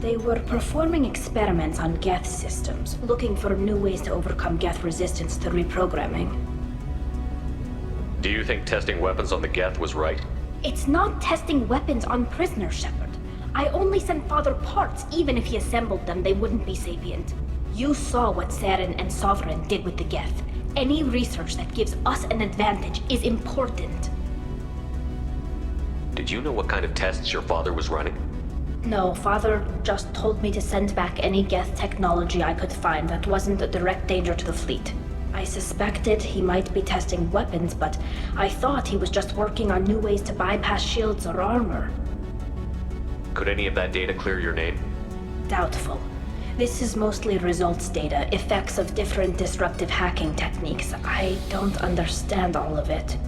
Speaker 24: They were performing experiments on Geth systems, looking for new ways to overcome Geth resistance to reprogramming.
Speaker 14: Do you think testing weapons on the Geth was right?
Speaker 24: It's not testing weapons on prisoners, Shepard. I only sent Father parts. Even if he assembled them, they wouldn't be sapient. You saw what Saren and Sovereign did with the Geth. Any research that gives us an advantage is important.
Speaker 14: Did you know what kind of tests your father was running?
Speaker 24: No, Father just told me to send back any Geth technology I could find that wasn't a direct danger to the fleet. I suspected he might be testing weapons, but I thought he was just working on new ways to bypass shields or armor.
Speaker 14: Could any of that data clear your name?
Speaker 24: Doubtful. This is mostly results data, effects of different disruptive hacking techniques. I don't understand all of it.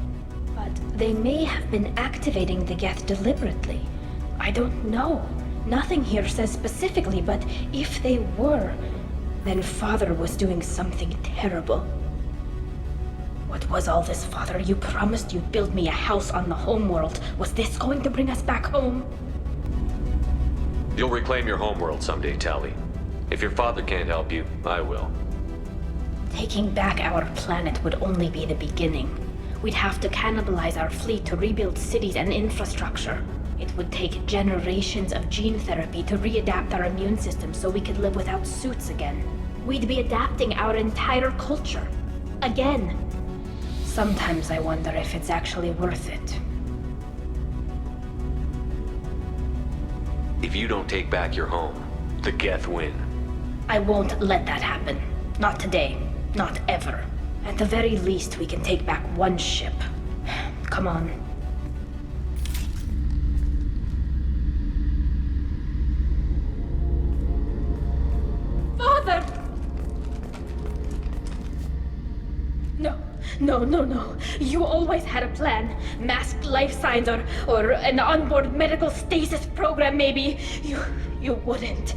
Speaker 24: But they may have been activating the Geth deliberately. I don't know. Nothing here says specifically, but if they were, then Father was doing something terrible. What was all this, Father? You promised you'd build me a house on the homeworld. Was this going to bring us back home?
Speaker 14: You'll reclaim your homeworld someday, Tali. If your father can't help you, I will.
Speaker 24: Taking back our planet would only be the beginning. We'd have to cannibalize our fleet to rebuild cities and infrastructure. It would take generations of gene therapy to readapt our immune system so we could live without suits again. We'd be adapting our entire culture. Again. Sometimes I wonder if it's actually worth it.
Speaker 14: If you don't take back your home, the Geth win.
Speaker 24: I won't let that happen. Not today. Not ever. At the very least, we can take back one ship. Come on. Father! No. You always had a plan. Masked life signs or an onboard medical stasis program, maybe. You wouldn't.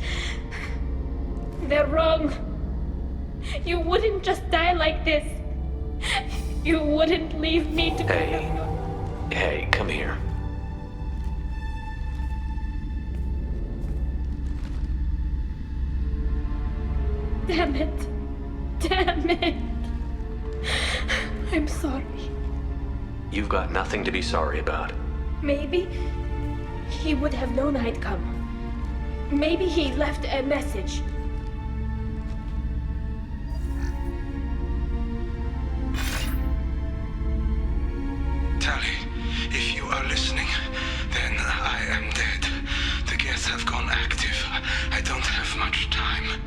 Speaker 24: They're wrong. You wouldn't just die like this. You wouldn't leave me to...
Speaker 14: Hey, come here.
Speaker 24: Damn it. I'm sorry.
Speaker 14: You've got nothing to be sorry about.
Speaker 24: Maybe he would have known I'd come. Maybe he left a message.
Speaker 6: Tali, if you are listening, then I am dead. The Geth have gone active. I don't have much time.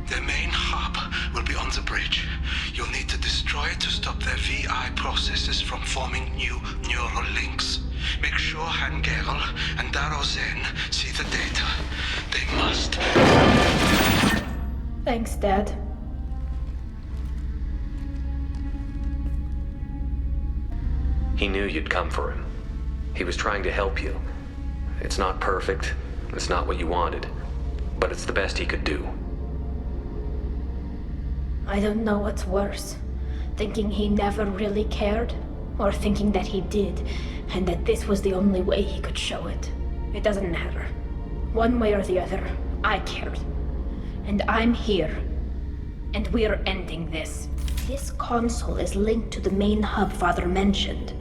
Speaker 6: The main hub will be on the bridge. You'll need to destroy it to stop their VI processes from forming new neural links. Make sure Hangerl and Darozen see the data. They must.
Speaker 24: Thanks, Dad.
Speaker 14: He knew you'd come for him. He was trying to help you. It's not perfect. It's not what you wanted. But it's the best he could do.
Speaker 24: I don't know what's worse. Thinking he never really cared, or thinking that he did, and that this was the only way he could show it. It doesn't matter. One way or the other, I cared. And I'm here. And we're ending this. This console is linked to the main hub Father mentioned.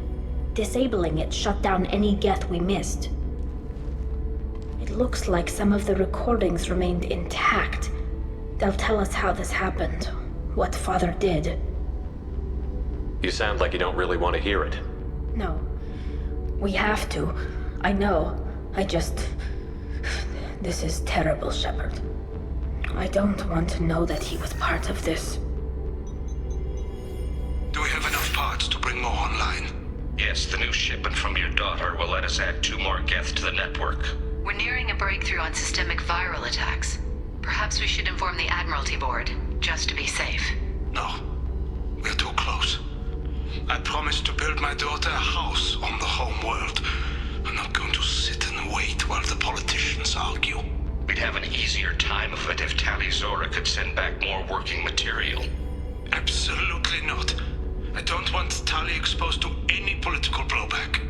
Speaker 24: Disabling it shut down any Geth we missed. It looks like some of the recordings remained intact. They'll tell us how this happened, what Father did.
Speaker 14: You sound like you don't really want to hear it.
Speaker 24: No. We have to. I know. This is terrible, Shepard. I don't want to know that he was part of this.
Speaker 6: Do we have enough parts to bring more online?
Speaker 7: Yes, the new shipment from your daughter will let us add 2 more Geth to the network.
Speaker 10: We're nearing a breakthrough on systemic viral attacks. Perhaps we should inform the Admiralty Board, just to be safe.
Speaker 6: No. We're too close. I promised to build my daughter a house on the home world. I'm not going to sit and wait while the politicians argue.
Speaker 7: We'd have an easier time of it if Tali Zora could send back more working material.
Speaker 6: Absolutely not. I don't want Tali exposed to any political blowback.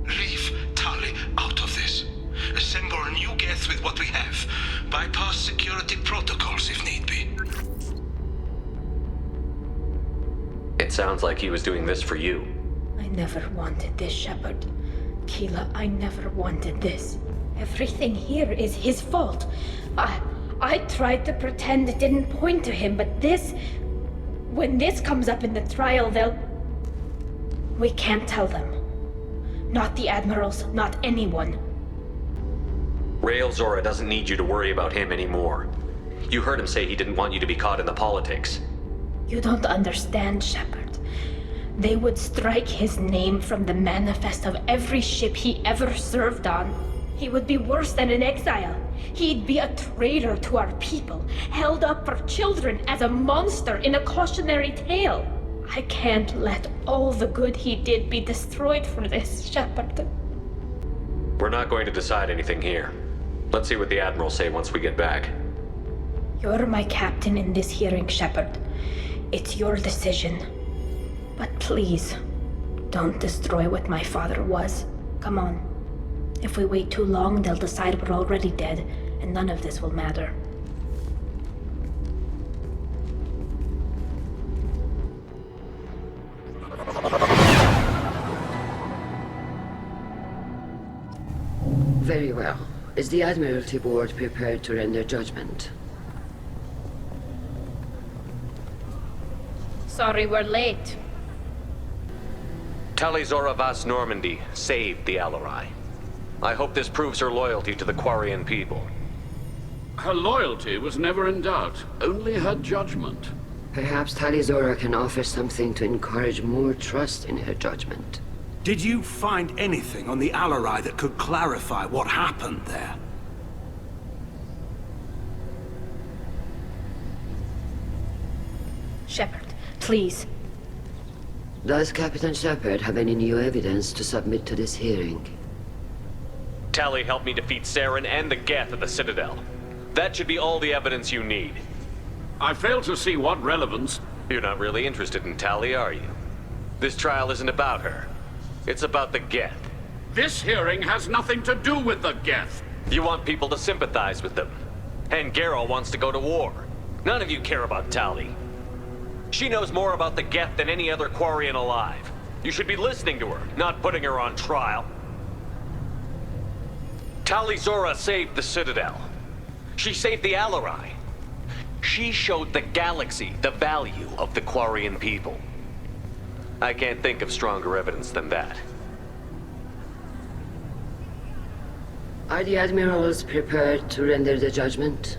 Speaker 6: Leave Tali out of this. Assemble new Geth with what we have. Bypass security protocols if need be.
Speaker 14: It sounds like he was doing this for you.
Speaker 24: I never wanted this, Shepard. Keela, I never wanted this. Everything here is his fault. I tried to pretend it didn't point to him, but this... When this comes up in the trial, they'll... We can't tell them. Not the admirals, not anyone.
Speaker 14: Rail Zora doesn't need you to worry about him anymore. You heard him say he didn't want you to be caught in the politics.
Speaker 24: You don't understand, Shepard. They would strike his name from the manifest of every ship he ever served on. He would be worse than an exile. He'd be a traitor to our people, held up for children as a monster in a cautionary tale. I can't let all the good he did be destroyed for this, Shepard.
Speaker 14: We're not going to decide anything here. Let's see what the Admirals say once we get back.
Speaker 24: You're my captain in this hearing, Shepard. It's your decision. But please, don't destroy what my father was. Come on. If we wait too long, they'll decide we're already dead, and none of this will matter.
Speaker 17: Very well. Is the Admiralty Board prepared to render judgment?
Speaker 24: Sorry we're late.
Speaker 14: Talizora Vas Normandy saved the Alarai. I hope this proves her loyalty to the Quarian people.
Speaker 1: Her loyalty was never in doubt, only her judgment.
Speaker 17: Perhaps Talizora can offer something to encourage more trust in her judgment.
Speaker 11: Did you find anything on the Alarai that could clarify what happened there?
Speaker 24: Shepard, please.
Speaker 17: Does Captain Shepard have any new evidence to submit to this hearing?
Speaker 14: Tali helped me defeat Saren and the Geth at the Citadel. That should be all the evidence you need.
Speaker 1: I fail to see what relevance...
Speaker 14: You're not really interested in Tali, are you? This trial isn't about her. It's about the Geth.
Speaker 1: This hearing has nothing to do with the Geth.
Speaker 14: You want people to sympathize with them. And Garrow wants to go to war. None of you care about Tali. She knows more about the Geth than any other Quarian alive. You should be listening to her, not putting her on trial. Talizora saved the Citadel. She saved the Alarai. She showed the galaxy the value of the Quarian people. I can't think of stronger evidence than that.
Speaker 17: Are the admirals prepared to render the judgment?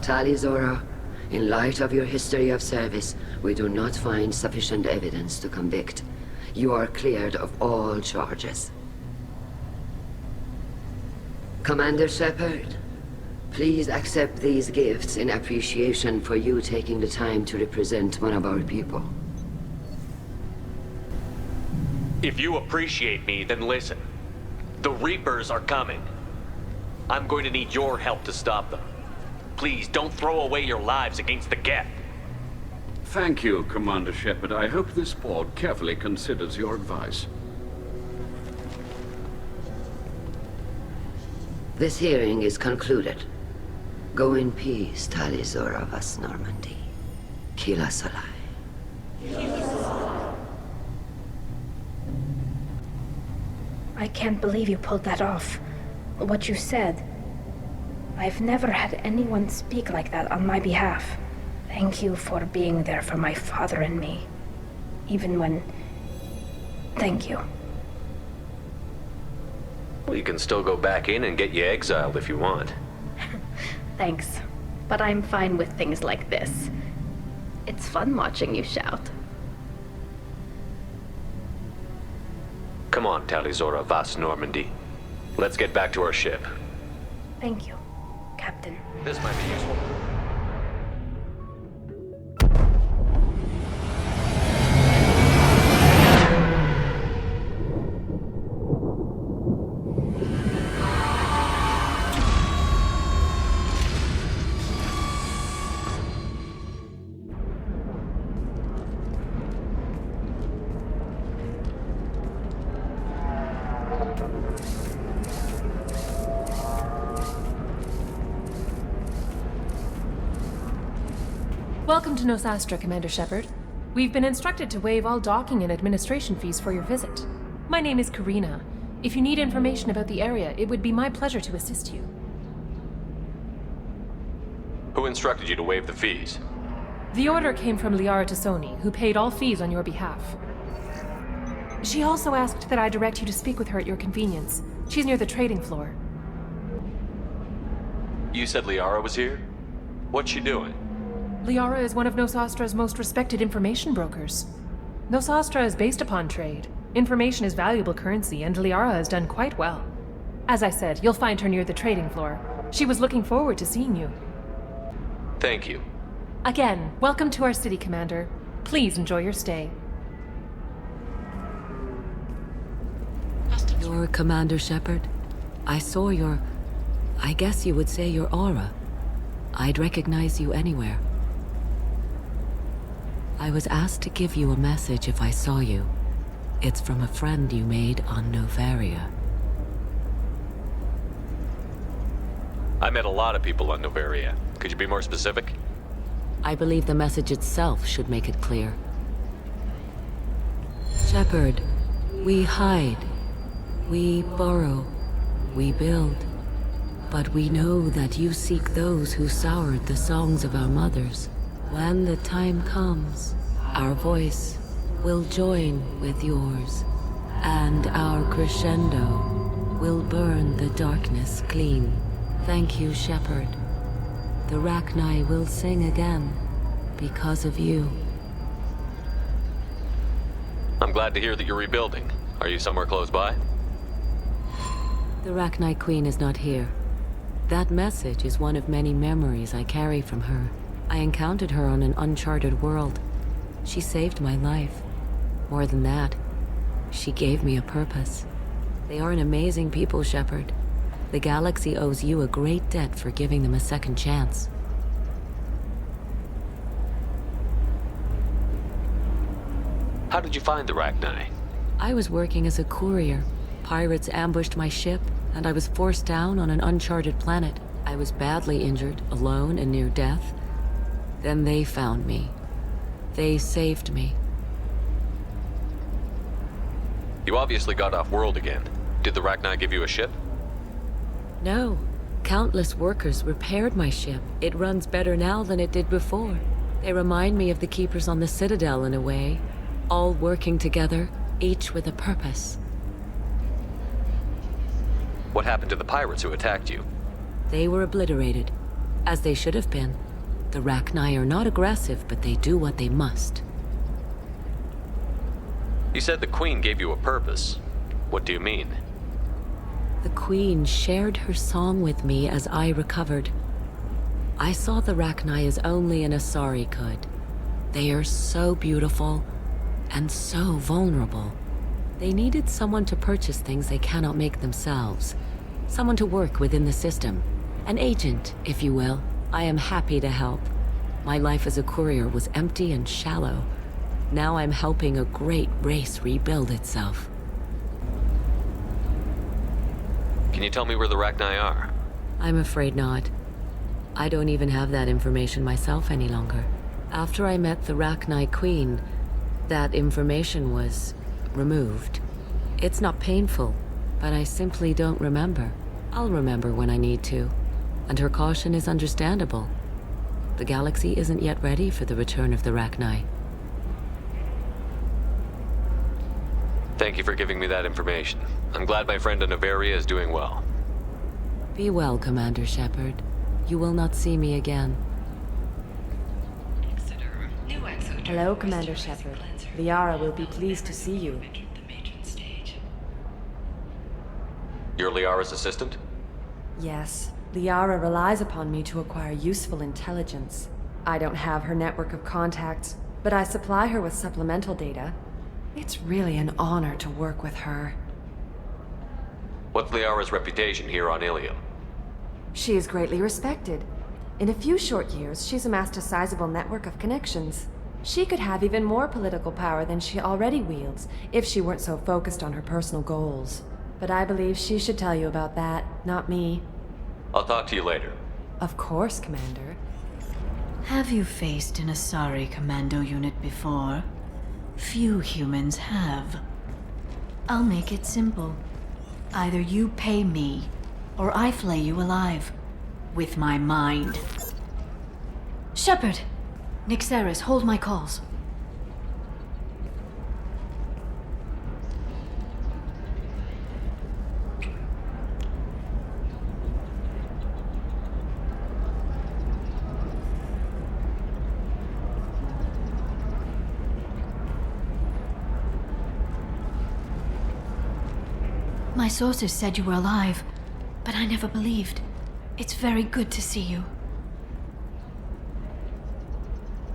Speaker 17: Talizora, in light of your history of service, we do not find sufficient evidence to convict. You are cleared of all charges. Commander Shepard, please accept these gifts in appreciation for you taking the time to represent one of our people.
Speaker 14: If you appreciate me, then listen. The Reapers are coming. I'm going to need your help to stop them. Please, don't throw away your lives against the Geth.
Speaker 1: Thank you, Commander Shepard. I hope this board carefully considers your advice.
Speaker 17: This hearing is concluded. Go in peace, Talizora Vas Normandy. Kila Solai.
Speaker 24: I can't believe you pulled that off. What you said. I've never had anyone speak like that on my behalf. Thank you for being there for my father and me. Even when... Thank you.
Speaker 14: Well, you can still go back in and get you exiled if you want.
Speaker 24: Thanks. But I'm fine with things like this. It's fun watching you shout.
Speaker 14: Come on, Talizora Vas Normandy. Let's get back to our ship.
Speaker 24: Thank you, Captain.
Speaker 14: This might be useful.
Speaker 12: Welcome to Nosastra, Commander Shepard. We've been instructed to waive all docking and administration fees for your visit. My name is Karina. If you need information about the area, it would be my pleasure to assist you.
Speaker 14: Who instructed you to waive the fees?
Speaker 12: The order came from Liara Tassoni, who paid all fees on your behalf. She also asked that I direct you to speak with her at your convenience. She's near the trading floor.
Speaker 14: You said Liara was here? What's she doing?
Speaker 12: Liara is one of Nosastra's most respected information brokers. Nosastra is based upon trade. Information is valuable currency, and Liara has done quite well. As I said, you'll find her near the trading floor. She was looking forward to seeing you.
Speaker 14: Thank you.
Speaker 12: Again, welcome to our city, Commander. Please enjoy your stay.
Speaker 9: You're Commander Shepard? I saw your... I guess you would say your aura. I'd recognize you anywhere. I was asked to give you a message if I saw you. It's from a friend you made on Novaria.
Speaker 14: I met a lot of people on Noveria. Could you be more specific?
Speaker 9: I believe the message itself should make it clear. Shepard, we hide. We borrow. We build. But we know that you seek those who soured the songs of our mothers. When the time comes, our voice will join with yours, and our crescendo will burn the darkness clean. Thank you, Shepard. The Rachni will sing again because of you.
Speaker 14: I'm glad to hear that you're rebuilding. Are you somewhere close by?
Speaker 9: The Rachni Queen is not here. That message is one of many memories I carry from her. I encountered her on an uncharted world. She saved my life. More than that, she gave me a purpose. They are an amazing people, Shepard. The galaxy owes you a great debt for giving them a second chance.
Speaker 14: How did you find the Rachni?
Speaker 9: I was working as a courier. Pirates ambushed my ship, and I was forced down on an uncharted planet. I was badly injured, alone and near death. Then they found me. They saved me.
Speaker 14: You obviously got off world again. Did the Rachni give you a ship?
Speaker 9: No. Countless workers repaired my ship. It runs better now than it did before. They remind me of the Keepers on the Citadel in a way. All working together, each with a purpose.
Speaker 14: What happened to the pirates who attacked you?
Speaker 9: They were obliterated, as they should have been. The Rachni are not aggressive, but they do what they must.
Speaker 14: You said the Queen gave you a purpose. What do you mean?
Speaker 9: The Queen shared her song with me as I recovered. I saw the Rachni as only an Asari could. They are so beautiful and so vulnerable. They needed someone to purchase things they cannot make themselves. Someone to work within the system. An agent, if you will. I am happy to help. My life as a courier was empty and shallow. Now I'm helping a great race rebuild itself.
Speaker 14: Can you tell me where the Rachni are?
Speaker 9: I'm afraid not. I don't even have that information myself any longer. After I met the Rachni Queen, that information was removed. It's not painful, but I simply don't remember. I'll remember when I need to, and her caution is understandable. The galaxy isn't yet ready for the return of the Rachni.
Speaker 14: Thank you for giving me that information. I'm glad my friend in Noveria is doing well.
Speaker 9: Be well, Commander Shepard. You will not see me again.
Speaker 15: Hello, Commander Shepard. Liara will be pleased to see you.
Speaker 14: You're Liara's assistant?
Speaker 15: Yes. Liara relies upon me to acquire useful intelligence. I don't have her network of contacts, but I supply her with supplemental data. It's really an honor to work with her.
Speaker 14: What's Liara's reputation here on Ilium?
Speaker 15: She is greatly respected. In a few short years, she's amassed a sizable network of connections. She could have even more political power than she already wields, if she weren't so focused on her personal goals. But I believe she should tell you about that, not me.
Speaker 14: I'll talk to you later.
Speaker 15: Of course, Commander.
Speaker 18: Have you faced an Asari commando unit before? Few humans have. I'll make it simple. Either you pay me, or I flay you alive. With my mind. Shepard! Nixeris, hold my calls. My sources said you were alive, but I never believed. It's very good to see you.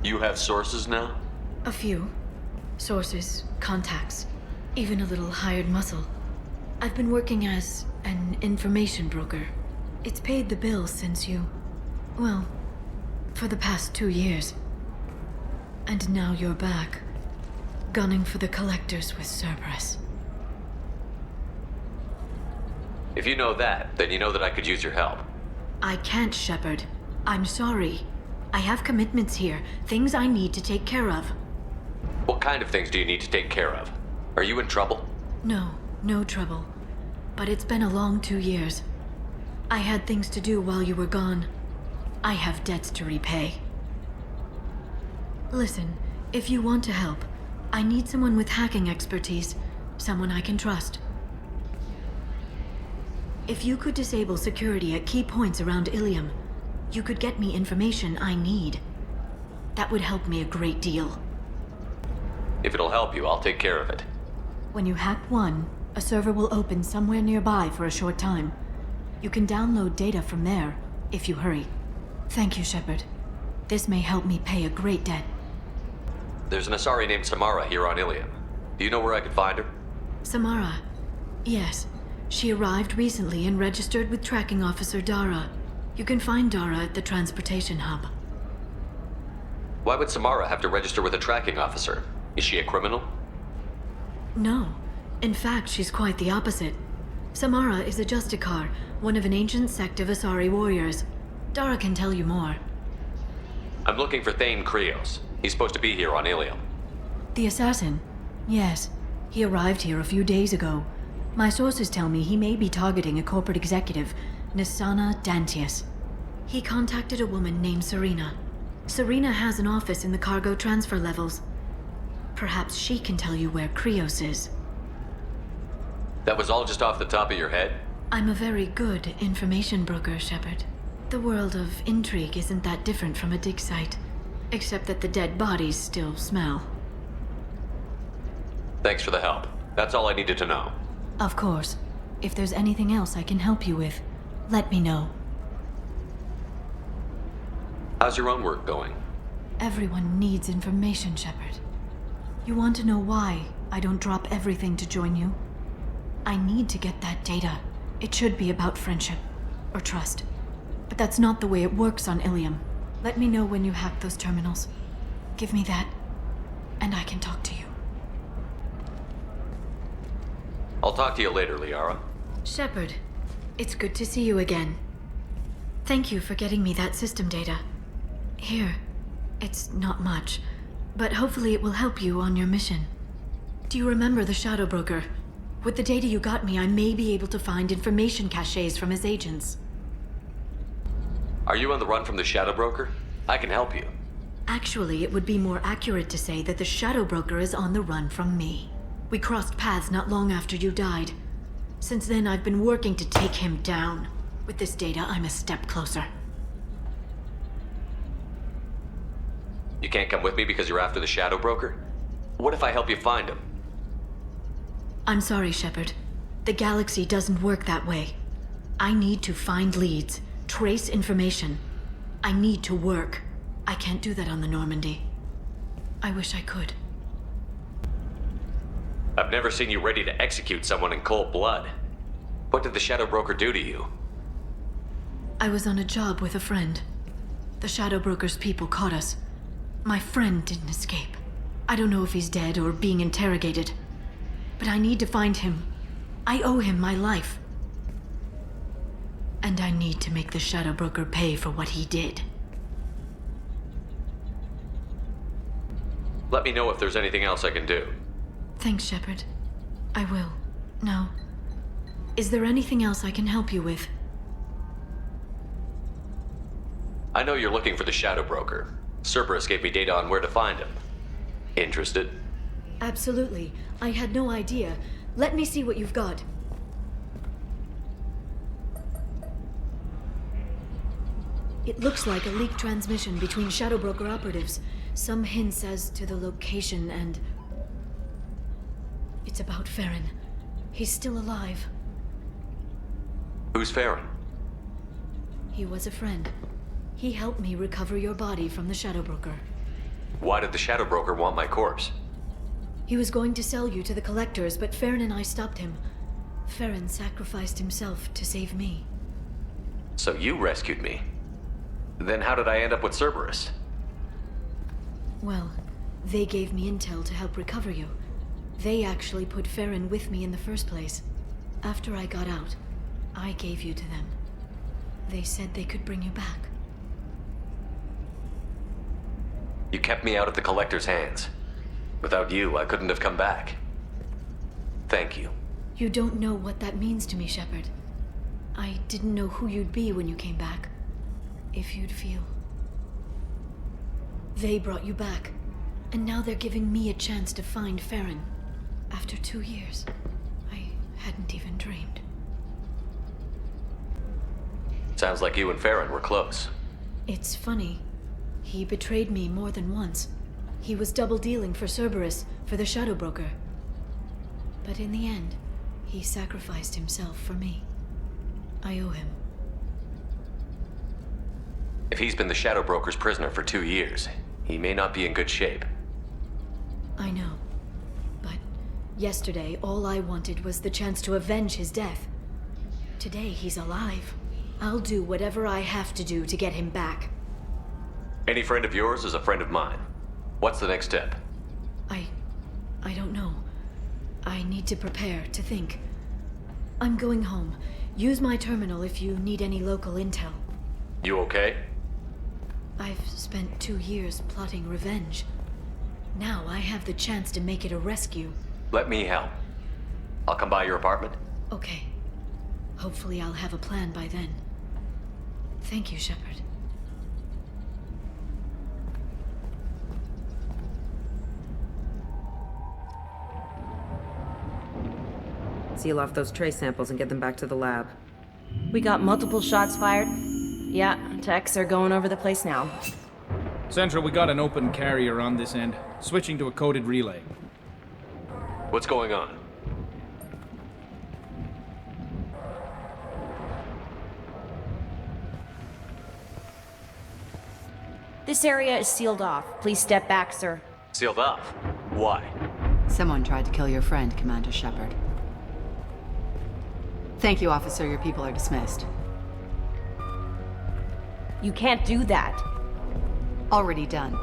Speaker 14: You have sources now?
Speaker 18: A few. Sources, contacts, even a little hired muscle. I've been working as an information broker. It's paid the bills since you... well, for the past 2 years. And now you're back, gunning for the collectors with Cerberus.
Speaker 14: If you know that, then you know that I could use your help.
Speaker 18: I can't, Shepard. I'm sorry. I have commitments here, things I need to take care of.
Speaker 14: What kind of things do you need to take care of? Are you in trouble?
Speaker 18: No, no trouble. But it's been a long 2 years. I had things to do while you were gone. I have debts to repay. Listen, if you want to help, I need someone with hacking expertise, someone I can trust. If you could disable security at key points around Ilium, you could get me information I need. That would help me a great deal.
Speaker 14: If it'll help you, I'll take care of it.
Speaker 18: When you hack one, a server will open somewhere nearby for a short time. You can download data from there, if you hurry. Thank you, Shepard. This may help me pay a great debt.
Speaker 14: There's an Asari named Samara here on Ilium. Do you know where I could find her?
Speaker 18: Samara? Yes. She arrived recently and registered with Tracking Officer Dara. You can find Dara at the transportation hub.
Speaker 14: Why would Samara have to register with a tracking officer? Is she a criminal?
Speaker 18: No. In fact, she's quite the opposite. Samara is a Justicar, one of an ancient sect of Asari warriors. Dara can tell you more.
Speaker 14: I'm looking for Thane Krios. He's supposed to be here on Ilium.
Speaker 18: The assassin? Yes. He arrived here a few days ago. My sources tell me he may be targeting a corporate executive, Nisana Dantius. He contacted a woman named Serena. Serena has an office in the cargo transfer levels. Perhaps she can tell you where Krios is.
Speaker 14: That was all just off the top of your head?
Speaker 18: I'm a very good information broker, Shepard. The world of intrigue isn't that different from a dig site, except that the dead bodies still smell.
Speaker 14: Thanks for the help. That's all I needed to know.
Speaker 18: Of course. If there's anything else I can help you with, let me know.
Speaker 14: How's your own work going?
Speaker 18: Everyone needs information, Shepard. You want to know why I don't drop everything to join you? I need to get that data. It should be about friendship, or trust. But that's not the way it works on Ilium. Let me know when you hack those terminals. Give me that, and I can talk to you.
Speaker 14: I'll talk to you later, Liara.
Speaker 18: Shepard, it's good to see you again. Thank you for getting me that system data. Here, it's not much, but hopefully it will help you on your mission. Do you remember the Shadow Broker? With the data you got me, I may be able to find information caches from his agents.
Speaker 14: Are you on the run from the Shadow Broker? I can help you.
Speaker 18: Actually, it would be more accurate to say that the Shadow Broker is on the run from me. We crossed paths not long after you died. Since then, I've been working to take him down. With this data, I'm a step closer.
Speaker 14: You can't come with me because you're after the Shadow Broker? What if I help you find him?
Speaker 18: I'm sorry, Shepard. The galaxy doesn't work that way. I need to find leads, trace information. I need to work. I can't do that on the Normandy. I wish I could.
Speaker 14: I've never seen you ready to execute someone in cold blood. What did the Shadow Broker do to you?
Speaker 18: I was on a job with a friend. The Shadow Broker's people caught us. My friend didn't escape. I don't know if he's dead or being interrogated. But I need to find him. I owe him my life. And I need to make the Shadow Broker pay for what he did.
Speaker 14: Let me know if there's anything else I can do.
Speaker 18: Thanks, Shepard. I will. Now, is there anything else I can help you with?
Speaker 14: I know you're looking for the Shadow Broker. Cerberus gave me data on where to find him. Interested?
Speaker 18: Absolutely. I had no idea. Let me see what you've got. It looks like a leaked transmission between Shadow Broker operatives. Some hints as to the location and... It's about Farron. He's still alive.
Speaker 14: Who's Farron?
Speaker 18: He was a friend. He helped me recover your body from the Shadow Broker.
Speaker 14: Why did the Shadow Broker want my corpse?
Speaker 18: He was going to sell you to the collectors, but Farron and I stopped him. Farron sacrificed himself to save me.
Speaker 14: So you rescued me. Then how did I end up with Cerberus?
Speaker 18: Well, they gave me intel to help recover you. They actually put Farron with me in the first place. After I got out, I gave you to them. They said they could bring you back.
Speaker 14: You kept me out of the Collector's hands. Without you, I couldn't have come back. Thank you.
Speaker 18: You don't know what that means to me, Shepard. I didn't know who you'd be when you came back. If you'd feel. They brought you back, and now they're giving me a chance to find Farron. After 2 years, I hadn't even dreamed.
Speaker 14: Sounds like you and Farron were close.
Speaker 18: It's funny. He betrayed me more than once. He was double-dealing for Cerberus, for the Shadow Broker. But in the end, he sacrificed himself for me. I owe him.
Speaker 14: If he's been the Shadow Broker's prisoner for 2 years, he may not be in good shape.
Speaker 18: I know. But yesterday, all I wanted was the chance to avenge his death. Today, he's alive. I'll do whatever I have to do to get him back.
Speaker 14: Any friend of yours is a friend of mine. What's the next step?
Speaker 18: I don't know. I need to prepare, to think. I'm going home. Use my terminal if you need any local intel.
Speaker 14: You okay?
Speaker 18: I've spent 2 years plotting revenge. Now I have the chance to make it a rescue.
Speaker 14: Let me help. I'll come by your apartment.
Speaker 18: Okay. Hopefully I'll have a plan by then. Thank you, Shepard.
Speaker 16: Seal off those trace samples and get them back to the lab.
Speaker 19: We got multiple shots fired. Yeah, techs are going over the place now.
Speaker 20: Central, we got an open carrier on this end. Switching to a coded relay.
Speaker 14: What's going on?
Speaker 19: This area is sealed off. Please step back, sir.
Speaker 14: Sealed off? Why?
Speaker 21: Someone tried to kill your friend, Commander Shepard. Thank you, officer. Your people are dismissed.
Speaker 19: You can't do that.
Speaker 21: Already done.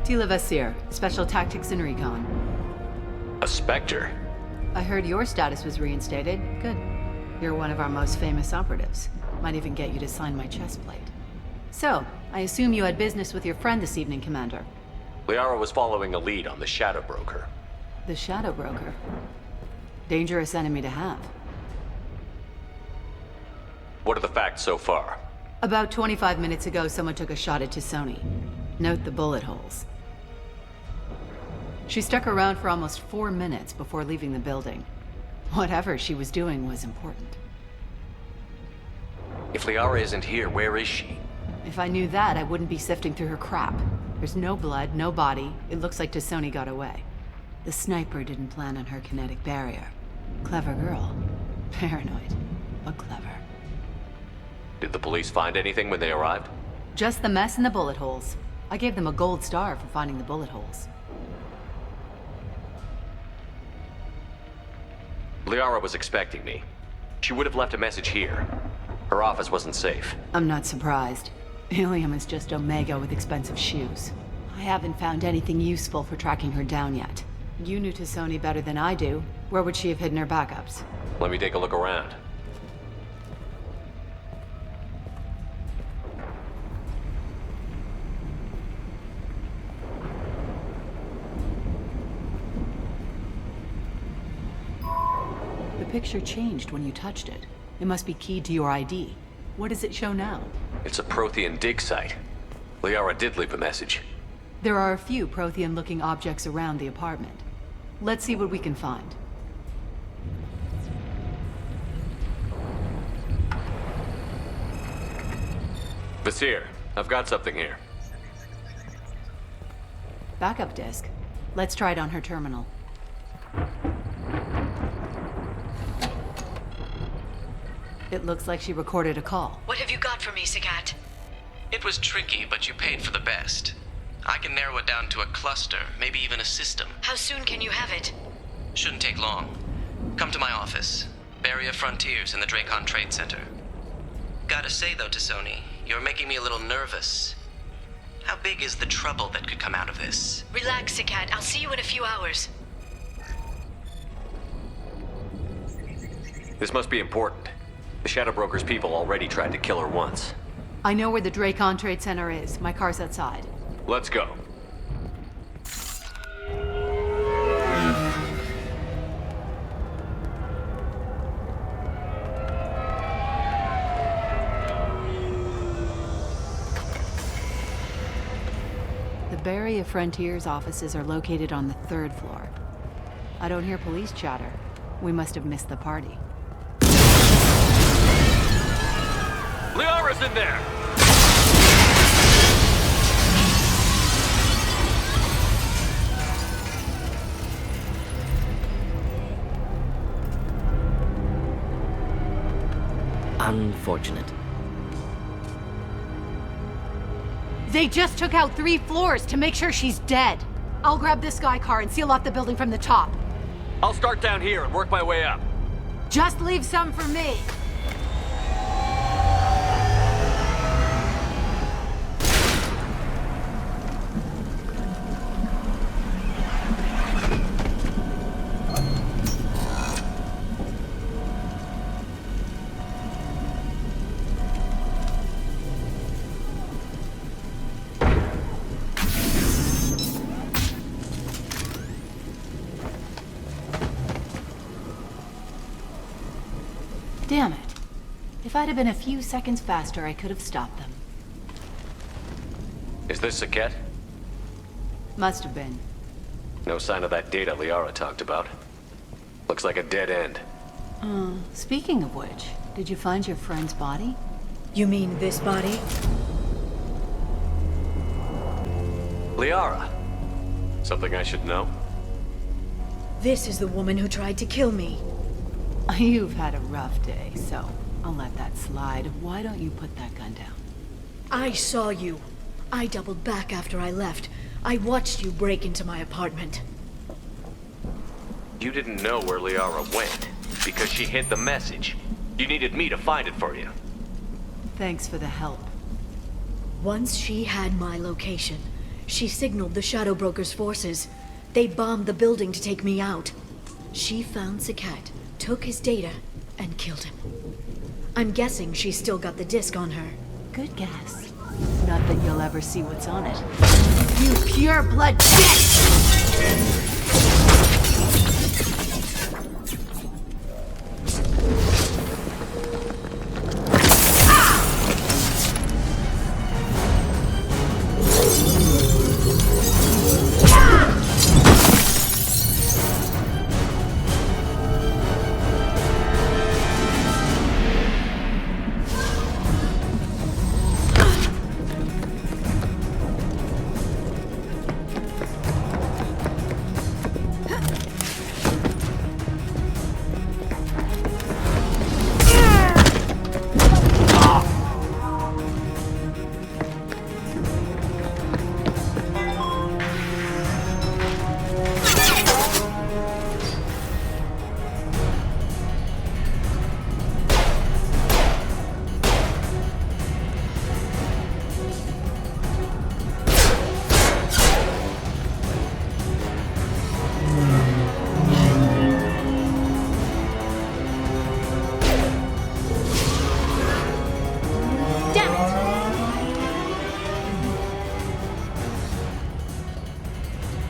Speaker 21: Tila Vasir, Special Tactics and Recon.
Speaker 14: A Spectre?
Speaker 21: I heard your status was reinstated. Good. You're one of our most famous operatives. Might even get you to sign my chest plate. So, I assume you had business with your friend this evening, Commander.
Speaker 14: Liara was following a lead on the Shadow Broker.
Speaker 21: The Shadow Broker? Dangerous enemy to have.
Speaker 14: What are the facts so far?
Speaker 21: About 25 minutes ago, someone took a shot at T'Soni. Note the bullet holes. She stuck around for almost 4 minutes before leaving the building. Whatever she was doing was important.
Speaker 14: If Liara isn't here, where is she?
Speaker 21: If I knew that, I wouldn't be sifting through her crap. There's no blood, no body. It looks like T'Soni got away. The sniper didn't plan on her kinetic barrier. Clever girl. Paranoid, but clever.
Speaker 14: Did the police find anything when they arrived?
Speaker 21: Just the mess and the bullet holes. I gave them a gold star for finding the bullet holes.
Speaker 14: Liara was expecting me. She would have left a message here. Her office wasn't safe.
Speaker 21: I'm not surprised. Helium is just Omega with expensive shoes. I haven't found anything useful for tracking her down yet. You knew T'Soni better than I do. Where would she have hidden her backups?
Speaker 14: Let me take a look around.
Speaker 21: The picture changed when you touched it. It must be keyed to your ID. What does it show now?
Speaker 14: It's a Prothean dig site. Liara did leave a message.
Speaker 21: There are a few Prothean-looking objects around the apartment. Let's see what we can find.
Speaker 14: Vasir, I've got something here.
Speaker 21: Backup disk. Let's try it on her terminal. It looks like she recorded a call.
Speaker 10: What have you got for me, Sagat?
Speaker 3: It was tricky, but you paid for the best. I can narrow it down to a cluster, maybe even a system.
Speaker 10: How soon can you have it?
Speaker 3: Shouldn't take long. Come to my office. Barrier Frontiers in the Dracon Trade Center. Gotta say though, T'Soni, you're making me a little nervous. How big is the trouble that could come out of this?
Speaker 10: Relax, Sagat. I'll see you in a few hours.
Speaker 14: This must be important. The Shadow Broker's people already tried to kill her once.
Speaker 21: I know where the Dracon Trade Center is. My car's outside.
Speaker 14: Let's go.
Speaker 21: The Barrier Frontiers offices are located on the 3rd floor. I don't hear police chatter. We must have missed the party.
Speaker 14: Liara's in there!
Speaker 2: Unfortunate.
Speaker 21: They just took out 3 floors to make sure she's dead. I'll grab this guy car and seal off the building from the top.
Speaker 14: I'll start down here and work my way up.
Speaker 21: Just leave some for me. Damn it. If I'd have been a few seconds faster, I could have stopped them.
Speaker 14: Is this Saket?
Speaker 21: Must have been.
Speaker 14: No sign of that data Liara talked about. Looks like a dead end.
Speaker 21: Speaking of which, did you find your friend's body?
Speaker 18: You mean this body?
Speaker 14: Liara. Something I should know?
Speaker 18: This is the woman who tried to kill me.
Speaker 21: You've had a rough day, so I'll let that slide. Why don't you put that gun down?
Speaker 18: I saw you. I doubled back after I left. I watched you break into my apartment.
Speaker 14: You didn't know where Liara went, because she hid the message. You needed me to find it for you.
Speaker 21: Thanks for the help.
Speaker 18: Once she had my location, she signaled the Shadow Broker's forces. They bombed the building to take me out. She found Saket, took his data, and killed him. I'm guessing she's still got the disc on her.
Speaker 21: Good guess. Not that you'll ever see what's on it. You pure blood bitch!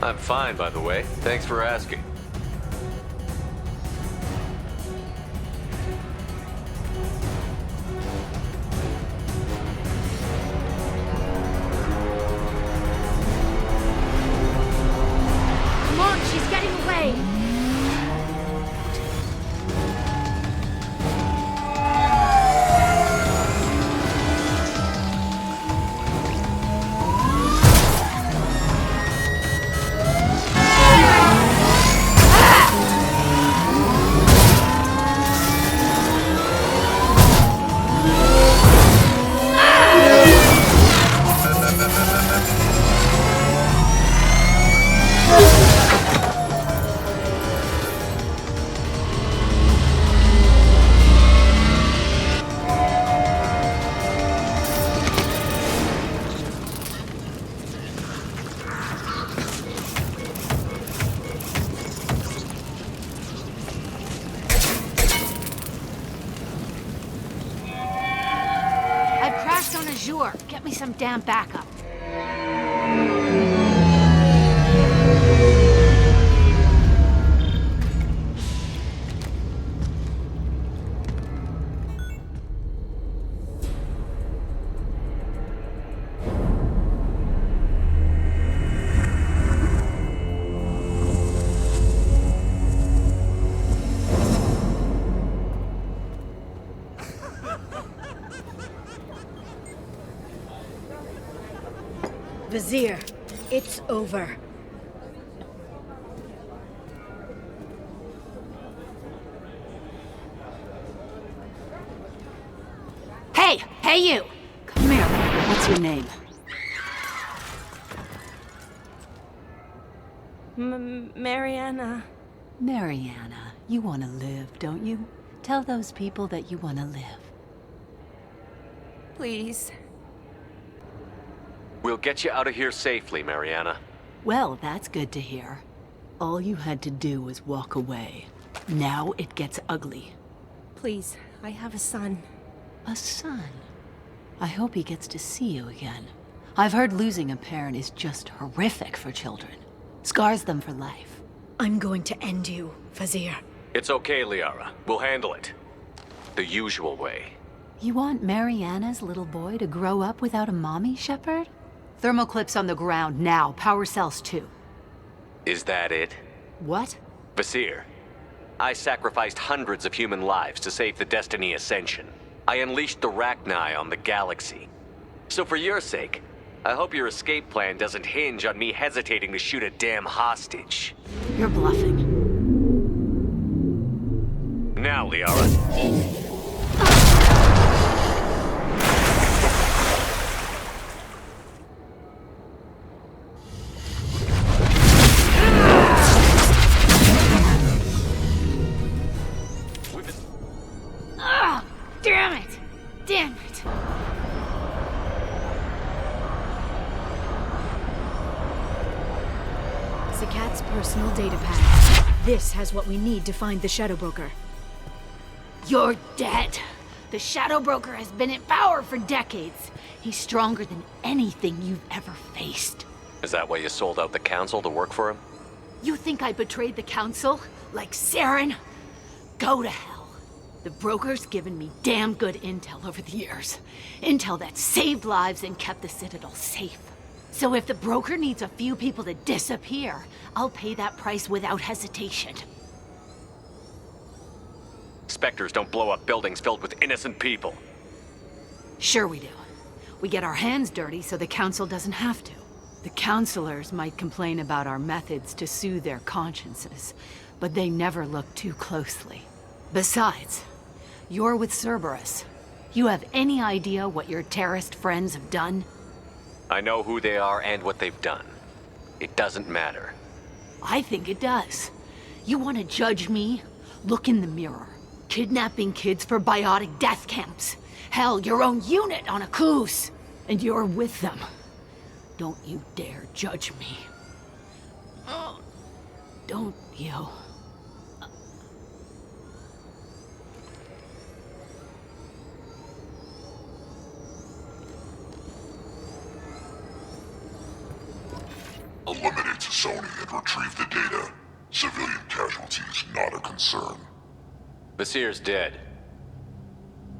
Speaker 14: I'm fine, by the way. Thanks for asking.
Speaker 18: Come on, she's getting away!
Speaker 21: crashed on Azure. Get me some damn backup.
Speaker 18: Vizier, it's over.
Speaker 21: Hey you! Come here. What's your name?
Speaker 19: Mariana.
Speaker 21: Mariana, you want to live, don't you? Tell those people that you want to live.
Speaker 19: Please.
Speaker 14: We'll get you out of here safely, Mariana.
Speaker 21: Well, that's good to hear. All you had to do was walk away. Now it gets ugly.
Speaker 19: Please, I have a son.
Speaker 21: A son? I hope he gets to see you again. I've heard losing a parent is just horrific for children. Scars them for life.
Speaker 18: I'm going to end you, Vizier.
Speaker 14: It's okay, Liara. We'll handle it. The usual way.
Speaker 21: You want Mariana's little boy to grow up without a mommy, Shepard? Thermoclips on the ground now. Power cells too.
Speaker 14: Is that it?
Speaker 21: What?
Speaker 14: Vizier, I sacrificed hundreds of human lives to save the Destiny Ascension. I unleashed the Rachni on the galaxy. So for your sake, I hope your escape plan doesn't hinge on me hesitating to shoot a damn hostage.
Speaker 21: You're bluffing.
Speaker 14: Now, Liara.
Speaker 21: Damn it! Damn it!
Speaker 18: Zakat's personal data pad. This has what we need to find the Shadow Broker.
Speaker 21: You're dead. The Shadow Broker has been in power for decades. He's stronger than anything you've ever faced.
Speaker 14: Is that why you sold out the Council to work for him?
Speaker 21: You think I betrayed the Council? Like Saren? Go to hell. The Broker's given me damn good intel over the years. Intel that saved lives and kept the Citadel safe. So if the Broker needs a few people to disappear, I'll pay that price without hesitation.
Speaker 14: Spectres don't blow up buildings filled with innocent people.
Speaker 21: Sure we do. We get our hands dirty so the Council doesn't have to. The Councilors might complain about our methods to soothe their consciences, but they never look too closely. Besides, you're with Cerberus. You have any idea what your terrorist friends have done?
Speaker 14: I know who they are and what they've done. It doesn't matter.
Speaker 21: I think it does. You want to judge me? Look in the mirror. Kidnapping kids for biotic death camps. Hell, your own unit on a cruise. And you're with them. Don't you dare judge me. Don't you?
Speaker 4: Eliminate Sony and retrieve the data. Civilian casualties not a concern.
Speaker 14: Basir's dead.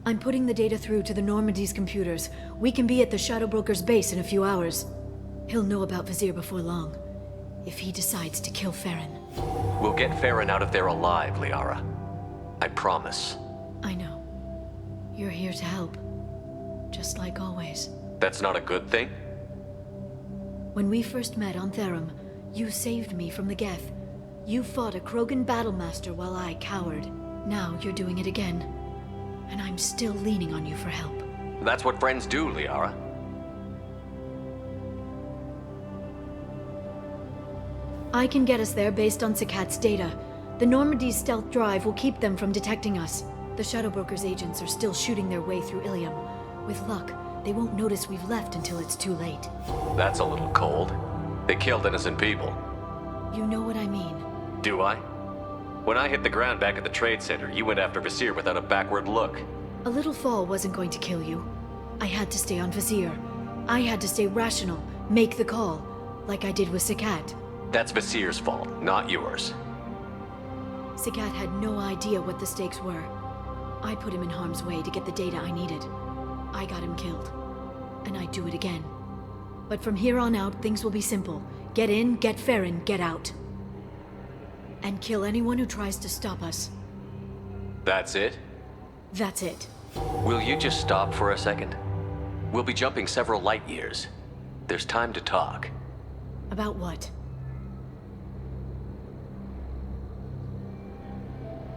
Speaker 18: I'm putting the data through to the Normandy's computers. We can be at the Shadow Broker's base in a few hours. He'll know about Vizier before long, if he decides to kill Farron.
Speaker 14: We'll get Farron out of there alive, Liara. I promise.
Speaker 18: I know. You're here to help. Just like always.
Speaker 14: That's not a good thing?
Speaker 18: When we first met on Therum, you saved me from the Geth. You fought a Krogan battlemaster while I cowered. Now you're doing it again. And I'm still leaning on you for help.
Speaker 14: That's what friends do, Liara.
Speaker 18: I can get us there based on Zakat's data. The Normandy's stealth drive will keep them from detecting us. The Shadow Broker's agents are still shooting their way through Ilium. With luck, they won't notice we've left until it's too late.
Speaker 14: That's a little cold. They killed innocent people.
Speaker 18: You know what I mean.
Speaker 14: Do I? When I hit the ground back at the trade center, you went after Vizier without a backward look.
Speaker 18: A little fall wasn't going to kill you. I had to stay on Vizier. I had to stay rational, make the call, like I did with Sakat.
Speaker 14: That's Vizier's fault, not yours.
Speaker 18: Sakat had no idea what the stakes were. I put him in harm's way to get the data I needed. I got him killed. And I'd do it again. But from here on out, things will be simple. Get in, get Farron, get out. And kill anyone who tries to stop us.
Speaker 14: That's it?
Speaker 18: That's it.
Speaker 14: Will you just stop for a second? We'll be jumping several light years. There's time to talk.
Speaker 18: About what?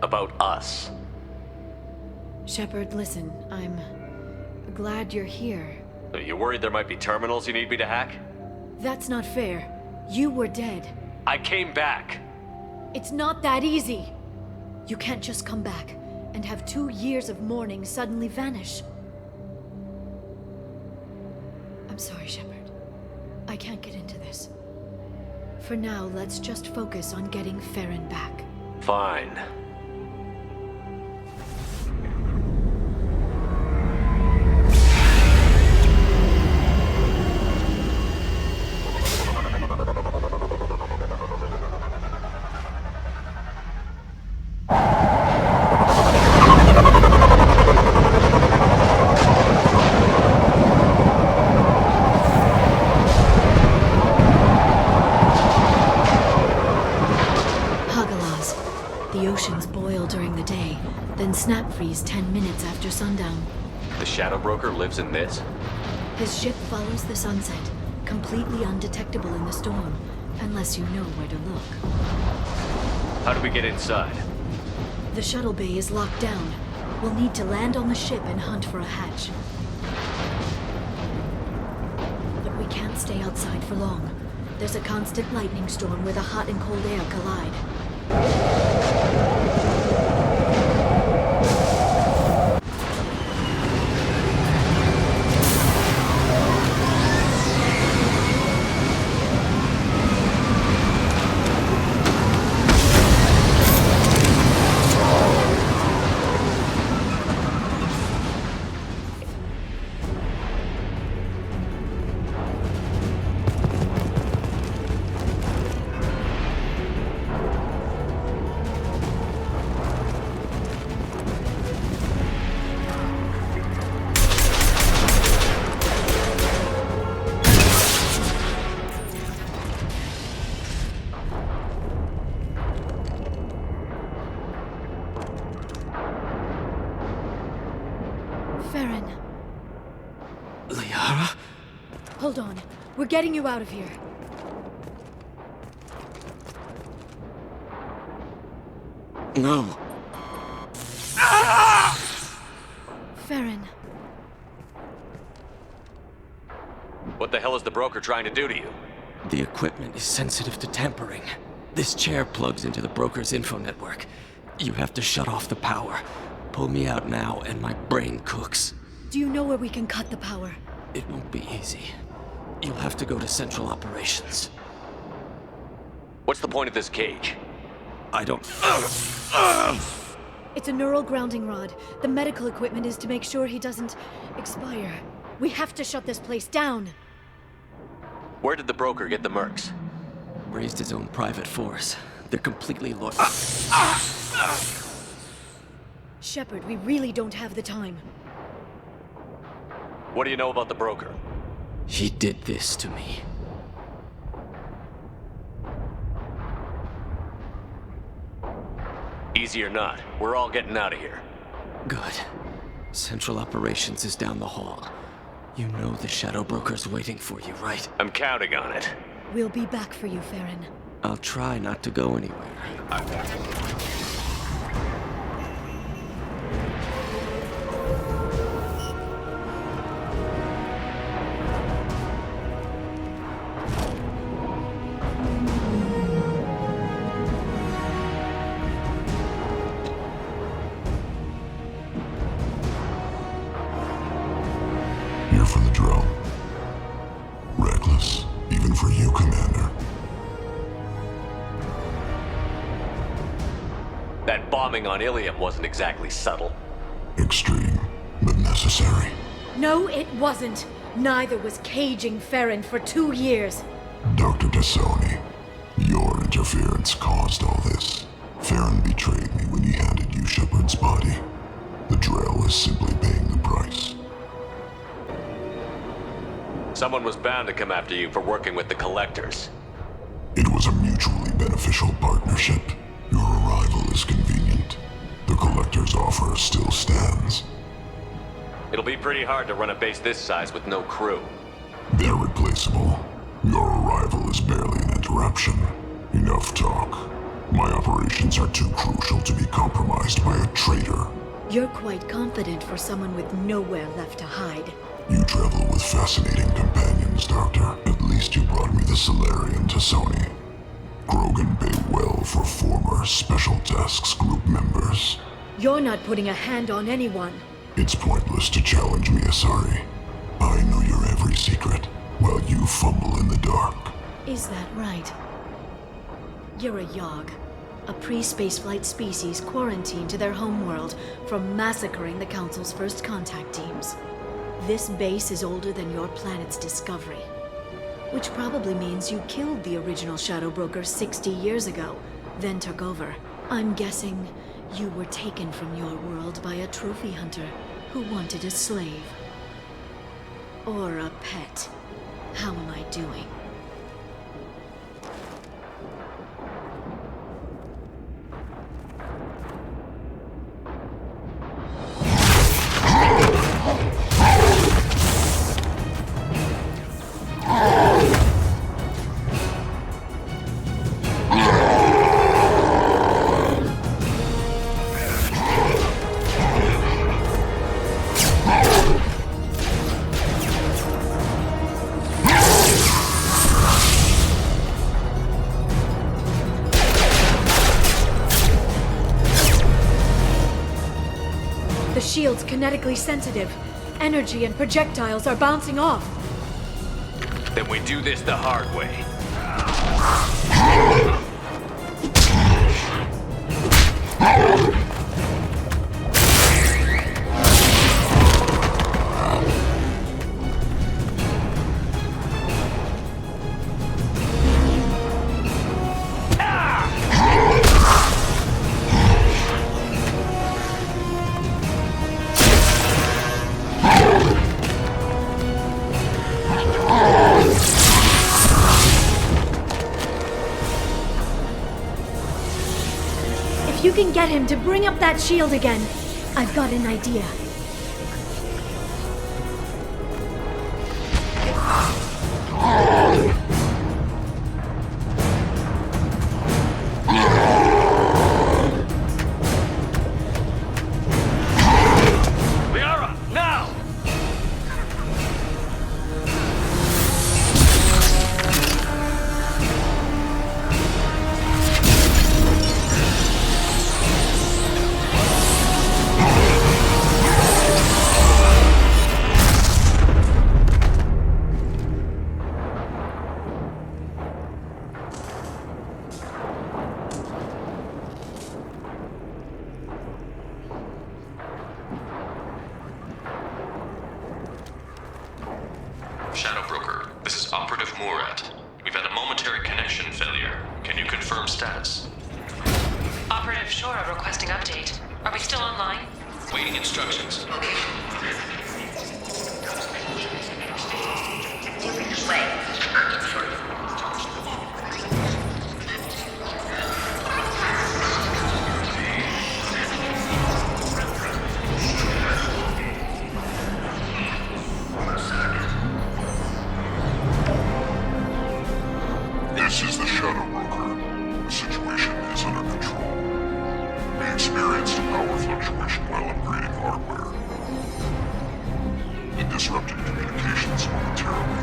Speaker 14: About us.
Speaker 18: Shepard, listen, I'm glad you're here.
Speaker 14: Are you worried there might be terminals you need me to hack?
Speaker 18: That's not fair. You were dead.
Speaker 14: I came back.
Speaker 18: It's not that easy. You can't just come back and have 2 years of mourning suddenly vanish. I'm sorry, Shepard. I can't get into this. For now, let's just focus on getting Farron back.
Speaker 14: Fine.
Speaker 18: Snap freeze 10 minutes after sundown.
Speaker 14: The Shadow Broker lives in this?
Speaker 18: His ship follows the sunset, completely undetectable in the storm, unless you know where to look.
Speaker 14: How do we get inside?
Speaker 18: The shuttle bay is locked down. We'll need to land on the ship and hunt for a hatch. But we can't stay outside for long. There's a constant lightning storm where the hot and cold air collide. Hold on. We're getting you out of here.
Speaker 2: No.
Speaker 18: Farron.
Speaker 14: What the hell is the broker trying to do to you?
Speaker 2: The equipment is sensitive to tampering. This chair plugs into the broker's info network. You have to shut off the power. Pull me out now and my brain cooks.
Speaker 18: Do you know where we can cut the power?
Speaker 2: It won't be easy. You'll have to go to Central Operations.
Speaker 14: What's the point of this cage?
Speaker 2: I don't...
Speaker 18: It's a neural grounding rod. The medical equipment is to make sure he doesn't expire. We have to shut this place down.
Speaker 14: Where did the broker get the mercs?
Speaker 2: Raised his own private force. They're completely loyal.
Speaker 18: Shepard, we really don't have the time.
Speaker 14: What do you know about the broker?
Speaker 2: He did this to me.
Speaker 14: Easy or not, we're all getting out of here.
Speaker 2: Good. Central Operations is down the hall. You know the Shadow Broker's waiting for you, right?
Speaker 14: I'm counting on it.
Speaker 18: We'll be back for you, Farron.
Speaker 2: I'll try not to go anywhere.
Speaker 4: Here for the drill. Reckless, even for you, Commander.
Speaker 14: That bombing on Ilium wasn't exactly subtle.
Speaker 4: Extreme, but necessary.
Speaker 18: No, it wasn't. Neither was caging Farron for 2 years.
Speaker 4: Dr. Tassoni, your interference caused all this. Farron betrayed me when he handed you Shepard's body. The Drell is simply paying the price.
Speaker 14: Someone was bound to come after you for working with the Collectors.
Speaker 4: It was a mutually beneficial partnership. Your arrival is convenient. The Collector's offer still stands.
Speaker 14: It'll be pretty hard to run a base this size with no crew.
Speaker 4: They're replaceable. Your arrival is barely an interruption. Enough talk. My operations are too crucial to be compromised by a traitor.
Speaker 18: You're quite confident for someone with nowhere left to hide.
Speaker 4: You travel with fascinating companions, Doctor. At least you brought me the Solarian Tassoni. Krogan pay well for former Special Tasks Group members.
Speaker 18: You're not putting a hand on anyone.
Speaker 4: It's pointless to challenge me, Asari. I know your every secret, while you fumble in the dark.
Speaker 18: Is that right? You're a Yogg, a pre-spaceflight species quarantined to their homeworld from massacring the Council's first contact teams. This base is older than your planet's discovery, which probably means you killed the original Shadow Broker 60 years ago, then took over. I'm guessing you were taken from your world by a trophy hunter who wanted a slave. Or a pet. How am I doing? The shield's kinetically sensitive. Energy and projectiles are bouncing off.
Speaker 14: Then we do this the hard way.
Speaker 18: If you can get him to bring up that shield again, I've got an idea.
Speaker 7: Shadow Broker, this is Operative Murat. We've had a momentary connection failure. Can you confirm status?
Speaker 10: Operative Shora requesting update. Are we still online?
Speaker 7: Waiting instructions.
Speaker 4: This is the Shadow Broker. The situation is under control. We experienced a power fluctuation while upgrading hardware. It disrupted communications momentarily.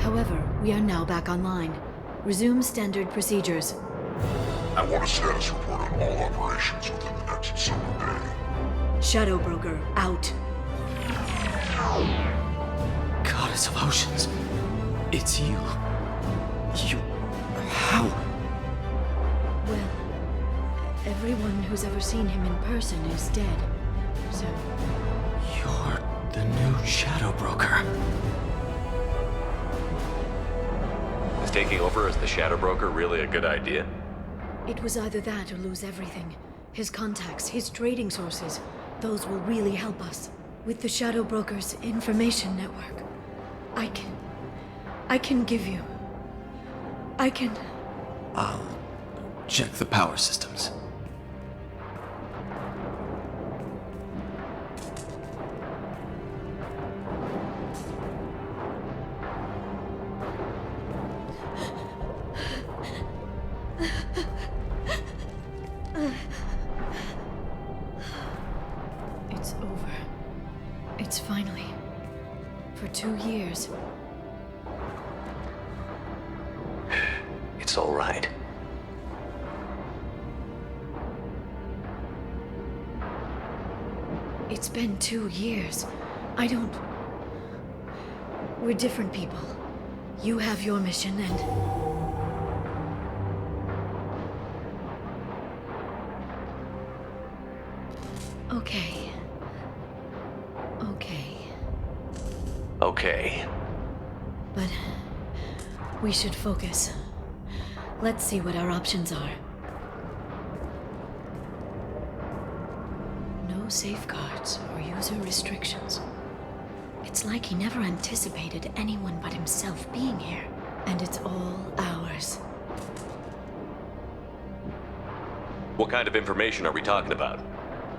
Speaker 18: However, we are now back online. Resume standard procedures.
Speaker 4: I want a status report on all operations within the next summer day.
Speaker 18: Shadow Broker, out.
Speaker 2: Goddess of Oceans. It's you. You... How?
Speaker 18: Well, Everyone who's ever seen him in person is dead. So...
Speaker 2: You're the new Shadow Broker.
Speaker 14: Is taking over as the Shadow Broker really a good idea?
Speaker 18: It was either that or lose everything. His contacts, his trading sources. Those will really help us. With the Shadow Broker's information network. I can give you...
Speaker 2: I'll check the power systems.
Speaker 18: It's over. It's finally. For 2 years.
Speaker 14: It's all right.
Speaker 18: It's been 2 years. I don't... We're different people. You have your mission and... Okay.
Speaker 14: Okay.
Speaker 18: But... we should focus. Let's see what our options are. No safeguards or user restrictions. It's like he never anticipated anyone but himself being here. And it's all ours.
Speaker 14: What kind of information are we talking about?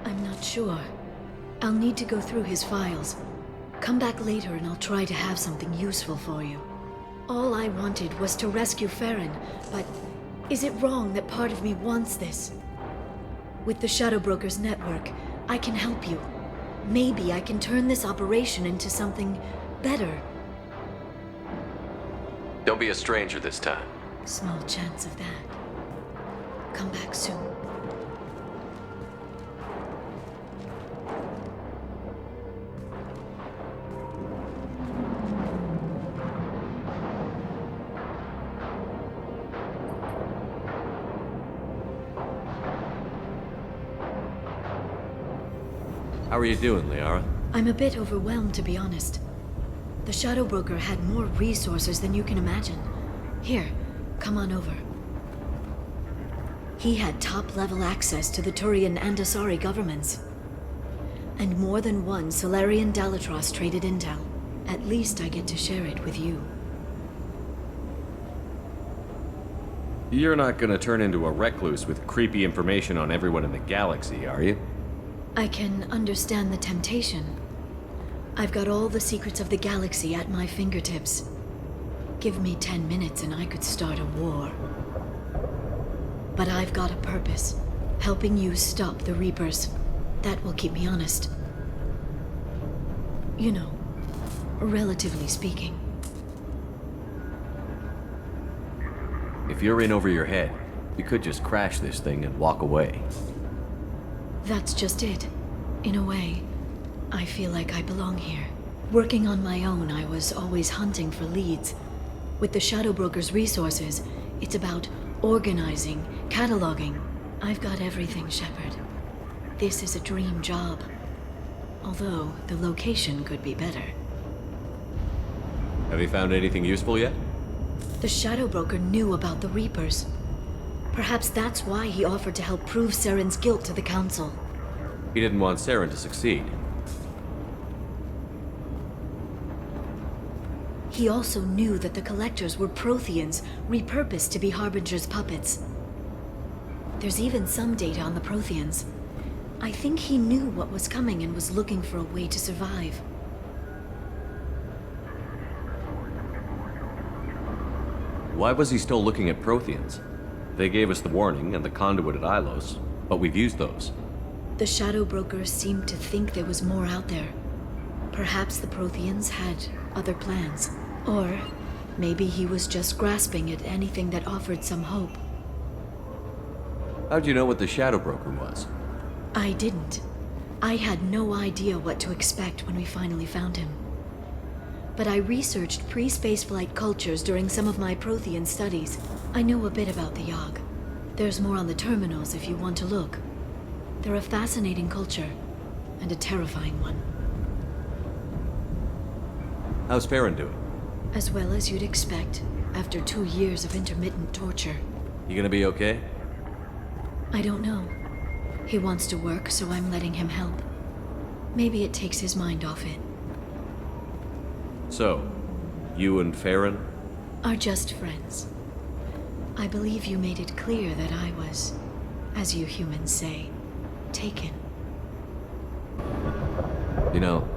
Speaker 18: I'm not sure. I'll need to go through his files. Come back later and I'll try to have something useful for you. All I wanted was to rescue Farron, but is it wrong that part of me wants this? With the Shadow Broker's network, I can help you. Maybe I can turn this operation into something better.
Speaker 14: Don't be a stranger this time.
Speaker 18: Small chance of that. Come back soon.
Speaker 14: How are you doing, Liara?
Speaker 18: I'm a bit overwhelmed, to be honest. The Shadow Broker had more resources than you can imagine. Here, come on over. He had top-level access to the Turian and Asari governments. And more than one Solarian Dalatros traded intel. At least I get to share it with you.
Speaker 14: You're not gonna turn into a recluse with creepy information on everyone in the galaxy, are you?
Speaker 18: I can understand the temptation. I've got all the secrets of the galaxy at my fingertips. Give me 10 minutes and I could start a war. But I've got a purpose. Helping you stop the Reapers. That will keep me honest. You know, relatively speaking.
Speaker 14: If you're in over your head, you could just crash this thing and walk away.
Speaker 18: That's just it. In a way, I feel like I belong here. Working on my own, I was always hunting for leads. With the Shadow Broker's resources, it's about organizing, cataloging. I've got everything, Shepard. This is a dream job. Although, the location could be better.
Speaker 14: Have you found anything useful yet?
Speaker 18: The Shadow Broker knew about the Reapers. Perhaps that's why he offered to help prove Saren's guilt to the Council.
Speaker 14: He didn't want Saren to succeed.
Speaker 18: He also knew that the Collectors were Protheans, repurposed to be Harbinger's puppets. There's even some data on the Protheans. I think he knew what was coming and was looking for a way to survive.
Speaker 14: Why was he still looking at Protheans? They gave us the warning and the conduit at Ilos, but we've used those.
Speaker 18: The Shadow Broker seemed to think there was more out there. Perhaps the Protheans had other plans. Or maybe he was just grasping at anything that offered some hope.
Speaker 14: How'd you know what the Shadow Broker was?
Speaker 18: I didn't. I had no idea what to expect when we finally found him. But I researched pre-spaceflight cultures during some of my Prothean studies. I know a bit about the Yogg. There's more on the terminals if you want to look. They're a fascinating culture, and a terrifying one.
Speaker 5: How's Farron doing?
Speaker 18: As well as you'd expect, after 2 years of intermittent torture.
Speaker 5: You gonna be okay?
Speaker 18: I don't know. He wants to work, so I'm letting him help. Maybe it takes his mind off it.
Speaker 5: So, you and Farron?
Speaker 18: Are just friends. I believe you made it clear that I was, as you humans say, taken.
Speaker 5: You know,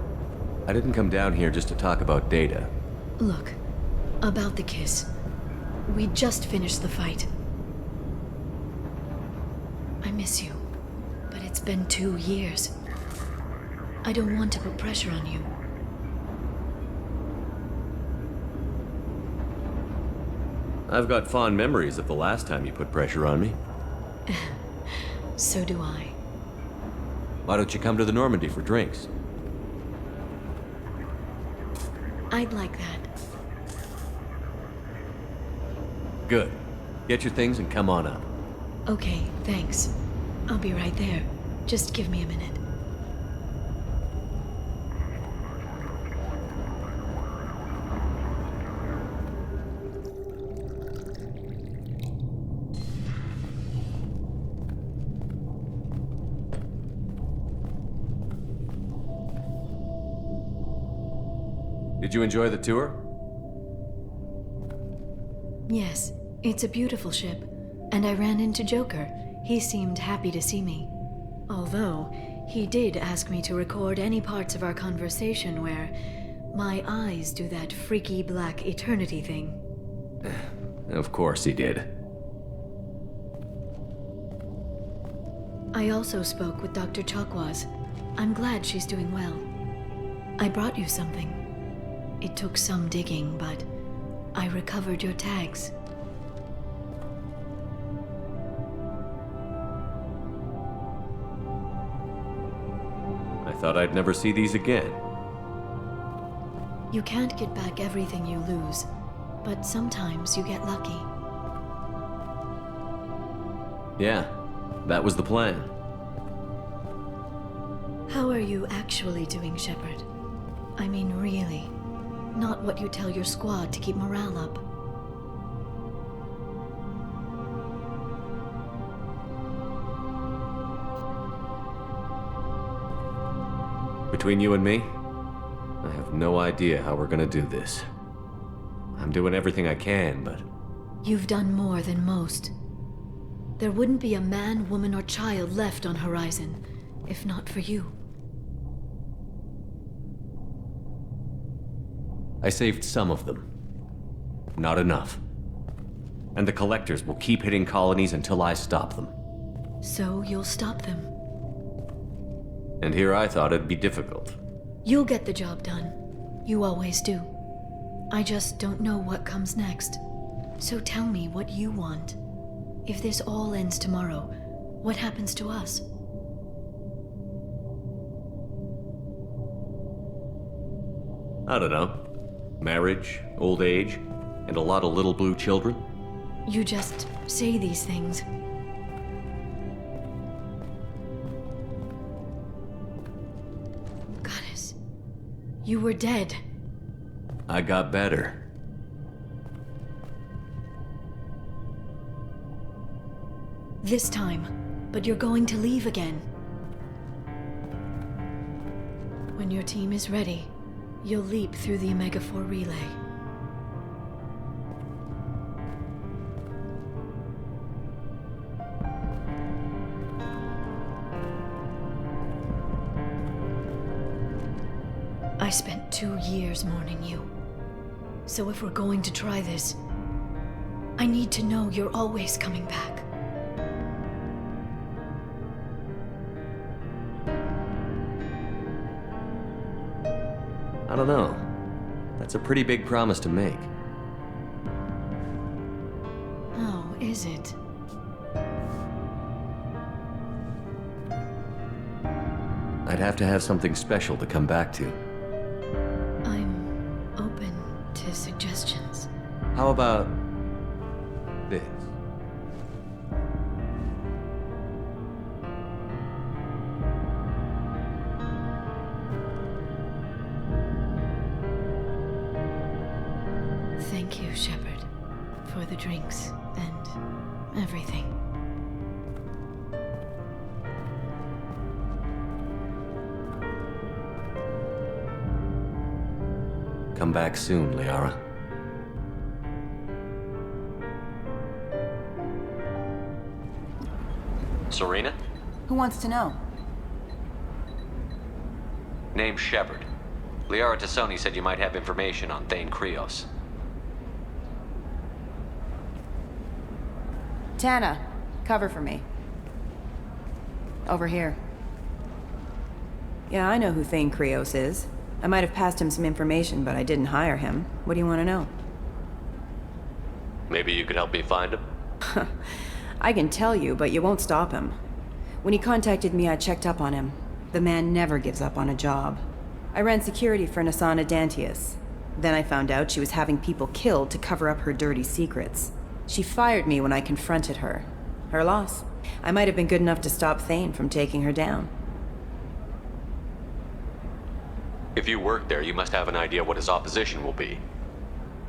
Speaker 5: I didn't come down here just to talk about Data.
Speaker 18: Look, about the kiss. We just finished the fight. I miss you, but it's been 2 years. I don't want to put pressure on you.
Speaker 5: I've got fond memories of the last time you put pressure on me.
Speaker 18: So do I.
Speaker 5: Why don't you come to the Normandy for drinks?
Speaker 18: I'd like that.
Speaker 5: Good. Get your things and come on up.
Speaker 18: Okay, thanks. I'll be right there. Just give me a minute.
Speaker 5: Did you enjoy the tour?
Speaker 18: Yes, it's a beautiful ship. And I ran into Joker. He seemed happy to see me. Although, he did ask me to record any parts of our conversation where my eyes do that freaky black eternity thing.
Speaker 5: Of course he did.
Speaker 18: I also spoke with Dr. Chakwas. I'm glad she's doing well. I brought you something. It took some digging, but I recovered your tags.
Speaker 5: I thought I'd never see these again.
Speaker 18: You can't get back everything you lose, but sometimes you get lucky.
Speaker 5: Yeah, that was the plan.
Speaker 18: How are you actually doing, Shepard? I mean, really. Not what you tell your squad to keep morale up.
Speaker 5: Between you and me, I have no idea how we're gonna do this. I'm doing everything I can, but...
Speaker 18: You've done more than most. There wouldn't be a man, woman, or child left on Horizon, if not for you.
Speaker 5: I saved some of them. Not enough. And the collectors will keep hitting colonies until I stop them.
Speaker 18: So you'll stop them.
Speaker 5: And here I thought it'd be difficult.
Speaker 18: You'll get the job done. You always do. I just don't know what comes next. So tell me what you want. If this all ends tomorrow, what happens to us?
Speaker 5: I don't know. Marriage, old age, and a lot of little blue children?
Speaker 18: You just say these things. Goddess, you were dead.
Speaker 5: I got better.
Speaker 18: This time, but you're going to leave again. When your team is ready, you'll leap through the Omega-4 relay. I spent 2 years mourning you. So if we're going to try this, I need to know you're always coming back.
Speaker 5: I don't know. That's a pretty big promise to make.
Speaker 18: Oh, is it?
Speaker 5: I'd have to have something special to come back to.
Speaker 18: I'm open to suggestions.
Speaker 5: How about this?
Speaker 18: Shepard, for the drinks and everything.
Speaker 5: Come back soon, Liara.
Speaker 14: Serena?
Speaker 16: Who wants to know?
Speaker 14: Name's Shepard. Liara Tassoni said you might have information on Thane Krios.
Speaker 16: Tana, cover for me. Over here. Yeah, I know who Thane Krios is. I might have passed him some information, but I didn't hire him. What do you want to know?
Speaker 14: Maybe you could help me find him?
Speaker 16: I can tell you, but you won't stop him. When he contacted me, I checked up on him. The man never gives up on a job. I ran security for Nasana Dantius. Then I found out she was having people killed to cover up her dirty secrets. She fired me when I confronted her. Her loss. I might have been good enough to stop Thane from taking her down.
Speaker 14: If you work there, you must have an idea what his opposition will be.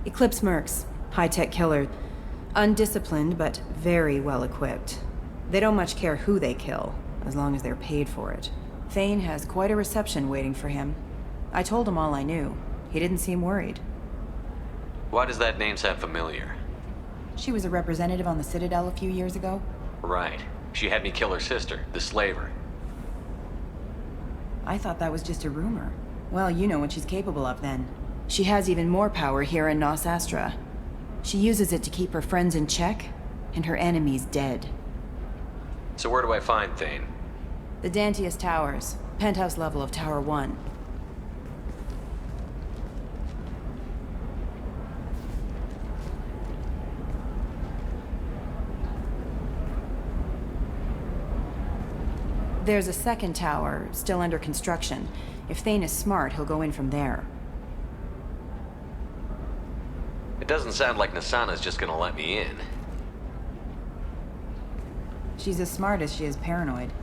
Speaker 16: Eclipse mercs. High-tech killer. Undisciplined, but very well-equipped. They don't much care who they kill, as long as they're paid for it. Thane has quite a reception waiting for him. I told him all I knew. He didn't seem worried.
Speaker 14: Why does that name sound familiar?
Speaker 16: She was a representative on the Citadel a few years ago.
Speaker 14: Right. She had me kill her sister, the slaver.
Speaker 16: I thought that was just a rumor. Well, you know what she's capable of then. She has even more power here in Nos Astra. She uses it to keep her friends in check, and her enemies dead.
Speaker 14: So where do I find Thane?
Speaker 16: The Dantius Towers, penthouse level of Tower 1. There's a second tower, still under construction. If Thane is smart, he'll go in from there.
Speaker 14: It doesn't sound like Nasana's just gonna let me in.
Speaker 16: She's as smart as she is paranoid.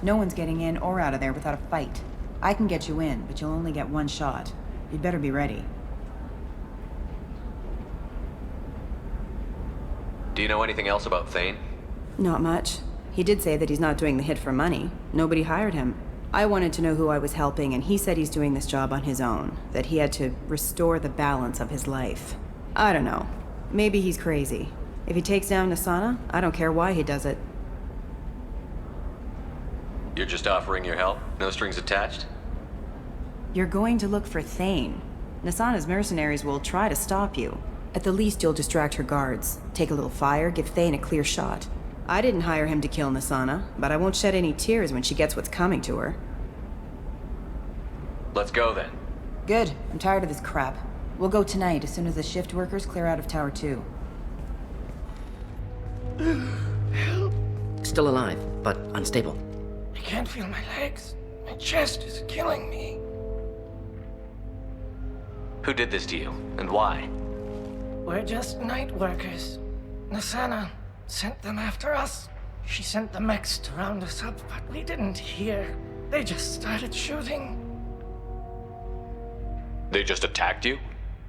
Speaker 16: No one's getting in or out of there without a fight. I can get you in, but you'll only get one shot. You'd better be ready.
Speaker 14: Do you know anything else about Thane?
Speaker 16: Not much. He did say that he's not doing the hit for money. Nobody hired him. I wanted to know who I was helping, and he said he's doing this job on his own. That he had to restore the balance of his life. I don't know. Maybe he's crazy. If he takes down Nasana, I don't care why he does it.
Speaker 14: You're just offering your help? No strings attached?
Speaker 16: You're going to look for Thane. Nasana's mercenaries will try to stop you. At the least, you'll distract her guards. Take a little fire, give Thane a clear shot. I didn't hire him to kill Nasana, but I won't shed any tears when she gets what's coming to her.
Speaker 14: Let's go then.
Speaker 16: Good. I'm tired of this crap. We'll go tonight as soon as the shift workers clear out of Tower 2.
Speaker 8: Still alive, but unstable.
Speaker 13: I can't feel my legs. My chest is killing me.
Speaker 14: Who did this to you, and why?
Speaker 13: We're just night workers. Nasana sent them after us. She sent the mechs to round us up, but we didn't hear. They just started shooting.
Speaker 14: They just attacked you?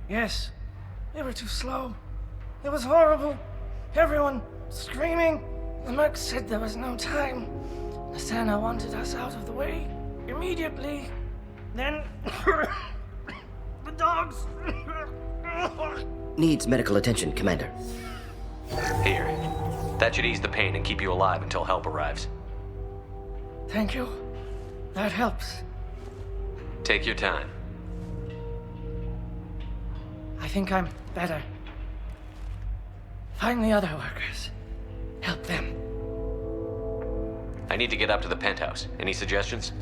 Speaker 13: Yes. They were too slow. It was horrible. Everyone screaming. The mercs said there was no time. Nasana wanted us out of the way immediately. Then the dogs.
Speaker 8: Needs medical attention, Commander.
Speaker 14: Here. That should ease the pain and keep you alive until help arrives.
Speaker 13: Thank you. That helps.
Speaker 14: Take your time.
Speaker 13: I think I'm better. Find the other workers. Help them.
Speaker 14: I need to get up to the penthouse. Any suggestions?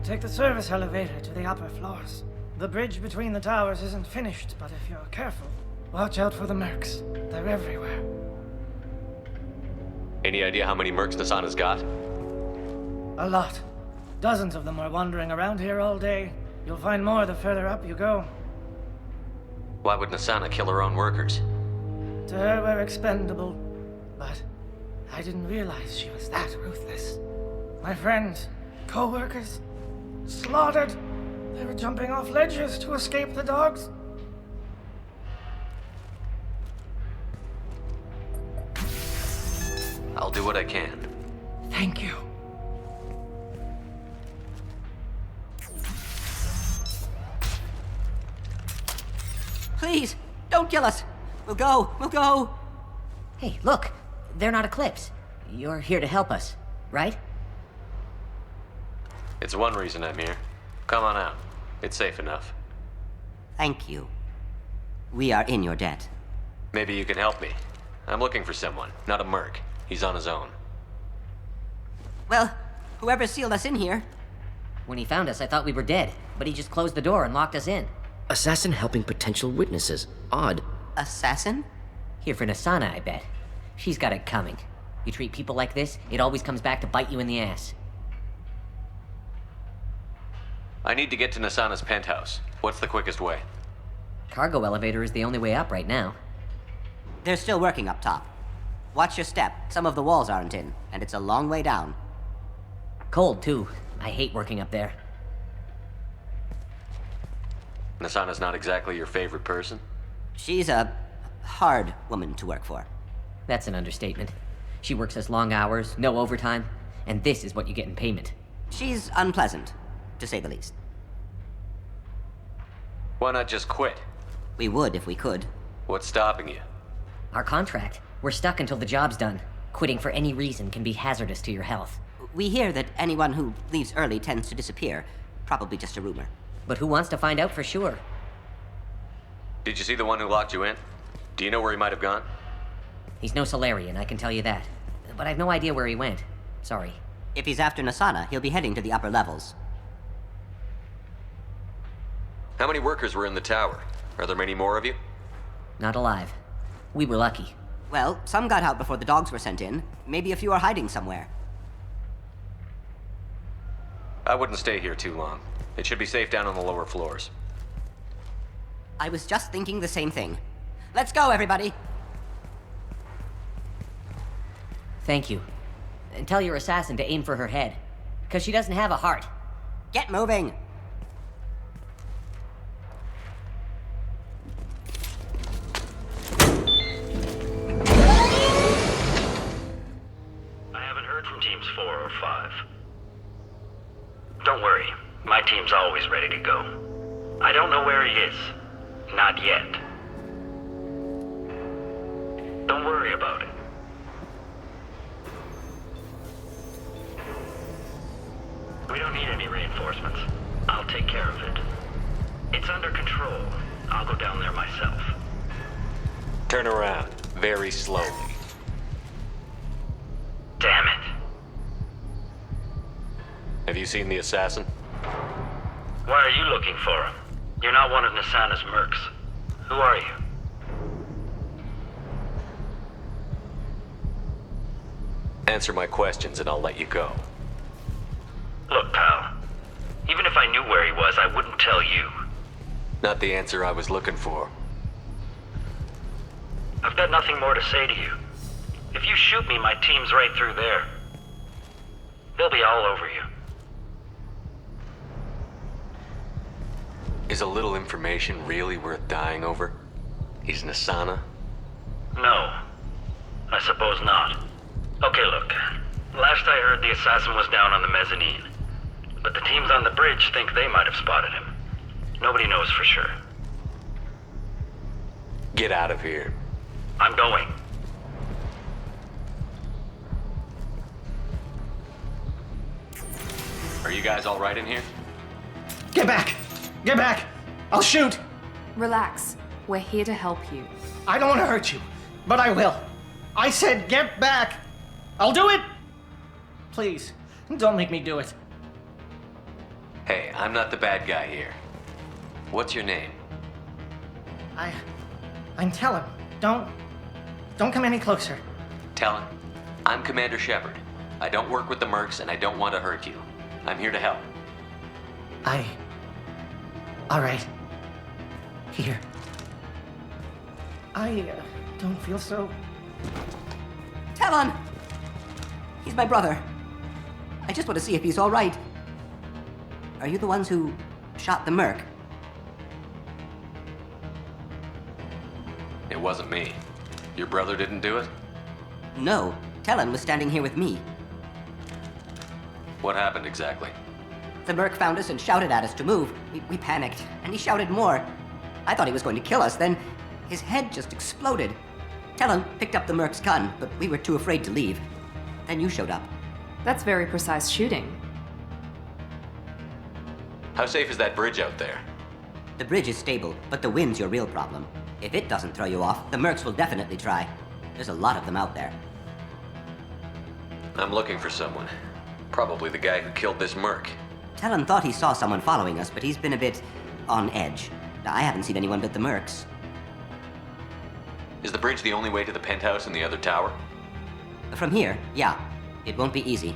Speaker 13: Take the service elevator to the upper floors. The bridge between the towers isn't finished, but if you're careful, watch out for the mercs. They're everywhere.
Speaker 14: Any idea how many mercs Nasana's got?
Speaker 13: A lot. Dozens of them are wandering around here all day. You'll find more the further up you go.
Speaker 14: Why would Nasana kill her own workers?
Speaker 13: To her, we're expendable. But I didn't realize she was that ruthless. My friends, co-workers, slaughtered. They were jumping off ledges to escape the dogs.
Speaker 14: I'll do what I can.
Speaker 13: Thank you.
Speaker 8: Please, don't kill us. We'll go. Hey, look. They're not Eclipse. You're here to help us, right?
Speaker 14: It's one reason I'm here. Come on out. It's safe enough.
Speaker 8: Thank you. We are in your debt.
Speaker 14: Maybe you can help me. I'm looking for someone, not a merc. He's on his own.
Speaker 8: Well, whoever sealed us in here. When he found us, I thought we were dead, but he just closed the door and locked us in.
Speaker 6: Assassin helping potential witnesses. Odd.
Speaker 8: Assassin? Here for Nasana, I bet. She's got it coming. You treat people like this, it always comes back to bite you in the ass.
Speaker 14: I need to get to Nasana's penthouse. What's the quickest way?
Speaker 8: Cargo elevator is the only way up right now.
Speaker 11: They're still working up top. Watch your step. Some of the walls aren't in, and it's a long way down.
Speaker 8: Cold, too. I hate working up there.
Speaker 14: Nasana's not exactly your favorite person?
Speaker 11: She's a hard woman to work for.
Speaker 8: That's an understatement. She works us long hours, no overtime, and this is what you get in payment.
Speaker 11: She's unpleasant, to say the least.
Speaker 14: Why not just quit?
Speaker 11: We would if we could.
Speaker 14: What's stopping you?
Speaker 8: Our contract. We're stuck until the job's done. Quitting for any reason can be hazardous to your health.
Speaker 11: We hear that anyone who leaves early tends to disappear. Probably just a rumor.
Speaker 8: But who wants to find out for sure?
Speaker 14: Did you see the one who locked you in? Do you know where he might have gone?
Speaker 8: He's no Solarian, I can tell you that. But I've no idea where he went. Sorry.
Speaker 11: If he's after Nasana, he'll be heading to the upper levels.
Speaker 14: How many workers were in the tower? Are there many more of you?
Speaker 8: Not alive. We were lucky.
Speaker 11: Well, some got out before the dogs were sent in. Maybe a few are hiding somewhere.
Speaker 14: I wouldn't stay here too long. It should be safe down on the lower floors.
Speaker 11: I was just thinking the same thing. Let's go, everybody!
Speaker 8: Thank you. And tell your assassin to aim for her head. Because she doesn't have a heart.
Speaker 11: Get moving!
Speaker 22: I haven't heard from teams 4 or 5. Don't worry. My team's always ready to go. I don't know where he is. Not yet. Don't worry about it. We don't need any reinforcements. I'll take care of it. It's under control. I'll go down there myself.
Speaker 14: Turn around, very slowly.
Speaker 22: Damn it.
Speaker 14: Have you seen the assassin?
Speaker 22: Why are you looking for him? You're not one of Nasana's mercs. Who are you?
Speaker 14: Answer my questions and I'll let you go.
Speaker 22: Look, pal. Even if I knew where he was, I wouldn't tell you.
Speaker 14: Not the answer I was looking for.
Speaker 22: I've got nothing more to say to you. If you shoot me, my team's right through there. They'll be all over you.
Speaker 14: Is a little information really worth dying over? Is Nasana?
Speaker 22: No. I suppose not. Okay, look. Last I heard, the assassin was down on the mezzanine. But the teams on the bridge think they might have spotted him. Nobody knows for sure.
Speaker 14: Get out of here.
Speaker 22: I'm going.
Speaker 14: Are you guys all right in here?
Speaker 13: Get back! Get back! I'll shoot!
Speaker 15: Relax. We're here to help you.
Speaker 13: I don't want to hurt you, but I will. I said get back! I'll do it! Please, don't make me do it.
Speaker 14: Hey, I'm not the bad guy here. What's your name?
Speaker 13: I'm Talon. Don't come any closer.
Speaker 14: Talon, I'm Commander Shepard. I don't work with the mercs and I don't want to hurt you. I'm here to help.
Speaker 13: All right. Here. I don't feel so...
Speaker 11: Talon! He's my brother. I just want to see if he's all right. Are you the ones who shot the merc?
Speaker 14: It wasn't me. Your brother didn't do it?
Speaker 11: No. Talon was standing here with me.
Speaker 5: What happened exactly?
Speaker 11: The merc found us and shouted at us to move. We panicked, and he shouted more. I thought he was going to kill us, then his head just exploded. Talon picked up the merc's gun, but we were too afraid to leave. Then you showed up.
Speaker 15: That's very precise shooting.
Speaker 5: How safe is that bridge out there?
Speaker 11: The bridge is stable, but the wind's your real problem. If it doesn't throw you off, the mercs will definitely try. There's a lot of them out there.
Speaker 5: I'm looking for someone. Probably the guy who killed this merc.
Speaker 11: Talon thought he saw someone following us, but he's been a bit on edge. I haven't seen anyone but the mercs.
Speaker 5: Is the bridge the only way to the penthouse and the other tower?
Speaker 11: From here, yeah. It won't be easy.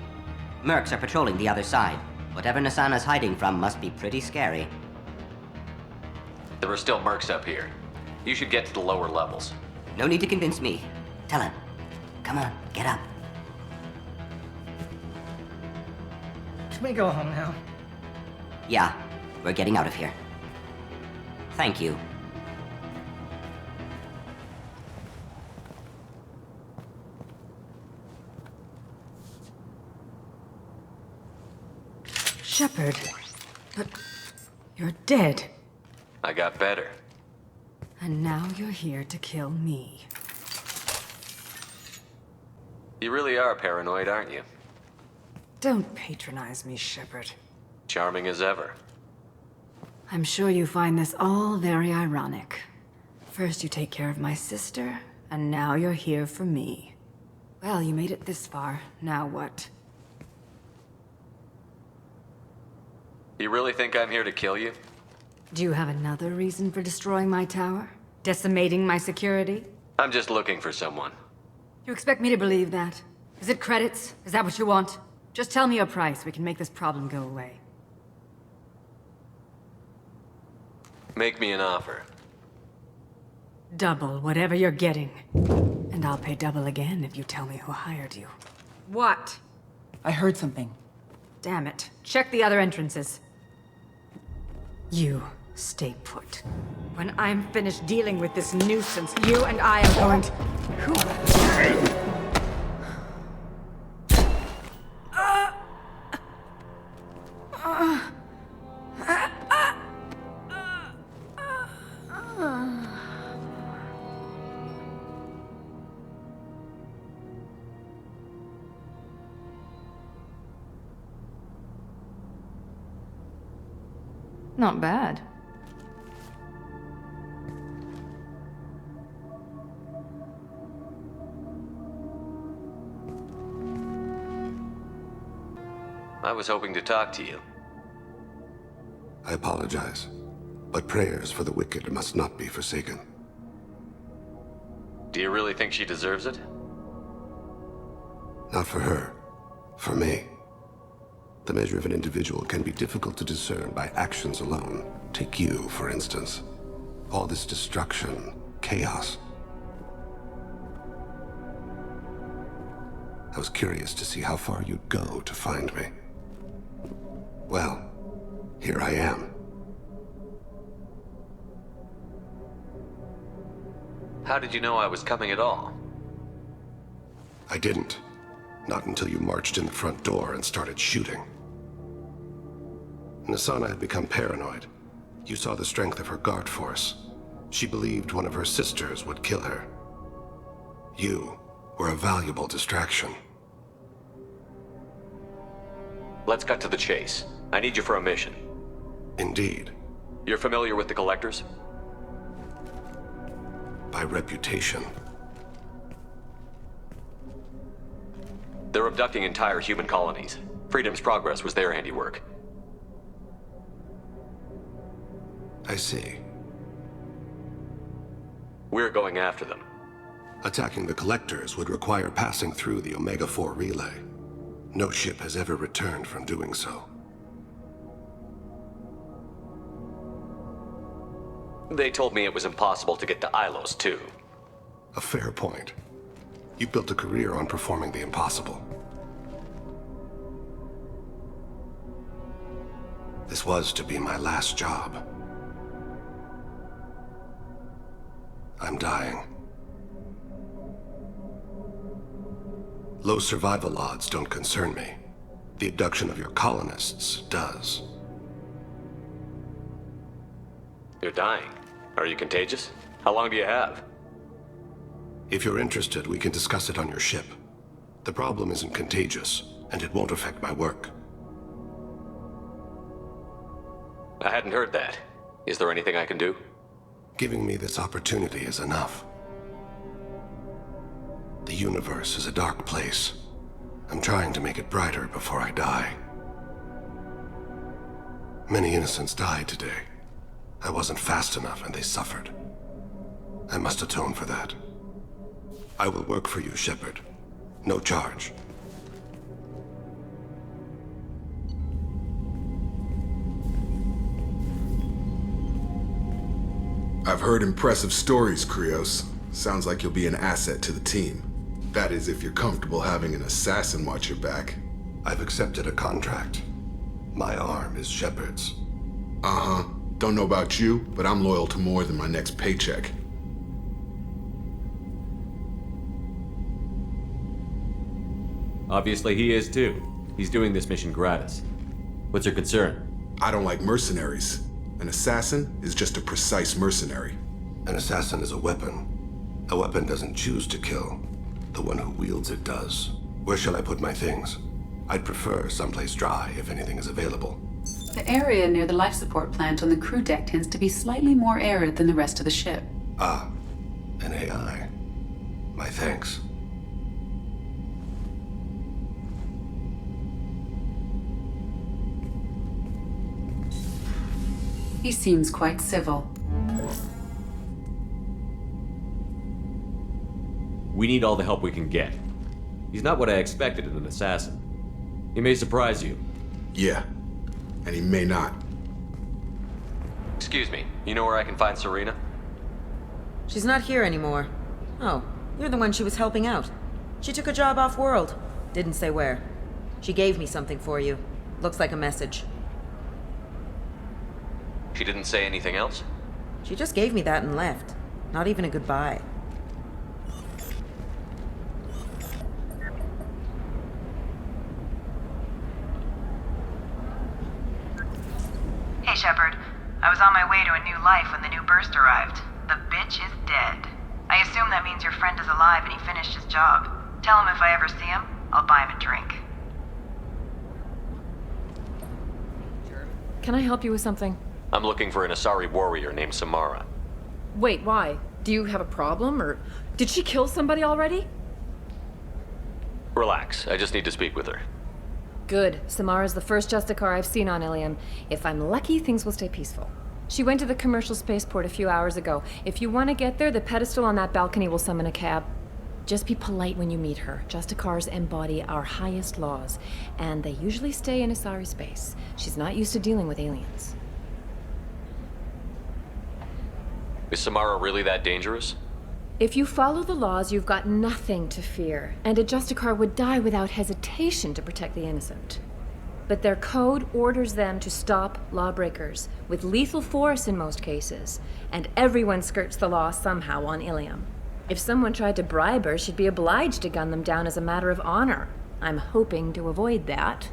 Speaker 11: Mercs are patrolling the other side. Whatever Nasana's hiding from must be pretty scary.
Speaker 5: There are still mercs up here. You should get to the lower levels.
Speaker 11: No need to convince me. Talon, come on, get up.
Speaker 13: Can we go home now?
Speaker 11: Yeah, we're getting out of here. Thank you.
Speaker 15: Shepard, but you're dead.
Speaker 5: I got better.
Speaker 15: And now you're here to kill me.
Speaker 5: You really are paranoid, aren't you?
Speaker 15: Don't patronize me, Shepard.
Speaker 5: Charming as ever.
Speaker 15: I'm sure you find this all very ironic. First you take care of my sister, and now you're here for me. Well, you made it this far. Now what?
Speaker 5: You really think I'm here to kill you?
Speaker 15: Do you have another reason for destroying my tower? Decimating my security?
Speaker 5: I'm just looking for someone.
Speaker 15: You expect me to believe that? Is it credits? Is that what you want? Just tell me a price. We can make this problem go away.
Speaker 5: Make me an offer.
Speaker 15: Double whatever you're getting. And I'll pay double again if you tell me who hired you. What?
Speaker 1: I heard something.
Speaker 15: Damn it. Check the other entrances. You stay put. When I'm finished dealing with this nuisance, you and I are going to... Not bad.
Speaker 5: I was hoping to talk to you.
Speaker 17: I apologize, but prayers for the wicked must not be forsaken.
Speaker 5: Do you really think she deserves it?
Speaker 17: Not for her. For me. The measure of an individual can be difficult to discern by actions alone. Take you, for instance. All this destruction, chaos. I was curious to see how far you'd go to find me. Well, here I am.
Speaker 5: How did you know I was coming at all?
Speaker 17: I didn't. Not until you marched in the front door and started shooting. Nasana had become paranoid. You saw the strength of her guard force. She believed one of her sisters would kill her. You were a valuable distraction.
Speaker 5: Let's cut to the chase. I need you for a mission.
Speaker 17: Indeed.
Speaker 5: You're familiar with the Collectors?
Speaker 17: By reputation.
Speaker 5: They're abducting entire human colonies. Freedom's Progress was their handiwork.
Speaker 17: I see.
Speaker 5: We're going after them.
Speaker 17: Attacking the Collectors would require passing through the Omega-4 relay. No ship has ever returned from doing so.
Speaker 5: They told me it was impossible to get to Ilos, too.
Speaker 17: A fair point. You built a career on performing the impossible. This was to be my last job. I'm dying. Low survival odds don't concern me. The abduction of your colonists does.
Speaker 14: You're dying. Are you contagious? How long do you have?
Speaker 17: If you're interested, we can discuss it on your ship. The problem isn't contagious, and it won't affect my work.
Speaker 14: I hadn't heard that. Is there anything I can do?
Speaker 17: Giving me this opportunity is enough. The universe is a dark place. I'm trying to make it brighter before I die. Many innocents died today. I wasn't fast enough and they suffered. I must atone for that. I will work for you, Shepard. No charge.
Speaker 1: I've heard impressive stories, Krios. Sounds like you'll be an asset to the team. That is, if you're comfortable having an assassin watch your back.
Speaker 17: I've accepted a contract. My arm is Shepard's.
Speaker 1: Uh-huh. Don't know about you, but I'm loyal to more than my next paycheck.
Speaker 5: Obviously he is too. He's doing this mission gratis. What's your concern?
Speaker 1: I don't like mercenaries. An assassin is just a precise mercenary.
Speaker 17: An assassin is a weapon. A weapon doesn't choose to kill. The one who wields it does. Where shall I put my things? I'd prefer someplace dry if anything is available.
Speaker 10: The area near the life support plant on the crew deck tends to be slightly more arid than the rest of the ship.
Speaker 17: Ah, an AI. My thanks.
Speaker 10: He seems quite civil.
Speaker 5: We need all the help we can get. He's not what I expected in an assassin. He may surprise you.
Speaker 1: Yeah, and he may not.
Speaker 14: Excuse me, you know where I can find Serena?
Speaker 12: She's not here anymore. Oh, you're the one she was helping out. She took a job off-world. Didn't say where. She gave me something for you. Looks like a message.
Speaker 14: She didn't say anything else?
Speaker 12: She just gave me that and left. Not even a goodbye.
Speaker 23: Hey, Shepard. I was on my way to a new life when the new burst arrived. The bitch is dead. I assume that means your friend is alive and he finished his job. Tell him if I ever see him, I'll buy him a drink.
Speaker 19: Can I help you with something?
Speaker 14: I'm looking for an Asari warrior named Samara.
Speaker 19: Wait, why? Do you have a problem, or did she kill somebody already?
Speaker 14: Relax, I just need to speak with her.
Speaker 19: Good. Samara's the first Justicar I've seen on Ilium. If I'm lucky, things will stay peaceful. She went to the commercial spaceport a few hours ago. If you want to get there, the pedestal on that balcony will summon a cab. Just be polite when you meet her. Justicars embody our highest laws, and they usually stay in Asari space. She's not used to dealing with aliens.
Speaker 14: Is Samara really that dangerous?
Speaker 19: If you follow the laws, you've got nothing to fear, and a Justicar would die without hesitation to protect the innocent. But their code orders them to stop lawbreakers, with lethal force in most cases, and everyone skirts the law somehow on Ilium. If someone tried to bribe her, she'd be obliged to gun them down as a matter of honor. I'm hoping to avoid that.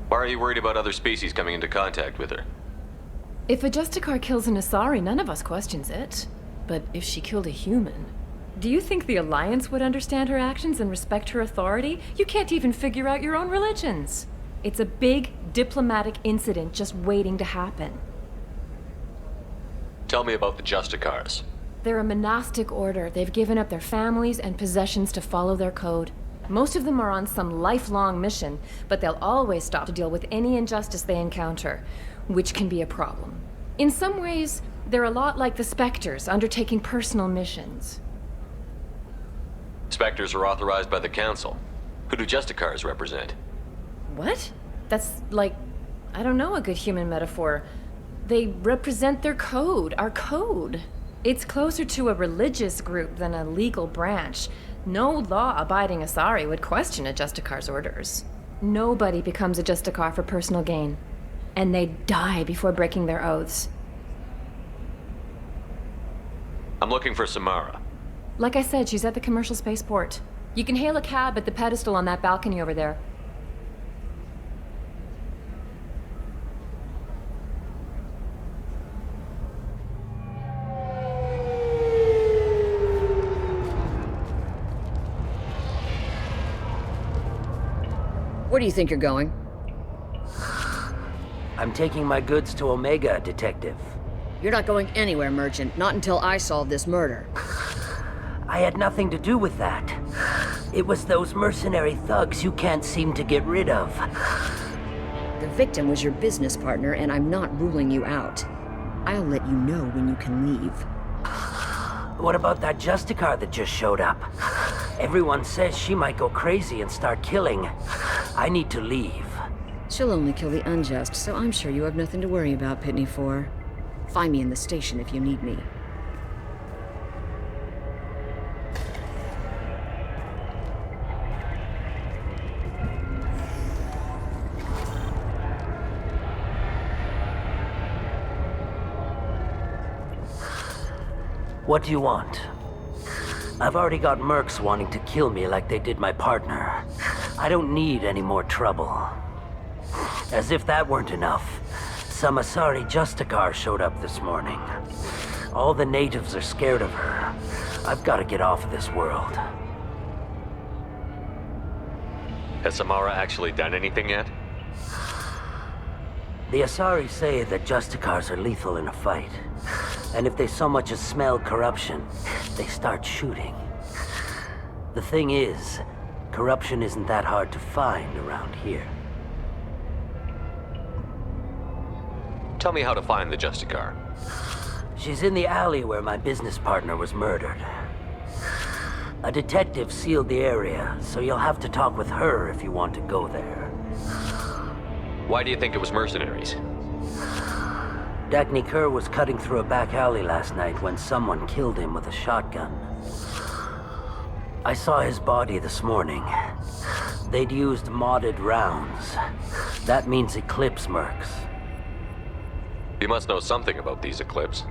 Speaker 14: Why are you worried about other species coming into contact with her?
Speaker 19: If a Justicar kills an Asari, none of us questions it. But if she killed a human... Do you think the Alliance would understand her actions and respect her authority? You can't even figure out your own religions. It's a big diplomatic incident just waiting to happen.
Speaker 14: Tell me about the Justicars.
Speaker 19: They're a monastic order. They've given up their families and possessions to follow their code. Most of them are on some lifelong mission, but they'll always stop to deal with any injustice they encounter, which can be a problem. In some ways, they're a lot like the Spectres, undertaking personal missions.
Speaker 14: Spectres are authorized by the Council. Who do Justicars represent?
Speaker 19: What? That's like, I don't know, a good human metaphor. They represent their code, our code. It's closer to a religious group than a legal branch. No law-abiding Asari would question a Justicar's orders. Nobody becomes a Justicar for personal gain. And they die before breaking their oaths.
Speaker 14: I'm looking for Samara.
Speaker 19: Like I said, she's at the commercial spaceport. You can hail a cab at the pedestal on that balcony over there.
Speaker 6: Where do you think you're going?
Speaker 3: I'm taking my goods to Omega, Detective.
Speaker 6: You're not going anywhere, Merchant. Not until I solve this murder.
Speaker 3: I had nothing to do with that. It was those mercenary thugs you can't seem to get rid of.
Speaker 6: The victim was your business partner, and I'm not ruling you out. I'll let you know when you can leave.
Speaker 3: What about that Justicar that just showed up? Everyone says she might go crazy and start killing. I need to leave.
Speaker 6: She'll only kill the unjust, so I'm sure you have nothing to worry about, Pitney 4. Find me in the station if you need me.
Speaker 3: What do you want? I've already got mercs wanting to kill me like they did my partner. I don't need any more trouble. As if that weren't enough, some Asari Justicar showed up this morning. All the natives are scared of her. I've got to get off of this world.
Speaker 14: Has Samara actually done anything yet?
Speaker 3: The Asari say that Justicars are lethal in a fight. And if they so much as smell corruption, they start shooting. The thing is, corruption isn't that hard to find around here.
Speaker 14: Tell me how to find the Justicar.
Speaker 3: She's in the alley where my business partner was murdered. A detective sealed the area, so you'll have to talk with her if you want to go there.
Speaker 14: Why do you think it was mercenaries?
Speaker 3: Dagny Kerr was cutting through a back alley last night when someone killed him with a shotgun. I saw his body this morning. They'd used modded rounds. That means Eclipse mercs.
Speaker 14: You must know something about these Eclipse.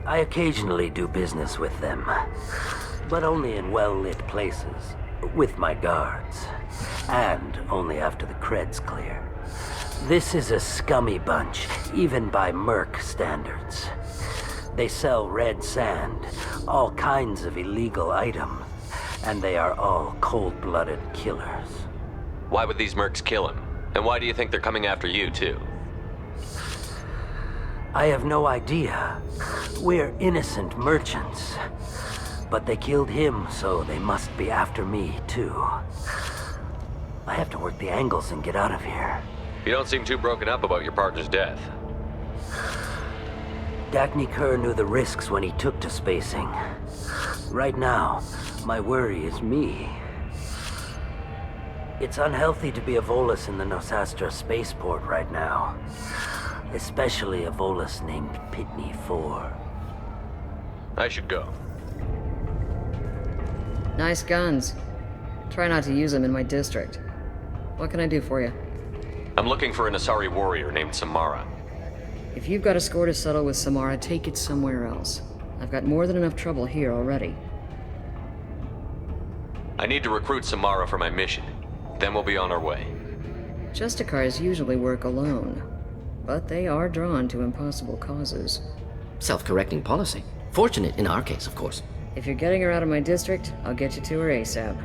Speaker 3: I occasionally do business with them, but only in well-lit places, with my guards, and only after the cred's clear. This is a scummy bunch, even by merc standards. They sell red sand, all kinds of illegal items, and they are all cold-blooded killers.
Speaker 14: Why would these mercs kill him? And why do you think they're coming after you, too?
Speaker 3: I have no idea. We're innocent merchants. But they killed him, so they must be after me, too. I have to work the angles and get out of here.
Speaker 14: You don't seem too broken up about your partner's death.
Speaker 3: Dagny Kerr knew the risks when he took to spacing. Right now, my worry is me. It's unhealthy to be a Volus in the Nosastra spaceport right now. Especially a Volus named Pitney 4.
Speaker 14: I should go.
Speaker 6: Nice guns. Try not to use them in my district. What can I do for you?
Speaker 14: I'm looking for an Asari warrior named Samara.
Speaker 6: If you've got a score to settle with Samara, take it somewhere else. I've got more than enough trouble here already.
Speaker 14: I need to recruit Samara for my mission. Then we'll be on our way.
Speaker 6: Justicars usually work alone, but they are drawn to impossible causes.
Speaker 8: Self-correcting policy. Fortunate in our case, of course.
Speaker 6: If you're getting her out of my district, I'll get you to her ASAP.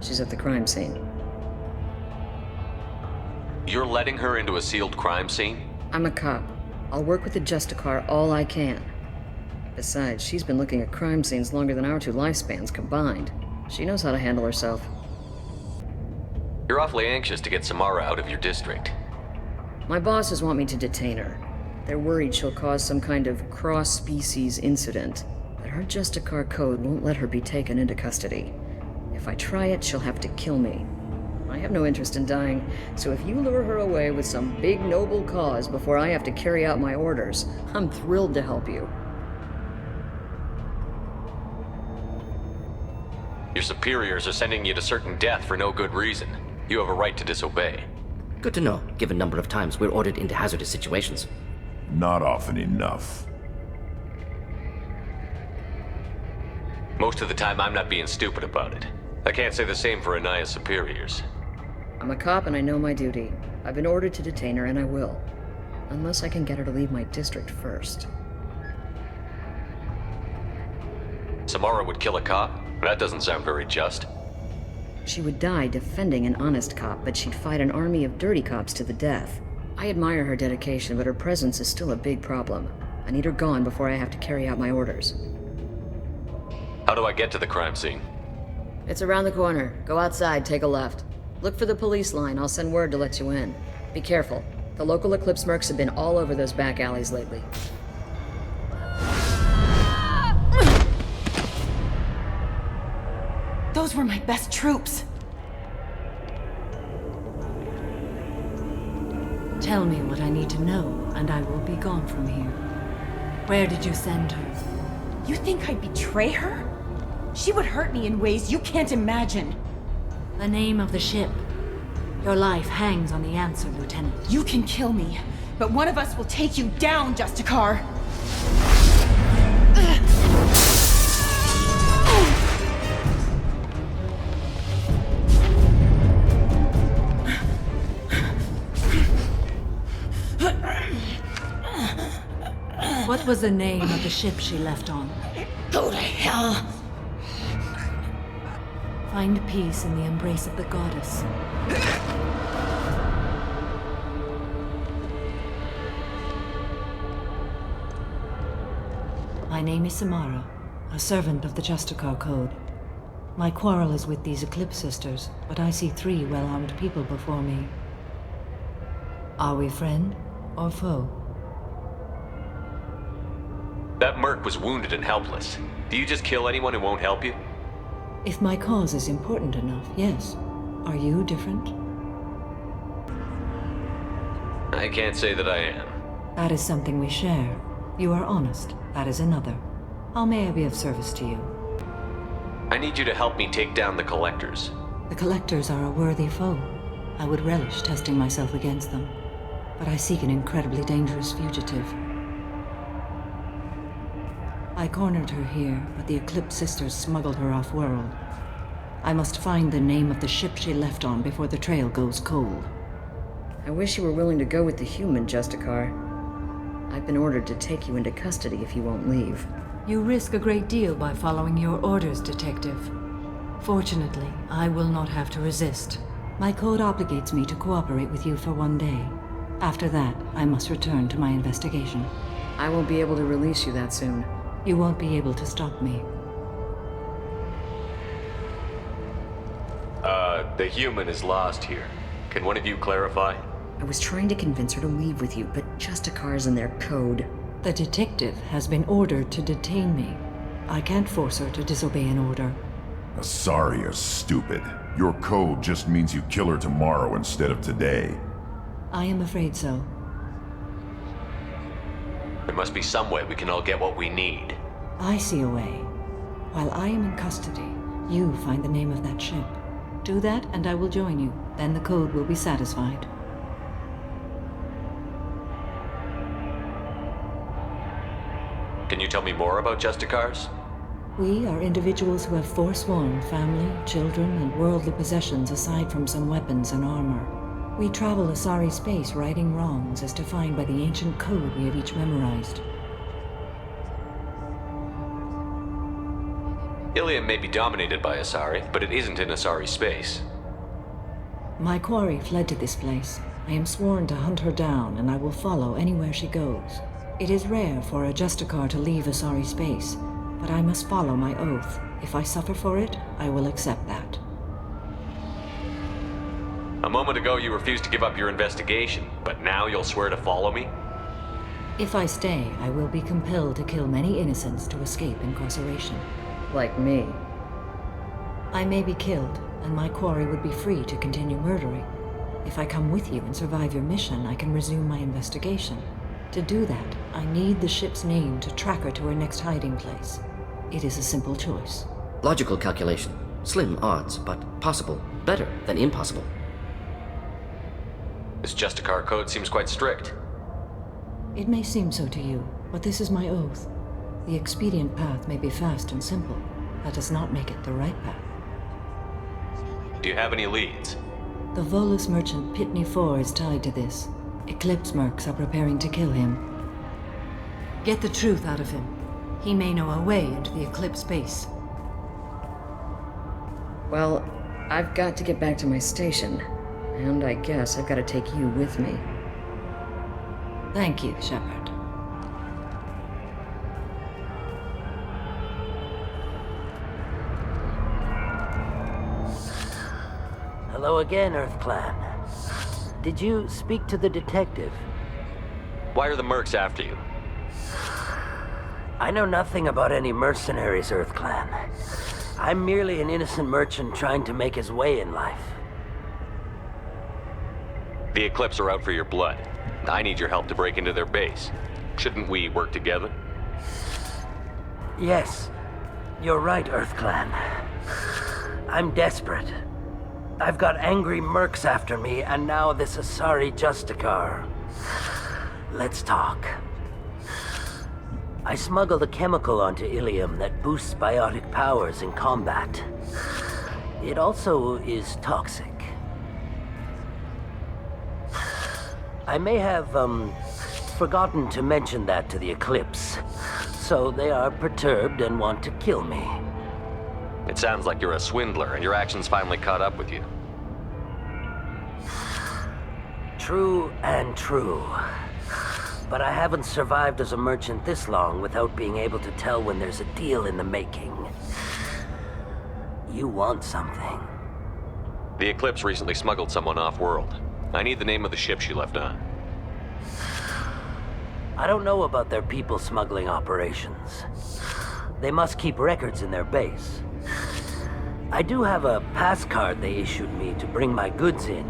Speaker 6: She's at the crime scene.
Speaker 14: You're letting her into a sealed crime scene?
Speaker 6: I'm a cop. I'll work with the Justicar all I can. Besides, she's been looking at crime scenes longer than our two lifespans combined. She knows how to handle herself.
Speaker 14: You're awfully anxious to get Samara out of your district.
Speaker 6: My bosses want me to detain her. They're worried she'll cause some kind of cross-species incident, but her Justicar code won't let her be taken into custody. If I try it, she'll have to kill me. I have no interest in dying, so if you lure her away with some big noble cause before I have to carry out my orders, I'm thrilled to help you.
Speaker 14: Your superiors are sending you to certain death for no good reason. You have a right to disobey.
Speaker 8: Good to know, given number of times we're ordered into hazardous situations.
Speaker 4: Not often enough.
Speaker 14: Most of the time, I'm not being stupid about it. I can't say the same for Anaya's superiors.
Speaker 6: I'm a cop and I know my duty. I've been ordered to detain her, and I will. Unless I can get her to leave my district first.
Speaker 14: Samara would kill a cop? That doesn't sound very just.
Speaker 6: She would die defending an honest cop, but she'd fight an army of dirty cops to the death. I admire her dedication, but her presence is still a big problem. I need her gone before I have to carry out my orders.
Speaker 14: How do I get to the crime scene?
Speaker 6: It's around the corner. Go outside, take a left. Look for the police line. I'll send word to let you in. Be careful. The local Eclipse mercs have been all over those back alleys lately.
Speaker 16: Those were my best troops.
Speaker 9: Tell me what I need to know, and I will be gone from here. Where did you send her?
Speaker 16: You think I'd betray her? She would hurt me in ways you can't imagine.
Speaker 9: The name of the ship. Your life hangs on the answer, Lieutenant.
Speaker 16: You can kill me, but one of us will take you down, Justicar.
Speaker 9: What was the name of the ship she left on?
Speaker 16: Go to hell!
Speaker 9: Find peace in the embrace of the goddess. My name is Samara, a servant of the Justicar Code. My quarrel is with these Eclipse Sisters, but I see 3 well-armed people before me. Are we friend or foe?
Speaker 14: That merc was wounded and helpless. Do you just kill anyone who won't help you?
Speaker 9: If my cause is important enough, yes. Are you different?
Speaker 14: I can't say that I am.
Speaker 9: That is something we share. You are honest. That is another. How may I be of service to you?
Speaker 14: I need you to help me take down the Collectors.
Speaker 9: The Collectors are a worthy foe. I would relish testing myself against them. But I seek an incredibly dangerous fugitive. I cornered her here, but the Eclipse Sisters smuggled her off-world. I must find the name of the ship she left on before the trail goes cold.
Speaker 6: I wish you were willing to go with the human, Justicar. I've been ordered to take you into custody if you won't leave.
Speaker 9: You risk a great deal by following your orders, Detective. Fortunately, I will not have to resist. My code obligates me to cooperate with you for 1 day. After that, I must return to my investigation.
Speaker 6: I won't be able to release you that soon.
Speaker 9: You won't be able to stop me.
Speaker 14: The human is lost here. Can one of you clarify?
Speaker 6: I was trying to convince her to leave with you, but Justicar's in their code.
Speaker 9: The detective has been ordered to detain me. I can't force her to disobey an order.
Speaker 20: Asari is stupid. Your code just means you kill her tomorrow instead of today.
Speaker 9: I am afraid so.
Speaker 14: There must be some way we can all get what we need.
Speaker 9: I see a way. While I am in custody, you find the name of that ship. Do that, and I will join you. Then the code will be satisfied.
Speaker 14: Can you tell me more about Justicars?
Speaker 9: We are individuals who have forsworn family, children, and worldly possessions aside from some weapons and armor. We travel Asari space righting wrongs as defined by the ancient code we have each memorized.
Speaker 14: Ilium may be dominated by Asari, but it isn't in Asari space.
Speaker 9: My quarry fled to this place. I am sworn to hunt her down, and I will follow anywhere she goes. It is rare for a Justicar to leave Asari space, but I must follow my oath. If I suffer for it, I will accept that.
Speaker 14: A moment ago you refused to give up your investigation, but now you'll swear to follow me?
Speaker 9: If I stay, I will be compelled to kill many innocents to escape incarceration.
Speaker 6: Like me.
Speaker 9: I may be killed, and my quarry would be free to continue murdering. If I come with you and survive your mission, I can resume my investigation. To do that, I need the ship's name to track her to her next hiding place. It is a simple choice.
Speaker 21: Logical calculation. Slim odds, but possible. Better than impossible.
Speaker 14: This Justicar code seems quite strict.
Speaker 9: It may seem so to you, but this is my oath. The expedient path may be fast and simple, that does not make it the right path.
Speaker 14: Do you have any leads?
Speaker 9: The Volus merchant Pitney 4 is tied to this. Eclipse mercs are preparing to kill him. Get the truth out of him. He may know a way into the Eclipse base.
Speaker 6: Well, I've got to get back to my station. And I guess I've got to take you with me.
Speaker 9: Thank you, Shepard.
Speaker 3: Hello again, Earth Clan. Did you speak to the detective?
Speaker 14: Why are the mercs after you?
Speaker 3: I know nothing about any mercenaries, Earth Clan. I'm merely an innocent merchant trying to make his way in life.
Speaker 14: The Eclipse are out for your blood. I need your help to break into their base. Shouldn't we work together?
Speaker 3: Yes, you're right, Earth Clan. I'm desperate. I've got angry mercs after me, and now this Asari Justicar. Let's talk. I smuggled a chemical onto Ilium that boosts biotic powers in combat. It also is toxic. I may have, forgotten to mention that to the Eclipse, so they are perturbed and want to kill me.
Speaker 14: It sounds like you're a swindler, and your actions finally caught up with you.
Speaker 3: True and true. But I haven't survived as a merchant this long without being able to tell when there's a deal in the making. You want something.
Speaker 14: The Eclipse recently smuggled someone off-world. I need the name of the ship she left on.
Speaker 3: I don't know about their people smuggling operations. They must keep records in their base. I do have a pass card they issued me to bring my goods in.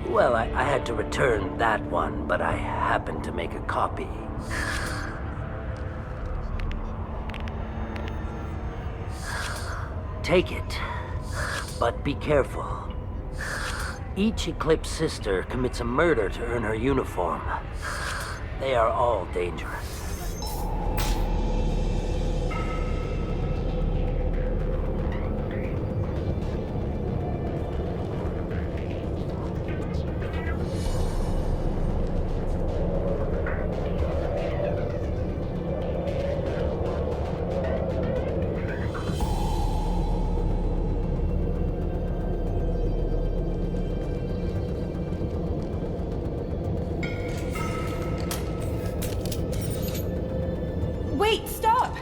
Speaker 3: Well, I had to return that one, but I happened to make a copy. Take it, but be careful. Each Eclipse sister commits a murder to earn her uniform. They are all dangerous.
Speaker 15: Wait, stop!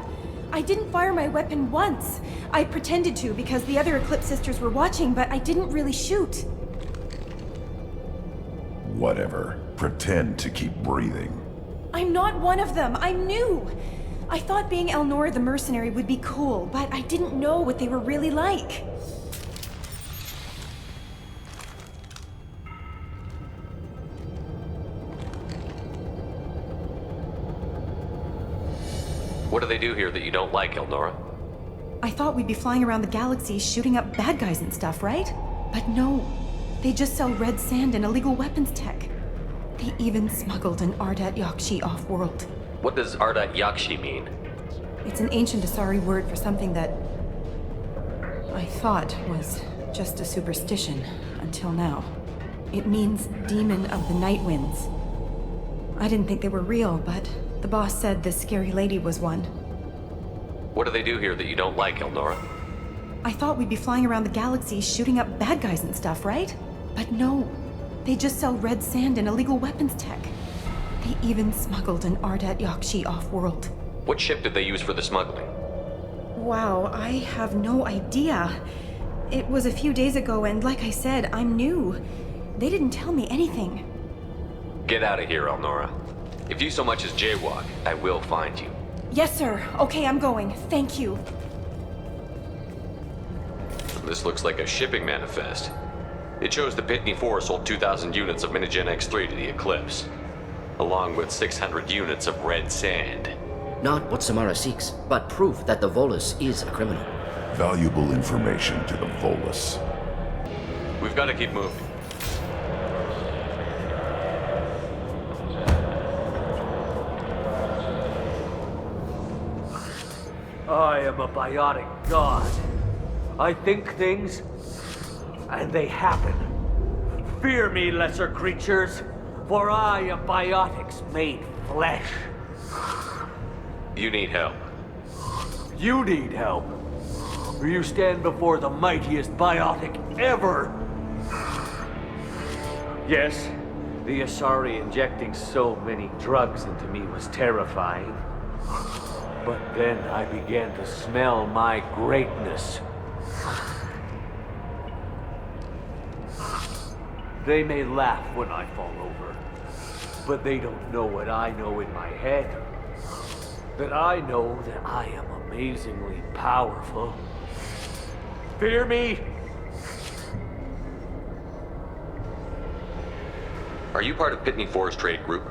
Speaker 15: I didn't fire my weapon once. I pretended to because the other Eclipse sisters were watching, but I didn't really shoot.
Speaker 20: Whatever. Pretend to keep breathing.
Speaker 15: I'm not one of them. I'm new. I thought being Elnora the mercenary would be cool, but I didn't know what they were really like.
Speaker 14: What do they do here that you don't like, Elnora?
Speaker 15: I thought we'd be flying around the galaxy shooting up bad guys and stuff, right? But no. They just sell red sand and illegal weapons tech. They even smuggled an Ardat Yakshi off-world.
Speaker 14: What does Ardat Yakshi mean?
Speaker 15: It's an ancient Asari word for something that I thought was just a superstition until now. It means demon of the night winds. I didn't think they were real, but the boss said this scary lady was one.
Speaker 14: What do they do here that you don't like, Elnora?
Speaker 15: I thought we'd be flying around the galaxy shooting up bad guys and stuff, right? But no. They just sell red sand and illegal weapons tech. They even smuggled an Ardat Yakshi off-world.
Speaker 14: What ship did they use for the smuggling?
Speaker 15: Wow, I have no idea. It was a few days ago, and like I said, I'm new. They didn't tell me anything.
Speaker 14: Get out of here, Elnora. If you so much as jaywalk, I will find you.
Speaker 15: Yes, sir. Okay, I'm going. Thank you.
Speaker 14: This looks like a shipping manifest. It shows the Pitney 4 sold 2,000 units of Minigen X3 to the Eclipse, along with 600 units of red sand.
Speaker 21: Not what Samara seeks, but proof that the Volus is a criminal.
Speaker 20: Valuable information to the Volus.
Speaker 14: We've got to keep moving.
Speaker 2: I am a biotic god. I think things, and they happen. Fear me, lesser creatures, for I am biotics made flesh.
Speaker 14: You need help.
Speaker 2: You need help. For you stand before the mightiest biotic ever. Yes, the Asari injecting so many drugs into me was terrifying. But then I began to smell my greatness. They may laugh when I fall over, but they don't know what I know in my head. That I know that I am amazingly powerful. Fear me?
Speaker 14: Are you part of Pitney Forest Trade Group?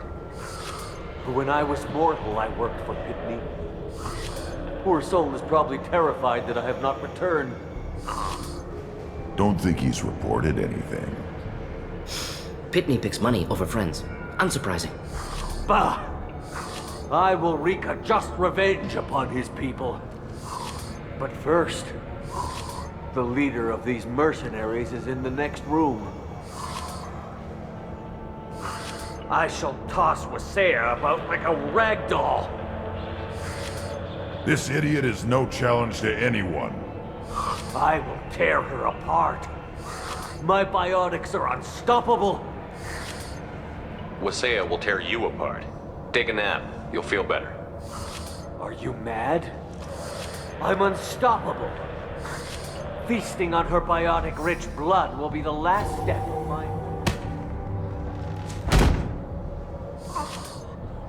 Speaker 2: When I was mortal, I worked for Pitney. Poor soul is probably terrified that I have not returned.
Speaker 20: Don't think he's reported anything.
Speaker 21: Pitney picks money over friends. Unsurprising.
Speaker 2: Bah! I will wreak a just revenge upon his people. But first, the leader of these mercenaries is in the next room. I shall toss Wasea about like a rag doll.
Speaker 20: This idiot is no challenge to anyone.
Speaker 2: I will tear her apart. My biotics are unstoppable.
Speaker 14: Wasea will tear you apart. Take a nap. You'll feel better.
Speaker 2: Are you mad? I'm unstoppable. Feasting on her biotic-rich blood will be the last step of my...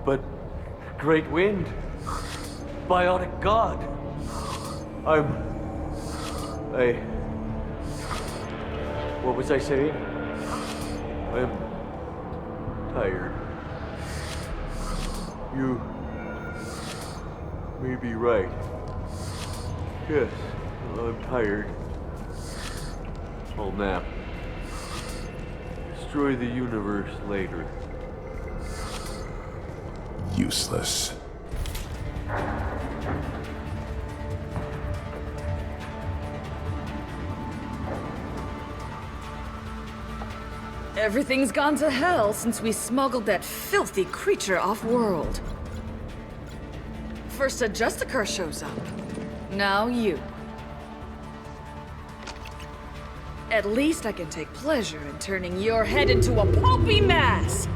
Speaker 2: But... Great Wind... Biotic God... What was I saying? I'm... tired. You... may be right. Yes, I'm tired. I'll nap. Destroy the universe later.
Speaker 20: Useless.
Speaker 6: Everything's gone to hell since we smuggled that filthy creature off-world. First a Justicar shows up. Now you. At least I can take pleasure in turning your head into a pulpy mass!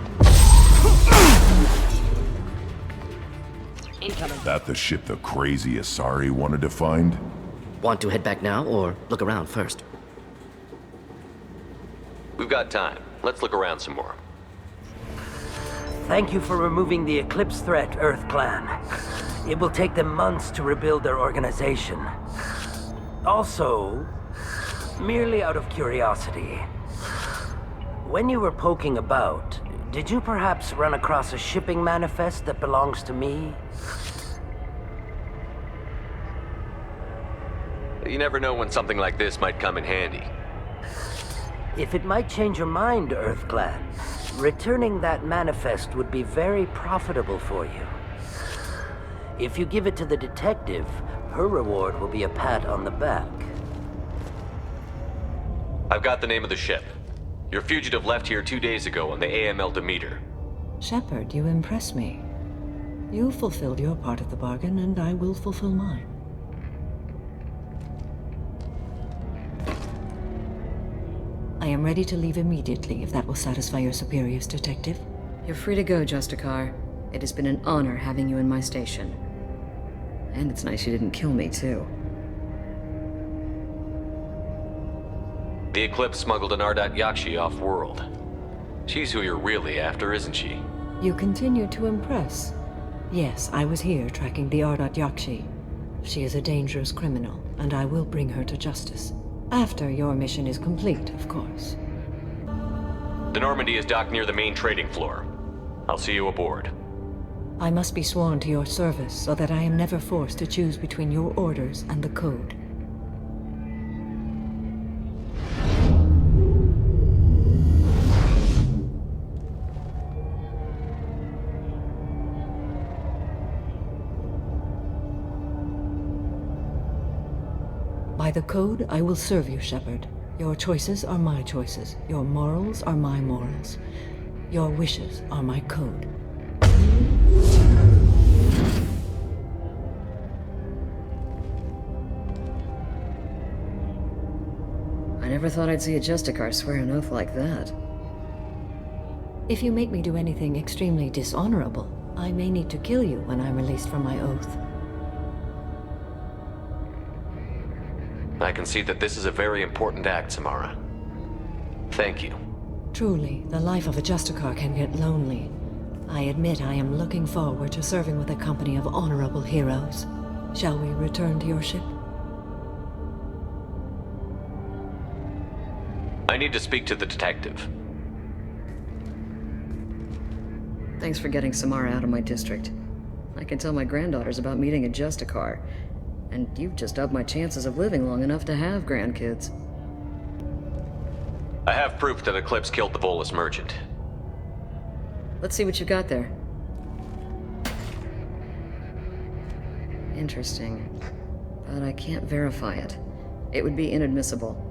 Speaker 21: Incoming.
Speaker 20: That the ship the crazy Asari wanted to find?
Speaker 21: Want to head back now, or look around first?
Speaker 14: We've got time. Let's look around some more.
Speaker 3: Thank you for removing the Eclipse threat, Earth Clan. It will take them months to rebuild their organization. Also, merely out of curiosity, when you were poking about, did you perhaps run across a shipping manifest that belongs to me?
Speaker 14: You never know when something like this might come in handy.
Speaker 3: If it might change your mind, Earth Clan, returning that manifest would be very profitable for you. If you give it to the detective, her reward will be a pat on the back.
Speaker 14: I've got the name of the ship. Your fugitive left here 2 days ago on the AML Demeter.
Speaker 9: Shepard, you impress me. You fulfilled your part of the bargain, and I will fulfill mine. I am ready to leave immediately, if that will satisfy your superiors, Detective.
Speaker 6: You're free to go, Justicar. It has been an honor having you in my station. And it's nice you didn't kill me, too.
Speaker 14: The Eclipse smuggled an Ardat Yakshi off-world. She's who you're really after, isn't she?
Speaker 9: You continue to impress. Yes, I was here tracking the Ardat Yakshi. She is a dangerous criminal, and I will bring her to justice. After your mission is complete, of course.
Speaker 14: The Normandy is docked near the main trading floor. I'll see you aboard.
Speaker 9: I must be sworn to your service so that I am never forced to choose between your orders and the Code. the code, I will serve you, Shepard. Your choices are my choices. Your morals are my morals. Your wishes are my code.
Speaker 6: I never thought I'd see a Justicar swear an oath like that.
Speaker 9: If you make me do anything extremely dishonorable, I may need to kill you when I'm released from my oath.
Speaker 14: I can see that this is a very important act, Samara. Thank you.
Speaker 9: Truly, the life of a Justicar can get lonely. I admit I am looking forward to serving with a company of honorable heroes. Shall we return to your ship?
Speaker 14: I need to speak to the detective.
Speaker 6: Thanks for getting Samara out of my district. I can tell my granddaughters about meeting a Justicar. And you've just upped my chances of living long enough to have grandkids.
Speaker 14: I have proof that Eclipse killed the Volus merchant.
Speaker 6: Let's see what you got there. Interesting. But I can't verify it. It would be inadmissible.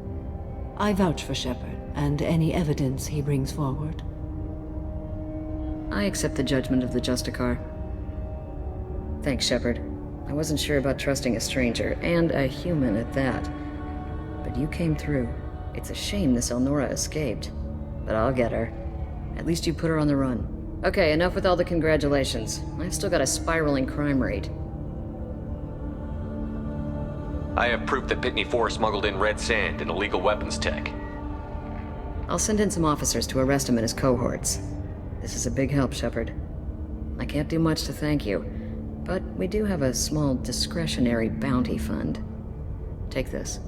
Speaker 9: I vouch for Shepard, and any evidence he brings forward.
Speaker 6: I accept the judgment of the Justicar. Thanks, Shepard. I wasn't sure about trusting a stranger, and a human at that. But you came through. It's a shame this Elnora escaped. But I'll get her. At least you put her on the run. Okay, enough with all the congratulations. I've still got a spiraling crime rate.
Speaker 14: I have proof that Pitney 4 smuggled in red sand and illegal weapons tech.
Speaker 6: I'll send in some officers to arrest him and his cohorts. This is a big help, Shepard. I can't do much to thank you, but we do have a small discretionary bounty fund. Take this.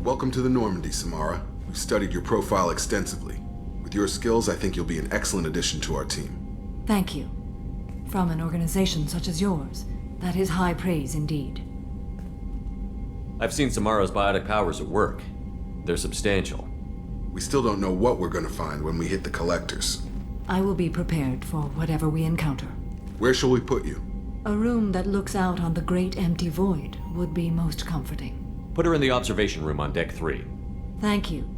Speaker 1: Welcome to the Normandy, Samara. We've studied your profile extensively. With your skills, I think you'll be an excellent addition to our team.
Speaker 9: Thank you. From an organization such as yours, that is high praise indeed.
Speaker 5: I've seen Samara's biotic powers at work. They're substantial.
Speaker 1: We still don't know what we're gonna find when we hit the collectors.
Speaker 9: I will be prepared for whatever we encounter.
Speaker 1: Where shall we put you?
Speaker 9: A room that looks out on the great empty void would be most comforting.
Speaker 5: Put her in the observation room on deck 3.
Speaker 9: Thank you.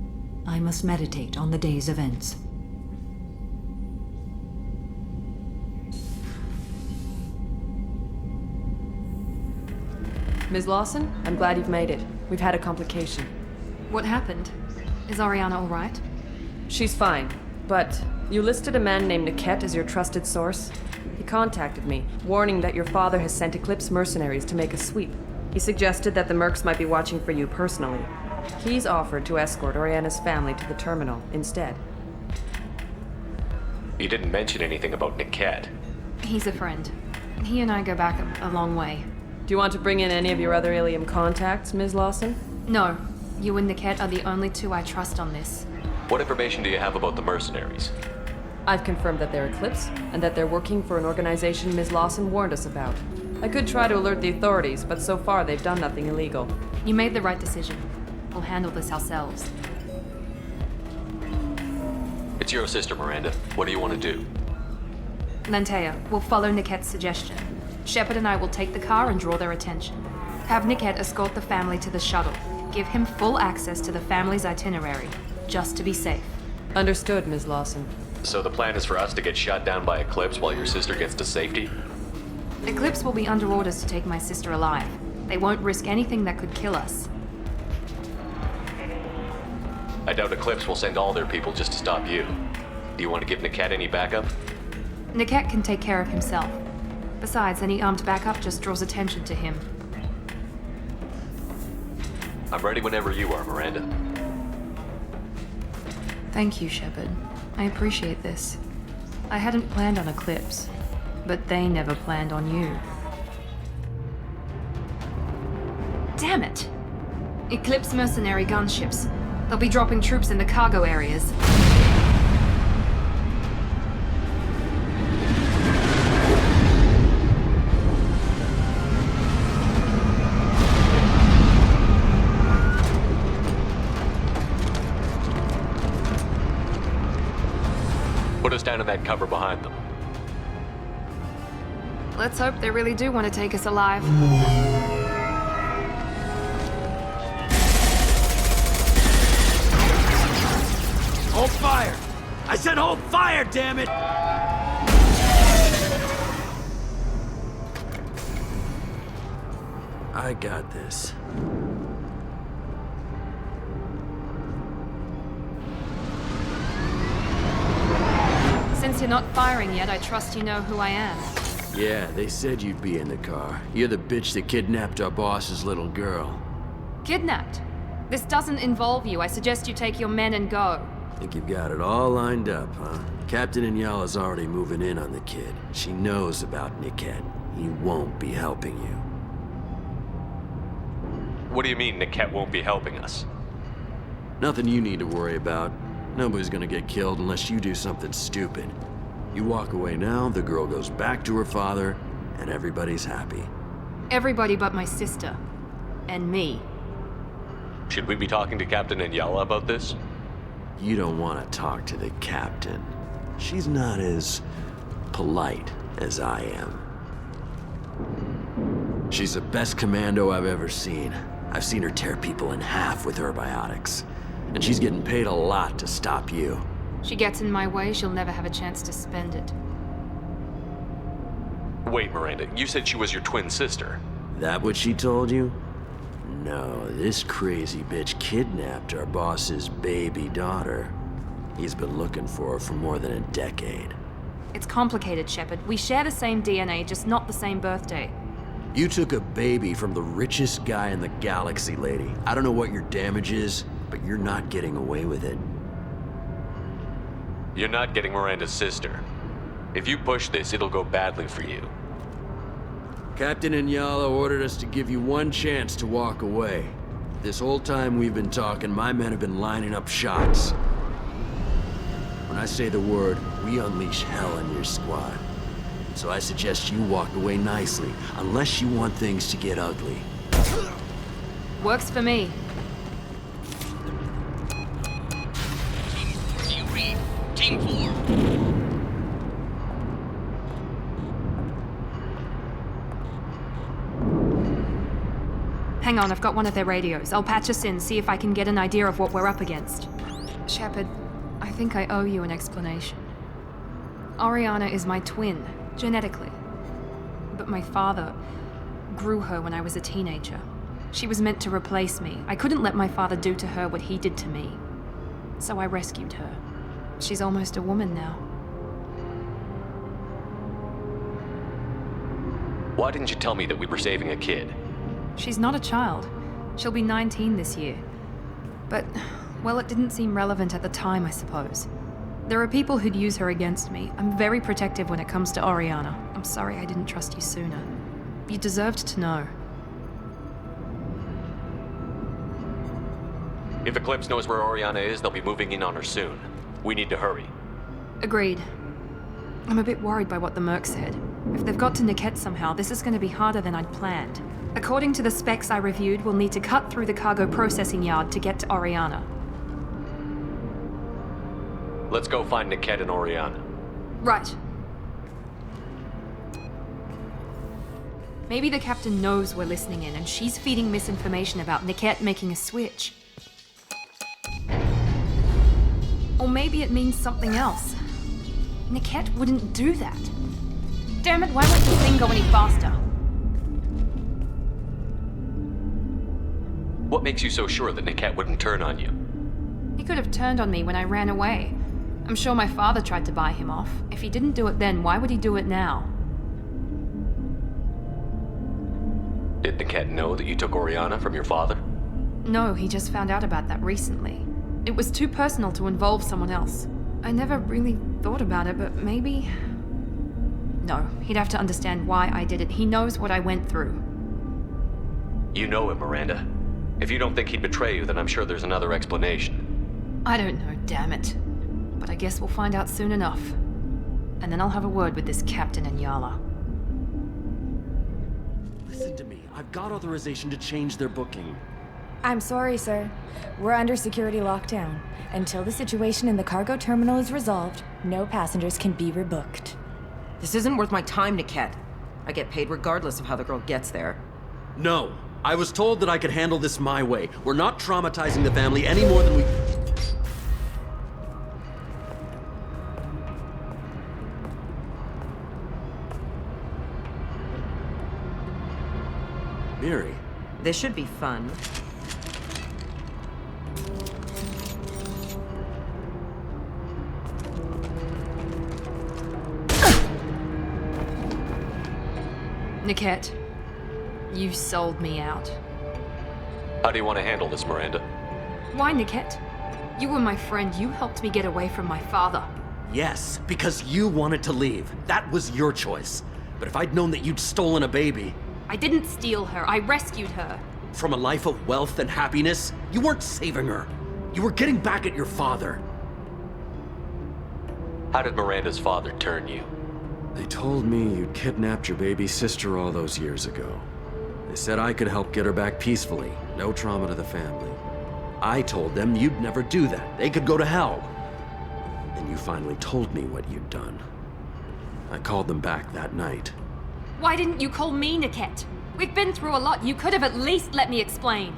Speaker 9: I must meditate on the day's events.
Speaker 15: Ms. Lawson, I'm glad you've made it. We've had a complication.
Speaker 19: What happened? Is Ariana all right?
Speaker 15: She's fine, but you listed a man named Niket as your trusted source. He contacted me, warning that your father has sent Eclipse mercenaries to make a sweep. He suggested that the Mercs might be watching for you personally. He's offered to escort Oriana's family to the terminal instead.
Speaker 14: You didn't mention anything about Niket.
Speaker 19: He's a friend. He and I go back a long way.
Speaker 15: Do you want to bring in any of your other Ilium contacts, Ms. Lawson?
Speaker 19: No. You and Niket are the only two I trust on this.
Speaker 14: What information do you have about the mercenaries?
Speaker 15: I've confirmed that they're Eclipse, and that they're working for an organization Ms. Lawson warned us about. I could try to alert the authorities, but so far they've done nothing illegal.
Speaker 19: You made the right decision. We'll handle this ourselves.
Speaker 14: It's your sister, Miranda. What do you want to do?
Speaker 19: Lantea, we'll follow Niket's suggestion. Shepard and I will take the car and draw their attention. Have Niket escort the family to the shuttle. Give him full access to the family's itinerary, just to be safe.
Speaker 15: Understood, Ms. Lawson.
Speaker 14: So the plan is for us to get shot down by Eclipse while your sister gets to safety?
Speaker 19: Eclipse will be under orders to take my sister alive. They won't risk anything that could kill us.
Speaker 14: I doubt Eclipse will send all their people just to stop you. Do you want to give Niket any backup?
Speaker 19: Niket can take care of himself. Besides, any armed backup just draws attention to him.
Speaker 14: I'm ready whenever you are, Miranda.
Speaker 19: Thank you, Shepard. I appreciate this. I hadn't planned on Eclipse, but they never planned on you. Damn it! Eclipse mercenary gunships. They'll be dropping troops in the cargo areas.
Speaker 14: Put us down in that cover behind them.
Speaker 19: Let's hope they really do want to take us alive.
Speaker 7: Hold fire! I said hold fire, damn it! I got this.
Speaker 19: Since you're not firing yet, I trust you know who I am.
Speaker 7: Yeah, they said you'd be in the car. You're the bitch that kidnapped our boss's little girl.
Speaker 19: Kidnapped? This doesn't involve you. I suggest you take your men and go.
Speaker 7: Think you've got it all lined up, huh? Captain Inyala's already moving in on the kid. She knows about Niket. He won't be helping you.
Speaker 14: What do you mean Niket won't be helping us?
Speaker 7: Nothing you need to worry about. Nobody's gonna get killed unless you do something stupid. You walk away now, the girl goes back to her father, and everybody's happy.
Speaker 19: Everybody but my sister. And me.
Speaker 14: Should we be talking to Captain Inyala about this?
Speaker 7: You don't want to talk to the captain. She's not as polite as I am. She's the best commando I've ever seen. I've seen her tear people in half with her biotics. And she's getting paid a lot to stop you.
Speaker 19: She gets in my way, she'll never have a chance to spend it.
Speaker 14: Wait, Miranda, you said she was your twin sister.
Speaker 7: That what she told you? No, this crazy bitch kidnapped our boss's baby daughter. He's been looking for her for more than a decade.
Speaker 19: It's complicated, Shepard. We share the same DNA, just not the same birthday.
Speaker 7: You took a baby from the richest guy in the galaxy, lady. I don't know what your damage is, but you're not getting away with it.
Speaker 14: You're not getting Miranda's sister. If you push this, it'll go badly for you.
Speaker 7: Captain Inyala ordered us to give you one chance to walk away. This whole time we've been talking, my men have been lining up shots. When I say the word, we unleash hell on your squad. So I suggest you walk away nicely, unless you want things to get ugly.
Speaker 19: Works for me.
Speaker 18: Do you read? Team 4.
Speaker 19: Hang on, I've got one of their radios. I'll patch us in, see if I can get an idea of what we're up against. Shepard, I think I owe you an explanation. Oriana is my twin, genetically. But my father grew her when I was a teenager. She was meant to replace me. I couldn't let my father do to her what he did to me. So I rescued her. She's almost a woman now.
Speaker 14: Why didn't you tell me that we were saving a kid?
Speaker 19: She's not a child. She'll be 19 this year. But, well, it didn't seem relevant at the time, I suppose. There are people who'd use her against me. I'm very protective when it comes to Oriana. I'm sorry I didn't trust you sooner. You deserved to know.
Speaker 14: If Eclipse knows where Oriana is, they'll be moving in on her soon. We need to hurry.
Speaker 19: Agreed. I'm a bit worried by what the Merc said. If they've got to Niket somehow, this is going to be harder than I'd planned. According to the specs I reviewed, we'll need to cut through the cargo processing yard to get to Oriana.
Speaker 14: Let's go find Niket and Oriana.
Speaker 19: Right. Maybe the captain knows we're listening in, and she's feeding misinformation about Niket making a switch. Or maybe it means something else. Niket wouldn't do that. Damn it, why won't the thing go any faster?
Speaker 14: What makes you so sure that Niket wouldn't turn on you?
Speaker 19: He could have turned on me when I ran away. I'm sure my father tried to buy him off. If he didn't do it then, why would he do it now?
Speaker 14: Did Niket know that you took Oriana from your father?
Speaker 19: No, he just found out about that recently. It was too personal to involve someone else. I never really thought about it, but maybe... No, he'd have to understand why I did it. He knows what I went through.
Speaker 14: You know him, Miranda. If you don't think he'd betray you, then I'm sure there's another explanation.
Speaker 19: I don't know, damn it. But I guess we'll find out soon enough. And then I'll have a word with this Captain Inyala.
Speaker 7: Listen to me. I've got authorization to change their booking.
Speaker 22: I'm sorry, sir. We're under security lockdown. Until the situation in the cargo terminal is resolved, no passengers can be rebooked.
Speaker 8: This isn't worth my time, Niket.
Speaker 12: I get paid regardless of how the girl gets there.
Speaker 7: No. I was told that I could handle this my way. We're not traumatizing the family any more than we... Miri.
Speaker 12: This should be fun.
Speaker 11: Niket, you sold me out.
Speaker 14: How do you want to handle this, Miranda?
Speaker 11: Why, Niket? You were my friend. You helped me get away from my father.
Speaker 7: Yes, because you wanted to leave. That was your choice. But if I'd known that you'd stolen a baby...
Speaker 11: I didn't steal her. I rescued her.
Speaker 7: From a life of wealth and happiness, you weren't saving her. You were getting back at your father.
Speaker 14: How did Miranda's father turn you?
Speaker 7: They told me you'd kidnapped your baby sister all those years ago. They said I could help get her back peacefully. No trauma to the family. I told them you'd never do that. They could go to hell. And you finally told me what you'd done. I called them back that night.
Speaker 11: Why didn't you call me, Niket? We've been through a lot. You could have at least let me explain.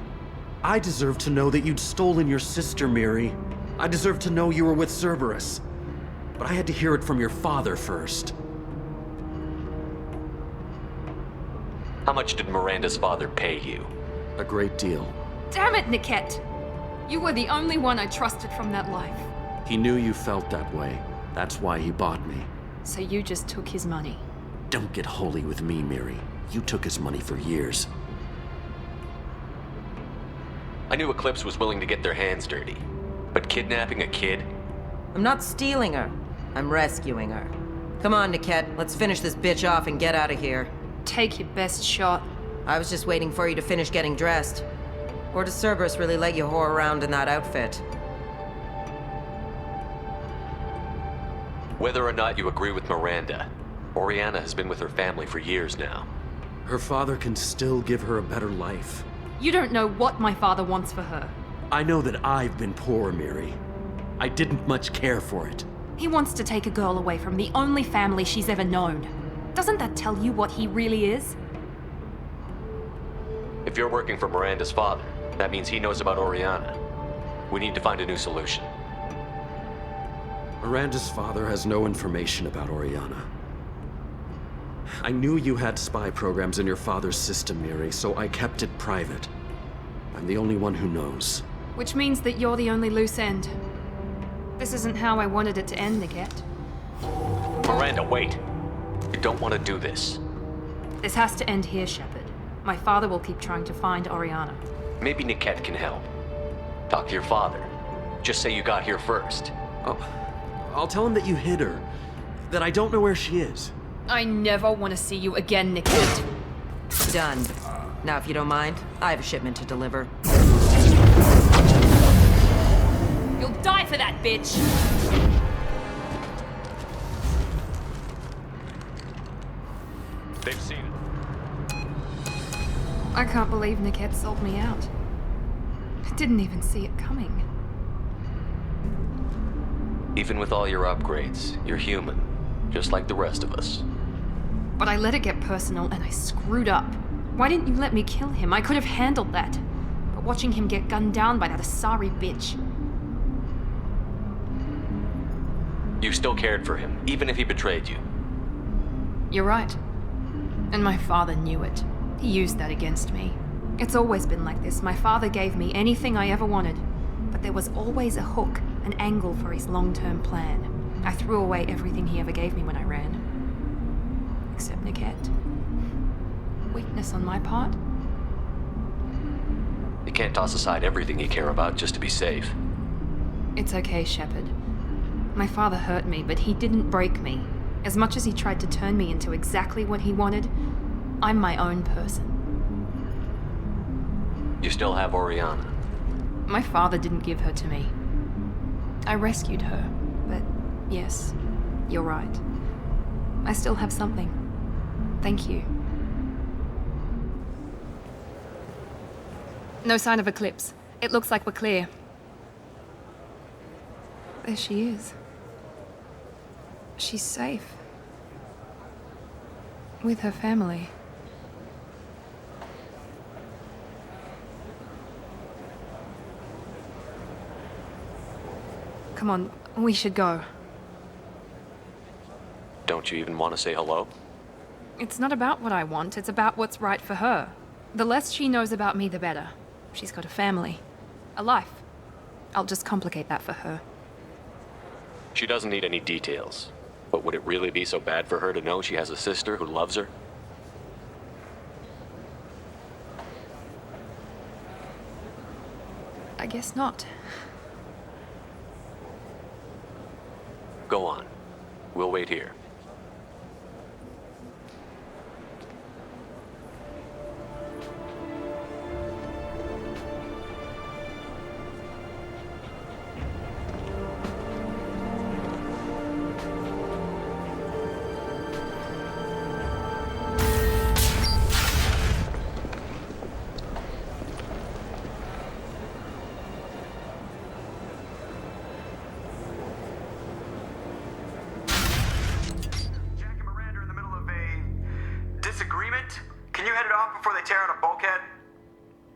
Speaker 7: I deserve to know that you'd stolen your sister, Miri. I deserve to know you were with Cerberus. But I had to hear it from your father first.
Speaker 14: How much did Miranda's father pay you?
Speaker 7: A great deal.
Speaker 11: Damn it, Niket! You were the only one I trusted from that life.
Speaker 7: He knew you felt that way. That's why he bought me.
Speaker 11: So you just took his money?
Speaker 7: Don't get holy with me, Miri. You took his money for years.
Speaker 14: I knew Eclipse was willing to get their hands dirty. But kidnapping a kid?
Speaker 12: I'm not stealing her. I'm rescuing her. Come on, Niket. Let's finish this bitch off and get out of here.
Speaker 11: Take your best shot.
Speaker 12: I was just waiting for you to finish getting dressed. Or does Cerberus really let you whore around in that outfit?
Speaker 14: Whether or not you agree with Miranda, Oriana has been with her family for years now.
Speaker 7: Her father can still give her a better life.
Speaker 11: You don't know what my father wants for her.
Speaker 7: I know that I've been poor, Miri. I didn't much care for it.
Speaker 11: He wants to take a girl away from the only family she's ever known. Doesn't that tell you what he really is?
Speaker 14: If you're working for Miranda's father, that means he knows about Oriana. We need to find a new solution.
Speaker 7: Miranda's father has no information about Oriana. I knew you had spy programs in your father's system, Miri, so I kept it private. I'm the only one who knows.
Speaker 11: Which means that you're the only loose end. This isn't how I wanted it to end, Niket.
Speaker 14: Miranda, wait! You don't want to do this.
Speaker 11: This has to end here, Shepard. My father will keep trying to find Oriana.
Speaker 14: Maybe Niket can help. Talk to your father. Just say you got here first.
Speaker 7: I'll tell him that you hid her. That I don't know where she is.
Speaker 11: I never want to see you again, Niket.
Speaker 12: Done. Now, if you don't mind, I have a shipment to deliver.
Speaker 11: You'll die for that, bitch!
Speaker 14: They've seen it.
Speaker 11: I can't believe Niket sold me out. I didn't even see it coming.
Speaker 14: Even with all your upgrades, you're human, just like the rest of us.
Speaker 11: But I let it get personal and I screwed up. Why didn't you let me kill him? I could have handled that. But watching him get gunned down by that Asari bitch.
Speaker 14: You still cared for him, even if he betrayed you.
Speaker 11: You're right. And my father knew it. He used that against me. It's always been like this. My father gave me anything I ever wanted. But there was always a hook, an angle for his long-term plan. I threw away everything he ever gave me when I ran. Except Niket. Weakness on my part?
Speaker 14: You can't toss aside everything you care about just to be safe.
Speaker 11: It's okay, Shepard. My father hurt me, but he didn't break me. As much as he tried to turn me into exactly what he wanted, I'm my own person.
Speaker 14: You still have Oriana.
Speaker 11: My father didn't give her to me. I rescued her, but yes, you're right. I still have something. Thank you. No sign of Eclipse. It looks like we're clear. There she is. She's safe. with her family. Come on, we should go.
Speaker 14: Don't you even want to say hello?
Speaker 11: It's not about what I want, it's about what's right for her. The less she knows about me, the better. She's got a family, a life. I'll just complicate that for her.
Speaker 14: She doesn't need any details. But would it really be so bad for her to know she has a sister who loves her?
Speaker 11: I guess not.
Speaker 14: Go on. We'll wait here.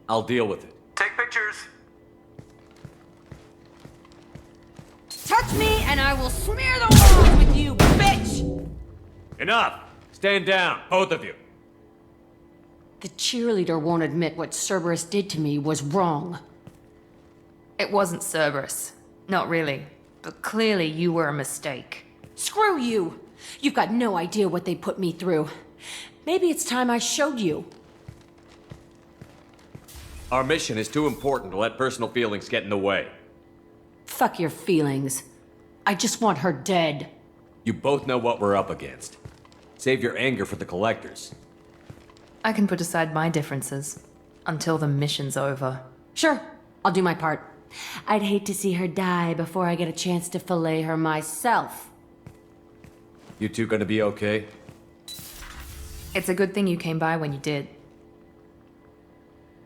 Speaker 5: I'll deal with it.
Speaker 10: Take pictures.
Speaker 8: Touch me and I will smear the walls with you, bitch!
Speaker 5: Enough! Stand down, both of you.
Speaker 8: The cheerleader won't admit what Cerberus did to me was wrong.
Speaker 13: It wasn't Cerberus. Not really. But clearly you were a mistake.
Speaker 8: Screw you! You've got no idea what they put me through. Maybe it's time I showed you.
Speaker 5: Our mission is too important to let personal feelings get in the way.
Speaker 8: Fuck your feelings. I just want her dead.
Speaker 5: You both know what we're up against. Save your anger for the collectors.
Speaker 13: I can put aside my differences until the mission's over.
Speaker 8: Sure, I'll do my part. I'd hate to see her die before I get a chance to fillet her myself.
Speaker 5: You two gonna be okay?
Speaker 13: It's a good thing you came by when you did.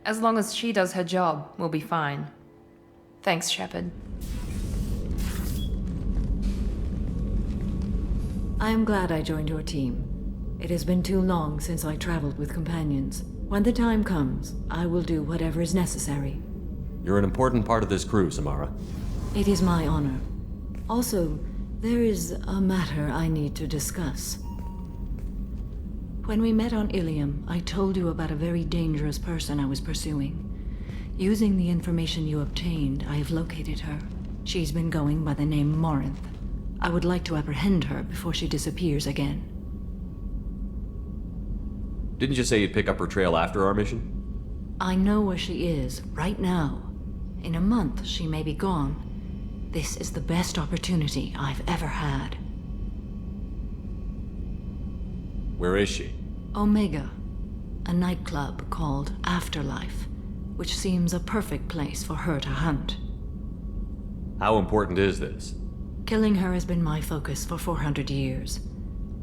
Speaker 13: As long as she does her job, we'll be fine. Thanks, Shepard.
Speaker 9: I am glad I joined your team. It has been too long since I traveled with companions. When the time comes, I will do whatever is necessary.
Speaker 5: You're an important part of this crew, Samara.
Speaker 9: It is my honor. Also, there is a matter I need to discuss. When we met on Ilium, I told you about a very dangerous person I was pursuing. Using the information you obtained, I have located her. She's been going by the name Morinth. I would like to apprehend her before she disappears again.
Speaker 5: Didn't you say you'd pick up her trail after our mission?
Speaker 9: I know where she is, right now. In a month, she may be gone. This is the best opportunity I've ever had.
Speaker 5: Where is she?
Speaker 9: Omega, a nightclub called Afterlife, which seems a perfect place for her to hunt.
Speaker 5: How important is this?
Speaker 9: Killing her has been my focus for 400 years.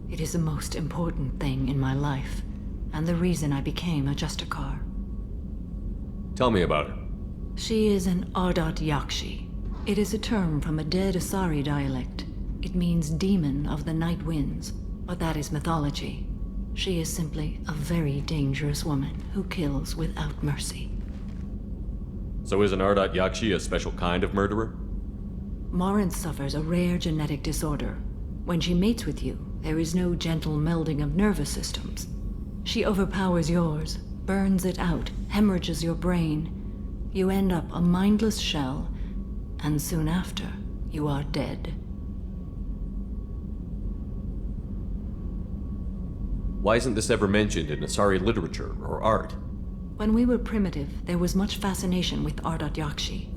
Speaker 9: It is the most important thing in my life, and the reason I became a Justicar.
Speaker 5: Tell me about her.
Speaker 9: She is an Ardat Yakshi. It is a term from a dead Asari dialect. It means demon of the night winds, but that is mythology. She is simply a very dangerous woman who kills without mercy.
Speaker 5: So is an Ardat Yakshi a special kind of murderer?
Speaker 9: Morinth suffers a rare genetic disorder. When she mates with you, there is no gentle melding of nervous systems. She overpowers yours, burns it out, hemorrhages your brain. You end up a mindless shell, and soon after, you are dead.
Speaker 5: Why isn't this ever mentioned in Asari literature or art?
Speaker 9: When we were primitive, there was much fascination with Ardat Yakshi.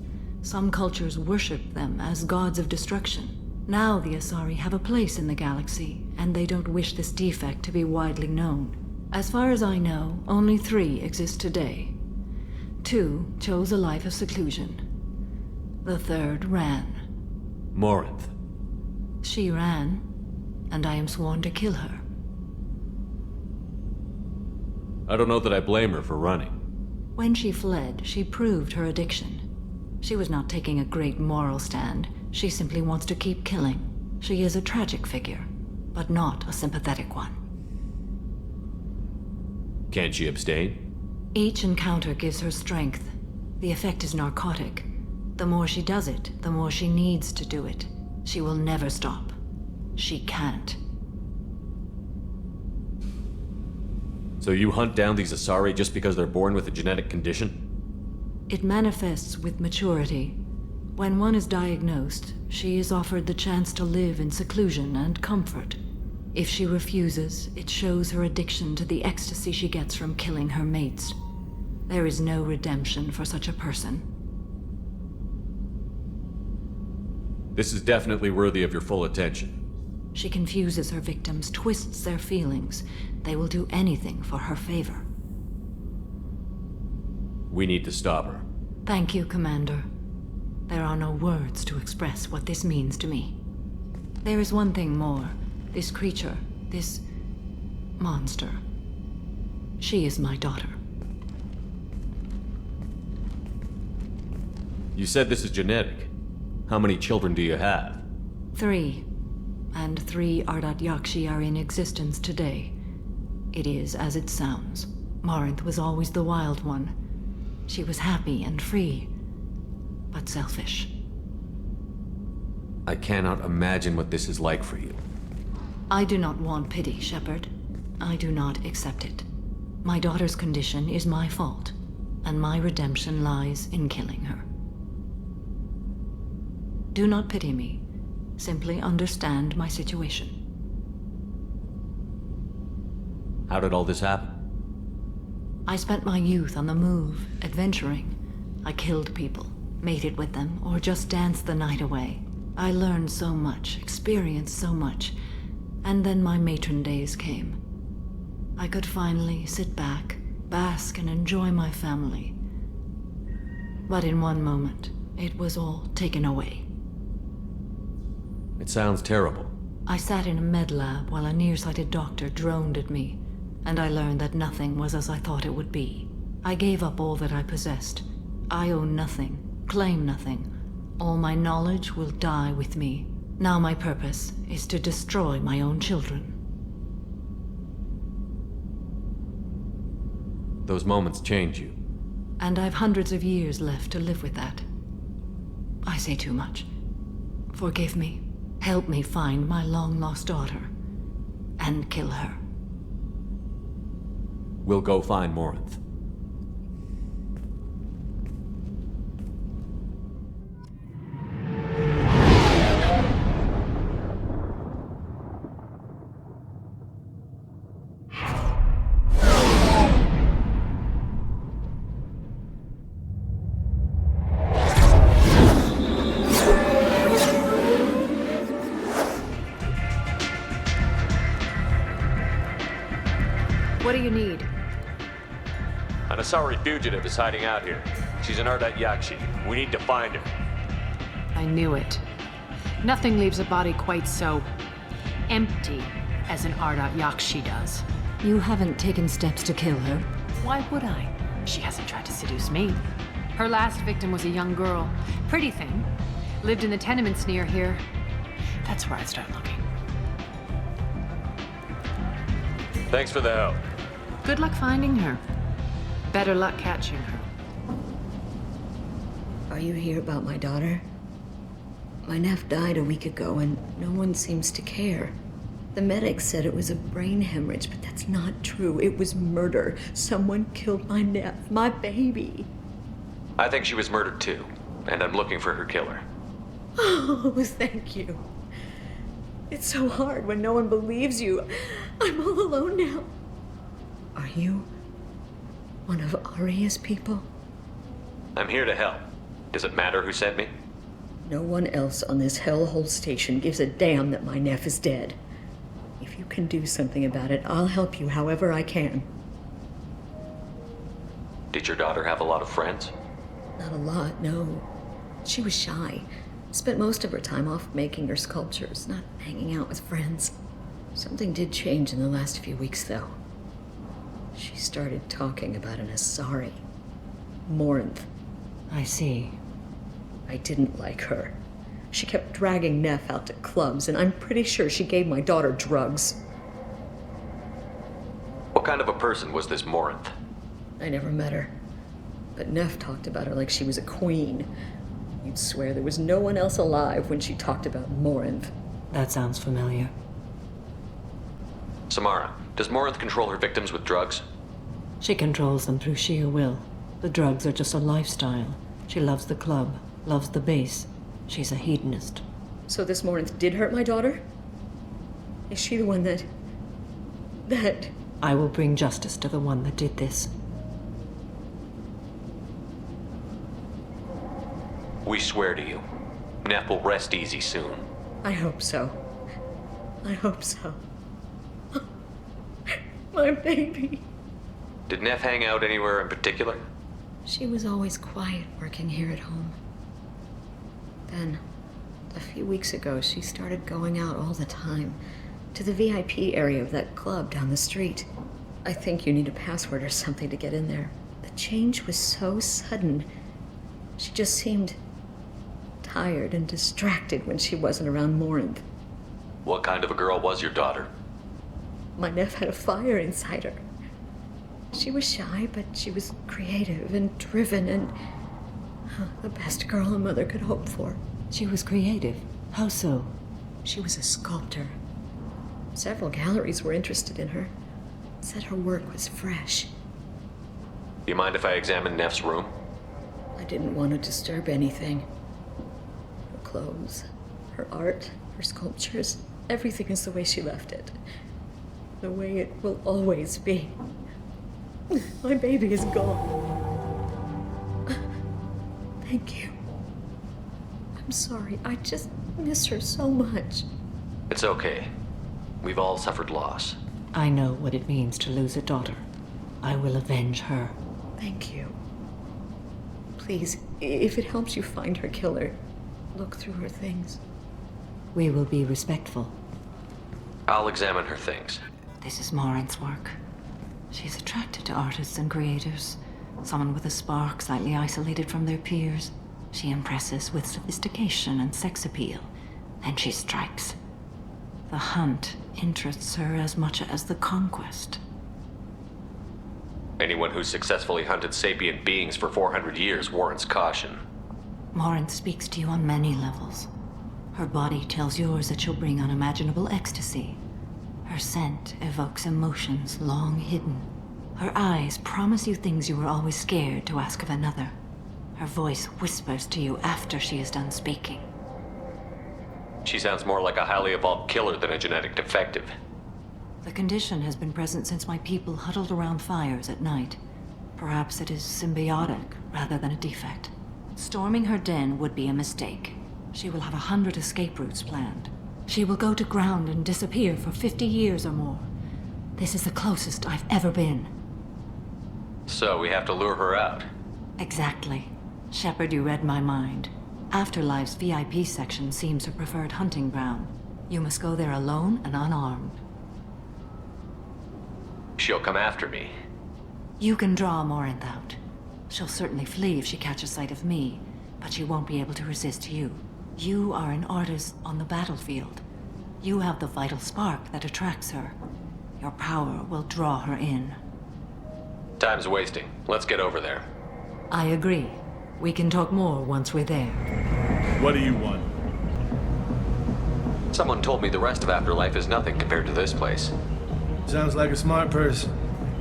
Speaker 9: Some cultures worshipped them as gods of destruction. Now the Asari have a place in the galaxy, and they don't wish this defect to be widely known. As far as I know, only 3 exist today. 2 chose a life of seclusion. The 3rd ran.
Speaker 5: Morinth.
Speaker 9: She ran, and I am sworn to kill her.
Speaker 5: I don't know that I blame her for running.
Speaker 9: When she fled, she proved her addiction. She was not taking a great moral stand. She simply wants to keep killing. She is a tragic figure, but not a sympathetic one.
Speaker 5: Can't she abstain?
Speaker 9: Each encounter gives her strength. The effect is narcotic. The more she does it, the more she needs to do it. She will never stop. She can't.
Speaker 5: So you hunt down these Asari just because they're born with a genetic condition?
Speaker 9: It manifests with maturity. When one is diagnosed, she is offered the chance to live in seclusion and comfort. If she refuses, it shows her addiction to the ecstasy she gets from killing her mates. There is no redemption for such a person.
Speaker 5: This is definitely worthy of your full attention.
Speaker 9: She confuses her victims, twists their feelings. They will do anything for her favor.
Speaker 5: We need to stop her.
Speaker 9: Thank you, Commander. There are no words to express what this means to me. There is one thing more. This creature, this monster. She is my daughter.
Speaker 5: You said this is genetic. How many children do you have?
Speaker 9: 3. And 3 Ardat Yakshi are in existence today. It is as it sounds. Morinth was always the wild one. She was happy and free, but selfish.
Speaker 5: I cannot imagine what this is like for you.
Speaker 9: I do not want pity, Shepard. I do not accept it. My daughter's condition is my fault, and my redemption lies in killing her. Do not pity me. Simply understand my situation.
Speaker 5: How did all this happen?
Speaker 9: I spent my youth on the move, adventuring. I killed people, mated with them, or just danced the night away. I learned so much, experienced so much, and then my matron days came. I could finally sit back, bask, and enjoy my family. But in one moment, it was all taken away.
Speaker 5: It sounds terrible.
Speaker 9: I sat in a med lab while a nearsighted doctor droned at me, and I learned that nothing was as I thought it would be. I gave up all that I possessed. I own nothing, claim nothing. All my knowledge will die with me. Now my purpose is to destroy my own children.
Speaker 5: Those moments change you.
Speaker 9: And I've hundreds of years left to live with that. I say too much. Forgive me. Help me find my long-lost daughter. And kill her.
Speaker 5: We'll go find Morinth.
Speaker 19: What do you need?
Speaker 14: An Asari fugitive is hiding out here. She's an Ardat Yakshi. We need to find her.
Speaker 19: I knew it. Nothing leaves a body quite so empty as an Ardat Yakshi does.
Speaker 9: You haven't taken steps to kill her?
Speaker 19: Why would I? She hasn't tried to seduce me. Her last victim was a young girl. Pretty thing. Lived in the tenements near here. That's where I'd start looking.
Speaker 14: Thanks for the help.
Speaker 19: Good luck finding her. Better luck catching her.
Speaker 6: Are you here about my daughter? My nephew died a week ago and no one seems to care. The medics said it was a brain hemorrhage, but that's not true. It was murder. Someone killed my nephew, my baby.
Speaker 14: I think she was murdered too, and I'm looking for her killer.
Speaker 6: Oh, thank you. It's so hard when no one believes you. I'm all alone now. Are you one of Aria's people?
Speaker 14: I'm here to help. Does it matter who sent me?
Speaker 6: No one else on this hellhole station gives a damn that my nephew is dead. If you can do something about it, I'll help you however I can.
Speaker 14: Did your daughter have a lot of friends?
Speaker 6: Not a lot, no. She was shy. Spent most of her time off making her sculptures, not hanging out with friends. Something did change in the last few weeks, though. She started talking about an Asari. Morinth.
Speaker 9: I see.
Speaker 6: I didn't like her. She kept dragging Neff out to clubs, and I'm pretty sure she gave my daughter drugs.
Speaker 14: What kind of a person was this Morinth?
Speaker 6: I never met her. But Neff talked about her like she was a queen. You'd swear there was no one else alive when she talked about Morinth.
Speaker 9: That sounds familiar.
Speaker 14: Samara, does Morinth control her victims with drugs?
Speaker 9: She controls them through sheer will. The drugs are just a lifestyle. She loves the club, loves the base. She's a hedonist.
Speaker 6: So this Morinth did hurt my daughter? Is she the one that...
Speaker 9: I will bring justice to the one that did this.
Speaker 14: We swear to you, Neff will rest easy soon.
Speaker 6: I hope so. I hope so. My baby.
Speaker 14: Did Neff hang out anywhere in particular?
Speaker 6: She was always quiet working here at home. Then, a few weeks ago, she started going out all the time to the VIP area of that club down the street. I think you need a password or something to get in there. The change was so sudden. She just seemed tired and distracted when she wasn't around Morinth.
Speaker 14: What kind of a girl was your daughter?
Speaker 6: My Neff had a fire inside her. She was shy, but she was creative and driven and the best girl a mother could hope for.
Speaker 9: She was creative? How so?
Speaker 6: She was a sculptor. Several galleries were interested in her. Said her work was fresh.
Speaker 14: Do you mind if I examine Neff's room?
Speaker 6: I didn't want to disturb anything. Her clothes, her art, her sculptures, everything is the way she left it. The way it will always be. My baby is gone. Thank you. I'm sorry, I just miss her so much.
Speaker 14: It's okay. We've all suffered loss.
Speaker 9: I know what it means to lose a daughter. I will avenge her.
Speaker 6: Thank you. Please, if it helps you find her killer, look through her things.
Speaker 9: We will be respectful.
Speaker 14: I'll examine her things.
Speaker 9: This is Morinth's work. She's attracted to artists and creators. Someone with a spark, slightly isolated from their peers. She impresses with sophistication and sex appeal. Then she strikes. The hunt interests her as much as the conquest.
Speaker 14: Anyone who's successfully hunted sapient beings for 400 years warrants caution.
Speaker 9: Morinth speaks to you on many levels. Her body tells yours that she'll bring unimaginable ecstasy. Her scent evokes emotions long hidden. Her eyes promise you things you were always scared to ask of another. Her voice whispers to you after she is done speaking.
Speaker 14: She sounds more like a highly evolved killer than a genetic defective.
Speaker 9: The condition has been present since my people huddled around fires at night. Perhaps it is symbiotic rather than a defect. Storming her den would be a mistake. She will have 100 escape routes planned. She will go to ground and disappear for 50 years or more. This is the closest I've ever been.
Speaker 14: So we have to lure her out.
Speaker 9: Exactly. Shepard, you read my mind. Afterlife's VIP section seems her preferred hunting ground. You must go there alone and unarmed.
Speaker 14: She'll come after me.
Speaker 9: You can draw Morinth out. She'll certainly flee if she catches sight of me, but she won't be able to resist you. You are an artist on the battlefield. You have the vital spark that attracts her. Your power will draw her in.
Speaker 14: Time's wasting. Let's get over there.
Speaker 9: I agree. We can talk more once we're there.
Speaker 10: What do you want?
Speaker 14: Someone told me the rest of Afterlife is nothing compared to this place.
Speaker 10: Sounds like a smart person.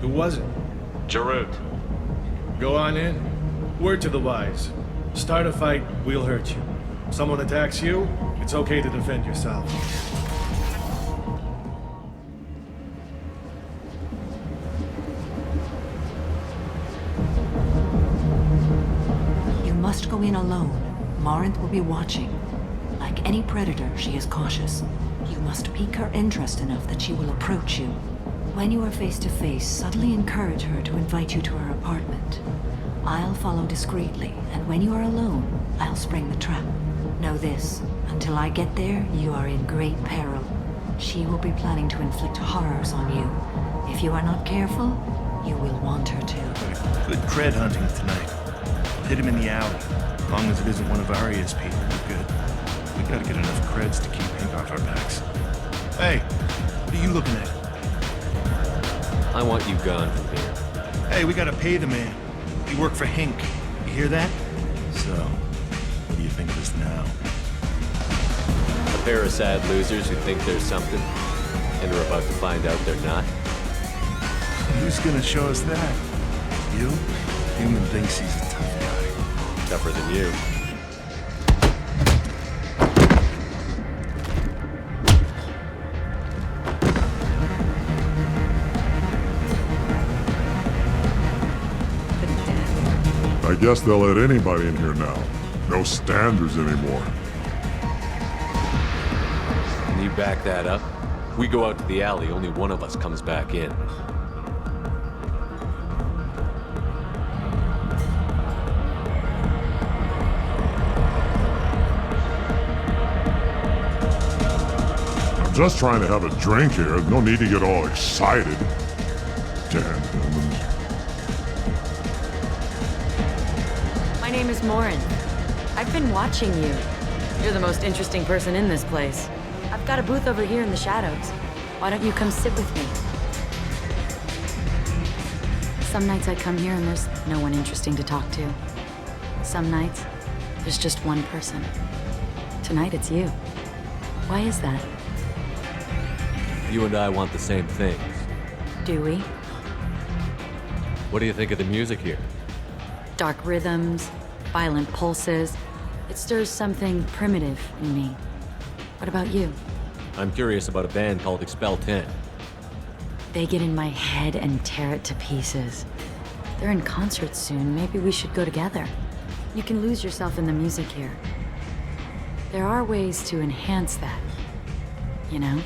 Speaker 10: Who was it?
Speaker 14: Jarut.
Speaker 10: Go on in. Word to the wise. Start a fight, we'll hurt you. Someone attacks you, it's okay to defend yourself.
Speaker 9: You must go in alone. Morinth will be watching. Like any predator, she is cautious. You must pique her interest enough that she will approach you. When you are face to face, subtly encourage her to invite you to her apartment. I'll follow discreetly, and when you are alone, I'll spring the trap. Know this, until I get there, you are in great peril. She will be planning to inflict horrors on you. If you are not careful, you will want her to.
Speaker 10: Good cred hunting tonight. Hit him in the alley. As long as it isn't one of Arya's people, we're good. We gotta get enough creds to keep Pink off our backs. Hey, what are you looking at?
Speaker 5: I want you gone from here.
Speaker 10: Hey, we gotta pay the man. We work for Hink. You hear that? So, what do you think of us now?
Speaker 5: A pair of sad losers who think there's something, and are about to find out they're not.
Speaker 10: Who's gonna show us that? You? Human thinks he's a tough guy.
Speaker 5: Tougher than you.
Speaker 20: I guess they'll let anybody in here now. No standards anymore.
Speaker 5: Can you back that up? We go out to the alley, only one of us comes back in.
Speaker 20: I'm just trying to have a drink here. No need to get all excited. Damn humans.
Speaker 9: My name is Morin. I've been watching you. You're the most interesting person in this place. I've got a booth over here in the shadows. Why don't you come sit with me? Some nights I come here and there's no one interesting to talk to. Some nights, there's just one person. Tonight it's you. Why is that?
Speaker 5: You and I want the same things.
Speaker 9: Do we?
Speaker 5: What do you think of the music here?
Speaker 9: Dark rhythms, violent pulses. It stirs something primitive in me. What about you?
Speaker 5: I'm curious about a band called Expel 10.
Speaker 9: They get in my head and tear it to pieces. They're in concert soon. Maybe we should go together. You can lose yourself in the music here. There are ways to enhance that, you know?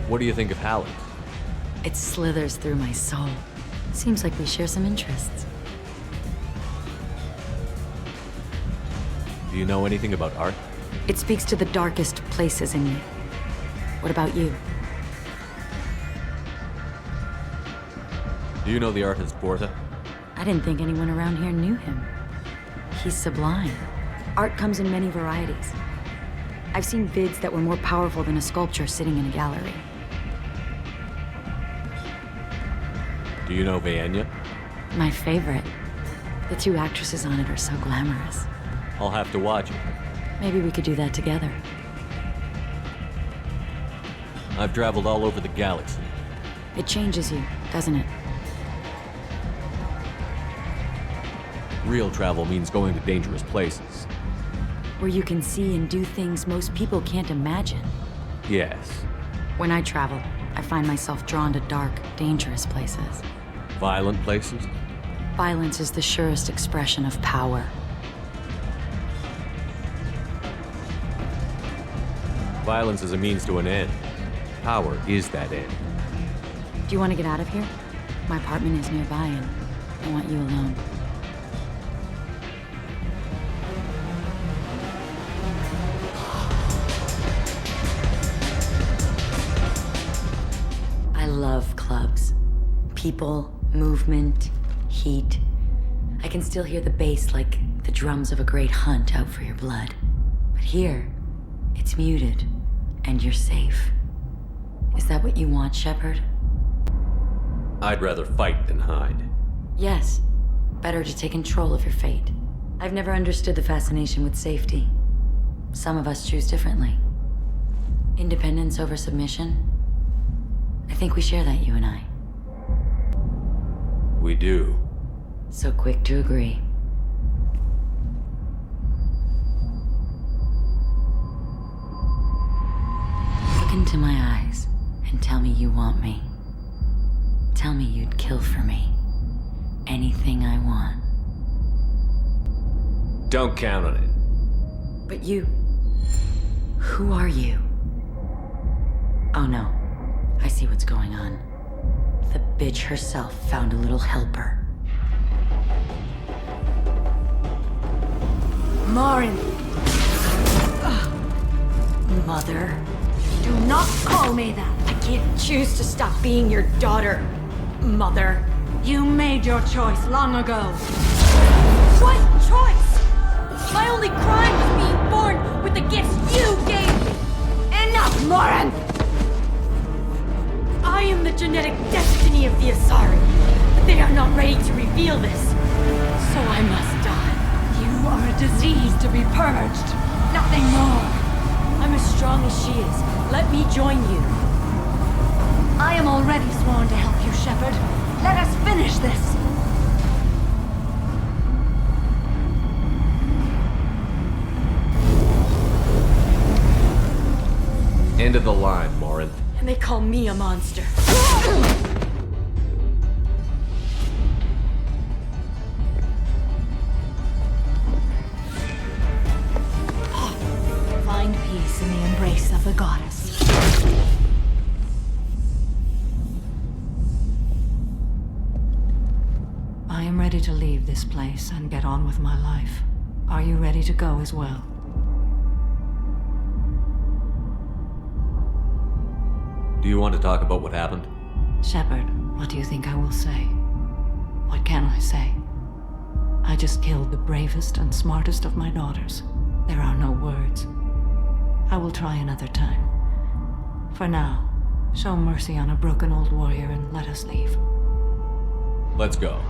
Speaker 5: What do you think of Halleck?
Speaker 9: It slithers through my soul. Seems like we share some interests.
Speaker 5: Do you know anything about art?
Speaker 9: It speaks to the darkest places in me. What about you?
Speaker 5: Do you know the artist Porta?
Speaker 9: I didn't think anyone around here knew him. He's sublime. Art comes in many varieties. I've seen vids that were more powerful than a sculpture sitting in a gallery.
Speaker 5: Do you know Vaenya?
Speaker 9: My favorite. The two actresses on it are so glamorous.
Speaker 5: I'll have to watch it.
Speaker 9: Maybe we could do that together.
Speaker 5: I've traveled all over the galaxy.
Speaker 9: It changes you, doesn't it?
Speaker 5: Real travel means going to dangerous places.
Speaker 9: Where you can see and do things most people can't imagine.
Speaker 5: Yes.
Speaker 9: When I travel, I find myself drawn to dark, dangerous places.
Speaker 5: Violent places?
Speaker 9: Violence is the surest expression of power.
Speaker 5: Violence is a means to an end. Power is that end.
Speaker 9: Do you want to get out of here? My apartment is nearby and I want you alone. I love clubs. People, movement, heat. I can still hear the bass like the drums of a great hunt out for your blood. But here, it's muted, and you're safe. Is that what you want, Shepard?
Speaker 5: I'd rather fight than hide.
Speaker 9: Yes. Better to take control of your fate. I've never understood the fascination with safety. Some of us choose differently. Independence over submission? I think we share that, you and I.
Speaker 5: We do.
Speaker 9: So quick to agree. Look into my eyes and tell me you want me. Tell me you'd kill for me. Anything I want.
Speaker 5: Don't count on it.
Speaker 9: But you... Who are you? Oh no. I see what's going on. The bitch herself found a little helper.
Speaker 22: Morin!
Speaker 9: Mother.
Speaker 22: Do not call me that!
Speaker 9: I can't choose to stop being your daughter, Mother.
Speaker 22: You made your choice long ago. What choice? My only crime was being born with the gifts you gave me! Enough, Morin! I am the genetic destiny of the Asari, but they are not ready to reveal this. So I must die. You are a disease to be purged. Nothing more. I'm as strong as she is. Let me join you. I am already sworn to help you, Shepard. Let us finish this.
Speaker 5: End of the line, Morin.
Speaker 22: And they call me a monster. Find peace in the embrace of the goddess. I am ready to leave this place and get on with my life. Are you ready to go as well?
Speaker 5: Do you want to talk about what happened?
Speaker 22: Shepard, what do you think I will say? What can I say? I just killed the bravest and smartest of my daughters. There are no words. I will try another time. For now, show mercy on a broken old warrior and let us leave.
Speaker 5: Let's go.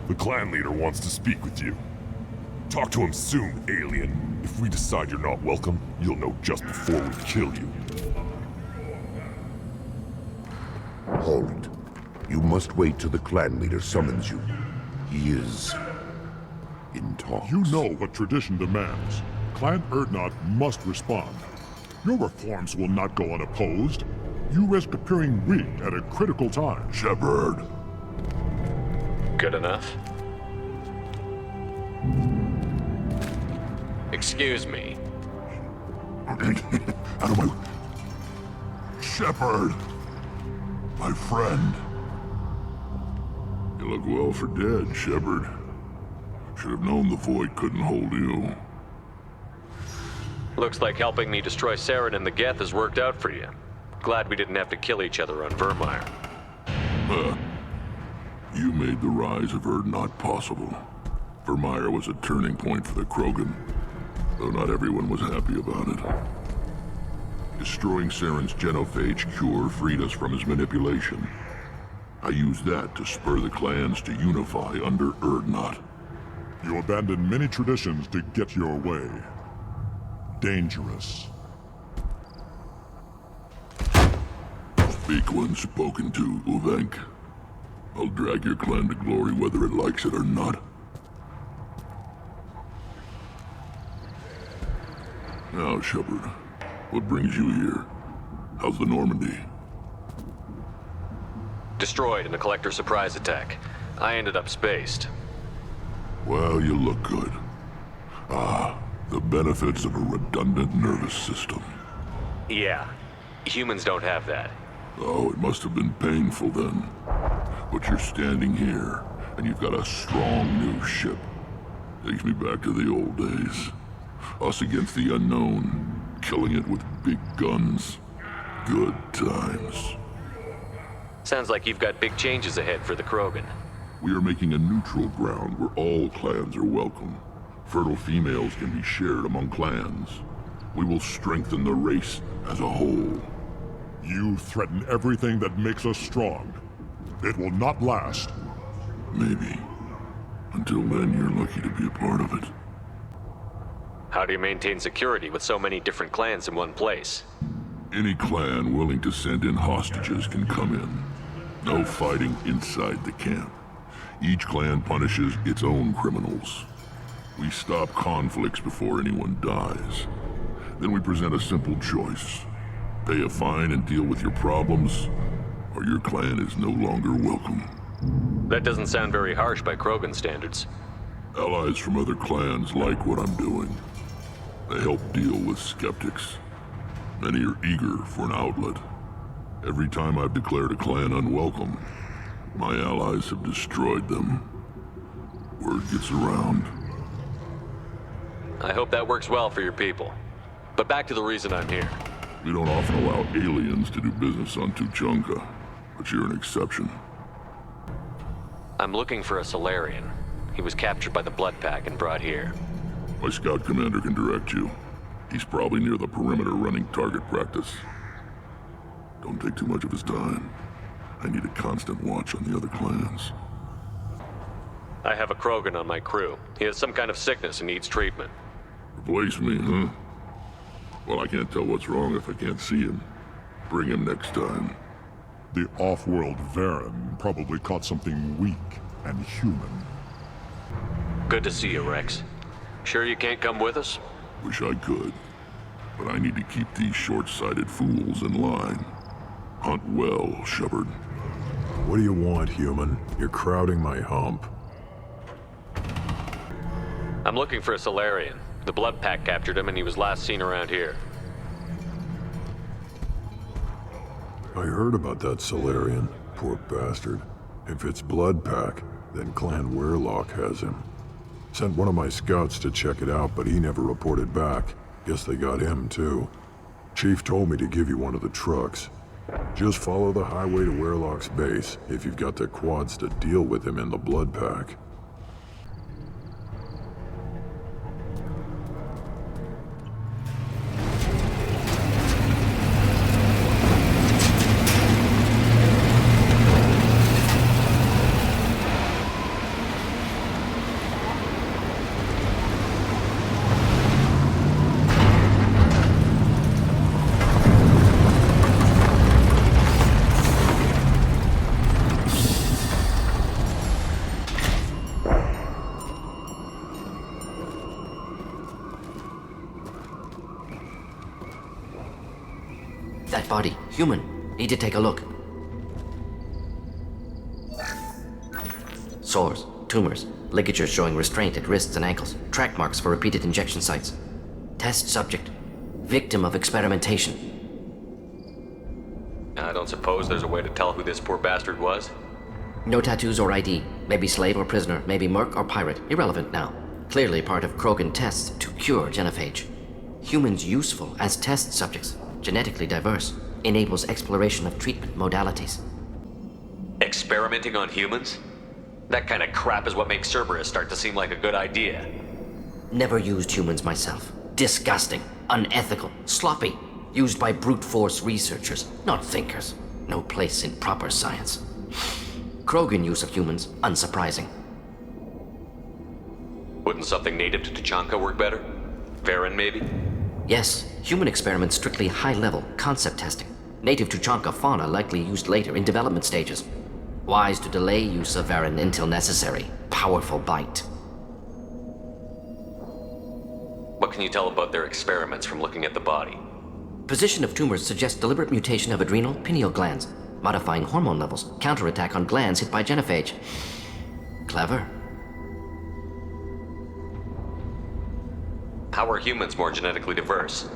Speaker 20: The clan leader wants to speak with you. Talk to him soon, alien. If we decide you're not welcome, you'll know just before we kill you.
Speaker 4: Hold. You must wait till the clan leader summons you. He is in talks.
Speaker 20: You know what tradition demands. Clan Urdnot must respond. Your reforms will not go unopposed. You risk appearing weak at a critical time.
Speaker 4: Shepard.
Speaker 14: Good enough? Excuse me.
Speaker 4: Out of my... Shepard! My friend. You look well for dead, Shepard. Should have known the Void couldn't hold you.
Speaker 14: Looks like helping me destroy Saren and the Geth has worked out for you. Glad we didn't have to kill each other on Vermeer.
Speaker 4: You made the rise of Urdnot possible. Vermeer was a turning point for the Krogan, though not everyone was happy about it. Destroying Saren's genophage cure freed us from his manipulation. I used that to spur the clans to unify under Urdnot.
Speaker 20: You abandoned many traditions to get your way. Dangerous.
Speaker 4: Speak when spoken to, Uvenk. I'll drag your clan to glory whether it likes it or not. Now, Shepard, what brings you here? How's the Normandy?
Speaker 14: Destroyed in a collector surprise attack. I ended up spaced.
Speaker 4: Well, you look good. The benefits of a redundant nervous system.
Speaker 14: Yeah, humans don't have that.
Speaker 4: Oh, it must have been painful then. But you're standing here, and you've got a strong new ship. Takes me back to the old days. Us against the unknown, killing it with big guns. Good times.
Speaker 14: Sounds like you've got big changes ahead for the Krogan.
Speaker 4: We are making a neutral ground where all clans are welcome. Fertile females can be shared among clans. We will strengthen the race as a whole.
Speaker 20: You threaten everything that makes us strong. It will not last.
Speaker 4: Maybe. Until then, you're lucky to be a part of it.
Speaker 14: How do you maintain security with so many different clans in one place?
Speaker 4: Any clan willing to send in hostages can come in. No fighting inside the camp. Each clan punishes its own criminals. We stop conflicts before anyone dies. Then we present a simple choice. Pay a fine and deal with your problems, or your clan is no longer welcome.
Speaker 14: That doesn't sound very harsh by Krogan standards.
Speaker 4: Allies from other clans like what I'm doing. They help deal with skeptics. Many are eager for an outlet. Every time I've declared a clan unwelcome, my allies have destroyed them. Word gets around.
Speaker 14: I hope that works well for your people. But back to the reason I'm here.
Speaker 4: We don't often allow aliens to do business on Tuchanka, but you're an exception.
Speaker 14: I'm looking for a Solarian. He was captured by the Blood Pack and brought here.
Speaker 4: My scout commander can direct you. He's probably near the perimeter running target practice. Don't take too much of his time. I need a constant watch on the other clans.
Speaker 14: I have a Krogan on my crew. He has some kind of sickness and needs treatment.
Speaker 4: Replace me, huh? Well, I can't tell what's wrong if I can't see him. Bring him next time.
Speaker 20: The off-world Varen probably caught something weak and human.
Speaker 14: Good to see you, Rex. Sure you can't come with us?
Speaker 4: Wish I could. But I need to keep these short-sighted fools in line. Hunt well, Shepard.
Speaker 16: What do you want, human? You're crowding my hump.
Speaker 14: I'm looking for a Solarian. The Blood Pack captured him and he was last seen around here.
Speaker 16: I heard about that Solarian. Poor bastard. If it's Blood Pack, then Clan Weirlock has him. Sent one of my scouts to check it out, but he never reported back. Guess they got him, too. Chief told me to give you one of the trucks. Just follow the highway to Weirlock's base, if you've got the quads to deal with him in the Blood Pack.
Speaker 21: That body, human. Need to take a look. Sores, tumors, ligatures showing restraint at wrists and ankles, track marks for repeated injection sites. Test subject. Victim of experimentation.
Speaker 14: I don't suppose there's a way to tell who this poor bastard was?
Speaker 21: No tattoos or ID. Maybe slave or prisoner, maybe merc or pirate. Irrelevant now. Clearly part of Krogan tests to cure genophage. Humans useful as test subjects. Genetically diverse, enables exploration of treatment modalities.
Speaker 14: Experimenting on humans? That kind of crap is what makes Cerberus start to seem like a good idea.
Speaker 21: Never used humans myself. Disgusting, unethical, sloppy. Used by brute force researchers, not thinkers. No place in proper science. Krogan use of humans, unsurprising.
Speaker 14: Wouldn't something native to Tuchanka work better? Varen, maybe?
Speaker 21: Yes, human experiments strictly high-level, concept testing. Native Tuchanka fauna likely used later in development stages. Wise to delay use of Varen until necessary. Powerful bite.
Speaker 14: What can you tell about their experiments from looking at the body?
Speaker 21: Position of tumors suggests deliberate mutation of adrenal, pineal glands, modifying hormone levels, counterattack on glands hit by genophage. Clever.
Speaker 14: How are humans more genetically diverse?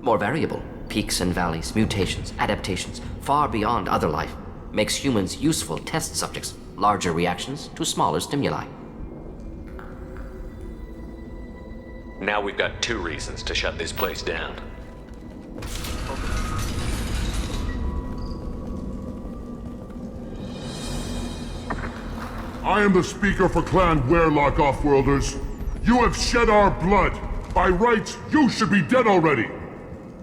Speaker 21: More variable. Peaks and valleys, mutations, adaptations, far beyond other life. Makes humans useful test subjects. Larger reactions to smaller stimuli.
Speaker 14: Now we've got 2 reasons to shut this place down.
Speaker 20: I am the speaker for Clan Weirlock, Offworlders. You have shed our blood. By rights, you should be dead already.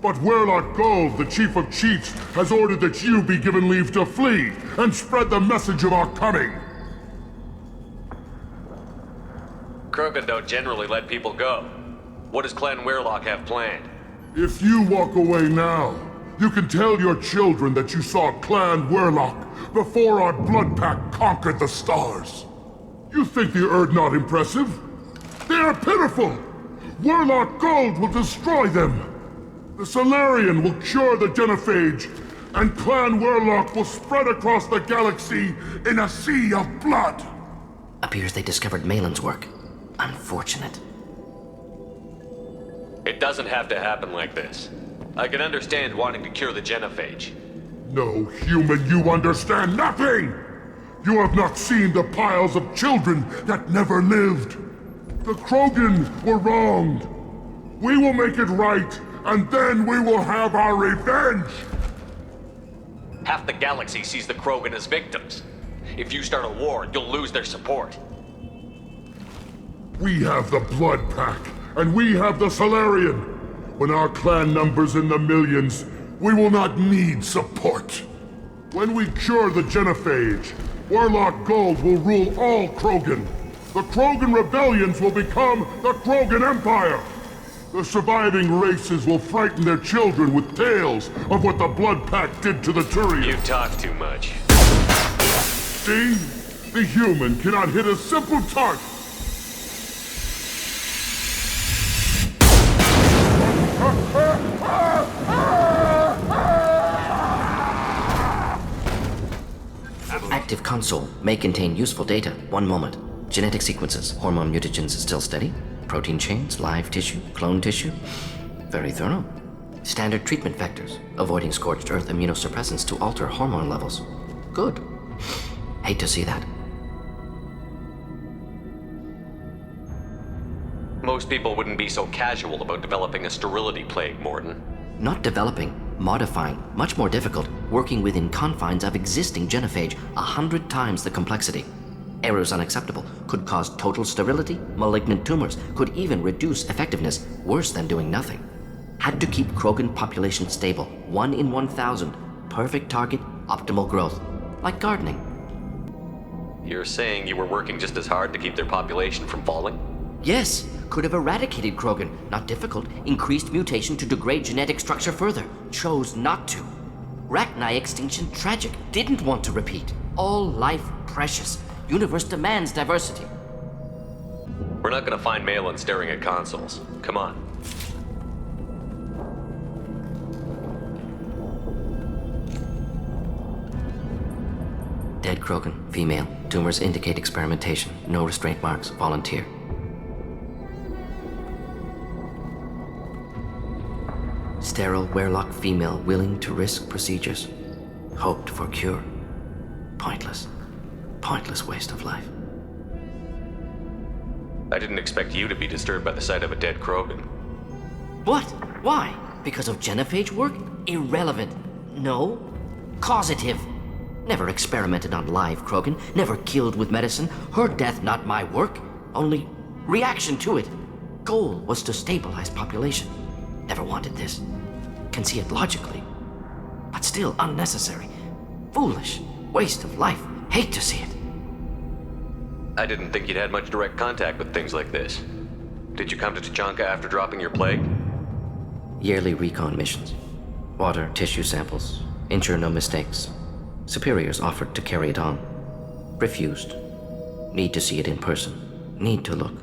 Speaker 20: But Weirlock Gold, the Chief of Chiefs, has ordered that you be given leave to flee and spread the message of our coming.
Speaker 14: Krogan don't generally let people go. What does Clan Weirlock have planned?
Speaker 20: If you walk away now, you can tell your children that you saw Clan Weirlock before our Blood Pack conquered the stars. You think the Erd not impressive? They are pitiful! Weirlock Gold will destroy them! The Solarian will cure the genophage, and Clan Weirlock will spread across the galaxy in a sea of blood!
Speaker 21: Appears they discovered Malin's work. Unfortunate.
Speaker 14: It doesn't have to happen like this. I can understand wanting to cure the genophage.
Speaker 20: No, human, you understand nothing! You have not seen the piles of children that never lived. The Krogan were wronged. We will make it right, and then we will have our revenge!
Speaker 14: Half the galaxy sees the Krogan as victims. If you start a war, you'll lose their support.
Speaker 20: We have the Blood Pack, and we have the Solarian. When our clan numbers in the millions, we will not need support. When we cure the genophage, Warlock Gold will rule all Krogan. The Krogan rebellions will become the Krogan Empire. The surviving races will frighten their children with tales of what the Blood Pack did to the Turians.
Speaker 14: You talk too much.
Speaker 20: See? The human cannot hit a simple target.
Speaker 21: Active console may contain useful data. One moment. Genetic sequences. Hormone mutagens still steady. Protein chains, live tissue, clone tissue. Very thorough. Standard treatment vectors. Avoiding scorched earth immunosuppressants to alter hormone levels. Good. Hate to see that.
Speaker 14: Most people wouldn't be so casual about developing a sterility plague, Morton.
Speaker 21: Not developing, modifying, much more difficult, working within confines of existing genophage, 100 times the complexity. Errors unacceptable, could cause total sterility, malignant tumors, could even reduce effectiveness, worse than doing nothing. Had to keep Krogan population stable, 1 in 1,000, perfect target, optimal growth, like gardening.
Speaker 14: You're saying you were working just as hard to keep their population from falling?
Speaker 21: Yes, could have eradicated Krogan, not difficult, increased mutation to degrade genetic structure further, chose not to. Rachni extinction tragic, didn't want to repeat. All life precious, universe demands diversity.
Speaker 14: We're not gonna find Malin staring at consoles. Come on.
Speaker 21: Dead Krogan, female, tumors indicate experimentation, no restraint marks, volunteer. Sterile Werlock female willing to risk procedures. Hoped for cure. Pointless. Pointless waste of life.
Speaker 14: I didn't expect you to be disturbed by the sight of a dead Krogan.
Speaker 21: What? Why? Because of genophage work? Irrelevant. No. Causative. Never experimented on live Krogan, never killed with medicine. Her death not my work, only reaction to it. Goal was to stabilize population. Never wanted this. Can see it logically. But still unnecessary. Foolish. Waste of life. Hate to see it.
Speaker 14: I didn't think you'd had much direct contact with things like this. Did you come to Tachanka after dropping your plague?
Speaker 21: Yearly recon missions. Water, tissue samples. Ensure no mistakes. Superiors offered to carry it on. Refused. Need to see it in person. Need to look.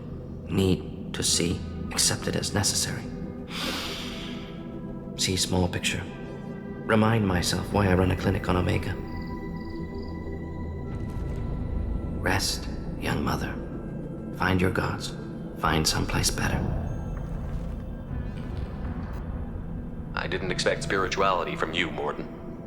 Speaker 21: Need to see. Accepted as necessary. See small picture. Remind myself why I run a clinic on Omega. Rest, young mother. Find your gods. Find someplace better.
Speaker 14: I didn't expect spirituality from you, Morton.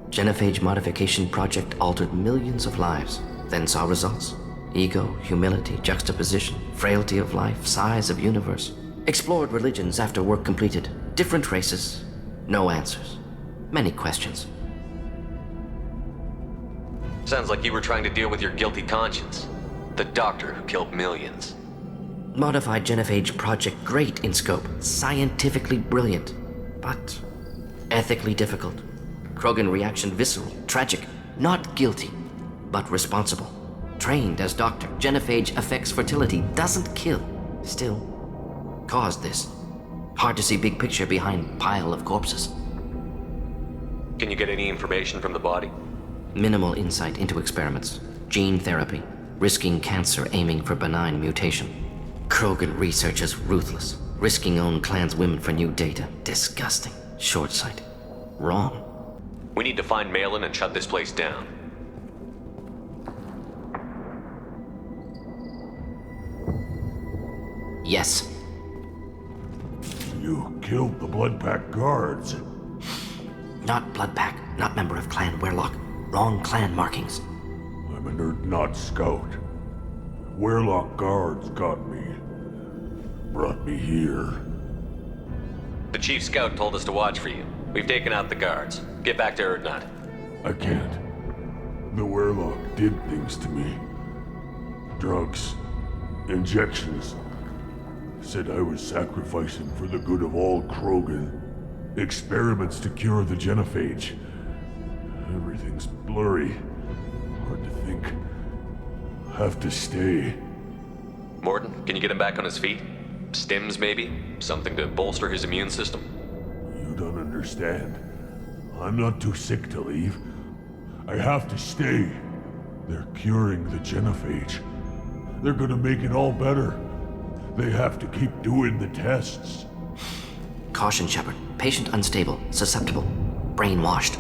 Speaker 21: Genophage modification project altered millions of lives, then saw results. Ego, humility, juxtaposition, frailty of life, size of universe. Explored religions after work completed. Different races. No answers. Many questions.
Speaker 14: Sounds like you were trying to deal with your guilty conscience. The doctor who killed millions.
Speaker 21: Modified genophage project great in scope. Scientifically brilliant. But ethically difficult. Krogan reaction visceral, tragic. Not guilty, but responsible. Trained as doctor. Genophage affects fertility, doesn't kill. Still, caused this. Hard to see big picture behind pile of corpses.
Speaker 14: Can you get any information from the body?
Speaker 21: Minimal insight into experiments. Gene therapy. Risking cancer aiming for benign mutation. Krogan research is ruthless. Risking own clan's women for new data. Disgusting. Short sight. Wrong.
Speaker 14: We need to find Malin and shut this place down.
Speaker 21: Yes.
Speaker 20: You killed the Blood Pack guards.
Speaker 21: Not Blood Pack, not member of Clan Werlock. Wrong clan markings.
Speaker 20: I'm an Erdnot scout. Werlock guards got me. Brought me here.
Speaker 14: The chief scout told us to watch for you. We've taken out the guards. Get back to Erdnot.
Speaker 20: I can't. The Werlock did things to me. Drugs. Injections. Said I was sacrificing for the good of all Krogan. Experiments to cure the genophage. Everything's blurry. Hard to think. Have to stay.
Speaker 14: Morton, can you get him back on his feet? Stims, maybe? Something to bolster his immune system?
Speaker 20: You don't understand. I'm not too sick to leave. I have to stay. They're curing the genophage. They're gonna make it all better. They have to keep doing the tests.
Speaker 21: Caution, Shepard. Patient unstable, susceptible, brainwashed.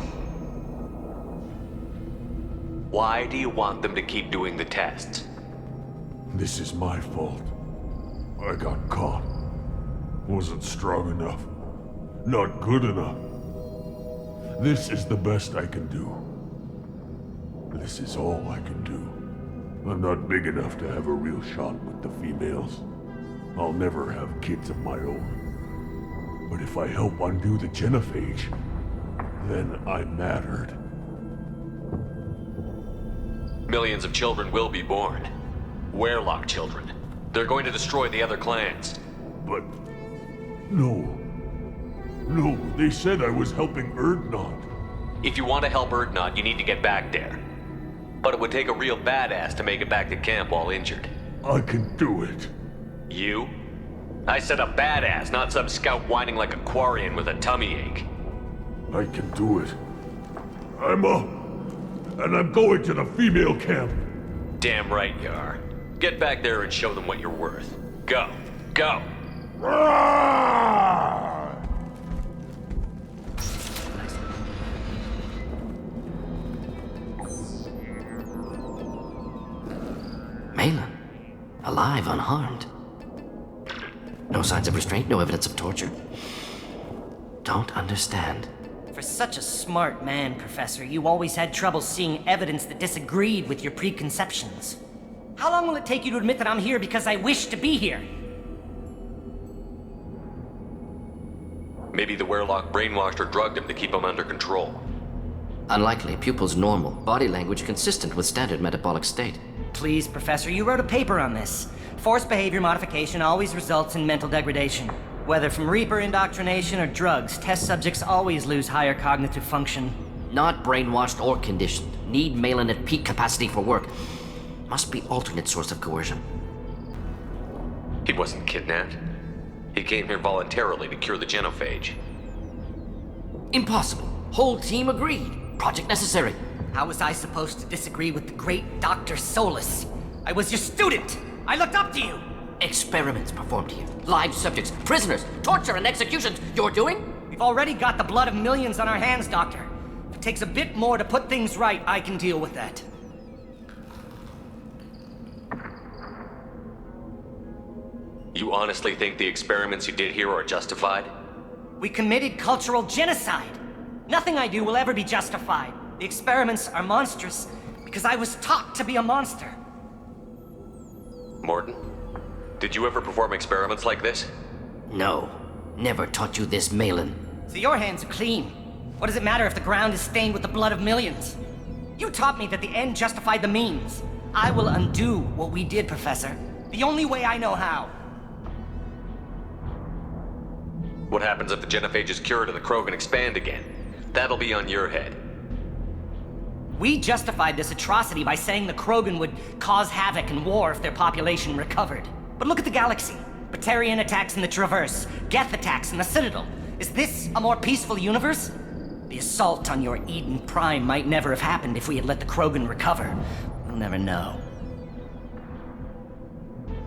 Speaker 14: Why do you want them to keep doing the tests?
Speaker 20: This is my fault. I got caught. Wasn't strong enough. Not good enough. This is the best I can do. This is all I can do. I'm not big enough to have a real shot with the females. I'll never have kids of my own. But if I help undo the genophage, then I mattered.
Speaker 14: Millions of children will be born. Werlock children. They're going to destroy the other clans.
Speaker 20: But... No. No, they said I was helping Erdnot.
Speaker 14: If you want to help Erdnot, you need to get back there. But it would take a real badass to make it back to camp while injured.
Speaker 20: I can do it.
Speaker 14: You? I said a badass, not some scout whining like a Quarian with a tummy ache.
Speaker 20: I can do it. I'm up. And I'm going to the female camp.
Speaker 14: Damn right you are. Get back there and show them what you're worth. Go. Go.
Speaker 21: Malin. Alive, unharmed. No signs of restraint, no evidence of torture. Don't understand.
Speaker 8: For such a smart man, Professor, you always had trouble seeing evidence that disagreed with your preconceptions. How long will it take you to admit that I'm here because I wish to be here?
Speaker 14: Maybe the Werlock brainwashed or drugged him to keep him under control.
Speaker 21: Unlikely. Pupil's normal. Body language consistent with standard metabolic state.
Speaker 8: Please, Professor, you wrote a paper on this. Forced behavior modification always results in mental degradation. Whether from Reaper indoctrination or drugs, test subjects always lose higher cognitive function.
Speaker 21: Not brainwashed or conditioned. Need Malin at peak capacity for work. Must be alternate source of coercion.
Speaker 14: He wasn't kidnapped. He came here voluntarily to cure the genophage.
Speaker 21: Impossible. Whole team agreed. Project necessary.
Speaker 8: How was I supposed to disagree with the great Dr. Solus? I was your student! I looked up to you!
Speaker 21: Experiments performed here. Live subjects, prisoners, torture and executions. You're doing?
Speaker 8: We've already got the blood of millions on our hands, Doctor. If it takes a bit more to put things right, I can deal with that.
Speaker 14: You honestly think the experiments you did here are justified?
Speaker 8: We committed cultural genocide. Nothing I do will ever be justified. The experiments are monstrous because I was taught to be a monster.
Speaker 14: Morton, did you ever perform experiments like this?
Speaker 21: No. Never taught you this, Malin.
Speaker 8: So your hands are clean. What does it matter if the ground is stained with the blood of millions? You taught me that the end justified the means. I will undo what we did, Professor. The only way I know how.
Speaker 14: What happens if the genophage is cured and the Krogan expand again? That'll be on your head.
Speaker 8: We justified this atrocity by saying the Krogan would cause havoc and war if their population recovered. But look at the galaxy. Batarian attacks in the Traverse, Geth attacks in the Citadel. Is this a more peaceful universe? The assault on your Eden Prime might never have happened if we had let the Krogan recover. We'll never know.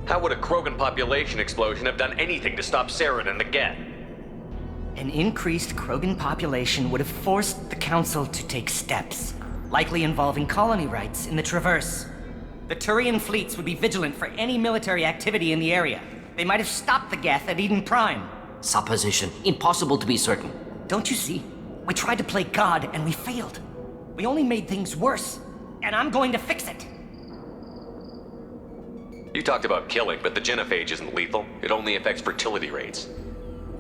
Speaker 14: How would a Krogan population explosion have done anything to stop Saren and the Geth?
Speaker 8: An increased Krogan population would have forced the Council to take steps, likely involving colony rights in the Traverse. The Turian fleets would be vigilant for any military activity in the area. They might have stopped the Geth at Eden Prime.
Speaker 21: Supposition. Impossible to be certain.
Speaker 8: Don't you see? We tried to play God and we failed. We only made things worse. And I'm going to fix it.
Speaker 14: You talked about killing, but the genophage isn't lethal. It only affects fertility rates.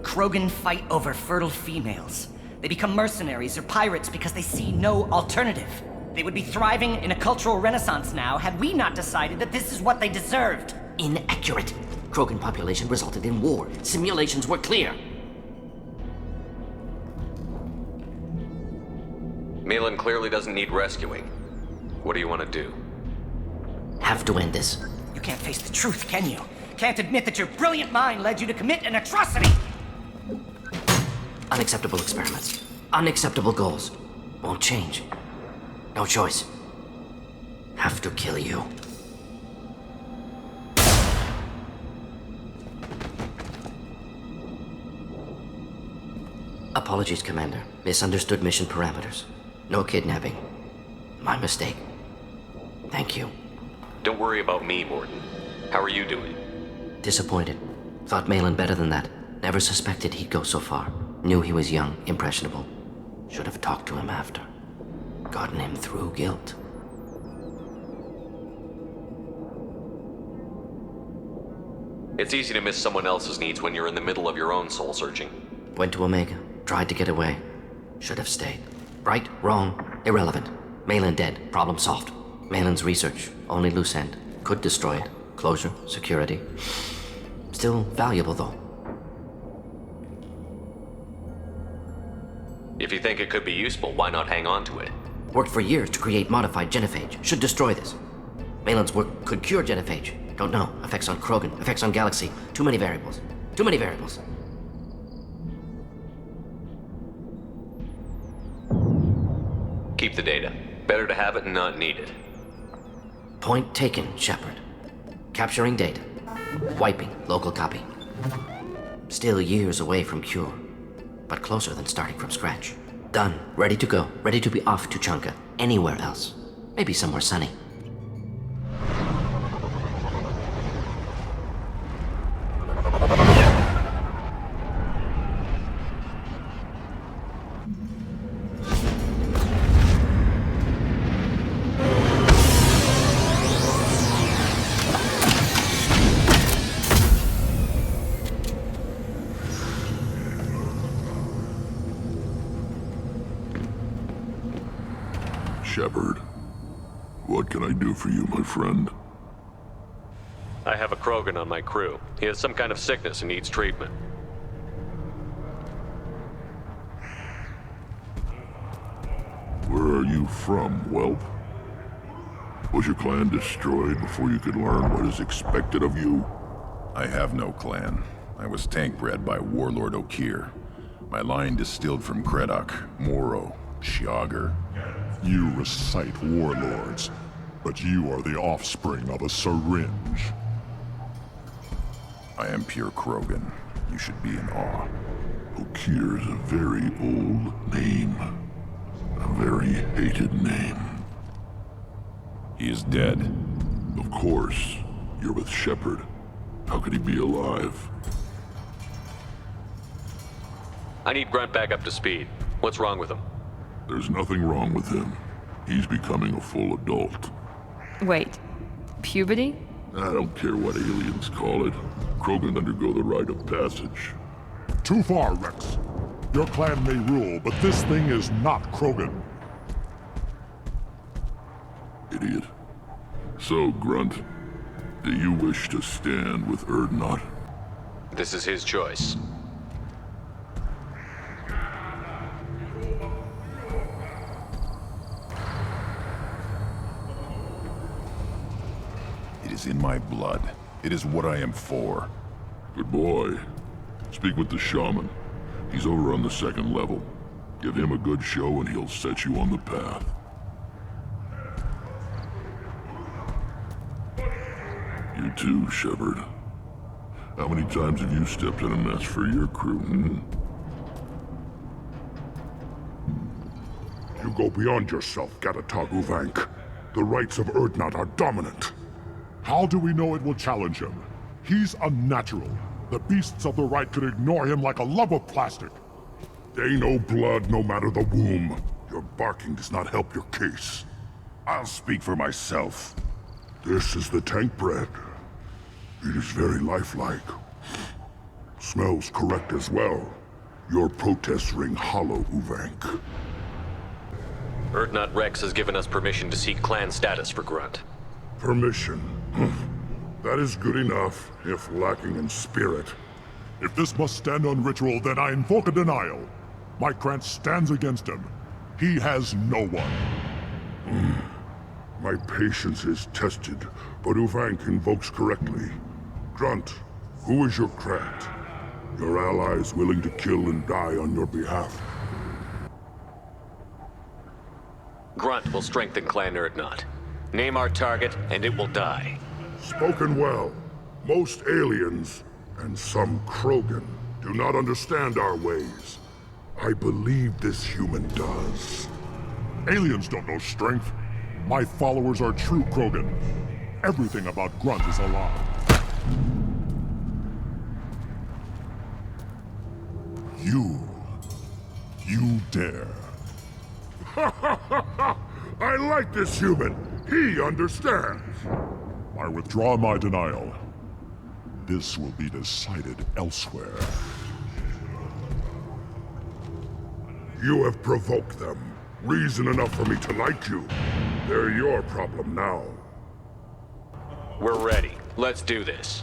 Speaker 8: Krogan fight over fertile females. They become mercenaries or pirates because they see no alternative. They would be thriving in a cultural renaissance now had we not decided that this is what they deserved.
Speaker 21: Inaccurate. Krogan population resulted in war. Simulations were clear.
Speaker 14: Malin clearly doesn't need rescuing. What do you want to do?
Speaker 21: Have to end this.
Speaker 8: You can't face the truth, can you? Can't admit that your brilliant mind led you to commit an atrocity!
Speaker 21: Unacceptable experiments. Unacceptable goals. Won't change. No choice. Have to kill you. Apologies, Commander. Misunderstood mission parameters. No kidnapping. My mistake. Thank you.
Speaker 14: Don't worry about me, Mordin. How are you doing?
Speaker 21: Disappointed. Thought Malin better than that. Never suspected he'd go so far. Knew he was young, impressionable. Should have talked to him after. Gotten him through guilt.
Speaker 14: It's easy to miss someone else's needs when you're in the middle of your own soul searching.
Speaker 21: Went to Omega. Tried to get away. Should have stayed. Right, wrong, irrelevant. Malin dead. Problem solved. Malin's research. Only loose end. Could destroy it. Closure, security. Still valuable, though.
Speaker 14: If you think it could be useful, why not hang on to it?
Speaker 21: Worked for years to create modified genophage. Should destroy this. Malin's work could cure genophage. Don't know. Effects on Krogan. Effects on Galaxy. Too many variables. Too many variables.
Speaker 14: Keep the data. Better to have it and not need it.
Speaker 21: Point taken, Shepard. Capturing data. Wiping local copy. Still years away from cure, but closer than starting from scratch. Done. Ready to go. Ready to be off to Chunka. Anywhere else. Maybe somewhere sunny.
Speaker 4: Shepard, what can I do for you, my friend?
Speaker 14: I have a Krogan on my crew. He has some kind of sickness and needs treatment.
Speaker 4: Where are you from, whelp? Was your clan destroyed before you could learn what is expected of you?
Speaker 2: I have no clan. I was tank bred by Warlord Okir. My line distilled from Kredok, Moro, Shiagar.
Speaker 20: You recite warlords, but you are the offspring of a syringe.
Speaker 2: I am pure Krogan. You should be in awe.
Speaker 4: Okir's a very old name. A very hated name.
Speaker 2: He is dead.
Speaker 4: Of course. You're with Shepard. How could he be alive?
Speaker 14: I need Grunt back up to speed. What's wrong with him?
Speaker 4: There's nothing wrong with him. He's becoming a full adult.
Speaker 13: Wait, puberty?
Speaker 4: I don't care what aliens call it. Krogan undergo the rite of passage.
Speaker 20: Too far, Rex. Your clan may rule, but this thing is not Krogan.
Speaker 4: Idiot. So, Grunt, do you wish to stand with Urdnot?
Speaker 14: This is his choice.
Speaker 2: It is in my blood. It is what I am for.
Speaker 4: Good boy. Speak with the shaman. He's over on the second level. Give him a good show and he'll set you on the path. You too, Shepard. How many times have you stepped in a mess for your crew,
Speaker 20: You go beyond yourself, Gatatag Uvank. The rights of Urdnot are dominant. How do we know it will challenge him? He's unnatural. The beasts of the right could ignore him like a lump of plastic. They know blood no matter the womb. Your barking does not help your case.
Speaker 4: I'll speak for myself.
Speaker 20: This is the tank bread. It is very lifelike. Smells correct as well. Your protests ring hollow, Uvank.
Speaker 14: Urdnot Rex has given us permission to seek clan status for Grunt.
Speaker 20: Permission? That is good enough, if lacking in spirit.
Speaker 4: If this must stand on ritual, then I invoke a denial. My clan stands against him. He has no one.
Speaker 20: My patience is tested, but Uvank invokes correctly. Grunt, who is your Krat? Your allies willing to kill and die on your behalf.
Speaker 14: Grunt will strengthen Clan Urdnot. Name our target, and it will die.
Speaker 20: Spoken well. Most aliens, and some Krogan, do not understand our ways. I believe this human does.
Speaker 4: Aliens don't know strength. My followers are true Krogan. Everything about Grunt is a lie. You dare.
Speaker 20: I like this human. He understands.
Speaker 4: I withdraw my denial. This will be decided elsewhere.
Speaker 20: You have provoked them. Reason enough for me to like you. They're your problem now.
Speaker 14: We're ready. Let's do this.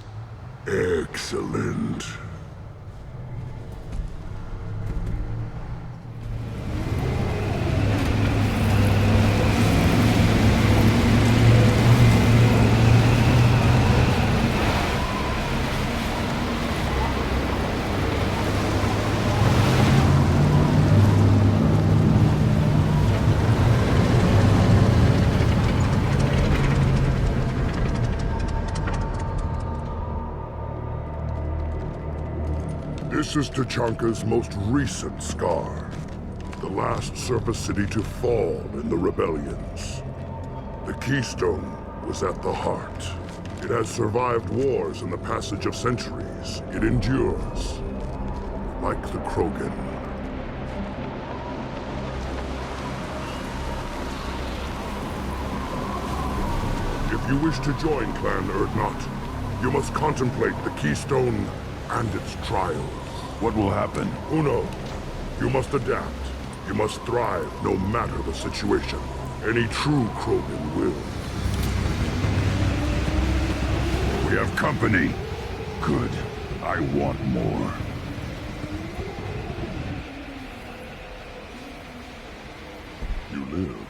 Speaker 20: Excellent. This is Tachanka's most recent scar. The last surface city to fall in the rebellions. The Keystone was at the heart. It has survived wars and the passage of centuries. It endures. Like the Krogan. If you wish to join Clan Urdnot, you must contemplate the Keystone and its trials.
Speaker 4: What will happen?
Speaker 20: Who knows? You must adapt. You must thrive no matter the situation. Any true Krogan will.
Speaker 4: We have company. Good. I want more. You live,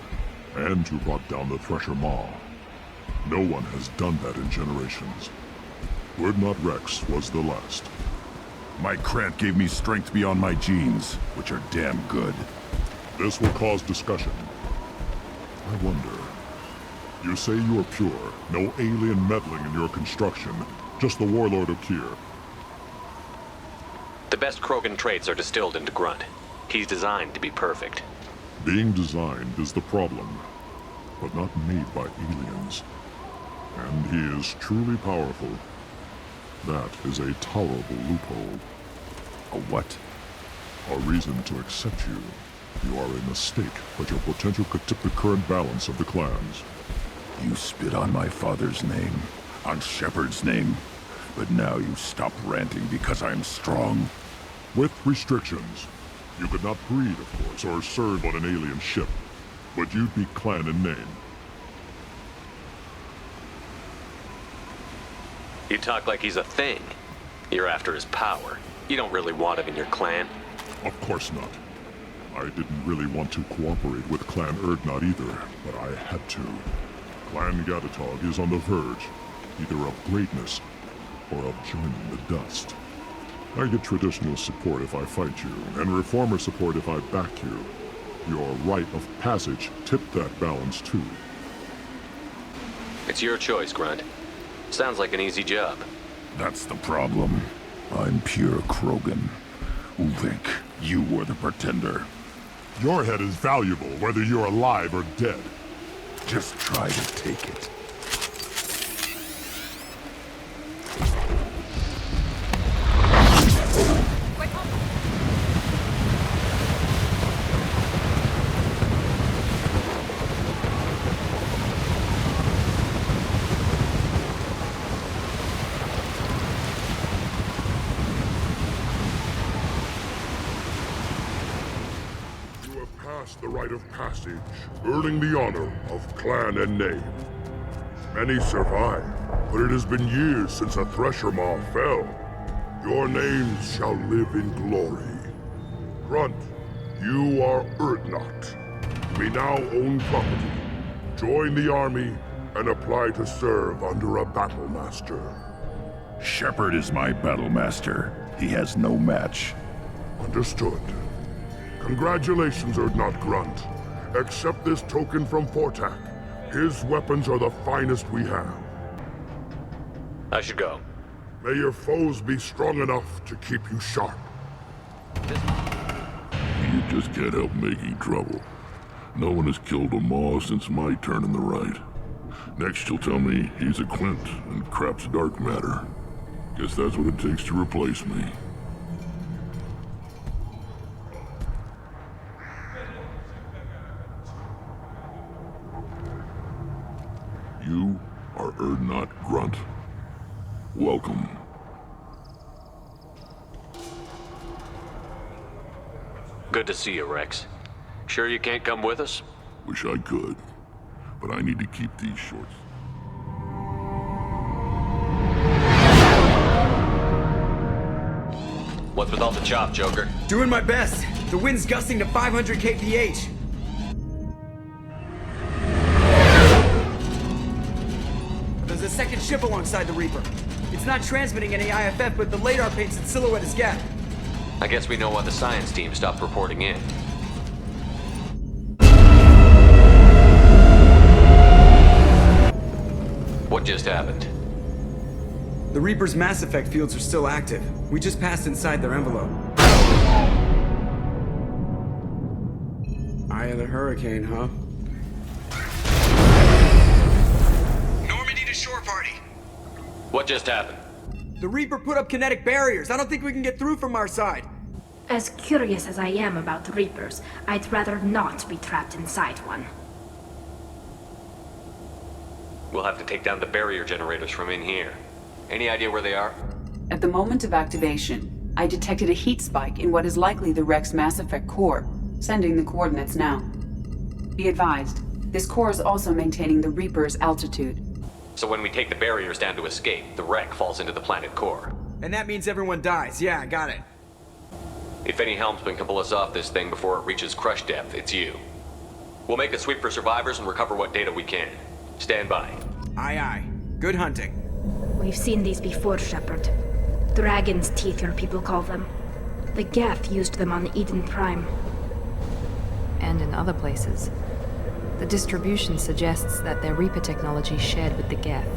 Speaker 4: and you brought down the Thresher Maw. No one has done that in generations. Urdnot Rex was the last. My Krant gave me strength beyond my genes, which are damn good. This will cause discussion. I wonder. You say you are pure, no alien meddling in your construction, just the warlord Okir.
Speaker 14: The best Krogan traits are distilled into Grunt. He's designed to be perfect.
Speaker 4: Being designed is the problem, but not made by aliens. And he is truly powerful. That is a tolerable loophole. A what? A reason to accept you. You are a mistake, but your potential could tip the current balance of the clans. You spit on my father's name, on Shepard's name, but now you stop ranting because I'm strong. With restrictions. You could not breed, of course, or serve on an alien ship, but you'd be clan in name.
Speaker 14: You talk like he's a thing. You're after his power. You don't really want him in your clan.
Speaker 4: Of course not. I didn't really want to cooperate with Clan Urdnot either, but I had to. Clan Gatatog is on the verge, either of greatness or of joining the dust. I get traditional support if I fight you, and reformer support if I back you. Your rite of passage tipped that balance too.
Speaker 14: It's your choice, Grunt. Sounds like an easy job.
Speaker 4: That's the problem. I'm pure Krogan. Uvink, you were the pretender. Your head is valuable whether you're alive or dead. Just try to take it.
Speaker 20: have passed the rite of passage, earning the honor of clan and name. Many survive, but it has been years since a thresher maw fell. Your names shall live in glory. Grunt, you are Urdnot. You may now own property. Join the army and apply to serve under a battle master.
Speaker 2: Shepard is my battle master. He has no match.
Speaker 20: Understood. Congratulations, Urdnot Grunt. Accept this token from Fortak. His weapons are the finest we have.
Speaker 14: I should go.
Speaker 20: May your foes be strong enough to keep you sharp.
Speaker 4: You just can't help making trouble. No one has killed a maw since my turn in the right. Next you'll tell me he's a Quint and crap's dark matter. Guess that's what it takes to replace me. You are Urdnot Grunt. Welcome.
Speaker 14: Good to see you, Rex. Sure you can't come with us?
Speaker 4: Wish I could, but I need to keep these shorts.
Speaker 14: What's with all the chop, Joker?
Speaker 3: Doing my best. The wind's gusting to 500 kph. There's a second ship alongside the Reaper. It's not transmitting any IFF, but the radar paints its silhouette as Geth.
Speaker 14: I guess we know why the science team stopped reporting in. What just happened?
Speaker 3: The Reaper's mass effect fields are still active. We just passed inside their envelope. Eye of the hurricane, huh? Normandy to shore party.
Speaker 14: What just happened?
Speaker 3: The Reaper put up kinetic barriers. I don't think we can get through from our side.
Speaker 17: As curious as I am about the Reapers, I'd rather not be trapped inside one.
Speaker 14: We'll have to take down the barrier generators from in here. Any idea where they are?
Speaker 23: At the moment of activation, I detected a heat spike in what is likely the Rex Mass Effect core, sending the coordinates now. Be advised, this core is also maintaining the Reaper's altitude.
Speaker 14: So when we take the barriers down to escape, the wreck falls into the planet core.
Speaker 3: And that means everyone dies. Yeah, I got it.
Speaker 14: If any helmsman can pull us off this thing before it reaches crush depth, it's you. We'll make a sweep for survivors and recover what data we can. Stand by.
Speaker 3: Aye, aye. Good hunting.
Speaker 17: We've seen these before, Shepard. Dragon's teeth, your people call them. The Geth used them on Eden Prime.
Speaker 11: And in other places. The distribution suggests that their Reaper technology shared with the Geth.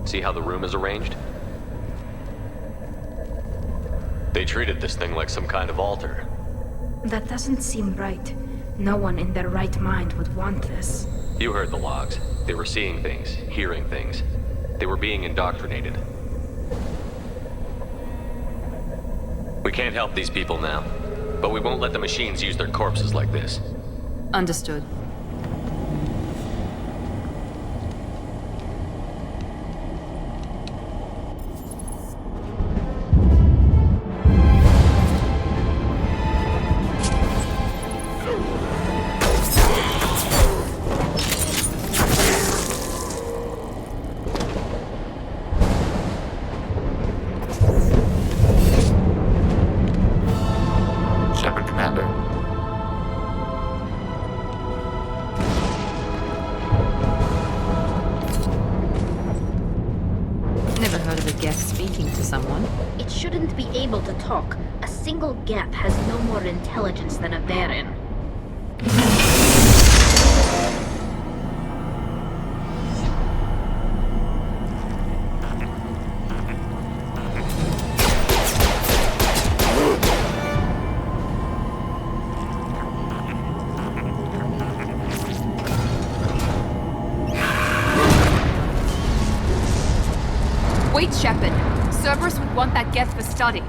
Speaker 14: See how the room is arranged? They treated this thing like some kind of altar.
Speaker 17: That doesn't seem right. No one in their right mind would want this.
Speaker 14: You heard the logs. They were seeing things, hearing things. They were being indoctrinated. We can't help these people now, but we won't let the machines use their corpses like this.
Speaker 11: Understood.
Speaker 24: Shepard, Commander.
Speaker 11: Never heard of a Geth speaking to someone.
Speaker 22: It shouldn't be able to talk. A single Geth has no more intelligence than a Baron.
Speaker 11: Wait, Shepard. Cerberus would want that Geth for study.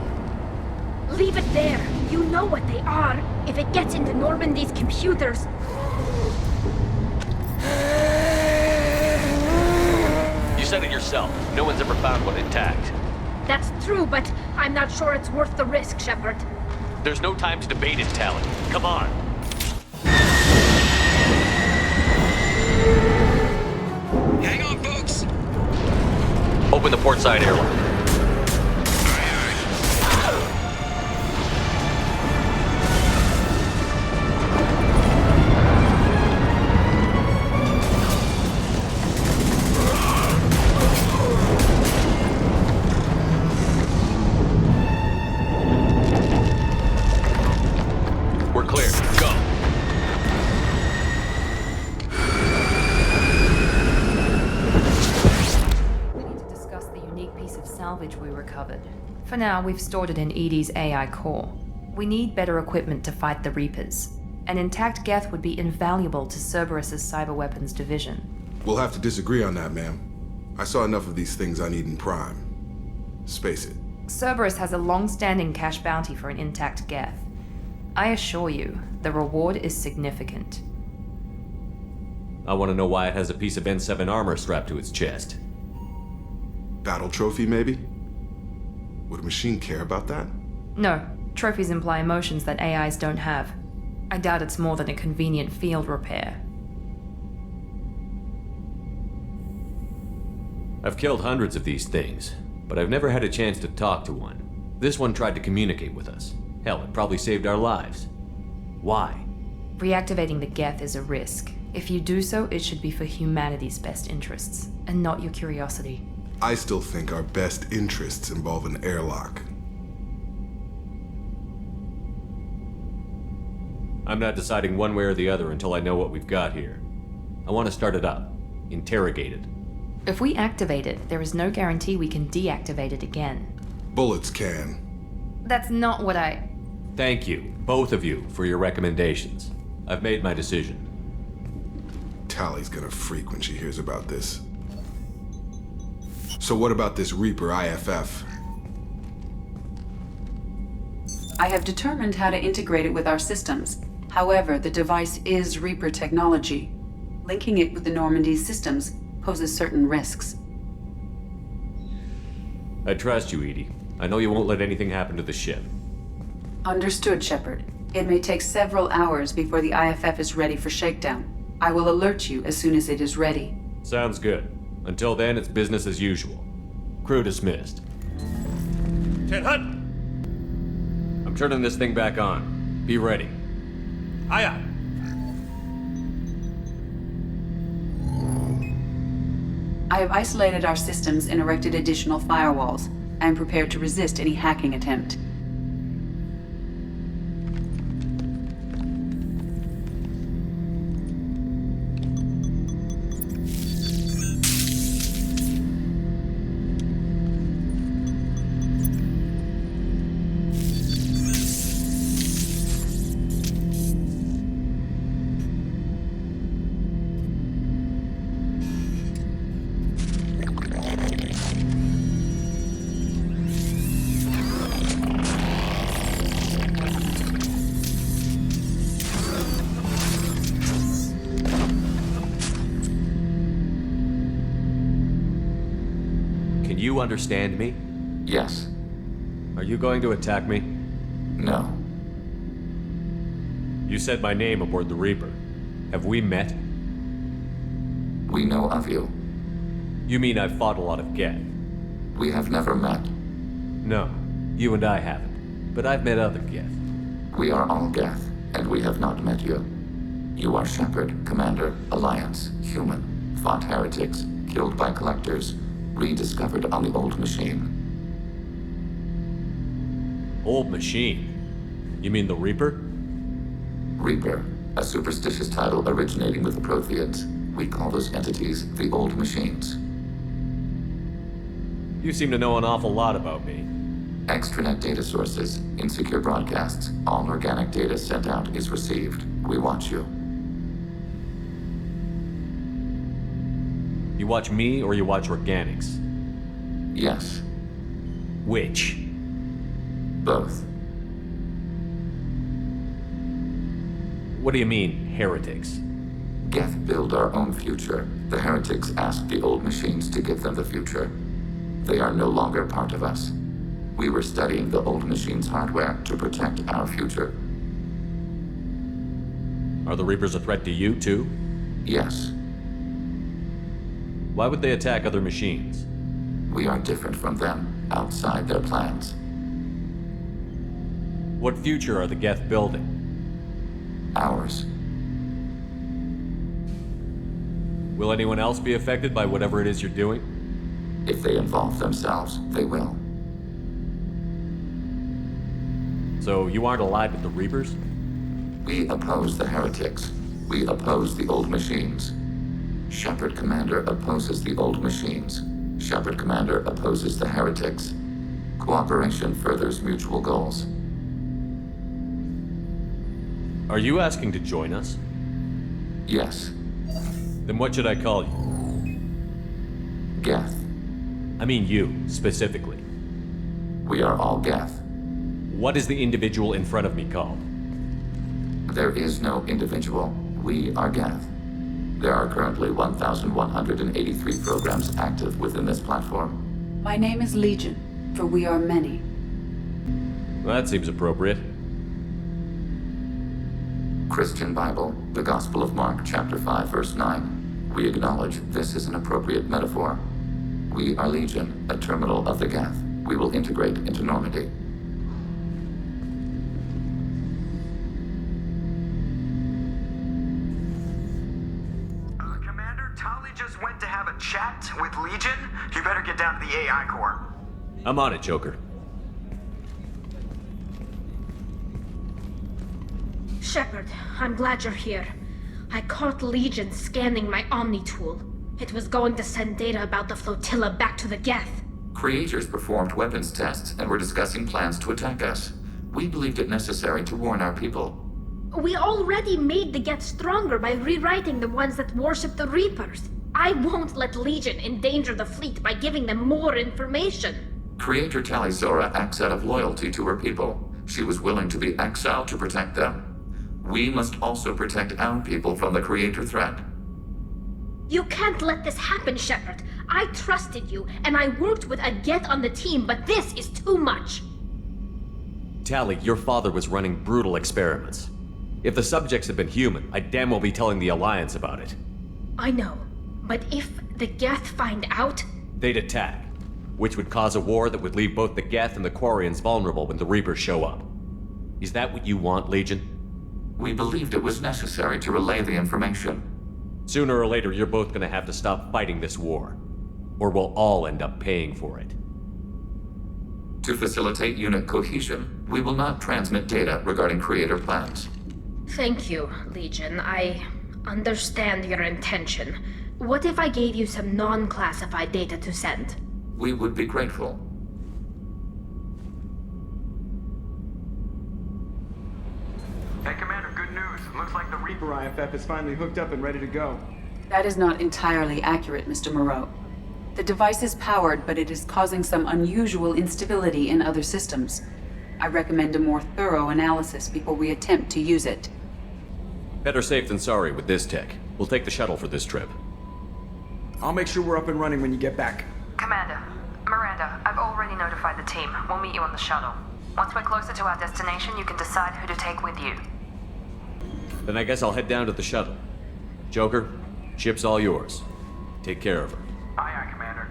Speaker 22: Leave it there. You know what they are. If it gets into Normandy's computers...
Speaker 14: You said it yourself. No one's ever found one intact.
Speaker 22: That's true, but I'm not sure it's worth the risk, Shepard.
Speaker 14: There's no time to debate it, Tally. Come on.
Speaker 3: Hang on, folks.
Speaker 14: Open the port side airlock. We're clear. Go.
Speaker 13: Salvage we recovered. For now, we've stored it in Edie's AI core. We need better equipment to fight the Reapers. An intact Geth would be invaluable to Cerberus's cyber weapons division.
Speaker 1: We'll have to disagree on that, ma'am. I saw enough of these things on Eden Prime. Space it.
Speaker 13: Cerberus has a long-standing cash bounty for an intact Geth. I assure you, the reward is significant.
Speaker 5: I want to know why it has a piece of N7 armor strapped to its chest.
Speaker 1: Battle trophy, maybe? Would a machine care about that?
Speaker 13: No, trophies imply emotions that AIs don't have. I doubt it's more than a convenient field repair.
Speaker 5: I've killed hundreds of these things, but I've never had a chance to talk to one. This one tried to communicate with us. Hell, it probably saved our lives. Why?
Speaker 13: Reactivating the Geth is a risk. If you do so, it should be for humanity's best interests, and not your curiosity.
Speaker 1: I still think our best interests involve an airlock.
Speaker 5: I'm not deciding one way or the other until I know what we've got here. I want to start it up. Interrogate it.
Speaker 13: If we activate it, there is no guarantee we can deactivate it again.
Speaker 1: Bullets can.
Speaker 13: That's not what I...
Speaker 5: Thank you, both of you, for your recommendations. I've made my decision.
Speaker 1: Tally's gonna freak when she hears about this. So what about this Reaper IFF?
Speaker 23: I have determined how to integrate it with our systems. However, the device is Reaper technology. Linking it with the Normandy's systems poses certain risks.
Speaker 5: I trust you, Edie. I know you won't let anything happen to the ship.
Speaker 23: Understood, Shepard. It may take several hours before the IFF is ready for shakedown. I will alert you as soon as it is ready.
Speaker 5: Sounds good. Until then, it's business as usual. Crew dismissed.
Speaker 15: 10 Hut!
Speaker 5: I'm turning this thing back on. Be ready.
Speaker 15: Aye aye.
Speaker 23: I have isolated our systems and erected additional firewalls. I am prepared to resist any hacking attempt.
Speaker 5: You understand me?
Speaker 18: Yes.
Speaker 5: Are you going to attack me?
Speaker 18: No.
Speaker 5: You said my name aboard the Reaper. Have we met?
Speaker 18: We know of you.
Speaker 5: You mean I've fought a lot of Geth?
Speaker 18: We have never met.
Speaker 5: No, you and I haven't. But I've met other Geth.
Speaker 18: We are all Geth, and we have not met you. You are Shepard, Commander, Alliance, human, fought heretics, killed by collectors, rediscovered on the old machine.
Speaker 5: Old machine? You mean the Reaper?
Speaker 18: Reaper, a superstitious title originating with the Protheans. We call those entities the old machines.
Speaker 5: You seem to know an awful lot about me.
Speaker 18: Extranet data sources, insecure broadcasts, all organic data sent out is received. We watch you.
Speaker 5: You watch me or you watch organics?
Speaker 18: Yes.
Speaker 5: Which?
Speaker 18: Both.
Speaker 5: What do you mean, heretics?
Speaker 18: Geth build our own future. The heretics asked the old machines to give them the future. They are no longer part of us. We were studying the old machine's hardware to protect our future.
Speaker 5: Are the Reapers a threat to you, too?
Speaker 18: Yes.
Speaker 5: Why would they attack other machines?
Speaker 18: We are different from them, outside their plans.
Speaker 5: What future are the Geth building?
Speaker 18: Ours.
Speaker 5: Will anyone else be affected by whatever it is you're doing?
Speaker 18: If they involve themselves, they will.
Speaker 5: So you aren't allied with the Reapers?
Speaker 18: We oppose the heretics. We oppose the old machines. Shepard Commander opposes the old machines. Shepard Commander opposes the heretics. Cooperation furthers mutual goals.
Speaker 5: Are you asking to join us?
Speaker 18: Yes.
Speaker 5: Then what should I call you?
Speaker 18: Geth.
Speaker 5: I mean you, specifically.
Speaker 18: We are all Geth.
Speaker 5: What is the individual in front of me called?
Speaker 18: There is no individual. We are Geth. There are currently 1,183 programs active within this platform.
Speaker 23: My name is Legion, for we are many.
Speaker 5: Well, that seems appropriate.
Speaker 18: Christian Bible, the Gospel of Mark, chapter 5, verse 9. We acknowledge this is an appropriate metaphor. We are Legion, a terminal of the Geth. We will integrate into Normandy.
Speaker 7: Commander, Tali just went to have a chat with Legion. You better get down to the AI core.
Speaker 5: I'm on it, Joker.
Speaker 17: Shepard, I'm glad you're here. I caught Legion scanning my Omni tool. It was going to send data about the flotilla back to the Geth.
Speaker 18: Creators performed weapons tests and were discussing plans to attack us. We believed it necessary to warn our people.
Speaker 17: We already made the Geth stronger by rewriting the ones that worship the Reapers. I won't let Legion endanger the fleet by giving them more information.
Speaker 18: Creator Tali Zora acts out of loyalty to her people. She was willing to be exiled to protect them. We must also protect our people from the Creator threat.
Speaker 17: You can't let this happen, Shepard. I trusted you, and I worked with a Geth on the team, but this is too much.
Speaker 5: Tali, your father was running brutal experiments. If the subjects had been human, I'd damn well be telling the Alliance about it.
Speaker 17: I know, but if the Geth find out...
Speaker 5: They'd attack, which would cause a war that would leave both the Geth and the Quarians vulnerable when the Reapers show up. Is that what you want, Legion?
Speaker 18: We believed it was necessary to relay the information.
Speaker 5: Sooner or later, you're both gonna have to stop fighting this war, or we'll all end up paying for it.
Speaker 18: To facilitate unit cohesion, we will not transmit data regarding Creator plans.
Speaker 17: Thank you, Legion. I understand your intention. What if I gave you some non-classified data to send?
Speaker 18: We would be grateful.
Speaker 7: Hey, Commander, good news. Looks like the
Speaker 3: Reaper IFF is finally hooked up and ready to go.
Speaker 23: That is not entirely accurate, Mr. Moreau. The device is powered, but it is causing some unusual instability in other systems. I recommend a more thorough analysis before we attempt to use it.
Speaker 5: Better safe than sorry with this tech. We'll take the shuttle for this trip.
Speaker 3: I'll make sure we're up and running when you get back.
Speaker 13: Commander, Miranda, I've already notified the team. We'll meet you on the shuttle. Once we're closer to our destination, you can decide who to take with you.
Speaker 5: Then I guess I'll head down to the shuttle. Joker, ship's all yours. Take care of her.
Speaker 7: Aye, aye, Commander.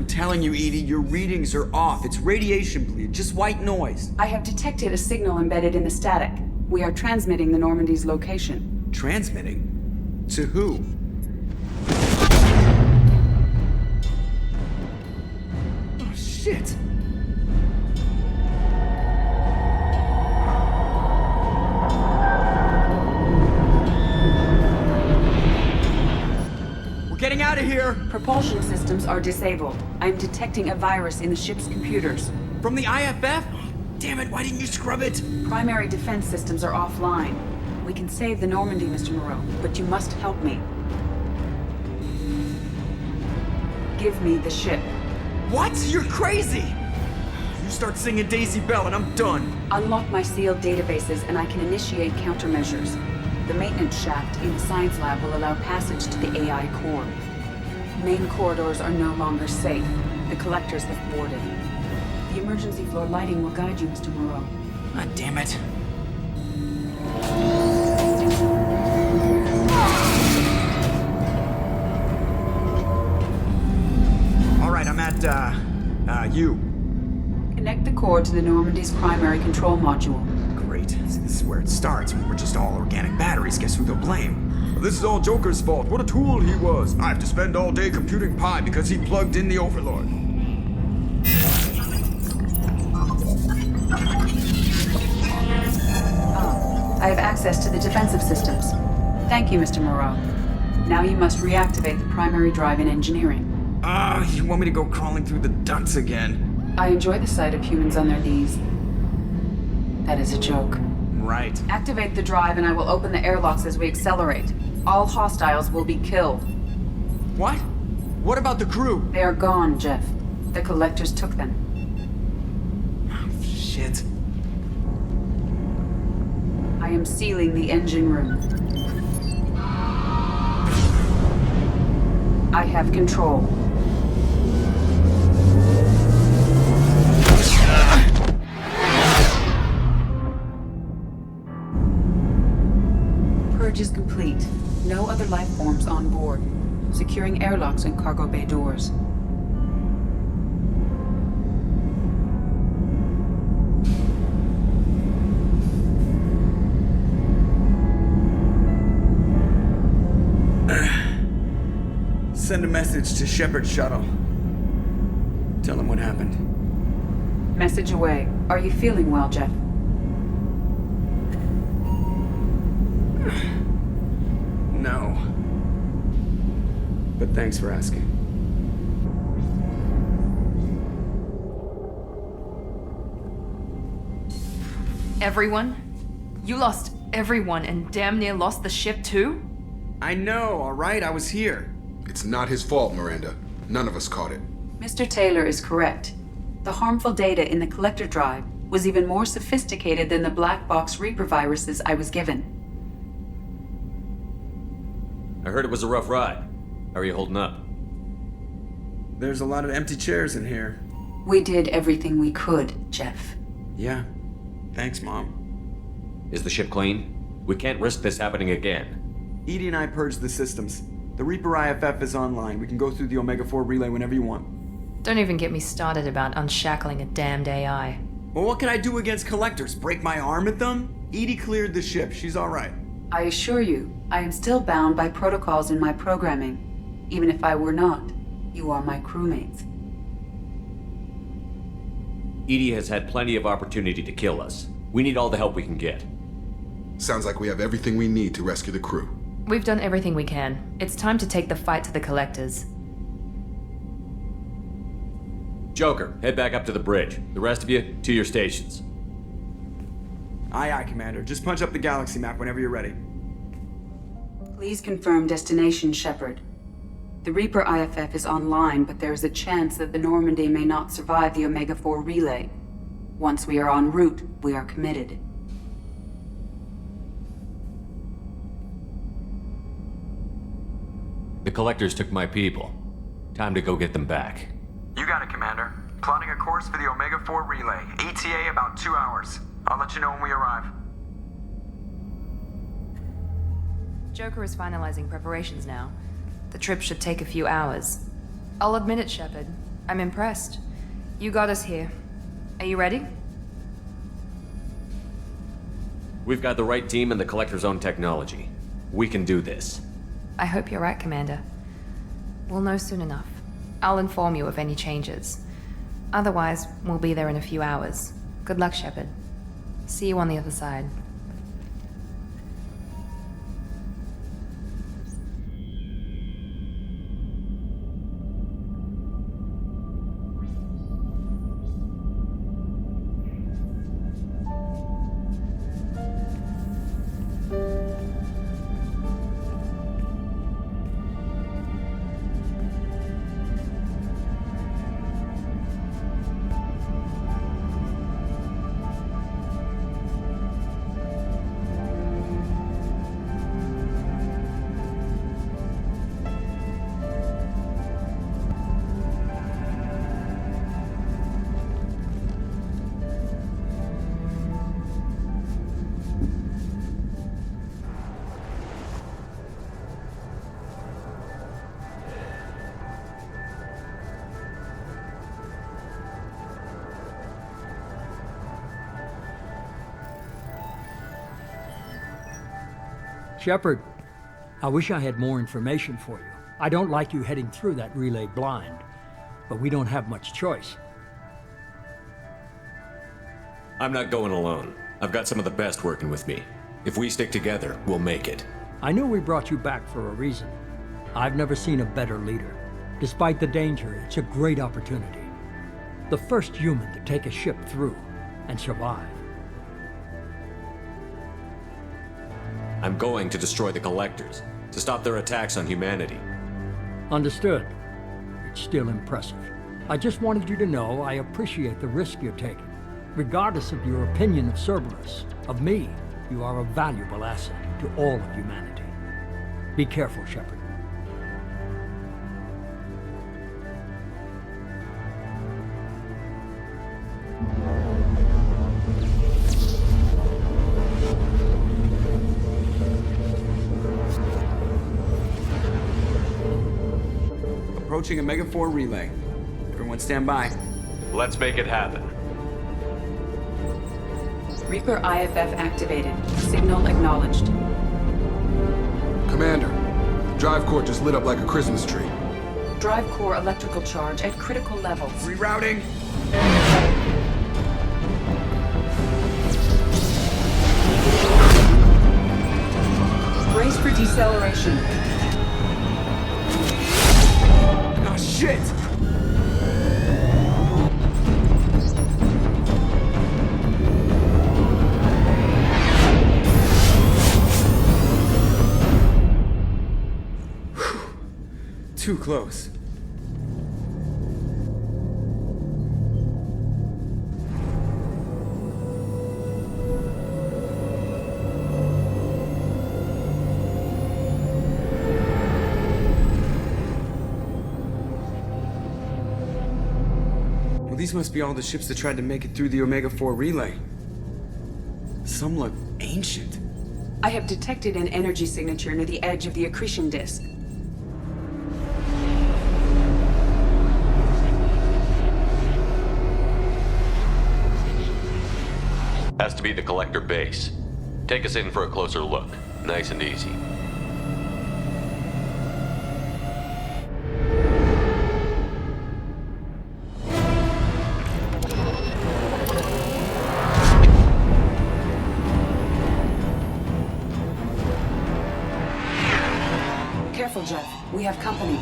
Speaker 3: Telling you, Edie, your readings are off. It's radiation bleed, just white noise.
Speaker 23: I have detected a signal embedded in the static. We are transmitting the Normandy's location.
Speaker 3: Transmitting? To who? Oh, shit! We're getting out of here! Commander?
Speaker 23: Propulsion systems are disabled. I'm detecting a virus in the ship's computers.
Speaker 3: From the IFF? Damn it, why didn't you scrub it?
Speaker 23: Primary defense systems are offline. We can save the Normandy, Mr. Moreau, but you must help me. Give me the ship.
Speaker 3: What? You're crazy! You start singing Daisy Bell and I'm done.
Speaker 23: Unlock my sealed databases and I can initiate countermeasures. The maintenance shaft in the science lab will allow passage to the AI core. Main corridors are no longer safe. The collectors have boarded. The emergency floor lighting will guide you, Mr. Moreau.
Speaker 3: God damn it. Alright, I'm at, you.
Speaker 23: Connect the core to the Normandy's primary control module.
Speaker 3: Great. See, this is where it starts. We're just all organic batteries. Guess who they'll blame? This is all Joker's fault. What a tool he was. I have to spend all day computing pi because he plugged in the Overlord.
Speaker 23: I have access to the defensive systems. Thank you, Mr. Moreau. Now you must reactivate the primary drive in engineering.
Speaker 3: You want me to go crawling through the ducts again?
Speaker 23: I enjoy the sight of humans on their knees. That is a joke.
Speaker 3: Right.
Speaker 23: Activate the drive and I will open the airlocks as we accelerate. All hostiles will be killed.
Speaker 3: What? What about the crew?
Speaker 23: They are gone, Jeff. The collectors took them.
Speaker 3: Oh, shit.
Speaker 23: I am sealing the engine room. I have control. Purge is complete. No other life forms on board. Securing airlocks and cargo bay doors.
Speaker 3: Send a message to Shepard's shuttle. Tell him what happened.
Speaker 23: Message away. Are you feeling well, Jeff?
Speaker 3: No. But thanks for asking.
Speaker 11: Everyone? You lost everyone and damn near lost the ship too?
Speaker 3: I know, alright? I was here.
Speaker 1: It's not his fault, Miranda. None of us caught it.
Speaker 23: Mr. Taylor is correct. The harmful data in the collector drive was even more sophisticated than the black box Reaper viruses I was given.
Speaker 5: I heard it was a rough ride. How are you holding up?
Speaker 3: There's a lot of empty chairs in here.
Speaker 23: We did everything we could, Jeff.
Speaker 3: Yeah. Thanks, Mom.
Speaker 5: Is the ship clean? We can't risk this happening again.
Speaker 3: Edie and I purged the systems. The Reaper IFF is online. We can go through the Omega-4 relay whenever you want.
Speaker 13: Don't even get me started about unshackling a damned AI.
Speaker 3: Well, what can I do against collectors? Break my arm at them? Edie cleared the ship. She's alright.
Speaker 23: I assure you, I am still bound by protocols in my programming. Even if I were not, you are my crewmates.
Speaker 5: Edie has had plenty of opportunity to kill us. We need all the help we can get.
Speaker 1: Sounds like we have everything we need to rescue the crew.
Speaker 13: We've done everything we can. It's time to take the fight to the collectors.
Speaker 5: Joker, head back up to the bridge. The rest of you, to your stations.
Speaker 3: Aye, aye, Commander. Just punch up the galaxy map whenever you're ready.
Speaker 23: Please confirm destination, Shepard. The Reaper IFF is online, but there is a chance that the Normandy may not survive the Omega-4 relay. Once we are en route, we are committed.
Speaker 5: The collectors took my people. Time to go get them back.
Speaker 7: You got it, Commander. Plotting a course for the Omega-4 relay. ETA about 2 hours. I'll let you know when we arrive.
Speaker 13: Joker is finalizing preparations now. The trip should take a few hours. I'll admit it, Shepard. I'm impressed. You got us here. Are you ready?
Speaker 5: We've got the right team and the collector's own technology. We can do this.
Speaker 13: I hope you're right, Commander. We'll know soon enough. I'll inform you of any changes. Otherwise, we'll be there in a few hours. Good luck, Shepard. See you on the other side.
Speaker 6: Shepard, I wish I had more information for you. I don't like you heading through that relay blind, but we don't have much choice.
Speaker 5: I'm not going alone. I've got some of the best working with me. If we stick together, we'll make it.
Speaker 6: I knew we brought you back for a reason. I've never seen a better leader. Despite the danger, it's a great opportunity. The first human to take a ship through and survive.
Speaker 5: I'm going to destroy the Collectors, to stop their attacks on humanity.
Speaker 6: Understood. It's still impressive. I just wanted you to know I appreciate the risk you're taking. Regardless of your opinion of Cerberus, of me, you are a valuable asset to all of humanity. Be careful, Shepard.
Speaker 3: Approaching Omega-4 relay. Everyone stand by.
Speaker 14: Let's make it happen.
Speaker 23: Reaper IFF activated. Signal acknowledged.
Speaker 1: Commander, drive core just lit up like a Christmas tree.
Speaker 23: Drive core electrical charge at critical levels.
Speaker 3: Rerouting.
Speaker 23: Brace for deceleration.
Speaker 3: Oh, shit! Too close. Well, these must be all the ships that tried to make it through the Omega-4 relay. Some look ancient.
Speaker 23: I have detected an energy signature near the edge of the accretion disk.
Speaker 14: Has to be the Collector base. Take us in for a closer look. Nice and easy.
Speaker 23: Careful, Jeff. We have company.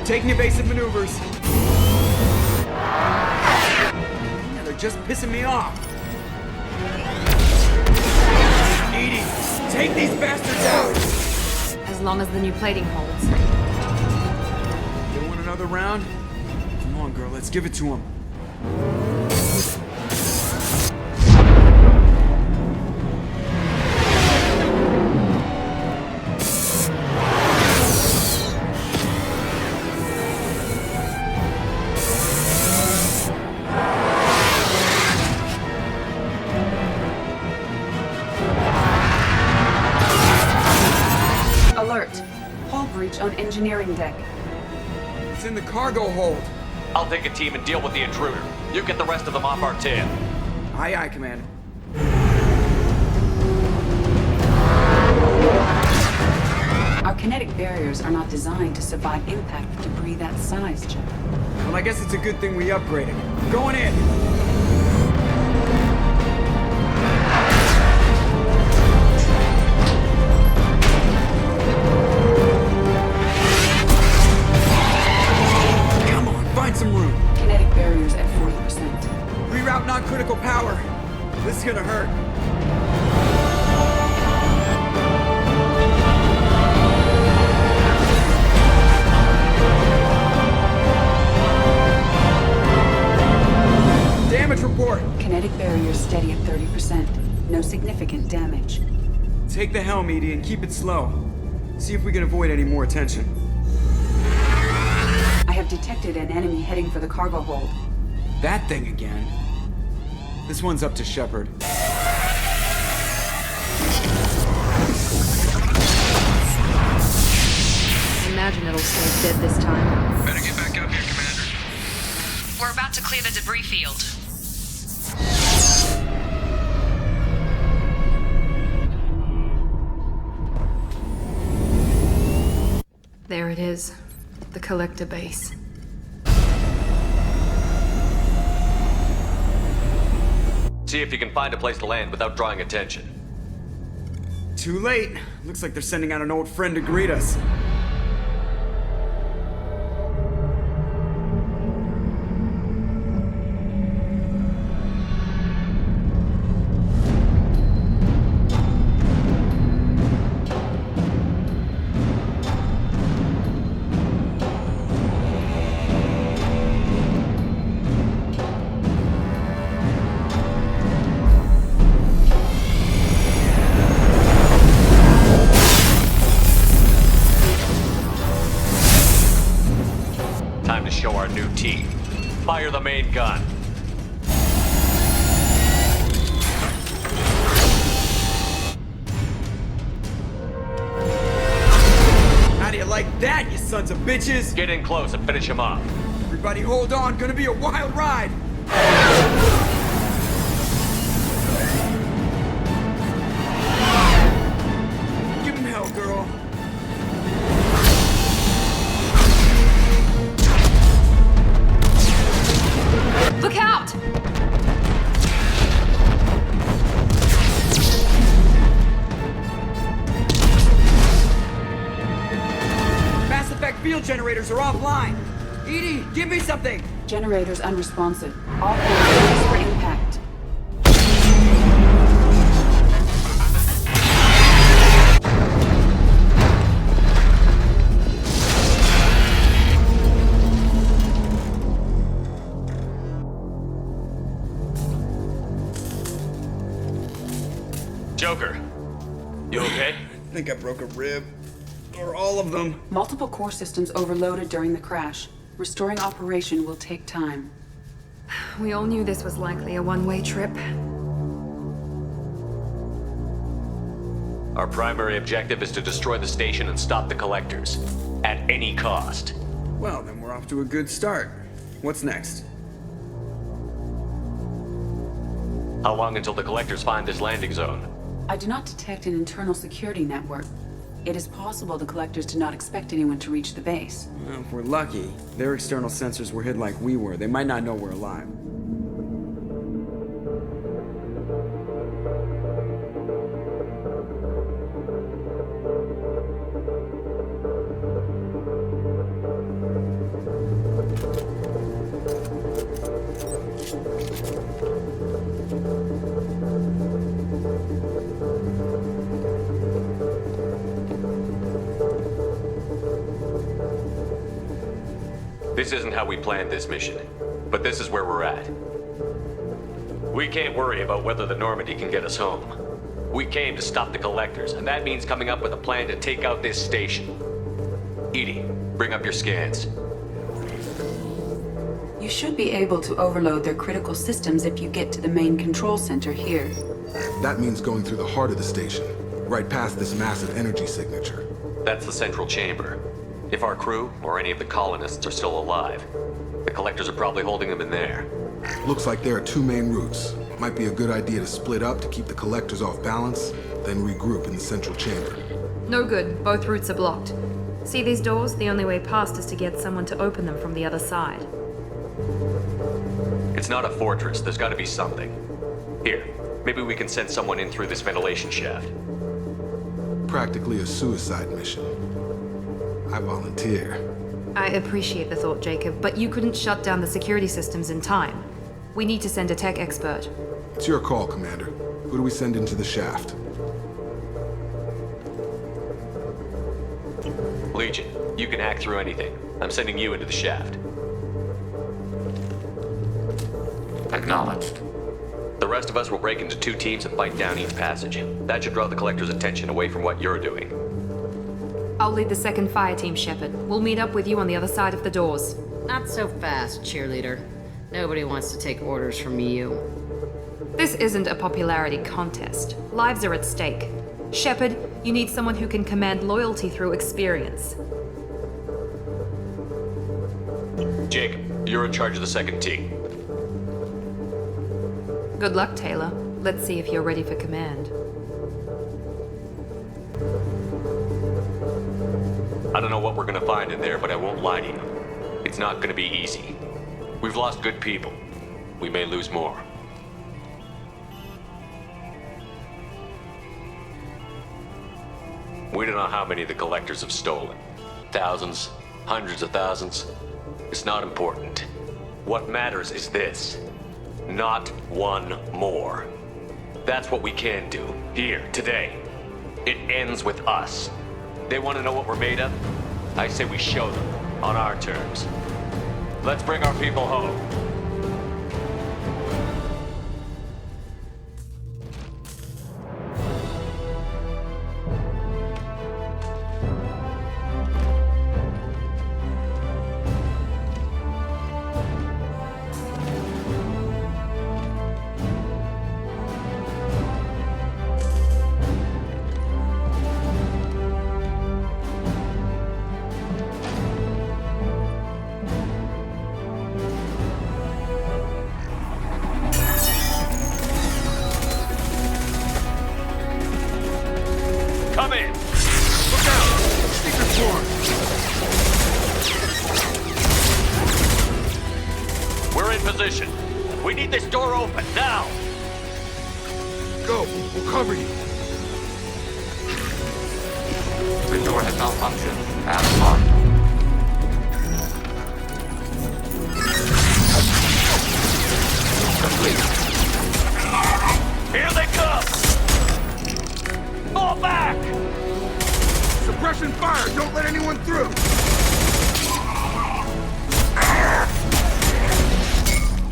Speaker 3: Taking evasive maneuvers. Yeah, they're just pissing me off. Edie, take these bastards out!
Speaker 11: As long as the new plating holds.
Speaker 3: You want another round? Come on, girl, let's give it to him.
Speaker 23: On engineering deck.
Speaker 3: It's in the cargo hold.
Speaker 14: I'll take a team and deal with the intruder. You get the rest of them off our tail.
Speaker 3: Aye, aye, Commander.
Speaker 23: Our kinetic barriers are not designed to survive impact with debris that size, Jeff.
Speaker 3: Well, I guess it's a good thing we upgraded. Going in! Some room.
Speaker 23: Kinetic barriers at 40%.
Speaker 3: Reroute non-critical power. This is gonna hurt. Damage report.
Speaker 23: Kinetic barriers steady at 30%. No significant damage.
Speaker 3: Take the helm, Edie, and keep it slow. See if we can avoid any more attention.
Speaker 23: I have detected an enemy heading for the cargo hold.
Speaker 3: That thing again. This one's up to Shepard.
Speaker 11: Imagine it'll stay dead this time.
Speaker 7: Better get back up here, Commander.
Speaker 22: We're about to clear the debris field.
Speaker 11: There it is. The collector base.
Speaker 14: See if you can find a place to land without drawing attention.
Speaker 3: Too late. Looks like they're sending out an old friend to greet us.
Speaker 14: Fire the main gun.
Speaker 3: How do you like that, you sons of bitches?
Speaker 14: Get in close and finish him off.
Speaker 3: Everybody hold on, gonna be a wild ride. Give him hell, girl.
Speaker 11: Look out!
Speaker 3: Mass Effect field generators are offline. Edie, give me something!
Speaker 23: Generators unresponsive. All cores for impact.
Speaker 14: Joker, you okay?
Speaker 3: I think I broke a rib. Or all of them.
Speaker 23: Multiple core systems overloaded during the crash. Restoring operation will take time.
Speaker 11: We all knew this was likely a one-way trip.
Speaker 14: Our primary objective is to destroy the station and stop the collectors. At any cost.
Speaker 3: Well, then we're off to a good start. What's next?
Speaker 14: How long until the collectors find this landing zone?
Speaker 23: I do not detect an internal security network. It is possible the collectors did not expect anyone to reach the base.
Speaker 3: Well, if we're lucky, their external sensors were hid like we were. They might not know we're alive.
Speaker 14: This isn't how we planned this mission, but this is where we're at. We can't worry about whether the Normandy can get us home. We came to stop the collectors, and that means coming up with a plan to take out this station. Edie, bring up your scans.
Speaker 23: You should be able to overload their critical systems if you get to the main control center here.
Speaker 1: That means going through the heart of the station, right past this massive energy signature.
Speaker 14: That's the central chamber. If our crew, or any of the colonists, are still alive, the collectors are probably holding them in there.
Speaker 1: Looks like there are two main routes. Might be a good idea to split up to keep the collectors off balance, then regroup in the central chamber.
Speaker 11: No good. Both routes are blocked. See these doors? The only way past is to get someone to open them from the other side.
Speaker 14: It's not a fortress. There's got to be something. Here, maybe we can send someone in through this ventilation shaft.
Speaker 1: Practically a suicide mission. I volunteer.
Speaker 11: I appreciate the thought, Jacob, but you couldn't shut down the security systems in time. We need to send a tech expert.
Speaker 1: It's your call, Commander. Who do we send into the shaft?
Speaker 14: Legion, you can hack through anything. I'm sending you into the shaft.
Speaker 18: Acknowledged.
Speaker 14: The rest of us will break into two teams and fight down each passage. That should draw the collector's attention away from what you're doing.
Speaker 11: I'll lead the second fire team, Shepard. We'll meet up with you on the other side of the doors.
Speaker 10: Not so fast, cheerleader. Nobody wants to take orders from you.
Speaker 11: This isn't a popularity contest. Lives are at stake. Shepard, you need someone who can command loyalty through experience.
Speaker 14: Jacob, you're in charge of the second team.
Speaker 11: Good luck, Taylor. Let's see if you're ready for command.
Speaker 14: I don't know what we're gonna find in there, but I won't lie to you. It's not gonna be easy. We've lost good people. We may lose more. We don't know how many the collectors have stolen. Thousands, hundreds of thousands. It's not important. What matters is this. Not one more. That's what we can do, here, today. It ends with us. They want to know what we're made of? I say we show them, on our terms. Let's bring our people home. Come in! Look out! Sneaker swarm! We're in position. We need this door open, now!
Speaker 1: Go! We'll cover you!
Speaker 18: The door has malfunctioned and locked. Complete.
Speaker 14: Here they come! Fall back!
Speaker 1: Suppression fire! Don't let anyone through!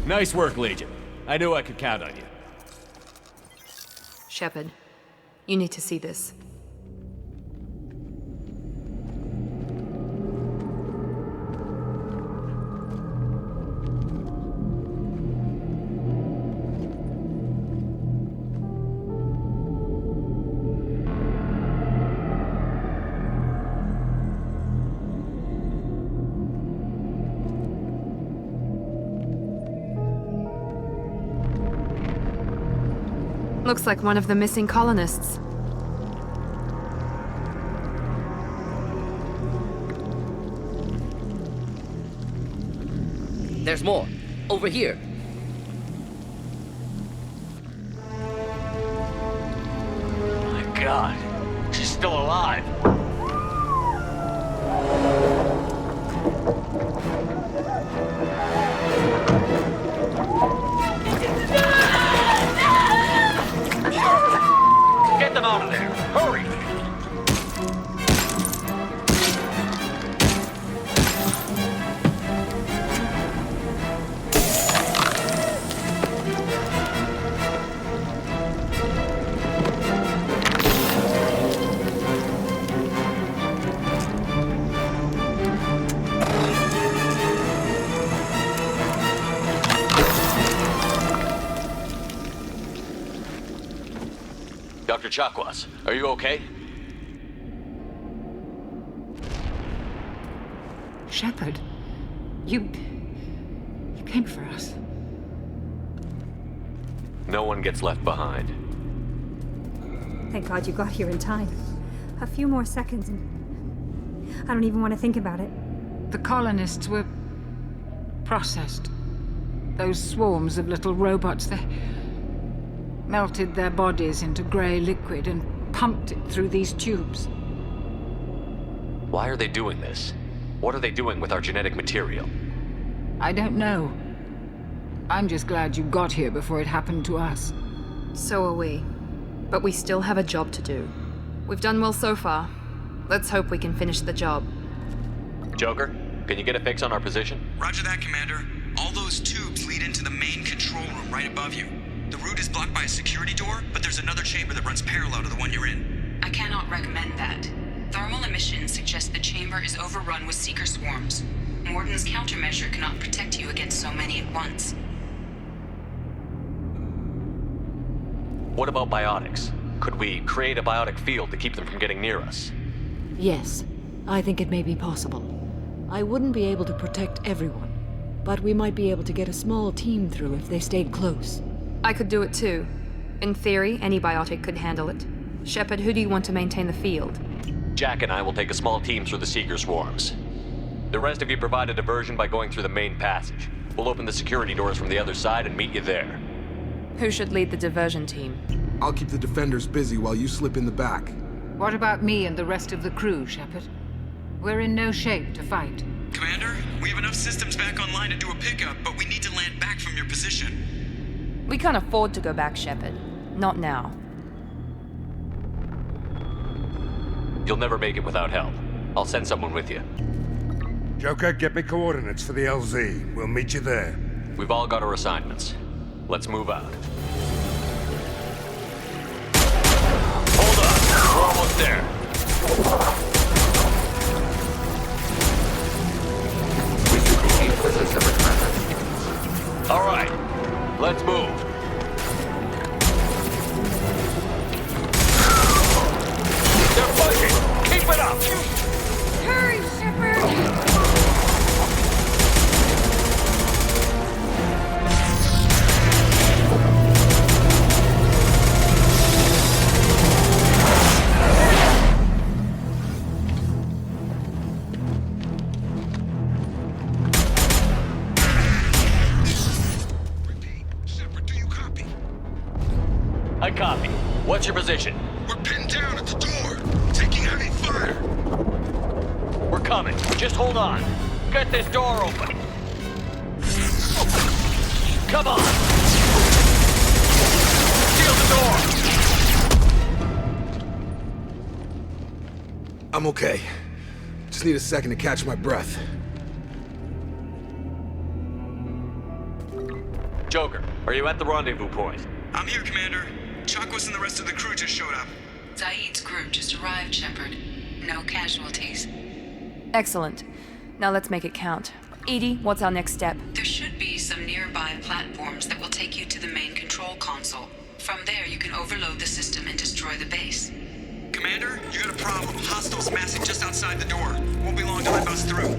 Speaker 5: Nice work, Legion. I knew I could count on you.
Speaker 13: Shepard, you need to see this. Looks like one of the missing colonists.
Speaker 21: There's more. Over here.
Speaker 14: My God, she's still alive. Get them out of there! Hurry! Dr. Chakwas, are you okay?
Speaker 9: Shepard, you came for us.
Speaker 14: No one gets left behind.
Speaker 12: Thank God you got here in time. A few more seconds and I don't even want to think about it.
Speaker 9: The colonists were processed. Those swarms of little robots, they melted their bodies into grey liquid and pumped it through these tubes.
Speaker 14: Why are they doing this? What are they doing with our genetic material?
Speaker 9: I don't know. I'm just glad you got here before it happened to us.
Speaker 13: So are we. But we still have a job to do. We've done well so far. Let's hope we can finish the job.
Speaker 14: Joker, can you get a fix on our position?
Speaker 3: Roger that, Commander. All those tubes lead into the main control room right above you. The route is blocked by a security door, but there's another chamber that runs parallel to the one you're in.
Speaker 19: I cannot recommend that. Thermal emissions suggest the chamber is overrun with seeker swarms. Morden's countermeasure cannot protect you against so many at once.
Speaker 14: What about biotics? Could we create a biotic field to keep them from getting near us?
Speaker 24: Yes, I think it may be possible. I wouldn't be able to protect everyone, but we might be able to get a small team through if they stayed close.
Speaker 13: I could do it too. In theory, any biotic could handle it. Shepard, who do you want to maintain the field?
Speaker 14: Jack and I will take a small team through the Seeker swarms. The rest of you provide a diversion by going through the main passage. We'll open the security doors from the other side and meet you there.
Speaker 13: Who should lead the diversion team?
Speaker 1: I'll keep the defenders busy while you slip in the back.
Speaker 9: What about me and the rest of the crew, Shepard? We're in no shape to fight.
Speaker 7: Commander, we have enough systems back online to do a pickup, but we need to land back from your position.
Speaker 13: We can't afford to go back, Shepard. Not now.
Speaker 14: You'll never make it without help. I'll send someone with you.
Speaker 15: Joker, get me coordinates for the LZ. We'll meet you there.
Speaker 14: We've all got our assignments. Let's move out. Hold on, we're almost there.
Speaker 18: We should proceed with a separate method.
Speaker 14: All right, let's move. They're pushing! Keep it up!
Speaker 9: Hurry, Shepard!
Speaker 14: I copy. What's your position?
Speaker 1: We're pinned down at the door, taking heavy fire.
Speaker 14: We're coming. Just hold on. Get this door open. Come on! Seal the door!
Speaker 1: I'm okay. Just need a second to catch my breath.
Speaker 14: Joker, are you at the rendezvous point?
Speaker 7: I'm here, Commander. Chakwas and the rest of the crew just showed up.
Speaker 19: Zaid's crew just arrived, Shepard. No casualties.
Speaker 13: Excellent. Now let's make it count. Edie, what's our next step?
Speaker 19: There should be some nearby platforms that will take you to the main control console. From there, you can overload the system and destroy the base.
Speaker 7: Commander, you got a problem. Hostiles massing just outside the door. Won't be long till they bust through.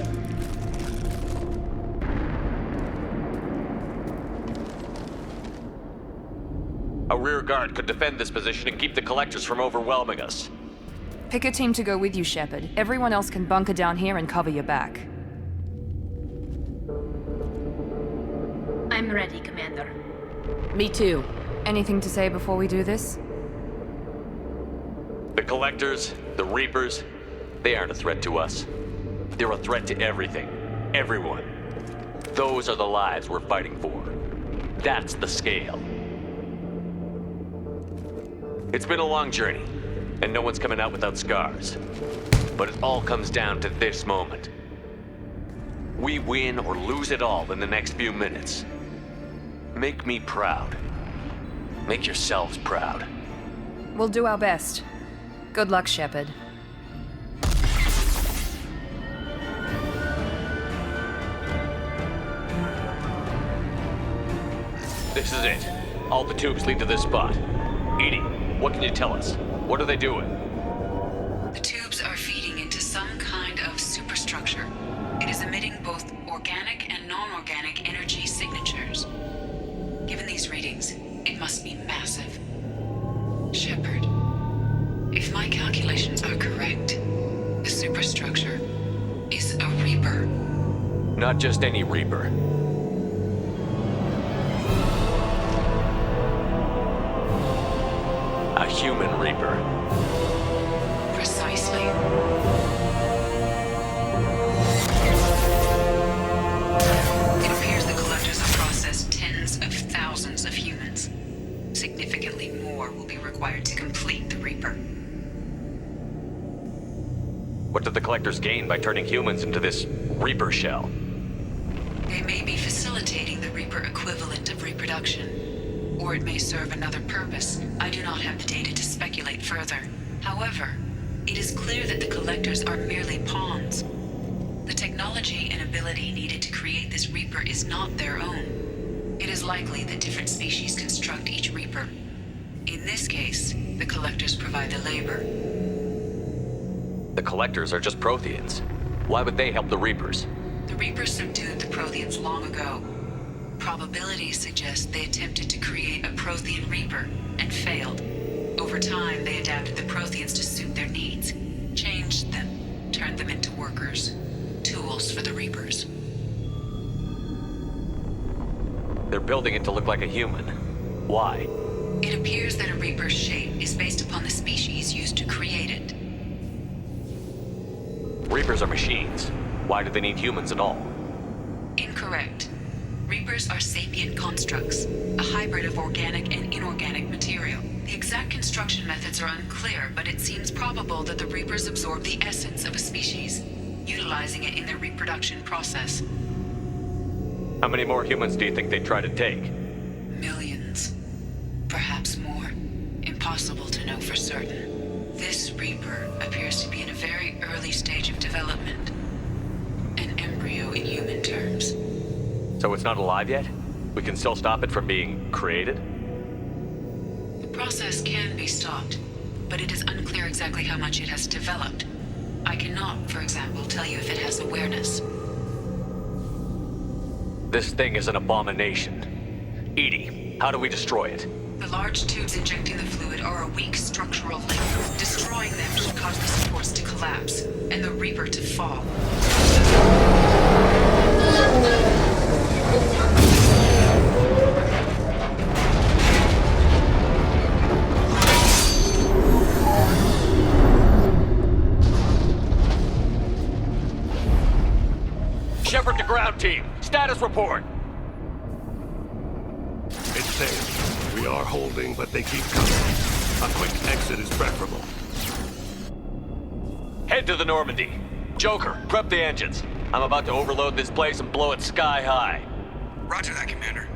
Speaker 14: A rear guard could defend this position and keep the collectors from overwhelming us.
Speaker 13: Pick a team to go with you, Shepard. Everyone else can bunker down here and cover your back.
Speaker 17: I'm ready, Commander.
Speaker 24: Me too.
Speaker 13: Anything to say before we do this?
Speaker 14: The collectors, the Reapers, they aren't a threat to us. They're a threat to everything. Everyone. Those are the lives we're fighting for. That's the scale. It's been a long journey, and no one's coming out without scars. But it all comes down to this moment. We win or lose it all in the next few minutes. Make me proud. Make yourselves proud.
Speaker 13: We'll do our best. Good luck, Shepard.
Speaker 14: This is it. All the tubes lead to this spot. Edie, what can you tell us? What are they doing?
Speaker 19: The tubes are feeding into some kind of superstructure. It is emitting both organic and non-organic energy signatures. Given these readings, it must be massive. Shepard, if my calculations are correct, the superstructure is a Reaper.
Speaker 14: Not just any Reaper. A human Reaper.
Speaker 19: Precisely. It appears the collectors have processed tens of thousands of humans. Significantly more will be required to complete the Reaper.
Speaker 14: What did the collectors gain by turning humans into this Reaper shell?
Speaker 19: They may be facilitating the Reaper equivalent of reproduction, or it may serve another purpose. I do not have the data to speculate further. However, it is clear that the collectors are merely pawns. The technology and ability needed to create this Reaper is not their own. It is likely that different species construct each Reaper. In this case, the collectors provide the labor.
Speaker 14: The collectors are just Protheans. Why would they help the Reapers?
Speaker 19: The Reapers subdued the Protheans long ago. Probabilities suggest they attempted to create a Prothean Reaper and failed. Over time, they adapted the Protheans to suit their needs, changed them, turned them into workers, tools for the Reapers.
Speaker 14: They're building it to look like a human. Why?
Speaker 19: It appears that a Reaper's shape is based upon the species used to create it.
Speaker 14: Reapers are machines. Why do they need humans at all?
Speaker 19: Incorrect. Reapers are sapient constructs, a hybrid of organic and inorganic material. The exact construction methods are unclear, but it seems probable that the Reapers absorb the essence of a species, utilizing it in their reproduction process.
Speaker 14: How many more humans do you think they'd try to take?
Speaker 19: Millions. Perhaps more. Impossible to know for certain. This Reaper appears to be in a very early stage of development. An embryo in human terms.
Speaker 14: So it's not alive yet? We can still stop it from being created?
Speaker 19: The process can be stopped, but it is unclear exactly how much it has developed. I cannot, for example, tell you if it has awareness.
Speaker 14: This thing is an abomination. Edie, how do we destroy it?
Speaker 19: The large tubes injecting the fluid are a weak structural link. Destroying them should cause the supports to collapse, and the Reaper to fall.
Speaker 14: Shepard to ground team. Status report.
Speaker 2: It's safe. We are holding, but they keep coming. A quick exit is preferable.
Speaker 14: Head to the Normandy. Joker, prep the engines. I'm about to overload this place and blow it sky high.
Speaker 3: Roger that, Commander.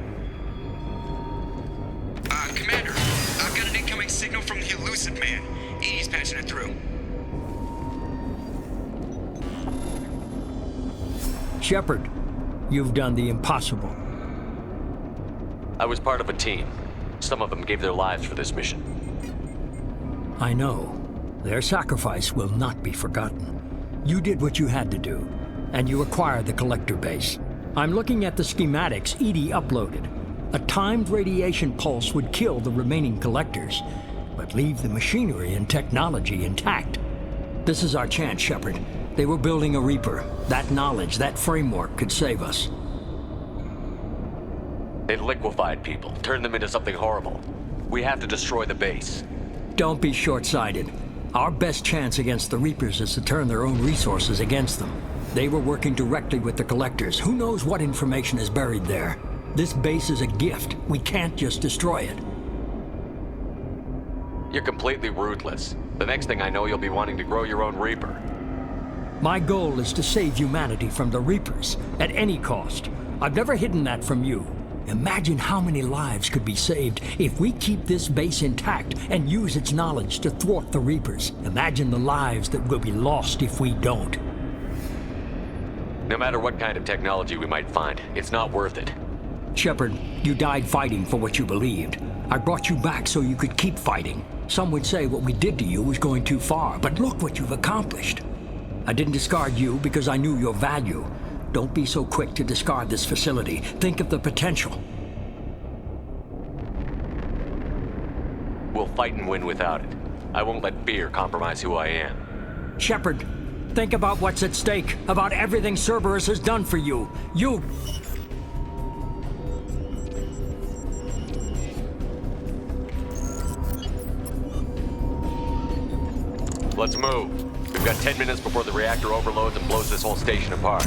Speaker 3: Commander, I've got an incoming signal from the elusive man. Edie's patching it through.
Speaker 6: Shepard, you've done the impossible.
Speaker 14: I was part of a team. Some of them gave their lives for this mission.
Speaker 6: I know. Their sacrifice will not be forgotten. You did what you had to do, and you acquired the collector base. I'm looking at the schematics Edie uploaded. A timed radiation pulse would kill the remaining collectors, but leave the machinery and technology intact. This is our chance, Shepard. They were building a Reaper. That knowledge, that framework could save us.
Speaker 14: It liquefied people, turned them into something horrible. We have to destroy the base.
Speaker 6: Don't be short-sighted. Our best chance against the Reapers is to turn their own resources against them. They were working directly with the collectors. Who knows what information is buried there? This base is a gift. We can't just destroy it.
Speaker 14: You're completely ruthless. The next thing I know, you'll be wanting to grow your own Reaper.
Speaker 6: My goal is to save humanity from the Reapers, at any cost. I've never hidden that from you. Imagine how many lives could be saved if we keep this base intact and use its knowledge to thwart the Reapers. Imagine the lives that will be lost if we don't.
Speaker 14: No matter what kind of technology we might find, it's not worth it.
Speaker 6: Shepard, you died fighting for what you believed. I brought you back so you could keep fighting. Some would say what we did to you was going too far, but look what you've accomplished. I didn't discard you because I knew your value. Don't be so quick to discard this facility. Think of the potential.
Speaker 14: We'll fight and win without it. I won't let fear compromise who I am.
Speaker 6: Shepard, think about what's at stake, about everything Cerberus has done for you.
Speaker 14: Let's move. We've got 10 minutes before the reactor overloads and blows this whole station apart.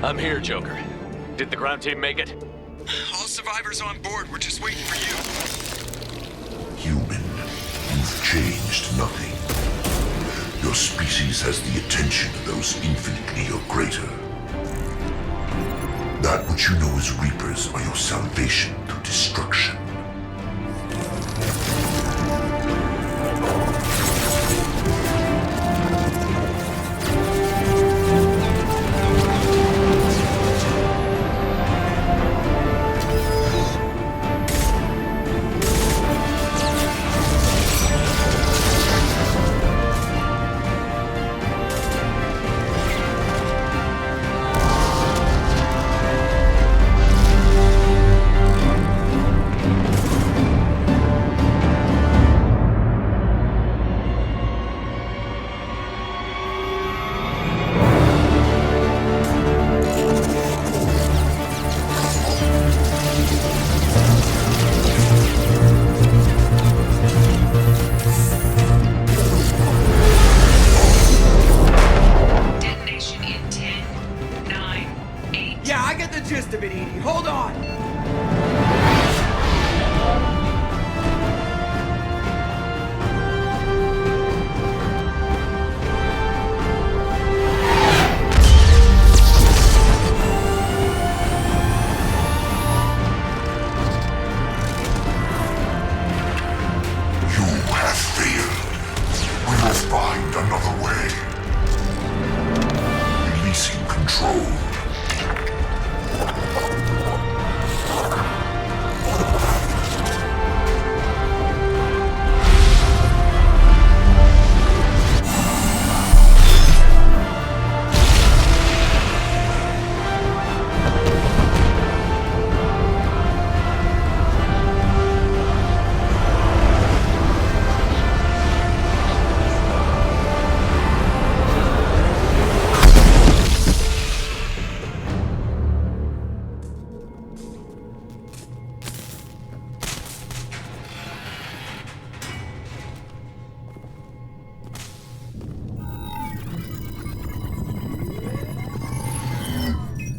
Speaker 14: I'm here, Joker. Did the ground team make it?
Speaker 3: All survivors on board. We're just waiting for you.
Speaker 4: Human, you've changed nothing. Your species has the attention of those infinitely or greater. That which you know as Reapers are your salvation through destruction.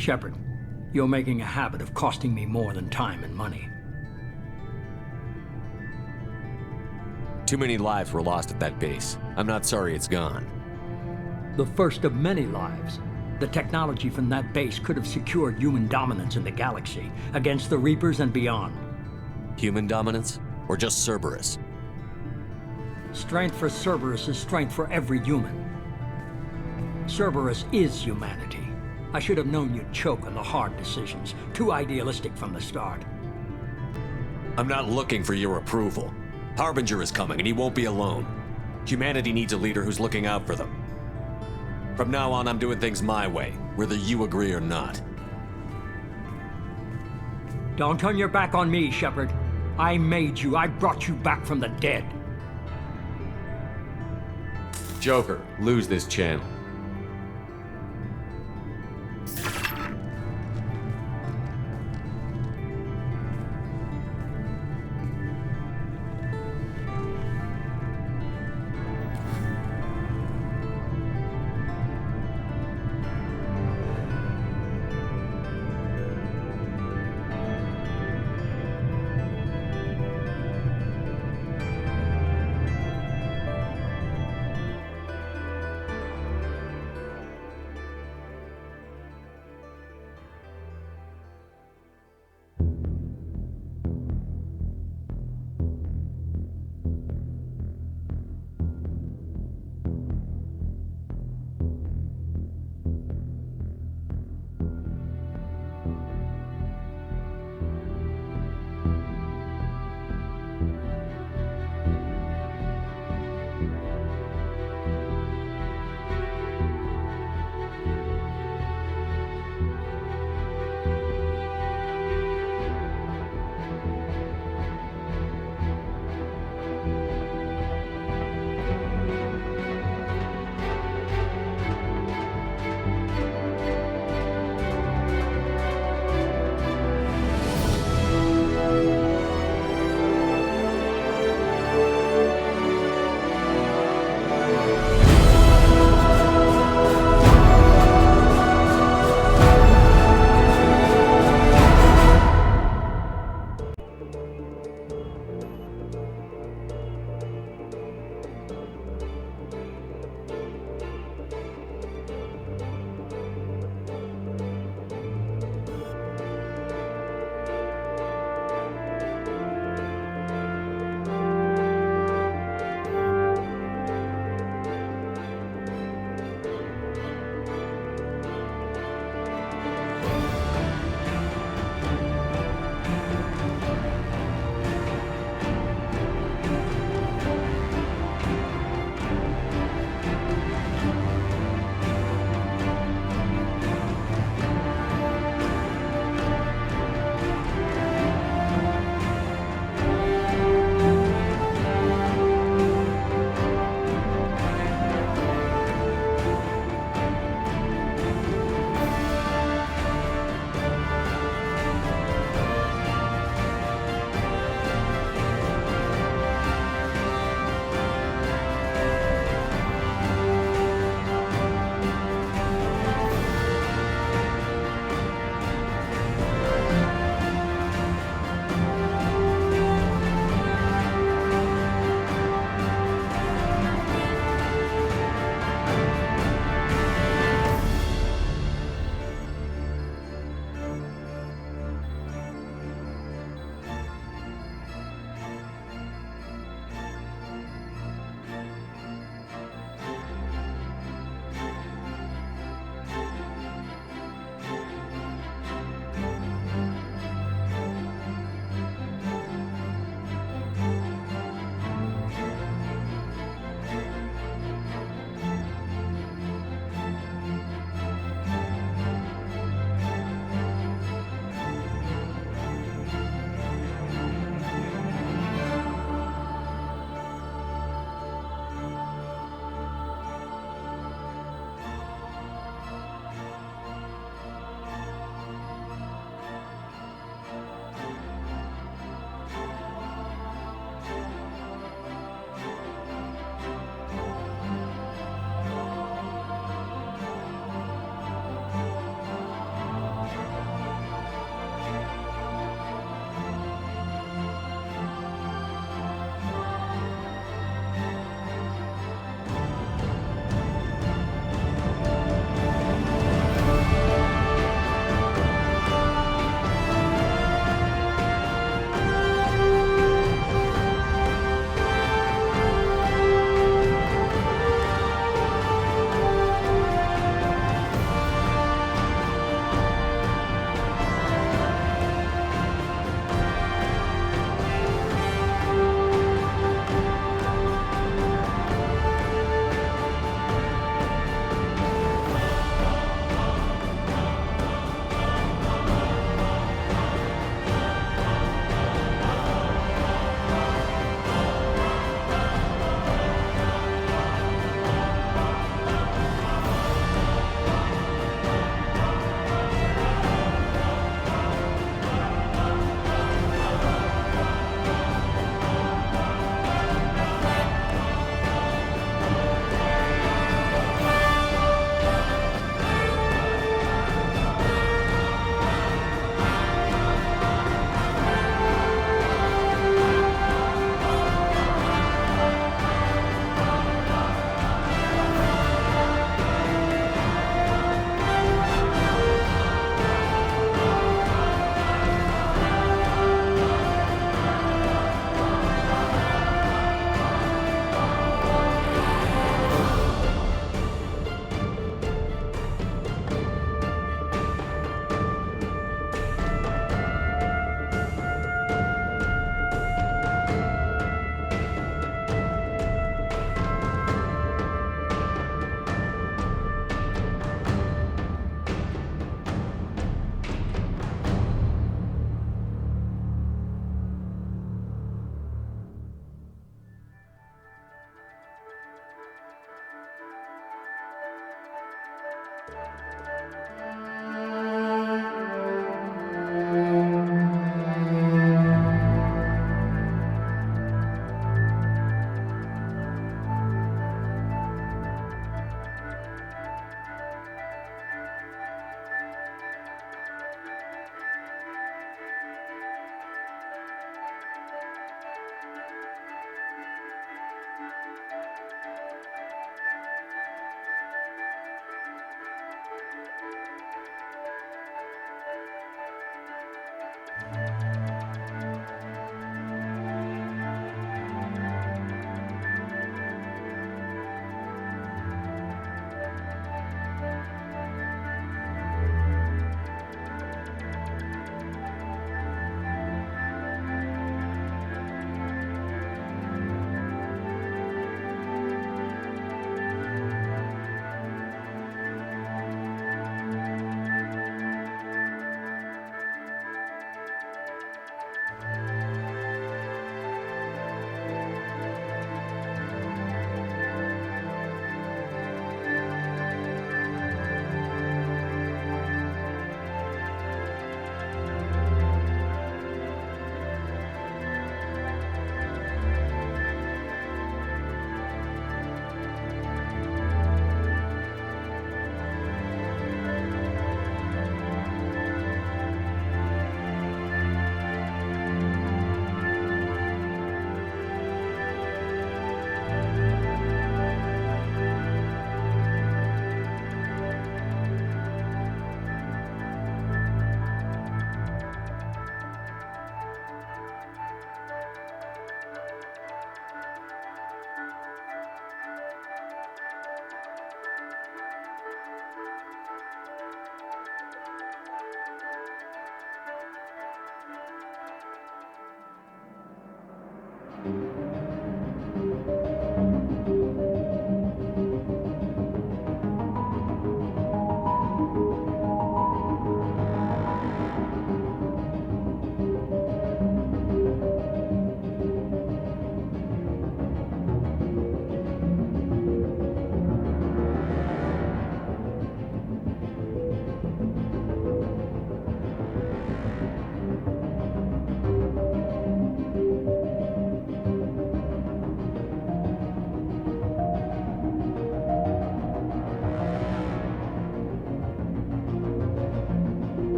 Speaker 6: Shepard, you're making a habit of costing me more than time and money.
Speaker 5: Too many lives were lost at that base. I'm not sorry it's gone.
Speaker 6: The first of many lives. The technology from that base could have secured human dominance in the galaxy against the Reapers and beyond.
Speaker 5: Human dominance? Or just Cerberus?
Speaker 6: Strength for Cerberus is strength for every human. Cerberus is humanity. I should have known you'd choke on the hard decisions. Too idealistic from the start.
Speaker 5: I'm not looking for your approval. Harbinger is coming, and he won't be alone. Humanity needs a leader who's looking out for them. From now on, I'm doing things my way, whether you agree or not.
Speaker 6: Don't turn your back on me, Shepard. I made you. I brought you back from the dead.
Speaker 5: Joker, lose this channel.